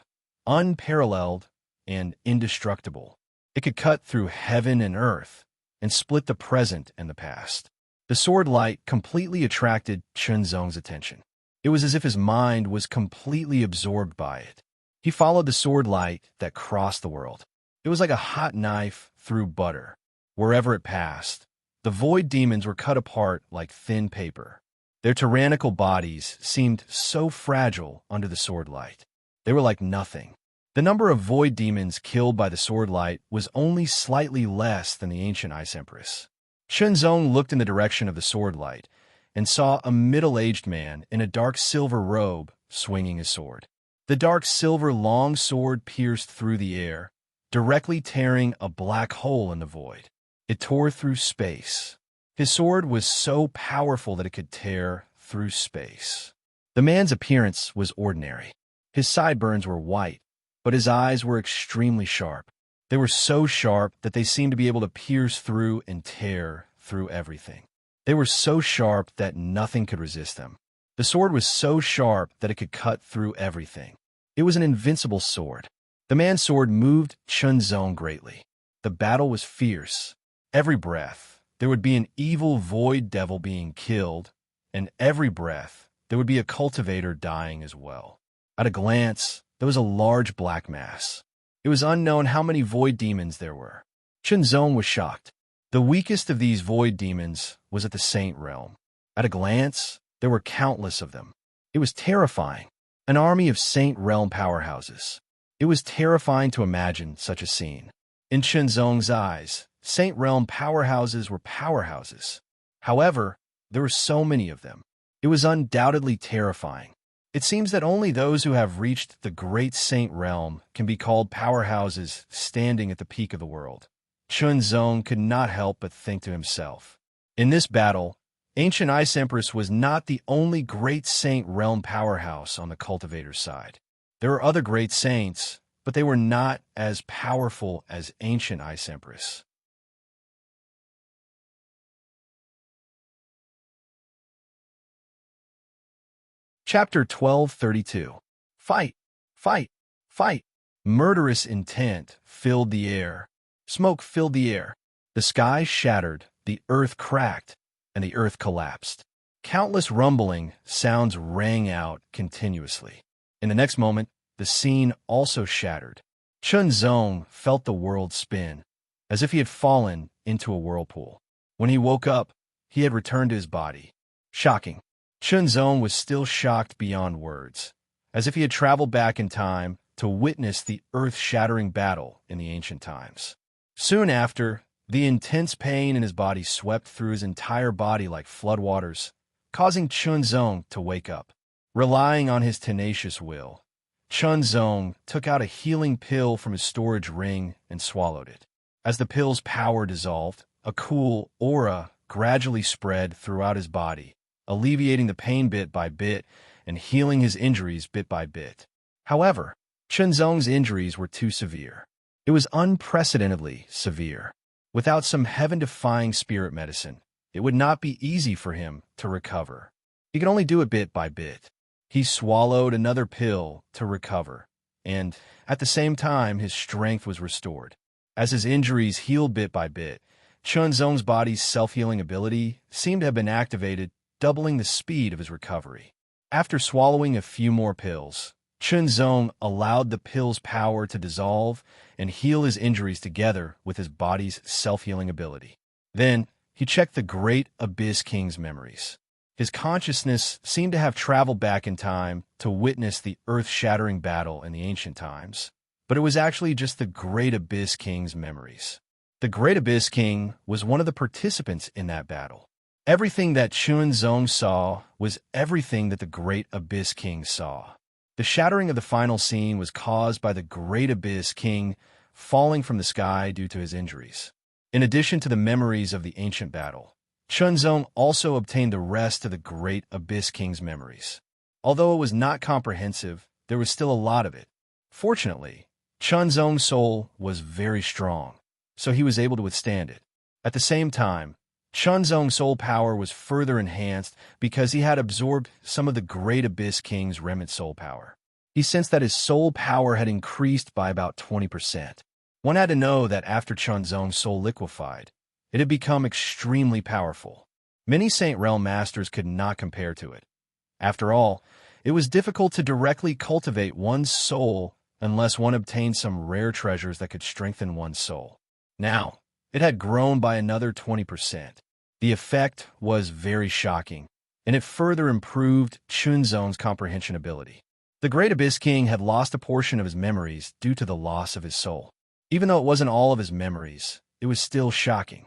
unparalleled, and indestructible. It could cut through heaven and earth and split the present and the past. The sword light completely attracted Chunzong's attention. It was as if his mind was completely absorbed by it. He followed the sword light that crossed the world. It was like a hot knife through butter. Wherever it passed, the void demons were cut apart like thin paper. Their tyrannical bodies seemed so fragile under the sword light. They were like nothing. The number of void demons killed by the sword light was only slightly less than the ancient Ice Empress. Chunzong looked in the direction of the sword light and saw a middle-aged man in a dark silver robe swinging his sword. The dark silver long sword pierced through the air, directly tearing a black hole in the void. It tore through space. His sword was so powerful that it could tear through space. The man's appearance was ordinary. His sideburns were white, but his eyes were extremely sharp. They were so sharp that they seemed to be able to pierce through and tear through everything. They were so sharp that nothing could resist them. The sword was so sharp that it could cut through everything. It was an invincible sword. The man's sword moved Chunzong greatly. The battle was fierce. Every breath, there would be an evil void devil being killed, and every breath, there would be a cultivator dying as well. At a glance, there was a large black mass. It was unknown how many void demons there were. Chunzong was shocked. The weakest of these void demons was at the Saint Realm. At a glance, there were countless of them. It was terrifying. An army of Saint Realm powerhouses. It was terrifying to imagine such a scene. In Chunzong's eyes, Saint Realm powerhouses were powerhouses. However, there were so many of them. It was undoubtedly terrifying. It seems that only those who have reached the great Saint Realm can be called powerhouses standing at the peak of the world. Chunzong could not help but think to himself, in this battle, Ancient Ice Empress was not the only great saint realm powerhouse on the cultivator's side. There were other great saints, but they were not as powerful as Ancient Ice Empress. Chapter 1232. Fight, fight, fight. Murderous intent filled the air. Smoke filled the air. The sky shattered, the earth cracked, and the earth collapsed. Countless rumbling sounds rang out continuously. In the next moment, the scene also shattered. Chunzong felt the world spin, as if he had fallen into a whirlpool. When he woke up, he had returned to his body. Shocking. Chunzong was still shocked beyond words, as if he had traveled back in time to witness the earth-shattering battle in the ancient times. Soon after, the intense pain in his body swept through his entire body like floodwaters, causing Chunzong to wake up. Relying on his tenacious will, Chunzong took out a healing pill from his storage ring and swallowed it. As the pill's power dissolved, a cool aura gradually spread throughout his body, alleviating the pain bit by bit and healing his injuries bit by bit. However, Chunzong's injuries were too severe. It was unprecedentedly severe. Without some heaven-defying spirit medicine, it would not be easy for him to recover. He could only do it bit by bit. He swallowed another pill to recover, and at the same time his strength was restored. As his injuries healed bit by bit, Chunzong's body's self-healing ability seemed to have been activated, doubling the speed of his recovery. After swallowing a few more pills, Chunzong allowed the pill's power to dissolve and heal his injuries together with his body's self-healing ability. Then, he checked the Great Abyss King's memories. His consciousness seemed to have traveled back in time to witness the earth-shattering battle in the ancient times, but it was actually just the Great Abyss King's memories. The Great Abyss King was one of the participants in that battle. Everything that Chunzong saw was everything that the Great Abyss King saw. The shattering of the final scene was caused by the Great Abyss King falling from the sky due to his injuries. In addition to the memories of the ancient battle, Chunzong also obtained the rest of the Great Abyss King's memories. Although it was not comprehensive, there was still a lot of it. Fortunately, Chunzong's soul was very strong, so he was able to withstand it. At the same time, Chunzong's soul power was further enhanced because he had absorbed some of the Great Abyss King's remnant soul power. He sensed that his soul power had increased by about 20%. One had to know that after Chunzong's soul liquefied, it had become extremely powerful. Many Saint Realm masters could not compare to it. After all, it was difficult to directly cultivate one's soul unless one obtained some rare treasures that could strengthen one's soul. Now, it had grown by another 20%. The effect was very shocking, and it further improved Chunzong's comprehension ability. The Great Abyss King had lost a portion of his memories due to the loss of his soul. Even though it wasn't all of his memories, it was still shocking.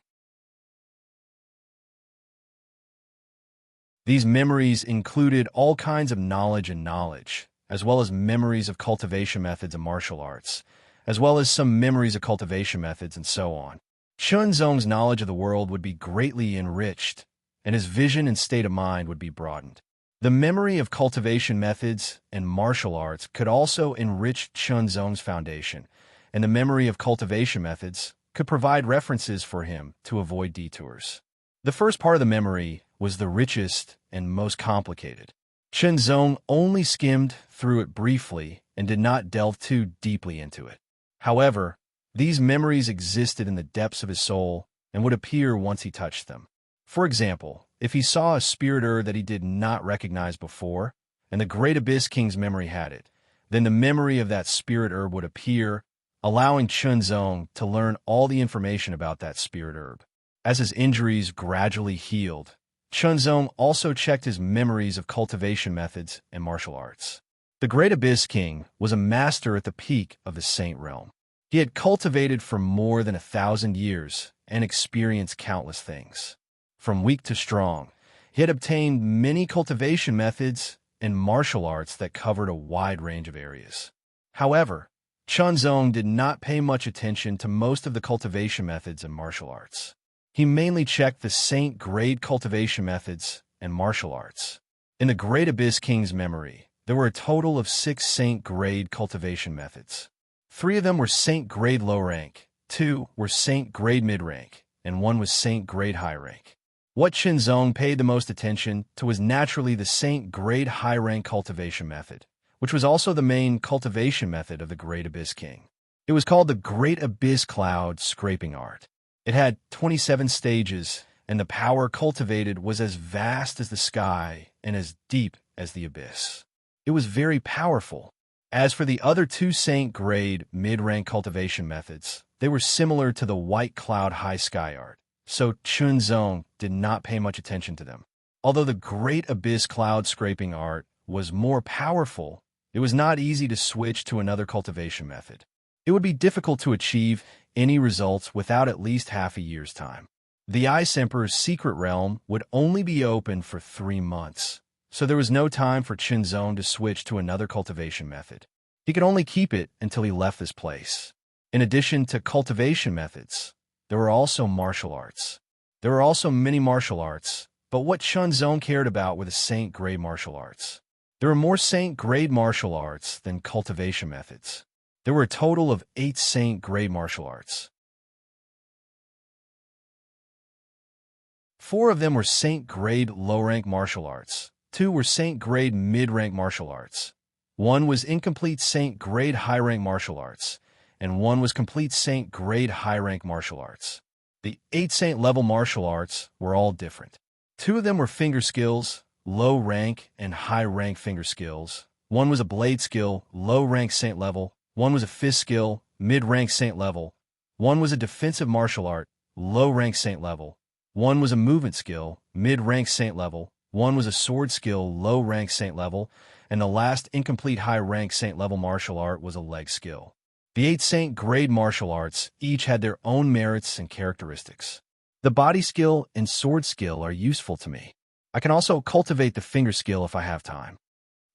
These memories included all kinds of knowledge, as well as memories of cultivation methods and martial arts, as well as some memories of cultivation methods and so on. Chunzong's knowledge of the world would be greatly enriched, and his vision and state of mind would be broadened. The memory of cultivation methods and martial arts could also enrich Chunzong's foundation, and the memory of cultivation methods could provide references for him to avoid detours. The first part of the memory was the richest and most complicated. Chunzong only skimmed through it briefly and did not delve too deeply into it. However, these memories existed in the depths of his soul and would appear once he touched them. For example, if he saw a spirit herb that he did not recognize before, and the Great Abyss King's memory had it, then the memory of that spirit herb would appear, allowing Chunzong to learn all the information about that spirit herb. As his injuries gradually healed, Chunzong also checked his memories of cultivation methods and martial arts. The Great Abyss King was a master at the peak of the Saint Realm. He had cultivated for more than 1,000 years and experienced countless things. From weak to strong, he had obtained many cultivation methods and martial arts that covered a wide range of areas. However, Chunzong did not pay much attention to most of the cultivation methods and martial arts. He mainly checked the Saint grade cultivation methods and martial arts. In the Great Abyss King's memory, there were a total of 6 Saint grade cultivation methods. 3 of them were Saint grade low rank, 2 were Saint grade mid rank, and 1 was Saint grade high rank. What Qinzong paid the most attention to was naturally the Saint grade high rank cultivation method, which was also the main cultivation method of the Great Abyss King. It was called the Great Abyss Cloud Scraping Art. It had 27 stages, and the power cultivated was as vast as the sky and as deep as the abyss. It was very powerful. As for the other 2 Saint grade mid-rank cultivation methods, they were similar to the White Cloud High Sky Art, so Qinzong did not pay much attention to them. Although the Great Abyss Cloud Scraping Art was more powerful, it was not easy to switch to another cultivation method. It would be difficult to achieve any results without at least half a year's time. The Ice Emperor's secret realm would only be open for 3 months, so there was no time for Qinzong to switch to another cultivation method. He could only keep it until he left this place. In addition to cultivation methods, there were also martial arts. There were also many martial arts, but what Qinzong cared about were the Saint grade martial arts. There were more Saint grade martial arts than cultivation methods. There were a total of 8 Saint grade martial arts. 4 of them were Saint grade low-rank martial arts. 2 were Saint grade mid-rank martial arts. 1 was incomplete Saint grade high-rank martial arts, and 1 was complete Saint grade high-rank martial arts. The 8 Saint level martial arts were all different. 2 of them were finger skills, low rank and high rank finger skills. 1 was a blade skill, low rank Saint level. 1 was a fist skill, mid rank Saint level. 1 was a defensive martial art, low rank Saint level. 1 was a movement skill, mid rank Saint level. 1 was a sword skill, low rank Saint level, and the last incomplete high rank Saint level martial art was a leg skill. The 8 Saint grade martial arts each had their own merits and characteristics. The body skill and sword skill are useful to me. I can also cultivate the finger skill if I have time.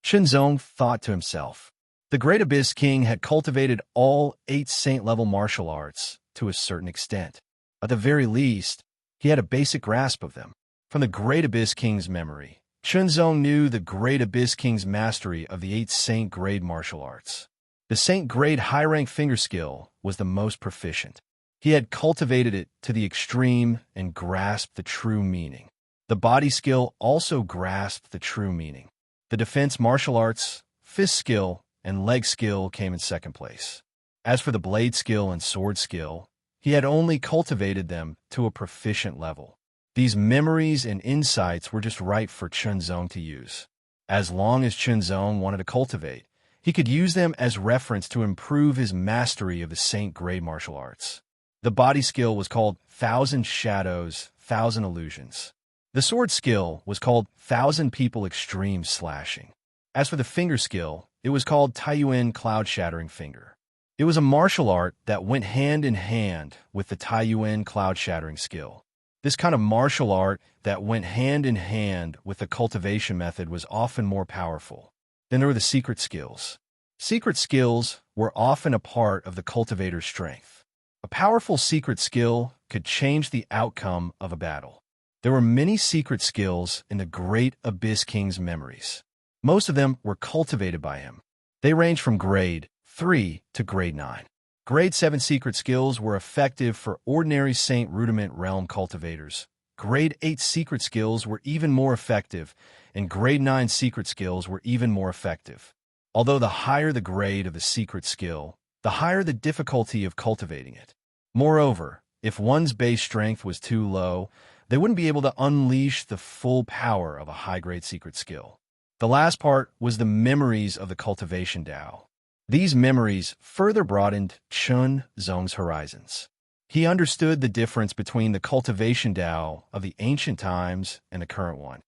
Qinzong thought to himself. The Great Abyss King had cultivated all 8 Saint-level martial arts to a certain extent. At the very least, he had a basic grasp of them. From the Great Abyss King's memory, Qinzong knew the Great Abyss King's mastery of the 8 Saint grade martial arts. The Saint grade high-rank finger skill was the most proficient. He had cultivated it to the extreme and grasped the true meaning. The body skill also grasped the true meaning. The defense martial arts, fist skill, and leg skill came in second place. As for the blade skill and sword skill, he had only cultivated them to a proficient level. These memories and insights were just right for Qinzong to use. As long as Qinzong wanted to cultivate, he could use them as reference to improve his mastery of the Saint grade martial arts. The body skill was called 1,000 Shadows, 1,000 Illusions. The sword skill was called 1,000 People Extreme Slashing. As for the finger skill, it was called Taiyuan Cloud Shattering Finger. It was a martial art that went hand in hand with the Taiyuan Cloud Shattering skill. This kind of martial art that went hand in hand with the cultivation method was often more powerful. Then there were the secret skills. Secret skills were often a part of the cultivator's strength. A powerful secret skill could change the outcome of a battle. There were many secret skills in the Great Abyss King's memories. Most of them were cultivated by him. They ranged from grade 3 to grade 9. Grade 7 secret skills were effective for ordinary Saint Rudiment Realm cultivators. Grade 8 secret skills were even more effective, and grade 9 secret skills were even more effective. Although the higher the grade of the secret skill, the higher the difficulty of cultivating it. Moreover, if one's base strength was too low, they wouldn't be able to unleash the full power of a high-grade secret skill. The last part was the memories of the cultivation Tao. These memories further broadened Qinzong's horizons. He understood the difference between the cultivation Tao of the ancient times and the current one.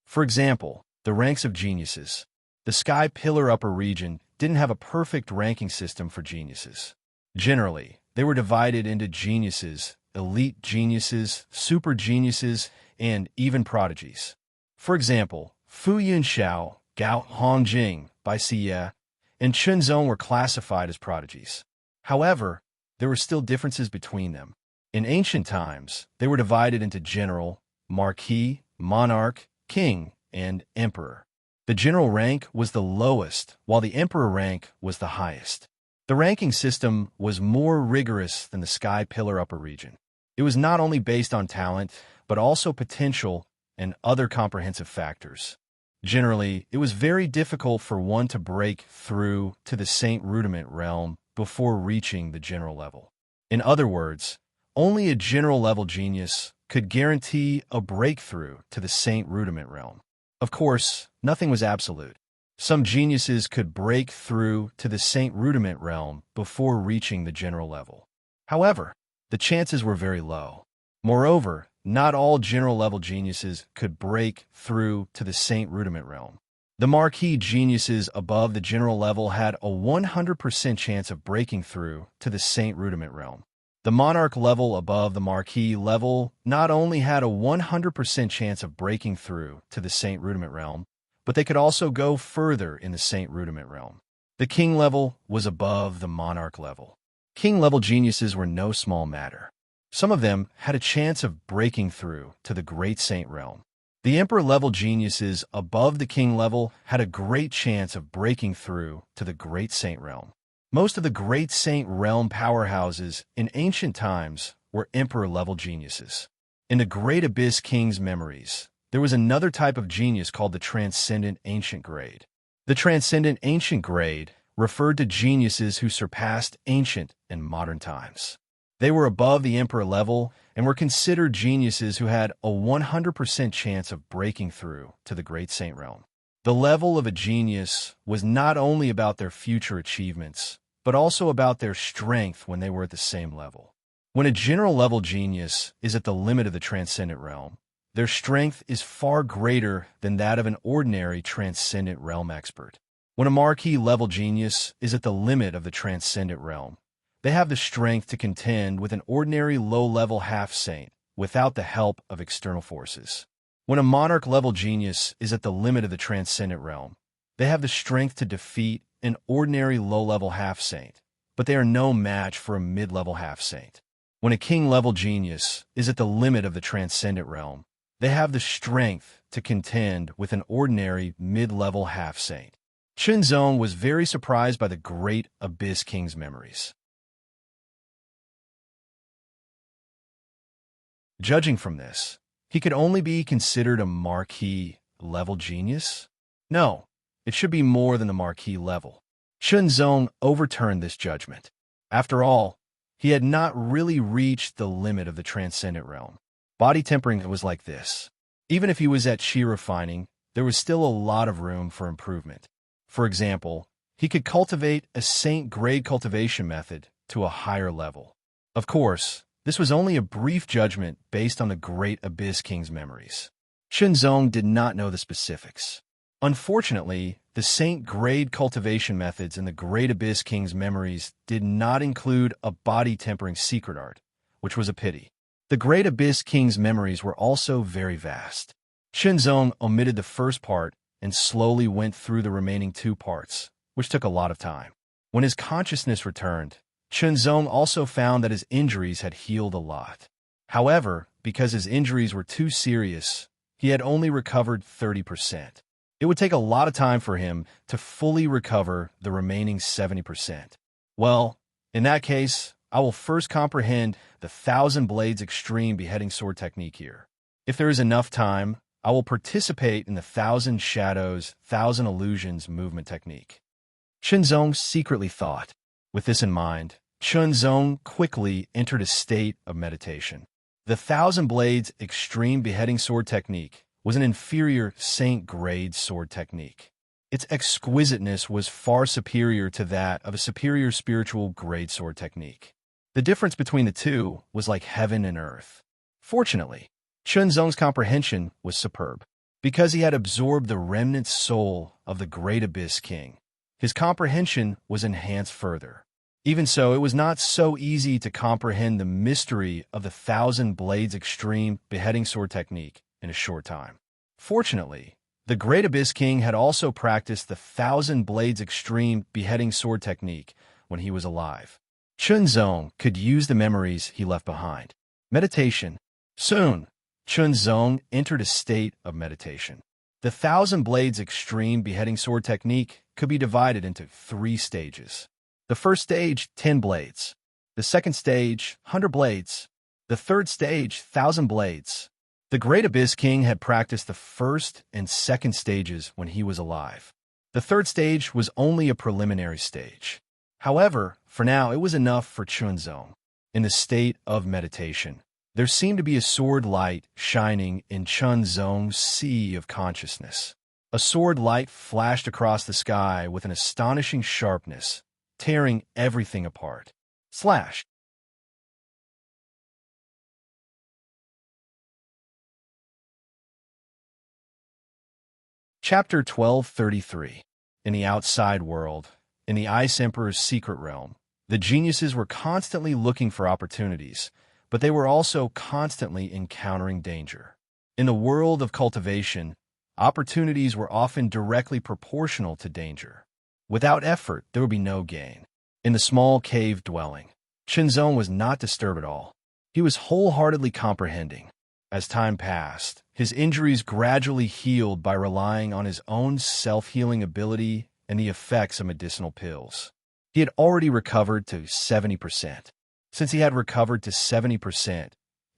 For example, the ranks of geniuses. The Sky Pillar Upper region didn't have a perfect ranking system for geniuses. Generally, they were divided into geniuses, elite geniuses, super geniuses, and even prodigies. For example, Fu Yunxiao, Gao Hongjing, Bai Siye, and Qinzong were classified as prodigies. However, there were still differences between them. In ancient times, they were divided into general, marquis, monarch, king, and emperor. The general rank was the lowest, while the emperor rank was the highest. The ranking system was more rigorous than the Sky Pillar upper region. It was not only based on talent, but also potential and other comprehensive factors. Generally, it was very difficult for one to break through to the Saint Rudiment realm before reaching the general level. In other words, only a general level genius could guarantee a breakthrough to the Saint Rudiment realm. Of course, nothing was absolute. Some geniuses could break through to the Saint Rudiment realm before reaching the general level. However, the chances were very low. Moreover, not all general-level geniuses could break through to the Saint Rudiment realm. The marquis geniuses above the general level had a 100% chance of breaking through to the Saint Rudiment realm. The monarch level above the marquis level not only had a 100% chance of breaking through to the Saint Rudiment realm, but they could also go further in the Saint Rudiment realm. The king level was above the monarch level. King-level geniuses were no small matter. Some of them had a chance of breaking through to the Great Saint realm. The Emperor-level geniuses above the King level had a great chance of breaking through to the Great Saint realm. Most of the Great Saint realm powerhouses in ancient times were Emperor-level geniuses. In the Great Abyss King's memories, there was another type of genius called the Transcendent Ancient Grade. The Transcendent Ancient Grade referred to geniuses who surpassed ancient and modern times. They were above the emperor level and were considered geniuses who had a 100% chance of breaking through to the Great Saint realm. The level of a genius was not only about their future achievements, but also about their strength when they were at the same level. When a general-level genius is at the limit of the transcendent realm, their strength is far greater than that of an ordinary transcendent realm expert. When a marquis-level genius is at the limit of the transcendent realm, they have the strength to contend with an ordinary low-level half-saint without the help of external forces. When a monarch-level genius is at the limit of the transcendent realm, they have the strength to defeat an ordinary low-level half-saint, but they are no match for a mid-level half-saint. When a king-level genius is at the limit of the transcendent realm, they have the strength to contend with an ordinary mid-level half-saint. Shenzong was very surprised by the Great Abyss King's memories. Judging from this, he could only be considered a marquis-level genius? No, it should be more than the marquis level. Shenzong overturned this judgment. After all, he had not really reached the limit of the transcendent realm. Body tempering was like this. Even if he was at chi refining, there was still a lot of room for improvement. For example, he could cultivate a saint-grade cultivation method to a higher level. Of course, this was only a brief judgment based on the Great Abyss King's memories. Shenzong did not know the specifics. Unfortunately, the saint-grade cultivation methods in the Great Abyss King's memories did not include a body-tempering secret art, which was a pity. The Great Abyss King's memories were also very vast. Shenzong omitted the first part and slowly went through the remaining two parts, which took a lot of time. When his consciousness returned, Shenzong also found that his injuries had healed a lot. However, because his injuries were too serious, he had only recovered 30%. It would take a lot of time for him to fully recover the remaining 70%. Well, in that case, I will first comprehend the 1,000 Blades Extreme Beheading Sword technique here. If there is enough time, I will participate in the 1,000 Shadows, 1,000 Illusions movement technique. Shenzong secretly thought. With this in mind, Shenzong quickly entered a state of meditation. The 1,000 Blades Extreme Beheading Sword technique was an inferior saint-grade sword technique. Its exquisiteness was far superior to that of a superior spiritual grade sword technique. The difference between the two was like heaven and earth. Fortunately, Shenzong's comprehension was superb. Because he had absorbed the remnant soul of the Great Abyss King, his comprehension was enhanced further. Even so, it was not so easy to comprehend the mystery of the 1,000 Blades Extreme Beheading Sword technique in a short time. Fortunately, the Great Abyss King had also practiced the 1,000 Blades Extreme Beheading Sword technique when he was alive. Chunzong could use the memories he left behind. Meditation. Soon, Chunzong entered a state of meditation. The Thousand Blades Extreme Beheading Sword technique could be divided into 3 stages. The first stage, 10 blades. The second stage, 100 blades. The third stage, 1,000 blades. The Great Abyss King had practiced the first and second stages when he was alive. The third stage was only a preliminary stage. However, for now, it was enough for Chunzong. In the state of meditation, there seemed to be a sword light shining in Chunzong's sea of consciousness. A sword light flashed across the sky with an astonishing sharpness, tearing everything apart. Slash. Chapter 1233. In the outside world, in the Ice Emperor's secret realm, the geniuses were constantly looking for opportunities, but they were also constantly encountering danger. In the world of cultivation, opportunities were often directly proportional to danger. Without effort, there would be no gain. In the small cave dwelling, Chunzong was not disturbed at all. He was wholeheartedly comprehending. As time passed, his injuries gradually healed by relying on his own self-healing ability and the effects of medicinal pills. He had already recovered to 70%. Since he had recovered to 70%,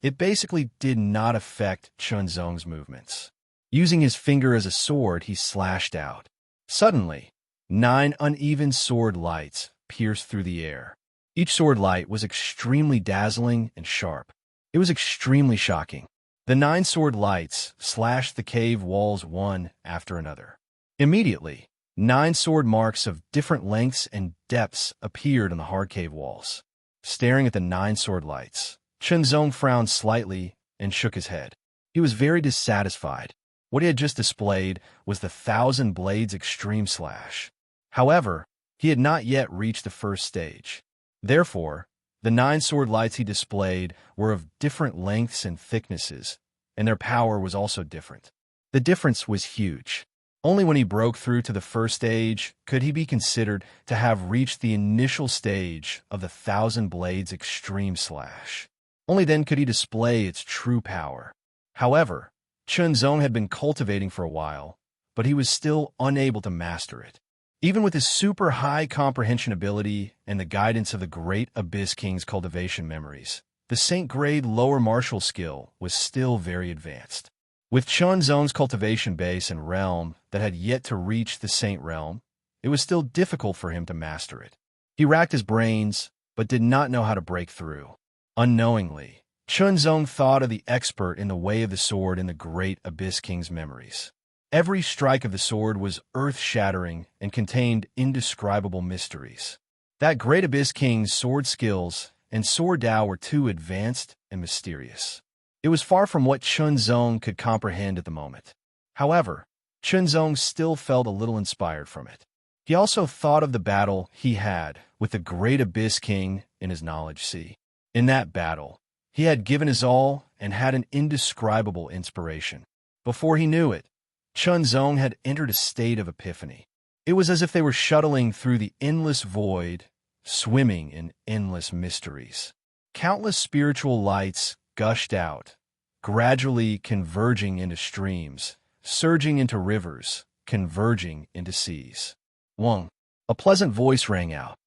it basically did not affect Chunzong's movements. Using his finger as a sword, he slashed out. Suddenly, 9 uneven sword lights pierced through the air. Each sword light was extremely dazzling and sharp. It was extremely shocking. The 9 sword lights slashed the cave walls one after another. Immediately, 9 sword marks of different lengths and depths appeared on the hard cave walls. Staring at the 9 sword lights, Chunzong frowned slightly and shook his head. He was very dissatisfied. What he had just displayed was the 1,000 Blades Extreme Slash. However, he had not yet reached the first stage. Therefore, the 9 sword lights he displayed were of different lengths and thicknesses, and their power was also different. The difference was huge. Only when he broke through to the first stage could he be considered to have reached the initial stage of the 1,000 Blades Extreme Slash. Only then could he display its true power. However, Chunzong had been cultivating for a while, but he was still unable to master it. Even with his super high comprehension ability and the guidance of the Great Abyss King's cultivation memories, the Saint grade lower martial skill was still very advanced. With Chunzong's cultivation base and realm that had yet to reach the Saint realm, it was still difficult for him to master it. He racked his brains, but did not know how to break through. Unknowingly, Chunzong thought of the expert in the way of the sword in the Great Abyss King's memories. Every strike of the sword was earth-shattering and contained indescribable mysteries. That Great Abyss King's sword skills and sword Tao were too advanced and mysterious. It was far from what Chunzong could comprehend at the moment. However, Chunzong still felt a little inspired from it. He also thought of the battle he had with the Great Abyss King in his knowledge sea. In that battle, he had given his all and had an indescribable inspiration. Before he knew it, Chunzong had entered a state of epiphany. It was as if they were shuttling through the endless void, swimming in endless mysteries. Countless spiritual lights gushed out, gradually converging into streams, surging into rivers, converging into seas. Wong. A pleasant voice rang out.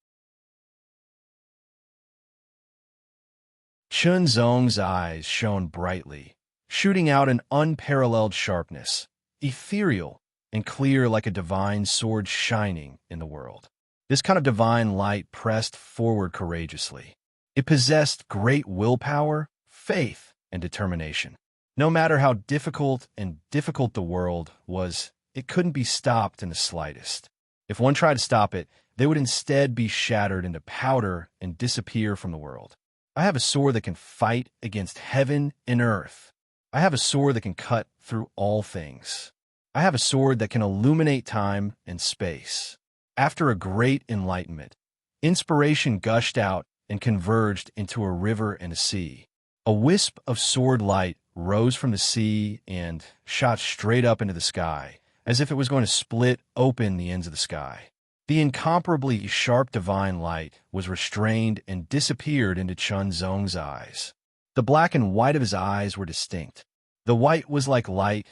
Chunzong's eyes shone brightly, shooting out an unparalleled sharpness, ethereal and clear like a divine sword shining in the world. This kind of divine light pressed forward courageously. It possessed great willpower, faith, and determination. No matter how difficult the world was, it couldn't be stopped in the slightest. If one tried to stop it, they would instead be shattered into powder and disappear from the world. I have a sword that can fight against heaven and earth. I have a sword that can cut through all things. I have a sword that can illuminate time and space. After a great enlightenment, inspiration gushed out and converged into a river and a sea. A wisp of sword light rose from the sea and shot straight up into the sky, as if it was going to split open the ends of the sky. The incomparably sharp divine light was restrained and disappeared into Chun Zong's eyes. The black and white of his eyes were distinct. The white was like light,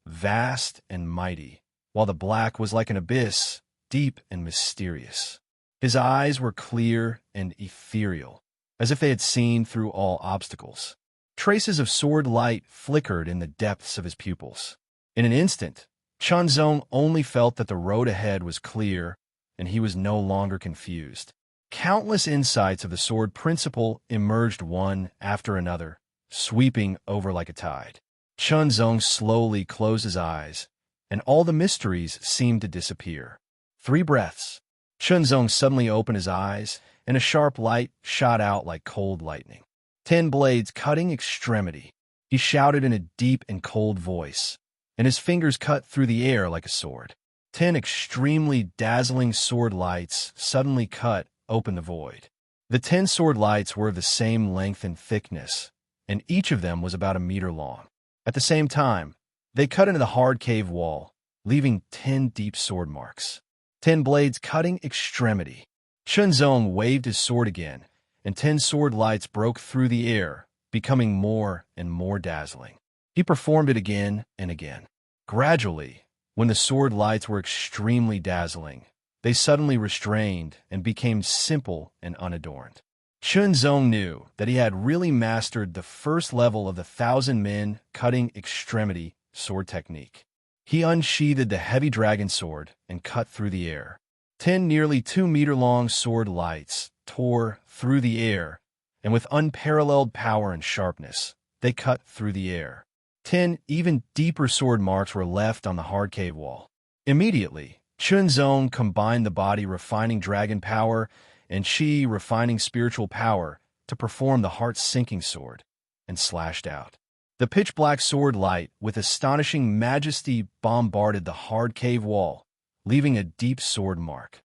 vast and mighty, while the black was like an abyss, deep and mysterious. His eyes were clear and ethereal, as if they had seen through all obstacles. Traces of sword light flickered in the depths of his pupils. In an instant, Chun Zong only felt that the road ahead was clear, and he was no longer confused. Countless insights of the sword principle emerged one after another, sweeping over like a tide. Chun Zong slowly closed his eyes, and all the mysteries seemed to disappear. 3 breaths. Chun Zong suddenly opened his eyes, and a sharp light shot out like cold lightning. 10 blades cutting extremity. He shouted in a deep and cold voice, and his fingers cut through the air like a sword. 10 extremely dazzling sword lights suddenly cut open the void. The 10 sword lights were of the same length and thickness, and each of them was about a meter long. At the same time, they cut into the hard cave wall, leaving 10 deep sword marks. 10 blades cutting extremity. Chun Zong waved his sword again, and 10 sword lights broke through the air, becoming more and more dazzling. He performed it again and again. Gradually, when the sword lights were extremely dazzling, they suddenly restrained and became simple and unadorned. Chun Zong knew that he had really mastered the first level of the 1,000 men cutting extremity sword technique. He unsheathed the heavy dragon sword and cut through the air. 10 nearly 2-meter-long sword lights tore through the air, and with unparalleled power and sharpness, they cut through the air. 10 even deeper sword marks were left on the hard cave wall. Immediately, Chun Zong combined the body refining dragon power and chi refining spiritual power to perform the heart-sinking sword, and slashed out. The pitch-black sword light with astonishing majesty bombarded the hard cave wall, leaving a deep sword mark.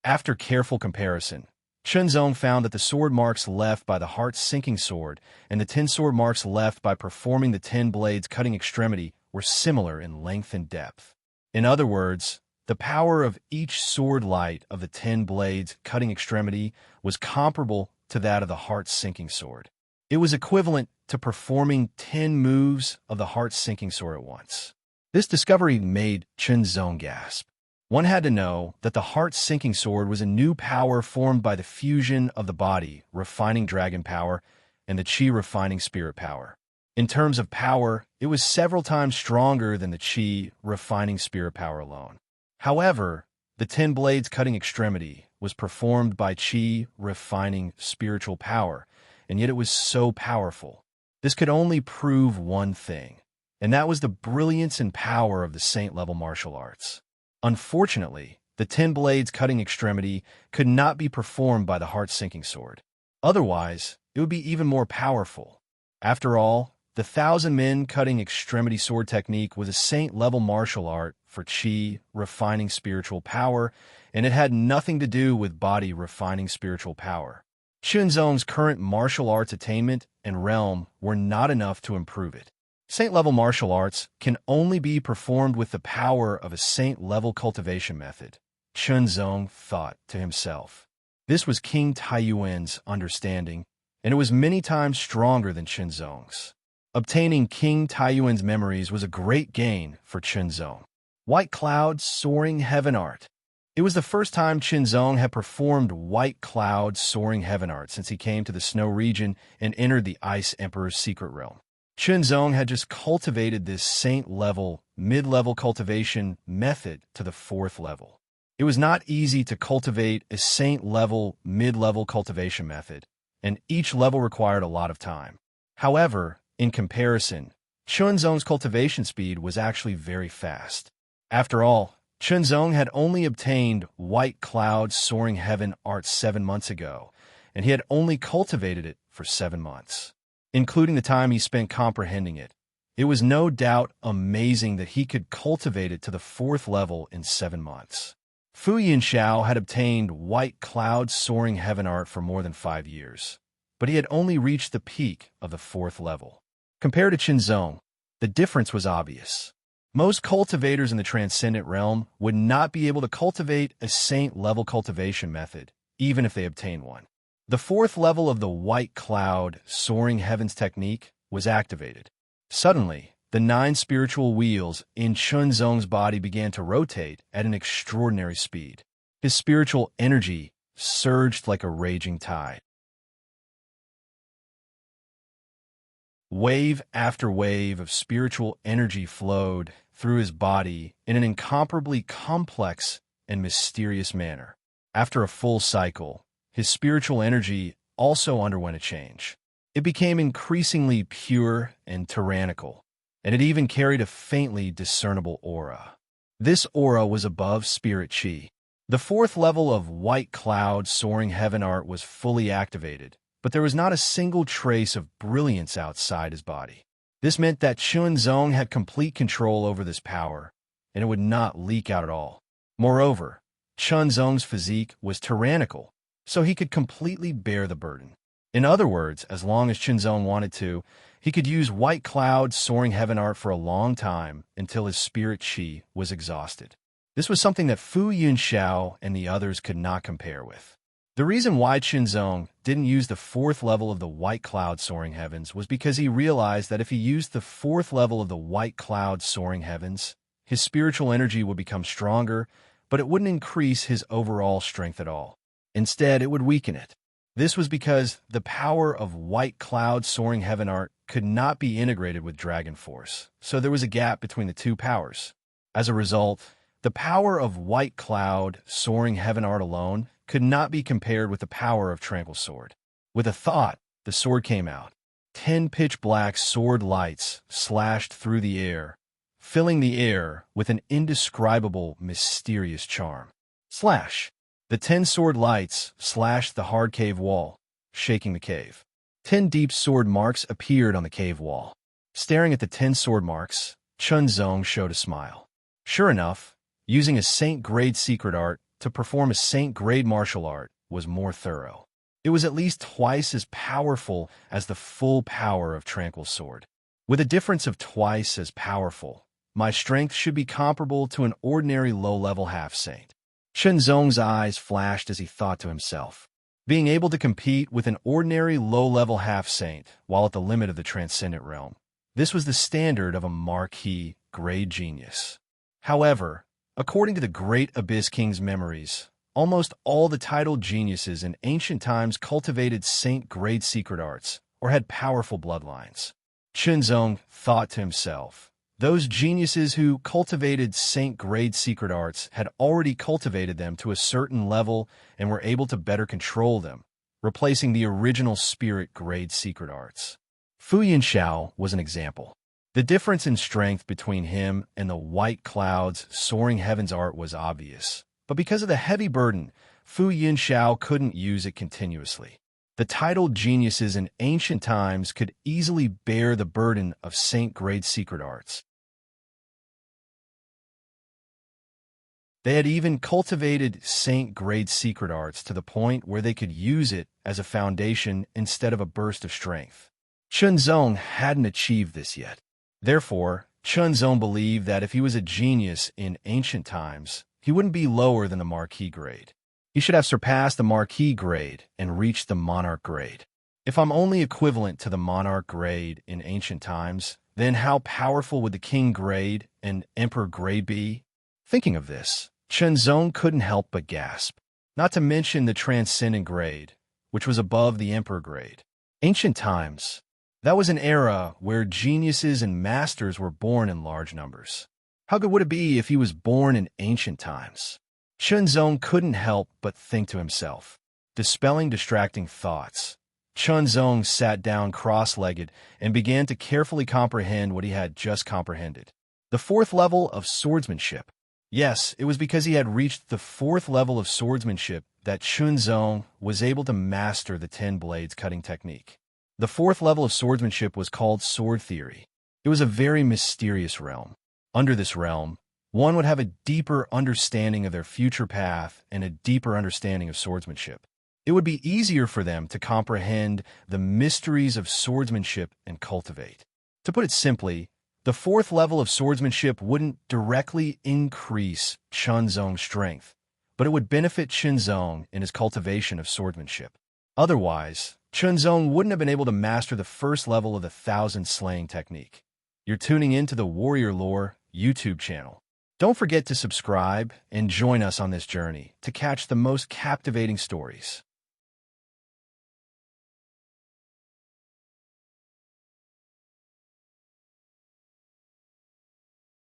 After careful comparison, Chun Zong found that the sword marks left by the heart-sinking sword and the 10 sword marks left by performing the 10 blades cutting extremity were similar in length and depth. In other words, the power of each sword light of the 10 blades cutting extremity was comparable to that of the heart-sinking sword. It was equivalent to performing 10 moves of the heart-sinking sword at once. This discovery made Chun Zong gasp. One had to know that the heart-sinking sword was a new power formed by the fusion of the body, refining dragon power, and the chi refining spirit power. In terms of power, it was several times stronger than the chi refining spirit power alone. However, the 10 blades cutting extremity was performed by chi refining spiritual power, and yet it was so powerful. This could only prove one thing, and that was the brilliance and power of the saint-level martial arts. Unfortunately, the 10 blades cutting extremity could not be performed by the heart-sinking sword. Otherwise, it would be even more powerful. After all, the 1,000 men cutting extremity sword technique was a saint-level martial art for chi refining spiritual power, and it had nothing to do with body refining spiritual power. Chun Zong's current martial arts attainment and realm were not enough to improve it. Saint-level martial arts can only be performed with the power of a saint-level cultivation method, Chun Zong thought to himself. This was King Taiyuan's understanding, and it was many times stronger than Chun Zong's. Obtaining King Taiyuan's memories was a great gain for Chun Zong. White Cloud Soaring Heaven Art. It was the first time Chun Zong had performed White Cloud Soaring Heaven Art since he came to the Snow region and entered the Ice Emperor's secret realm. Chun Zong had just cultivated this saint-level, mid-level cultivation method to the 4th level. It was not easy to cultivate a saint-level, mid-level cultivation method, and each level required a lot of time. However, in comparison, Chun Zong's cultivation speed was actually very fast. After all, Chun Zong had only obtained White Cloud Soaring Heaven Art 7 months ago, and he had only cultivated it for 7 months. Including the time he spent comprehending it, it was no doubt amazing that he could cultivate it to the 4th level in 7 months. Fu Yinxiao had obtained White Cloud Soaring Heaven Art for more than 5 years, but he had only reached the peak of the 4th level. Compared to Chun Zong, the difference was obvious. Most cultivators in the transcendent realm would not be able to cultivate a saint-level cultivation method, even if they obtained one. The fourth level of the white cloud, soaring heavens technique was activated. Suddenly, the 9 spiritual wheels in Chunzong's body began to rotate at an extraordinary speed. His spiritual energy surged like a raging tide. Wave after wave of spiritual energy flowed through his body in an incomparably complex and mysterious manner. After a full cycle, his spiritual energy also underwent a change. It became increasingly pure and tyrannical, and it even carried a faintly discernible aura. This aura was above spirit chi. The fourth level of white cloud soaring heaven art was fully activated, but there was not a single trace of brilliance outside his body. This meant that Chunzong had complete control over this power, and it would not leak out at all. Moreover, Chunzong's physique was tyrannical, so he could completely bear the burden. In other words, as long as Chunzong wanted to, he could use white cloud soaring heaven art for a long time until his spirit chi was exhausted. This was something that Fu Yunxiao and the others could not compare with. The reason why Chunzong didn't use the fourth level of the white cloud soaring heavens was because he realized that if he used the fourth level of the white cloud soaring heavens, his spiritual energy would become stronger, but it wouldn't increase his overall strength at all. Instead, it would weaken it. This was because the power of white cloud soaring heaven art could not be integrated with Dragon Force, so there was a gap between the two powers. As a result, the power of white cloud soaring heaven art alone could not be compared with the power of Tranquil Sword. With a thought, the sword came out. 10 pitch-black sword lights slashed through the air, filling the air with an indescribable, mysterious charm. Slash! The 10 sword lights slashed the hard cave wall, shaking the cave. 10 deep sword marks appeared on the cave wall. Staring at the 10 sword marks, Chunzong showed a smile. Sure enough, using a saint-grade secret art to perform a saint-grade martial art was more thorough. It was at least twice as powerful as the full power of Tranquil Sword. With a difference of twice as powerful, my strength should be comparable to an ordinary low-level half-saint. Chunzong's eyes flashed as he thought to himself. Being able to compete with an ordinary low-level half-saint while at the limit of the transcendent realm, this was the standard of a marquis grade genius. However, according to the Great Abyss King's memories, almost all the titled geniuses in ancient times cultivated saint-grade secret arts or had powerful bloodlines. Chunzong thought to himself, those geniuses who cultivated saint-grade secret arts had already cultivated them to a certain level and were able to better control them, replacing the original spirit-grade secret arts. Fu Yunxiao was an example. The difference in strength between him and the white clouds soaring heavens art was obvious, but because of the heavy burden, Fu Yunxiao couldn't use it continuously. The titled geniuses in ancient times could easily bear the burden of saint-grade secret arts. They had even cultivated saint-grade secret arts to the point where they could use it as a foundation instead of a burst of strength. Chunzong hadn't achieved this yet. Therefore, Chunzong believed that if he was a genius in ancient times, he wouldn't be lower than the Marquis grade. He should have surpassed the Marquis grade and reached the Monarch grade. If I'm only equivalent to the Monarch grade in ancient times, then how powerful would the King grade and Emperor grade be? Thinking of this, Chunzong couldn't help but gasp, not to mention the Transcendent grade, which was above the Emperor grade. Ancient times. That was an era where geniuses and masters were born in large numbers. How good would it be if he was born in ancient times? Chunzong couldn't help but think to himself. Dispelling distracting thoughts, Chunzong sat down cross-legged and began to carefully comprehend what he had just comprehended. The fourth level of swordsmanship. Yes, it was because he had reached the fourth level of swordsmanship that Chunzong was able to master the 10 blades cutting technique. The fourth level of swordsmanship was called sword theory. It was a very mysterious realm. Under this realm, one would have a deeper understanding of their future path and a deeper understanding of swordsmanship. It would be easier for them to comprehend the mysteries of swordsmanship and cultivate. To put it simply, The fourth level of swordsmanship wouldn't directly increase Chunzong's strength, but it would benefit Chunzong in his cultivation of swordsmanship. Otherwise, Chunzong wouldn't have been able to master the first level of the 1,000 slaying technique. You're tuning into the Warrior Lore YouTube channel. Don't forget to subscribe and join us on this journey to catch the most captivating stories.